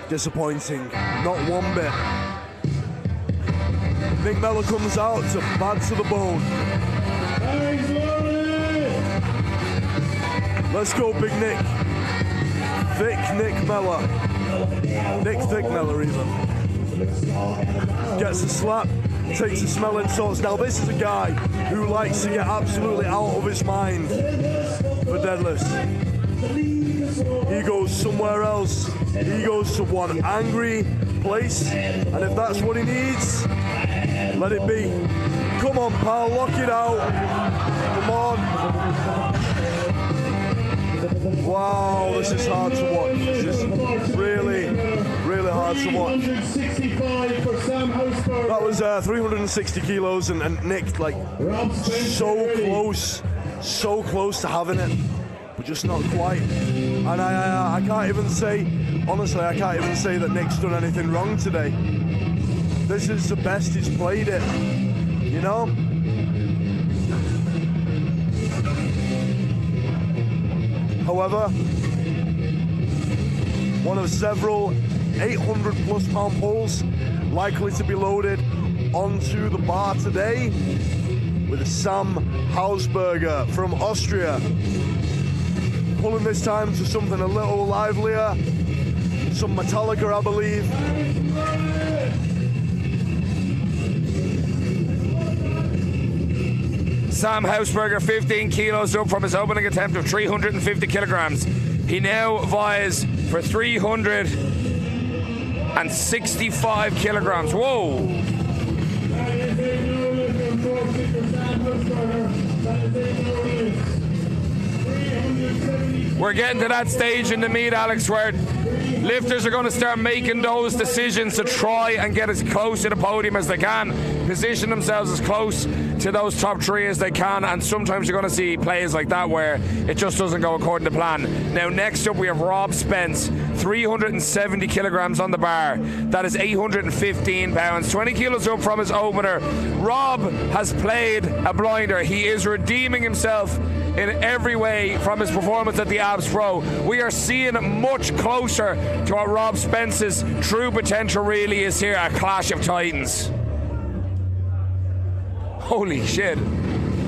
disappointing, not one bit. Nick Mellor comes out to bad to the bone. Let's go, Big Nick. Thick Nick Mellor. Nick Thick Mellor, even. gets a slap, takes the smelling salts. Now this is a guy who likes to get absolutely out of his mind for deadlifts. He goes somewhere else. He goes to one angry place, and if that's what he needs, let it be. Come on, pal, lock it out. Come on. Wow, this is hard to watch. This is really, really hard to watch. That was 360 kilos, and Nick, like, so close to having it, but just not quite. And I can't even say, honestly, I can't even say that Nick's done anything wrong today. This is the best he's played it, you know? However, one of several 800 plus pound pulls likely to be loaded onto the bar today with Sam Hausberger from Austria. Pulling this time to something a little livelier, some Metallica, I believe. Sam Hausberger, 15 kilos up from his opening attempt of 350 kilograms. He now vies for 365 kilograms. Whoa! We're getting to that stage in the meet, Alex, where lifters are going to start making those decisions to try and get as close to the podium as they can, position themselves as close to those top three as they can, and sometimes you're going to see plays like that where it just doesn't go according to plan. Now, next up we have Rob Spence, 370 kilograms on the bar. That is 815 pounds, 20 kilos up from his opener. Rob has played a blinder. He is redeeming himself in every way from his performance at the Abs Pro. We are seeing much closer to what Rob Spence's true potential really is here at Clash of Titans. Holy shit.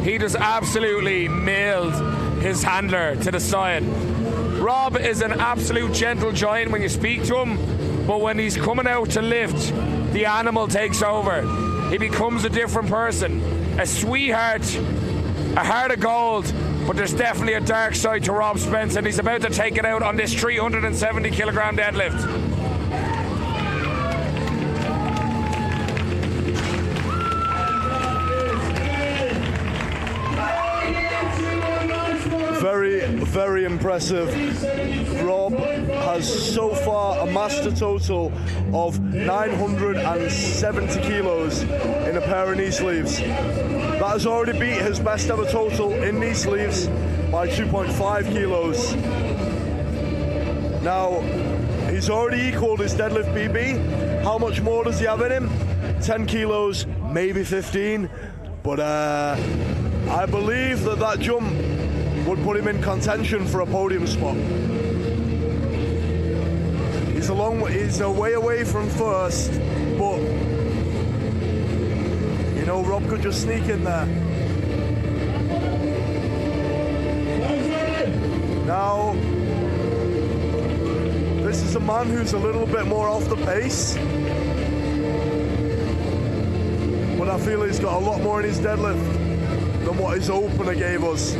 He just absolutely nailed his handler to the side. Rob is an absolute gentle giant when you speak to him, but when he's coming out to lift, the animal takes over. He becomes a different person. A sweetheart, a heart of gold, but there's definitely a dark side to Rob Spence, and he's about to take it out on this 370 kilogram deadlift. Very, very impressive. Rob has so far amassed a total of 970 kilos in a pair of knee sleeves. That has already beat his best ever total in knee sleeves by 2.5 kilos. Now, he's already equaled his deadlift PB. How much more does he have in him? 10 kilos, maybe 15. But I believe that jump would put him in contention for a podium spot. He's a way away from first, but you know, Rob could just sneak in there. Now, this is a man who's a little bit more off the pace, but I feel he's got a lot more in his deadlift than what his opener gave us.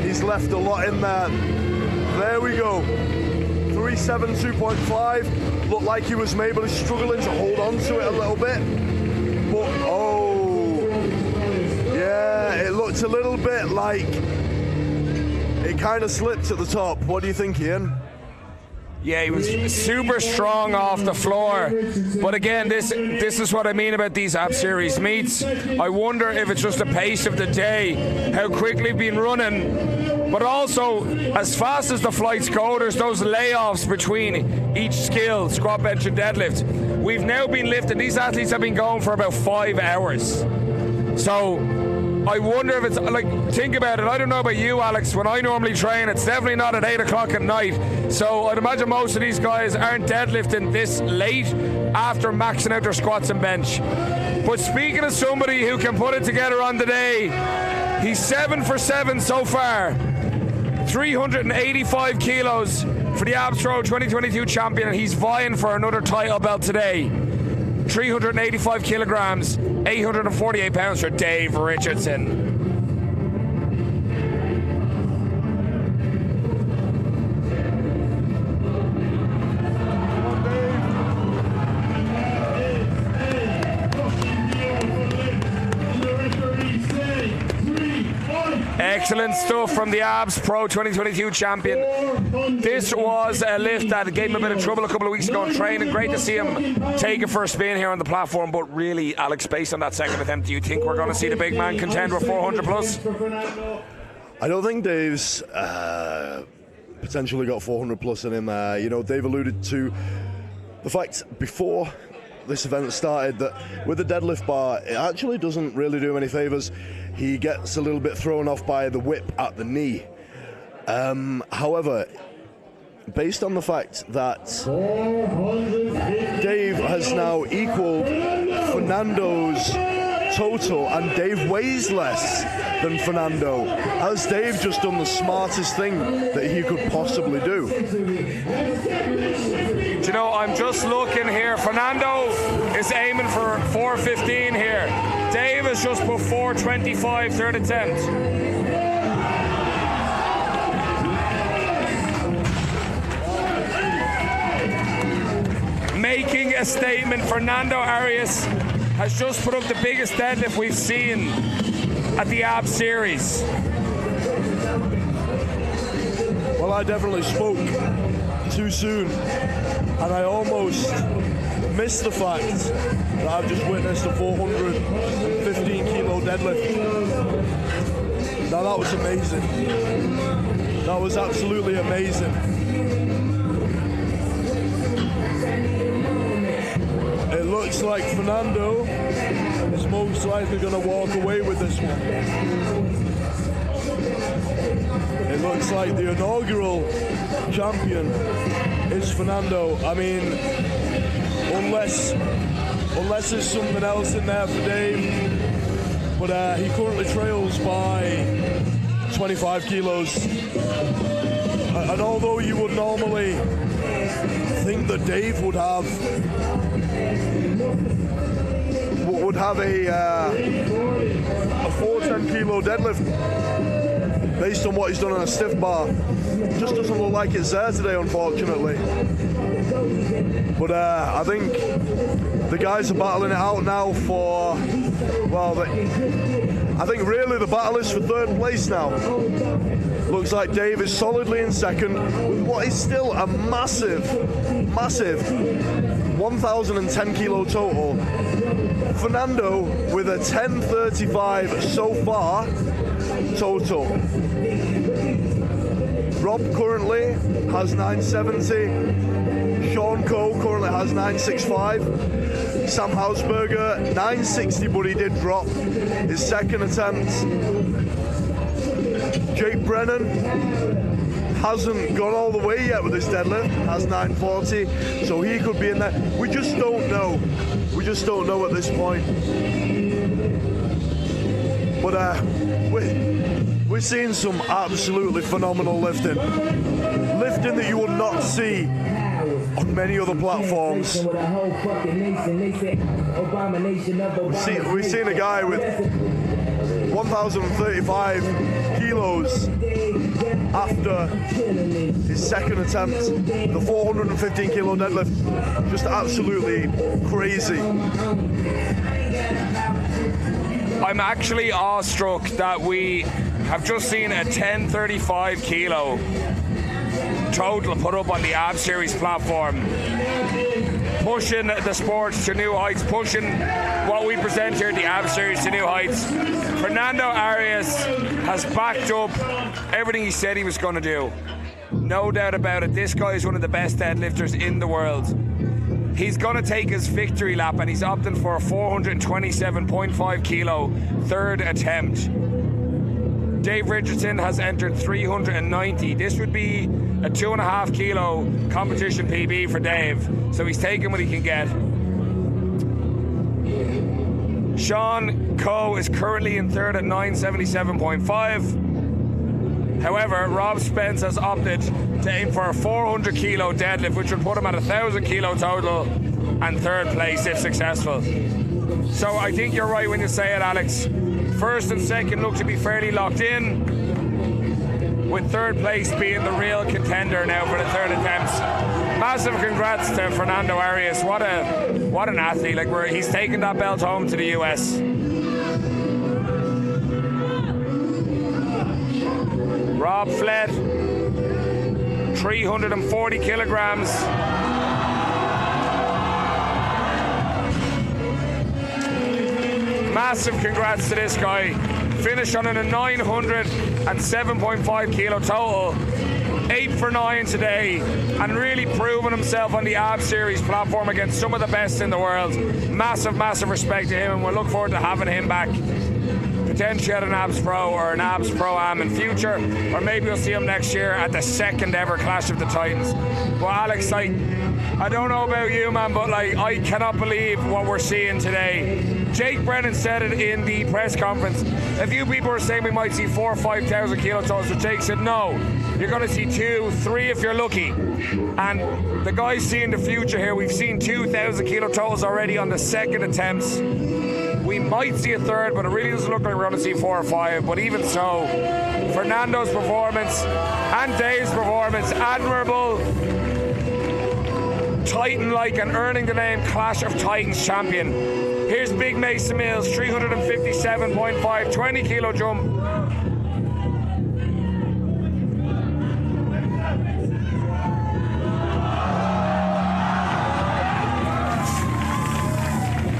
He's left a lot in there. There we go. 372.5. Looked like he was maybe struggling to hold on to it a little bit. But, oh. Yeah, it looked a little bit like it kind of slipped at the top. What do you think, Ian? Yeah, he was super strong off the floor. But again, this is what I mean about these Ab Series meets. I wonder if it's just the pace of the day, how quickly we've been running, but also as fast as the flights go, there's those layoffs between each skill, squat, bench and deadlift. We've now been lifting, these athletes have been going for about 5 hours. So I wonder if it's, like, think about it, I don't know about you, Alex, when I normally train, it's definitely not at 8 o'clock at night. So I'd imagine most of these guys aren't deadlifting this late after maxing out their squats and bench. But speaking of somebody who can put it together on the day, he's 7 for 7 so far. 385 kilos for the Abs Pro 2022 champion, and he's vying for another title belt today. 385 kilograms, 848 pounds for Dave Richardson. Excellent stuff from the Abs Pro 2022 champion. This was a lift that gave him a bit of trouble a couple of weeks ago in training. Great to see him take it for a spin here on the platform. But really, Alex, based on that second attempt, do you think we're going to see the big man contend with 400 plus? I don't think Dave's potentially got 400 plus in him. You know, Dave alluded to the fact before this event started that with the deadlift bar, it actually doesn't really do him any favours. He gets a little bit thrown off by the whip at the knee. However, based on the fact that Dave has now equaled Fernando's total, and Dave weighs less than Fernando, has Dave just done the smartest thing that he could possibly do? Do you know, I'm just looking here. Fernando is aiming for 415 here. Dave has just put 425 third attempt. Making a statement, Fernando Arias has just put up the biggest deadlift we've seen at the Ab Series. Well, I definitely spoke too soon, and I almost missed the fact that I've just witnessed a 415 kilo deadlift. Now that was amazing. That was absolutely amazing. It looks like Fernando is most likely going to walk away with this one. It looks like the inaugural champion is Fernando. I mean, unless there's something else in there for Dave, but he currently trails by 25 kilos. And although you would normally think that Dave would have a 410 kilo deadlift based on what he's done on a stiff bar, it just doesn't look like it's there today, unfortunately. But I think the guys are battling it out now for, well, I think really the battle is for third place now. Looks like Dave is solidly in second with what is still a massive 1,010 kilo total. Fernando with a 1035 so far total. Rob currently has 970. Sean Coe currently has 965. Sam Hausberger 960, but he did drop his second attempt. Jake Brennan hasn't gone all the way yet with his deadlift, has 940, so he could be in there. We just don't know. We just don't know at this point. But we're seeing some absolutely phenomenal lifting. Lifting that you will not see on many other platforms. We've seen a guy with 1,035 kilos after his second attempt, the 415 kilo deadlift. Just absolutely crazy. I'm actually awestruck that we have just seen a 1035 kilo total put up on the Ab Series platform, pushing the sport to new heights, pushing what we present here at the Ab Series to new heights. Fernando Arias has backed up everything he said he was going to do. No doubt about it, this guy is one of the best deadlifters in the world. He's going to take his victory lap, and he's opting for a 427.5 kilo third attempt. Dave Richardson has entered 390. This would be a 2.5 kilo competition PB for Dave, so he's taking what he can get. Sean Coe is currently in third at 977.5. However, Rob Spence has opted to aim for a 400 kilo deadlift, which would put him at 1,000 kilo total. and third place if successful. So I think you're right when you say it, Alex. First and second look to be fairly locked in, with third place being the real contender now for the third attempt. Massive congrats to Fernando Arias. What an athlete. Like, he's taken that belt home to the US. Rob Flett, 340 kilograms. Massive congrats to this guy. Finished on a 907.5 kilo total. 8 for 9 today, and really proving himself on the Ab Series platform against some of the best in the world. Massive respect to him, and we'll look forward to having him back. Potentially at an Abs Pro or an Abs Pro-Am in future, or maybe we'll see him next year at the second ever Clash of the Titans. Well, Alex, I don't know about you, man, but I cannot believe what we're seeing today. Jake Brennan said it in the press conference. A few people were saying we might see 4,000 or 5,000 kilo totals, but Jake said no. You're going to see 2, 3 if you're lucky. And the guy's seeing the future here. We've seen 2,000 kilo totals already on the second attempts. We might see a third, but it really doesn't look like we're going to see 4 or 5. But even so, Fernando's performance and Dave's performance, admirable, Titan-like, and earning the name Clash of Titans champion. Here's Big Mason Mills, 357.5, 20 kilo jump.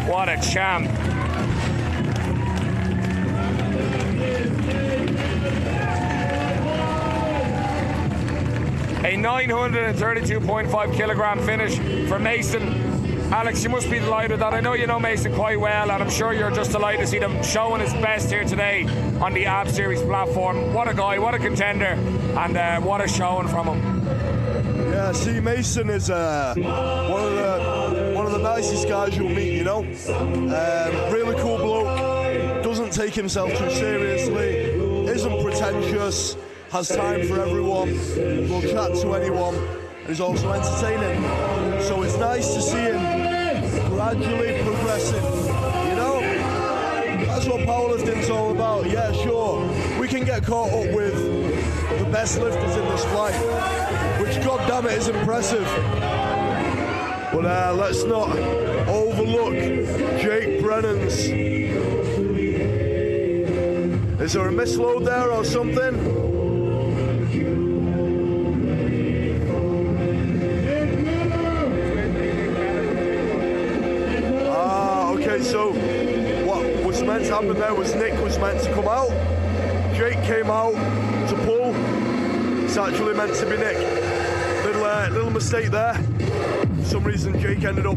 What a champ. A 932.5 kilogram finish for Mason. Alex, you must be delighted with that. I know you know Mason quite well, and I'm sure you're just delighted to see them showing his best here today on the Ab Series platform. What a guy, what a contender, and what a showing from him. Yeah, see, Mason is one of the nicest guys you'll meet, you know. Really cool bloke, doesn't take himself too seriously, isn't pretentious, has time for everyone, will chat to anyone, and is also entertaining. So it's nice to see him gradually progressing, you know. That's what powerlifting's all about. Yeah, sure, we can get caught up with the best lifters in this flight, which, god damn it, is impressive. But let's not overlook Jake Brennan's. Is there a misload there or something? Okay, so what was meant to happen there was Nick was meant to come out. Jake came out to pull. It's actually meant to be Nick. Little mistake there. For some reason, Jake ended up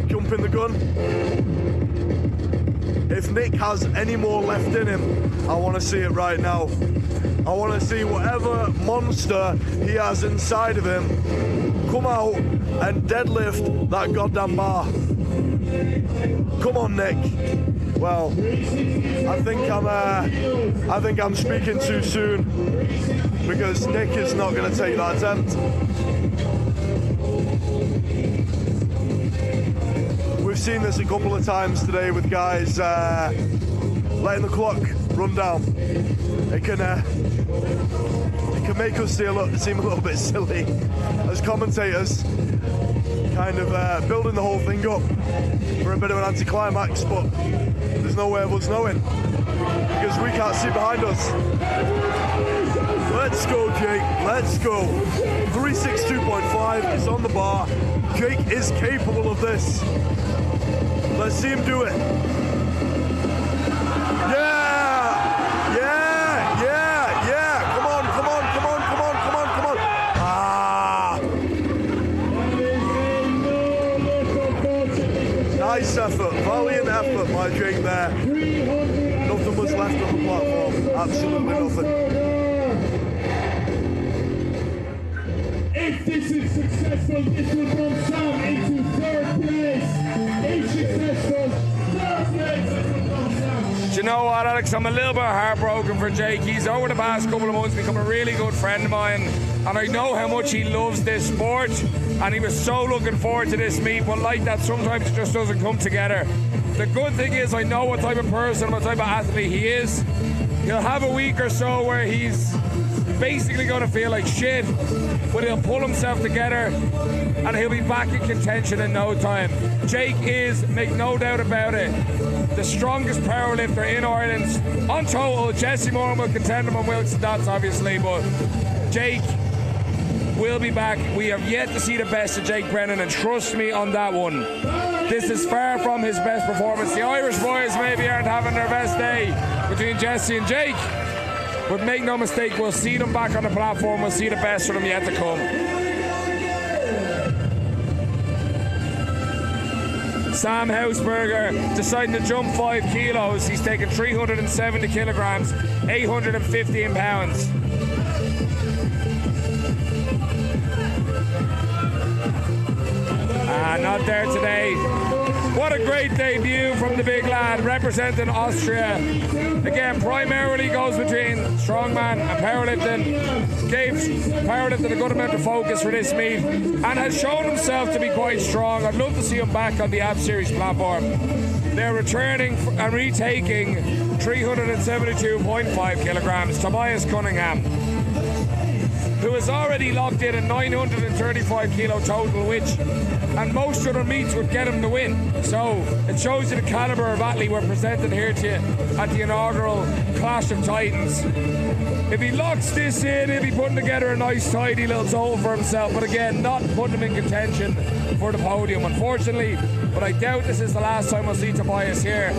jumping the gun. If Nick has any more left in him, I want to see it right now. I want to see whatever monster he has inside of him come out and deadlift that goddamn bar. Come on, Nick. Well, I think I'm speaking too soon, because Nick is not going to take that attempt. We've seen this a couple of times today with guys letting the clock run down. It can make us seem a little bit silly as commentators, kind of building the whole thing up for a bit of an anticlimax, but there's no way of us knowing because we can't see behind us. Let's go, Jake, let's go. 362.5 is on the bar. Jake is capable of this. Let's see him do it. Yeah! Yeah! Yeah! Yeah! Come on, come on, come on, come on, come on, come on. Ah! Nice effort, valiant effort by Jake there. Nothing was left on the platform, absolutely nothing. If this is successful, this will bump Sam into third place. If successful, third place, this will bump Sam. Do you know what, Alex? I'm a little bit heartbroken for Jake. He's over the past couple of months become a really good friend of mine. and I know how much he loves this sport, and he was so looking forward to this meet, but like that, sometimes it just doesn't come together. The good thing is I know what type of person, what type of athlete he is. He'll have a week or so where he's basically going to feel like shit, but he'll pull himself together and he'll be back in contention in no time. Jake is, make no doubt about it, the strongest powerlifter in Ireland on total. Jesse Moran will contend him on Wilkes and Dots, obviously, but Jake will be back. We have yet to see the best of Jake Brennan, and trust me on that one. This is far from his best performance. The Irish boys maybe aren't having their best day between Jesse and Jake, but make no mistake, we'll see them back on the platform. We'll see the best of them yet to come. Sam Hausberger deciding to jump 5 kilos. He's taken 370 kilograms, 815 pounds. Not there today. What a great debut from the big lad representing Austria. Again, primarily goes between strongman and powerlifting. Gave powerlifting a good amount of focus for this meet and has shown himself to be quite strong. I'd love to see him back on the Ab Series platform. They're returning and retaking 372.5 kilograms. Tobias Cunningham, who is already locked in at 935 kilo total, which and most other meets would get him the win. So it shows you the caliber of athlete we're presenting here to you at the inaugural Clash of Titans. If he locks this in, he'll be putting together a nice tidy little total for himself, but again, not putting him in contention for the podium, unfortunately. But I doubt this is the last time we'll see Tobias here.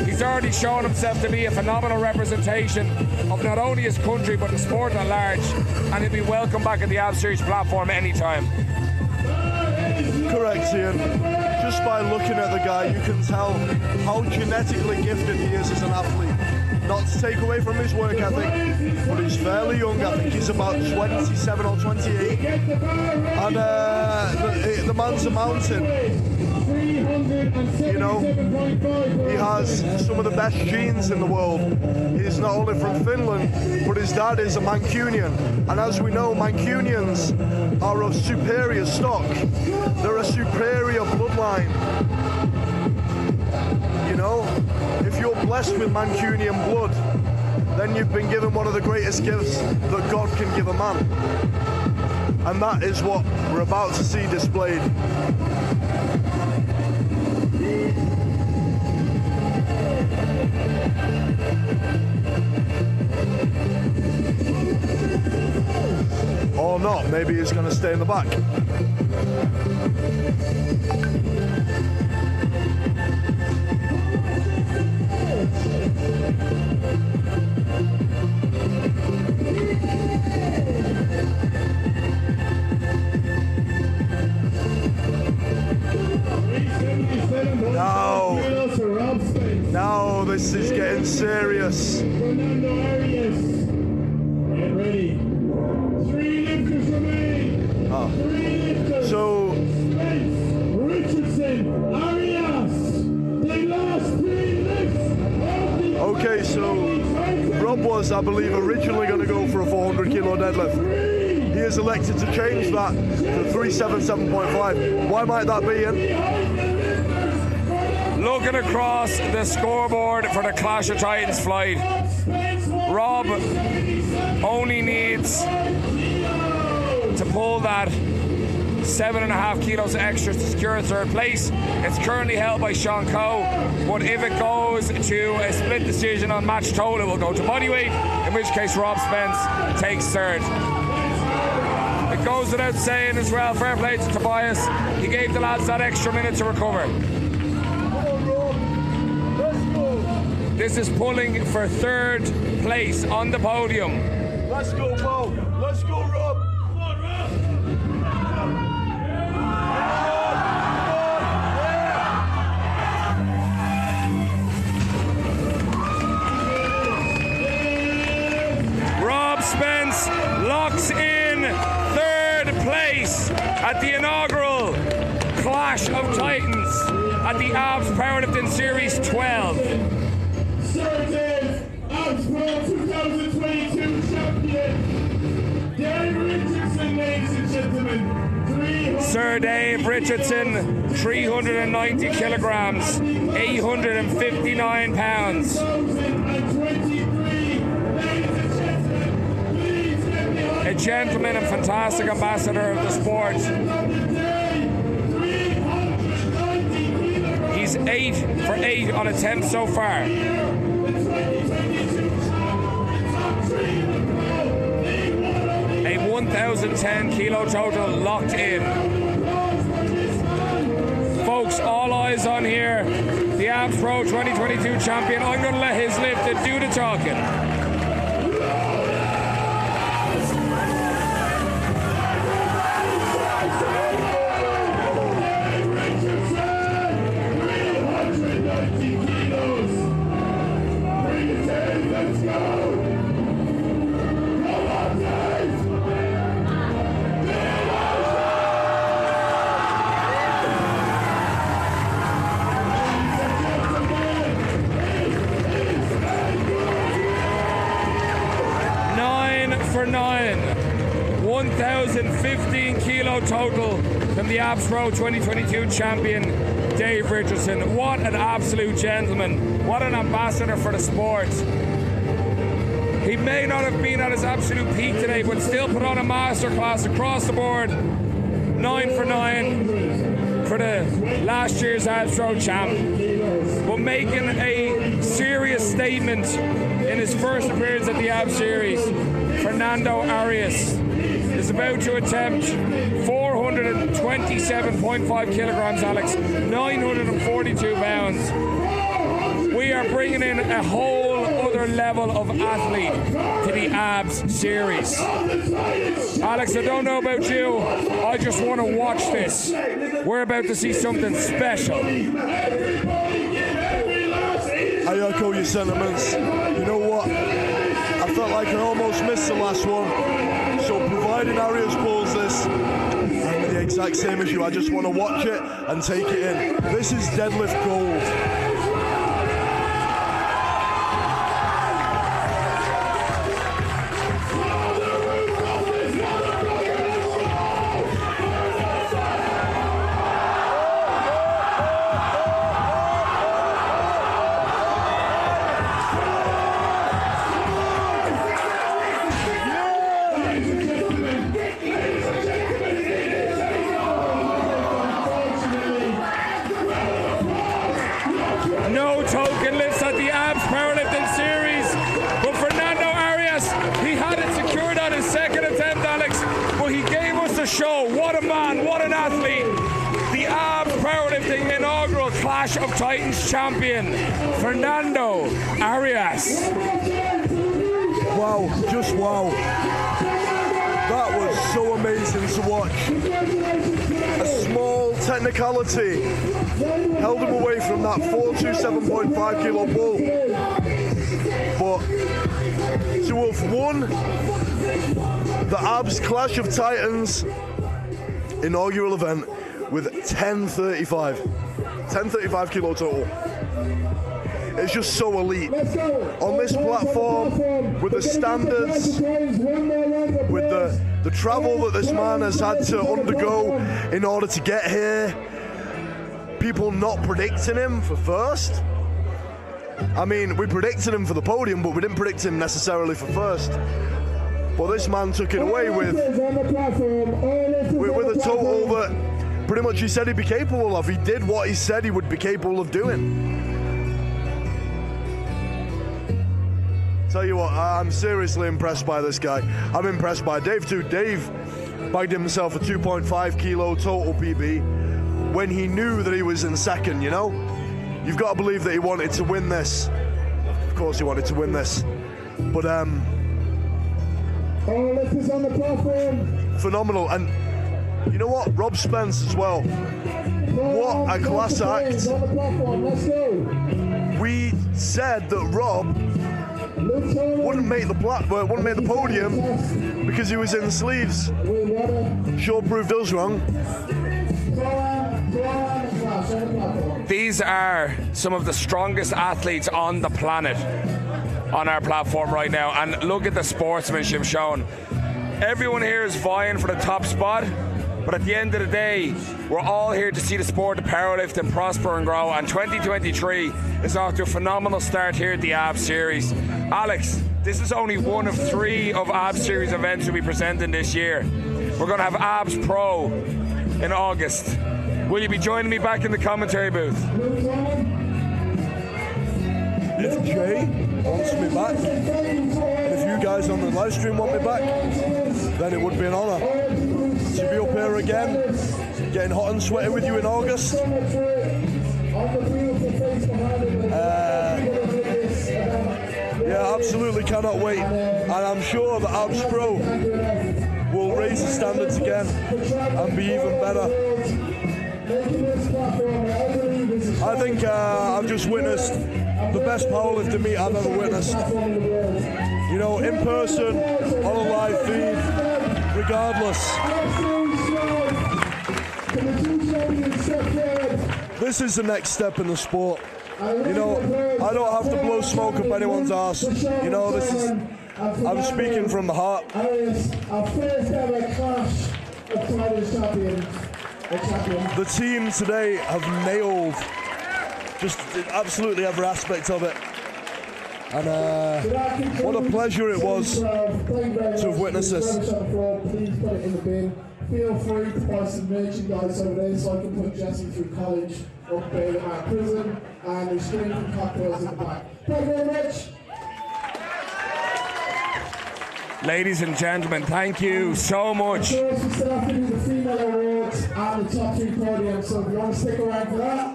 He's already shown himself to be a phenomenal representation of not only his country but the sport at large, and he'll be welcome back at the Ab Series platform anytime. Correct, Ian. Just by looking at the guy, you can tell how genetically gifted he is as an athlete. Not to take away from his work ethic, but he's fairly young. I think he's about 27 or 28. And the man's a mountain. You know, he has some of the best genes in the world. He's not only from Finland, but his dad is a Mancunian. And as we know, Mancunians are of superior stock. They're a superior bloodline. You know, if you're blessed with Mancunian blood, then you've been given one of the greatest gifts that God can give a man. And that is what we're about to see displayed. Or not, maybe he's going to stay in the back. Now this is getting serious. Get ready. 3 lifters remain. Oh. 3 lifters. So Richardson, Arias. They lost 3 lifts. Okay, so Rob was, I believe, originally going to go for a 400 kilo deadlift. He has elected to change that to 377.5. Why might that be, Ian? Looking across the scoreboard for the Clash of Titans flight, Rob only needs to pull that 7.5 kilos extra to secure third place. It's currently held by Sean Coe, but if it goes to a split decision on match total, it will go to bodyweight, in which case Rob Spence takes third. It goes without saying as well, fair play to Tobias. He gave the lads that extra minute to recover. This is pulling for third place on the podium. Let's go, Bo. Let's go, Rob. Come on, Rob. Rob Spence locks in third place at the inaugural Clash of Titans at the Abs Powerlifting Series 12. Certain Abs Pro 2022 champion, Sir Dave Richardson, 390 kilograms, 859 pounds. A gentleman and fantastic ambassador of the sport. He's 8 for 8 on attempts so far. A 1,010 kilo total locked in. Folks, all eyes on here. The Abs Pro 2022 champion. I'm going to let his lift and do the talking. Let's go! Come on, Dave! 9 for 9. 1,015 kilo total from the Abs Pro 2022 champion, Dave Richardson. What an absolute gentleman. What an ambassador for the sport. He may not have been at his absolute peak today, but still put on a masterclass across the board. 9 for 9 for the last year's Abs Pro champ. But making a serious statement in his first appearance at the Abs Series, Fernando Arias is about to attempt 427.5 kilograms, Alex, 942 pounds. We are bringing in a whole other level of athlete to the Abs Series. Alex, I don't know about you, I just want to watch this. We're about to see something special. I echo your sentiments. You know what? I felt like I almost missed the last one. So providing Arias pulls this, I'm the exact same as you. I just want to watch it and take it in. This is deadlift gold. No token lifts at the Abs Powerlifting Series, but Fernando Arias, he had it secured on his second attempt, Alex, but he gave us a show. What a man, what an athlete. The Abs Powerlifting inaugural Clash of Titans champion, Fernando Arias. Wow, just wow. That was so amazing to watch. A small technicality held him away from that 427.5 kilo bull. But to have won the Abs Clash of Titans inaugural event with 1035 kilo total. It's just so elite. On this platform, with the standards, with the travel that this man has had to undergo in order to get here, people not predicting him for first. I mean, we predicted him for the podium, but we didn't predict him necessarily for first. But this man took it away with a total that pretty much he said he'd be capable of. He did what he said he would be capable of doing. Tell you what, I'm seriously impressed by this guy. I'm impressed by Dave too. Dave bagged himself a 2.5 kilo total PB when he knew that he was in second, you know? You've got to believe that he wanted to win this. Of course he wanted to win this. But phenomenal. And you know what? Rob Spence as well. What a class act. We said that Rob wouldn't make the podium because he was in the sleeves. Sure proved us wrong. These are some of the strongest athletes on the planet on our platform right now, and look at the sportsmanship shown. Everyone here is vying for the top spot, but at the end of the day, we're all here to see the sport of powerlifting prosper and grow, and 2023 is off to a phenomenal start here at the Abs Series. Alex, this is only one of 3 of Abs Series events we'll be presenting this year. We're going to have Abs Pro in August. Will you be joining me back in the commentary booth? If Jay wants me back, and if you guys on the live stream want me back, then it would be an honour to be up here again, getting hot and sweaty with you in August. Yeah, absolutely cannot wait, and I'm sure that Abs Pro will raise the standards again and be even better. I think I've just witnessed the best powerlifting meet I've ever witnessed. You know, in person, on a live feed, regardless. This is the next step in the sport. You know, I don't have to blow smoke up anyone's arse. You know, this is, I'm speaking from the heart. The team today have nailed just absolutely every aspect of it, and what a pleasure it was to have witnessed this. Feel free to buy some merchandise over there so I can put Jesse through college up there at our prison, and there's drinking cocktails in the back. Thank you very much. Ladies and gentlemen, thank you so much.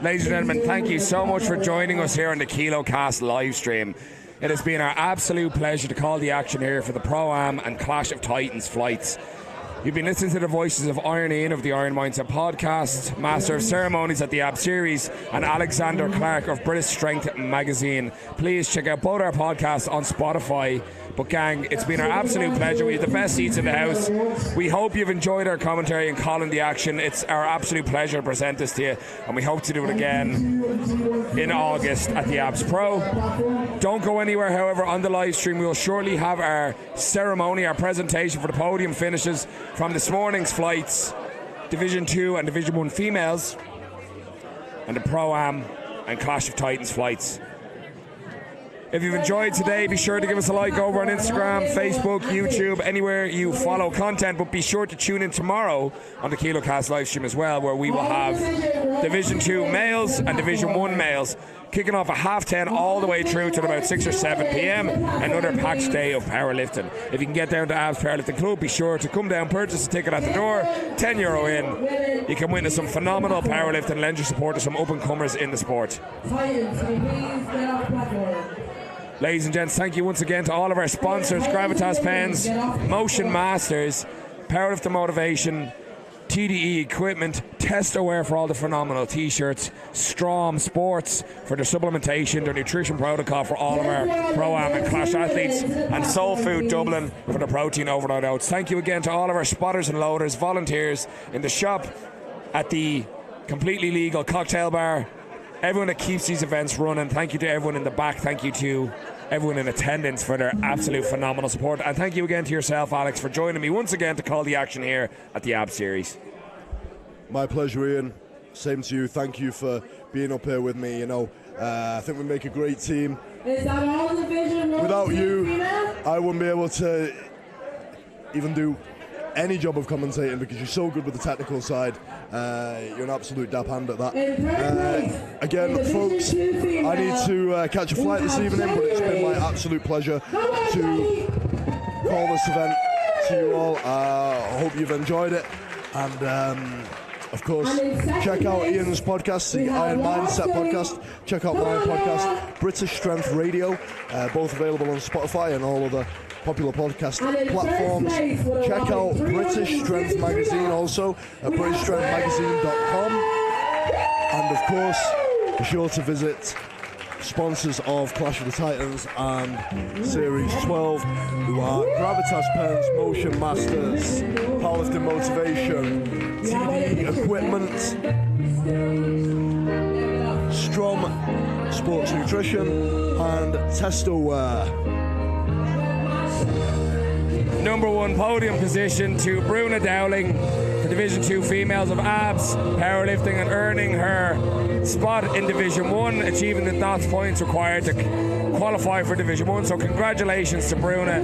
Ladies and gentlemen, thank you so much for joining us here on the KiloCast live stream. It has been our absolute pleasure to call the action here for the Pro-Am and Clash of Titans flights. You've been listening to the voices of Iron Ian of the Iron Mindset podcast, Master of Ceremonies at the Ab Series, and Alexander Clark of British Strength magazine. Please check out both our podcasts on Spotify. But gang, it's been our absolute pleasure. We have the best seats in the house. We hope you've enjoyed our commentary and calling the action. It's our absolute pleasure to present this to you, and we hope to do it again in August at the Abs Pro. Don't go anywhere, however, on the live stream. We will shortly have our ceremony, our presentation for the podium finishes from this morning's flights, Division 2 and Division 1 females, and the Pro-Am and Clash of Titans flights. If you've enjoyed today, be sure to give us a like over on Instagram, Facebook, YouTube, anywhere you follow content, but be sure to tune in tomorrow on the KiloCast live stream as well, where we will have Division 2 males and Division 1 males kicking off at 10:30 all the way through till about 6 or 7 p.m. Another packed day of powerlifting. If you can get down to Abs Powerlifting Club, be sure to come down, purchase a ticket at the door, €10 in. You can witness some phenomenal powerlifting, lend your support to some up-and-comers in the sport. Ladies and gents, thank you once again to all of our sponsors, Gravitas Pens, Motion Masters, Powerlifting Motivation, TDE Equipment, TestoWare for all the phenomenal t-shirts, Strom Sports for their supplementation, their nutrition protocol for all of our Pro-Am and Clash athletes, and Soul Food Dublin for the protein overload oats. Thank you again to all of our spotters and loaders, volunteers in the shop, at the completely legal cocktail bar, everyone that keeps these events running. Thank you to everyone in the back. Thank you to everyone in attendance for their absolute phenomenal support. And thank you again to yourself, Alex, for joining me once again to call the action here at the Ab Series. My pleasure, Ian. Same to you. Thank you for being up here with me. You know, I think we make a great team. Is that all Division 1? Without you, I wouldn't be able to even do any job of commentating because you're so good with the technical side. You're an absolute dab hand at that. Again, folks, I need to catch a flight this evening, but it's been my absolute pleasure to call this event to you all. I hope you've enjoyed it, and of course, check out Ian's podcast, the Iron Mindset podcast. Check out my podcast, British Strength Radio, both available on Spotify and all other popular podcast platforms. Check out British Strength Magazine also at BritishStrengthMagazine.com. And of course, be sure to visit sponsors of Clash of the Titans and Series 12, who are Gravitas Pens, Motion Masters, Powerlifting Motivation, TD Equipment, Strom Sports Nutrition, and TestoWare. #1 podium position to Bruna Dowling for Division 2 females of abs powerlifting, and earning her spot in Division 1, achieving the knots points required to qualify for Division 1. So congratulations to Bruna.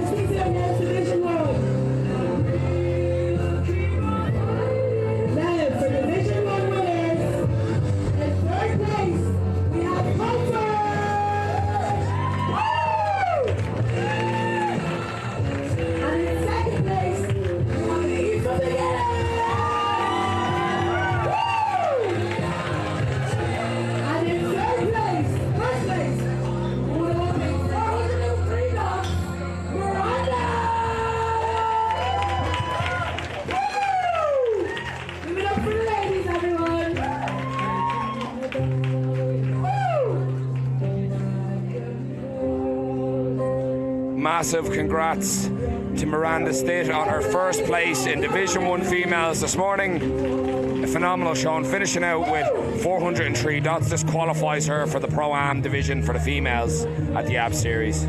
Massive congrats to Miranda Stitt on her first place in Division 1 females this morning. A phenomenal showing, finishing out with 403 dots. This qualifies her for the Pro-Am division for the females at the AB Series.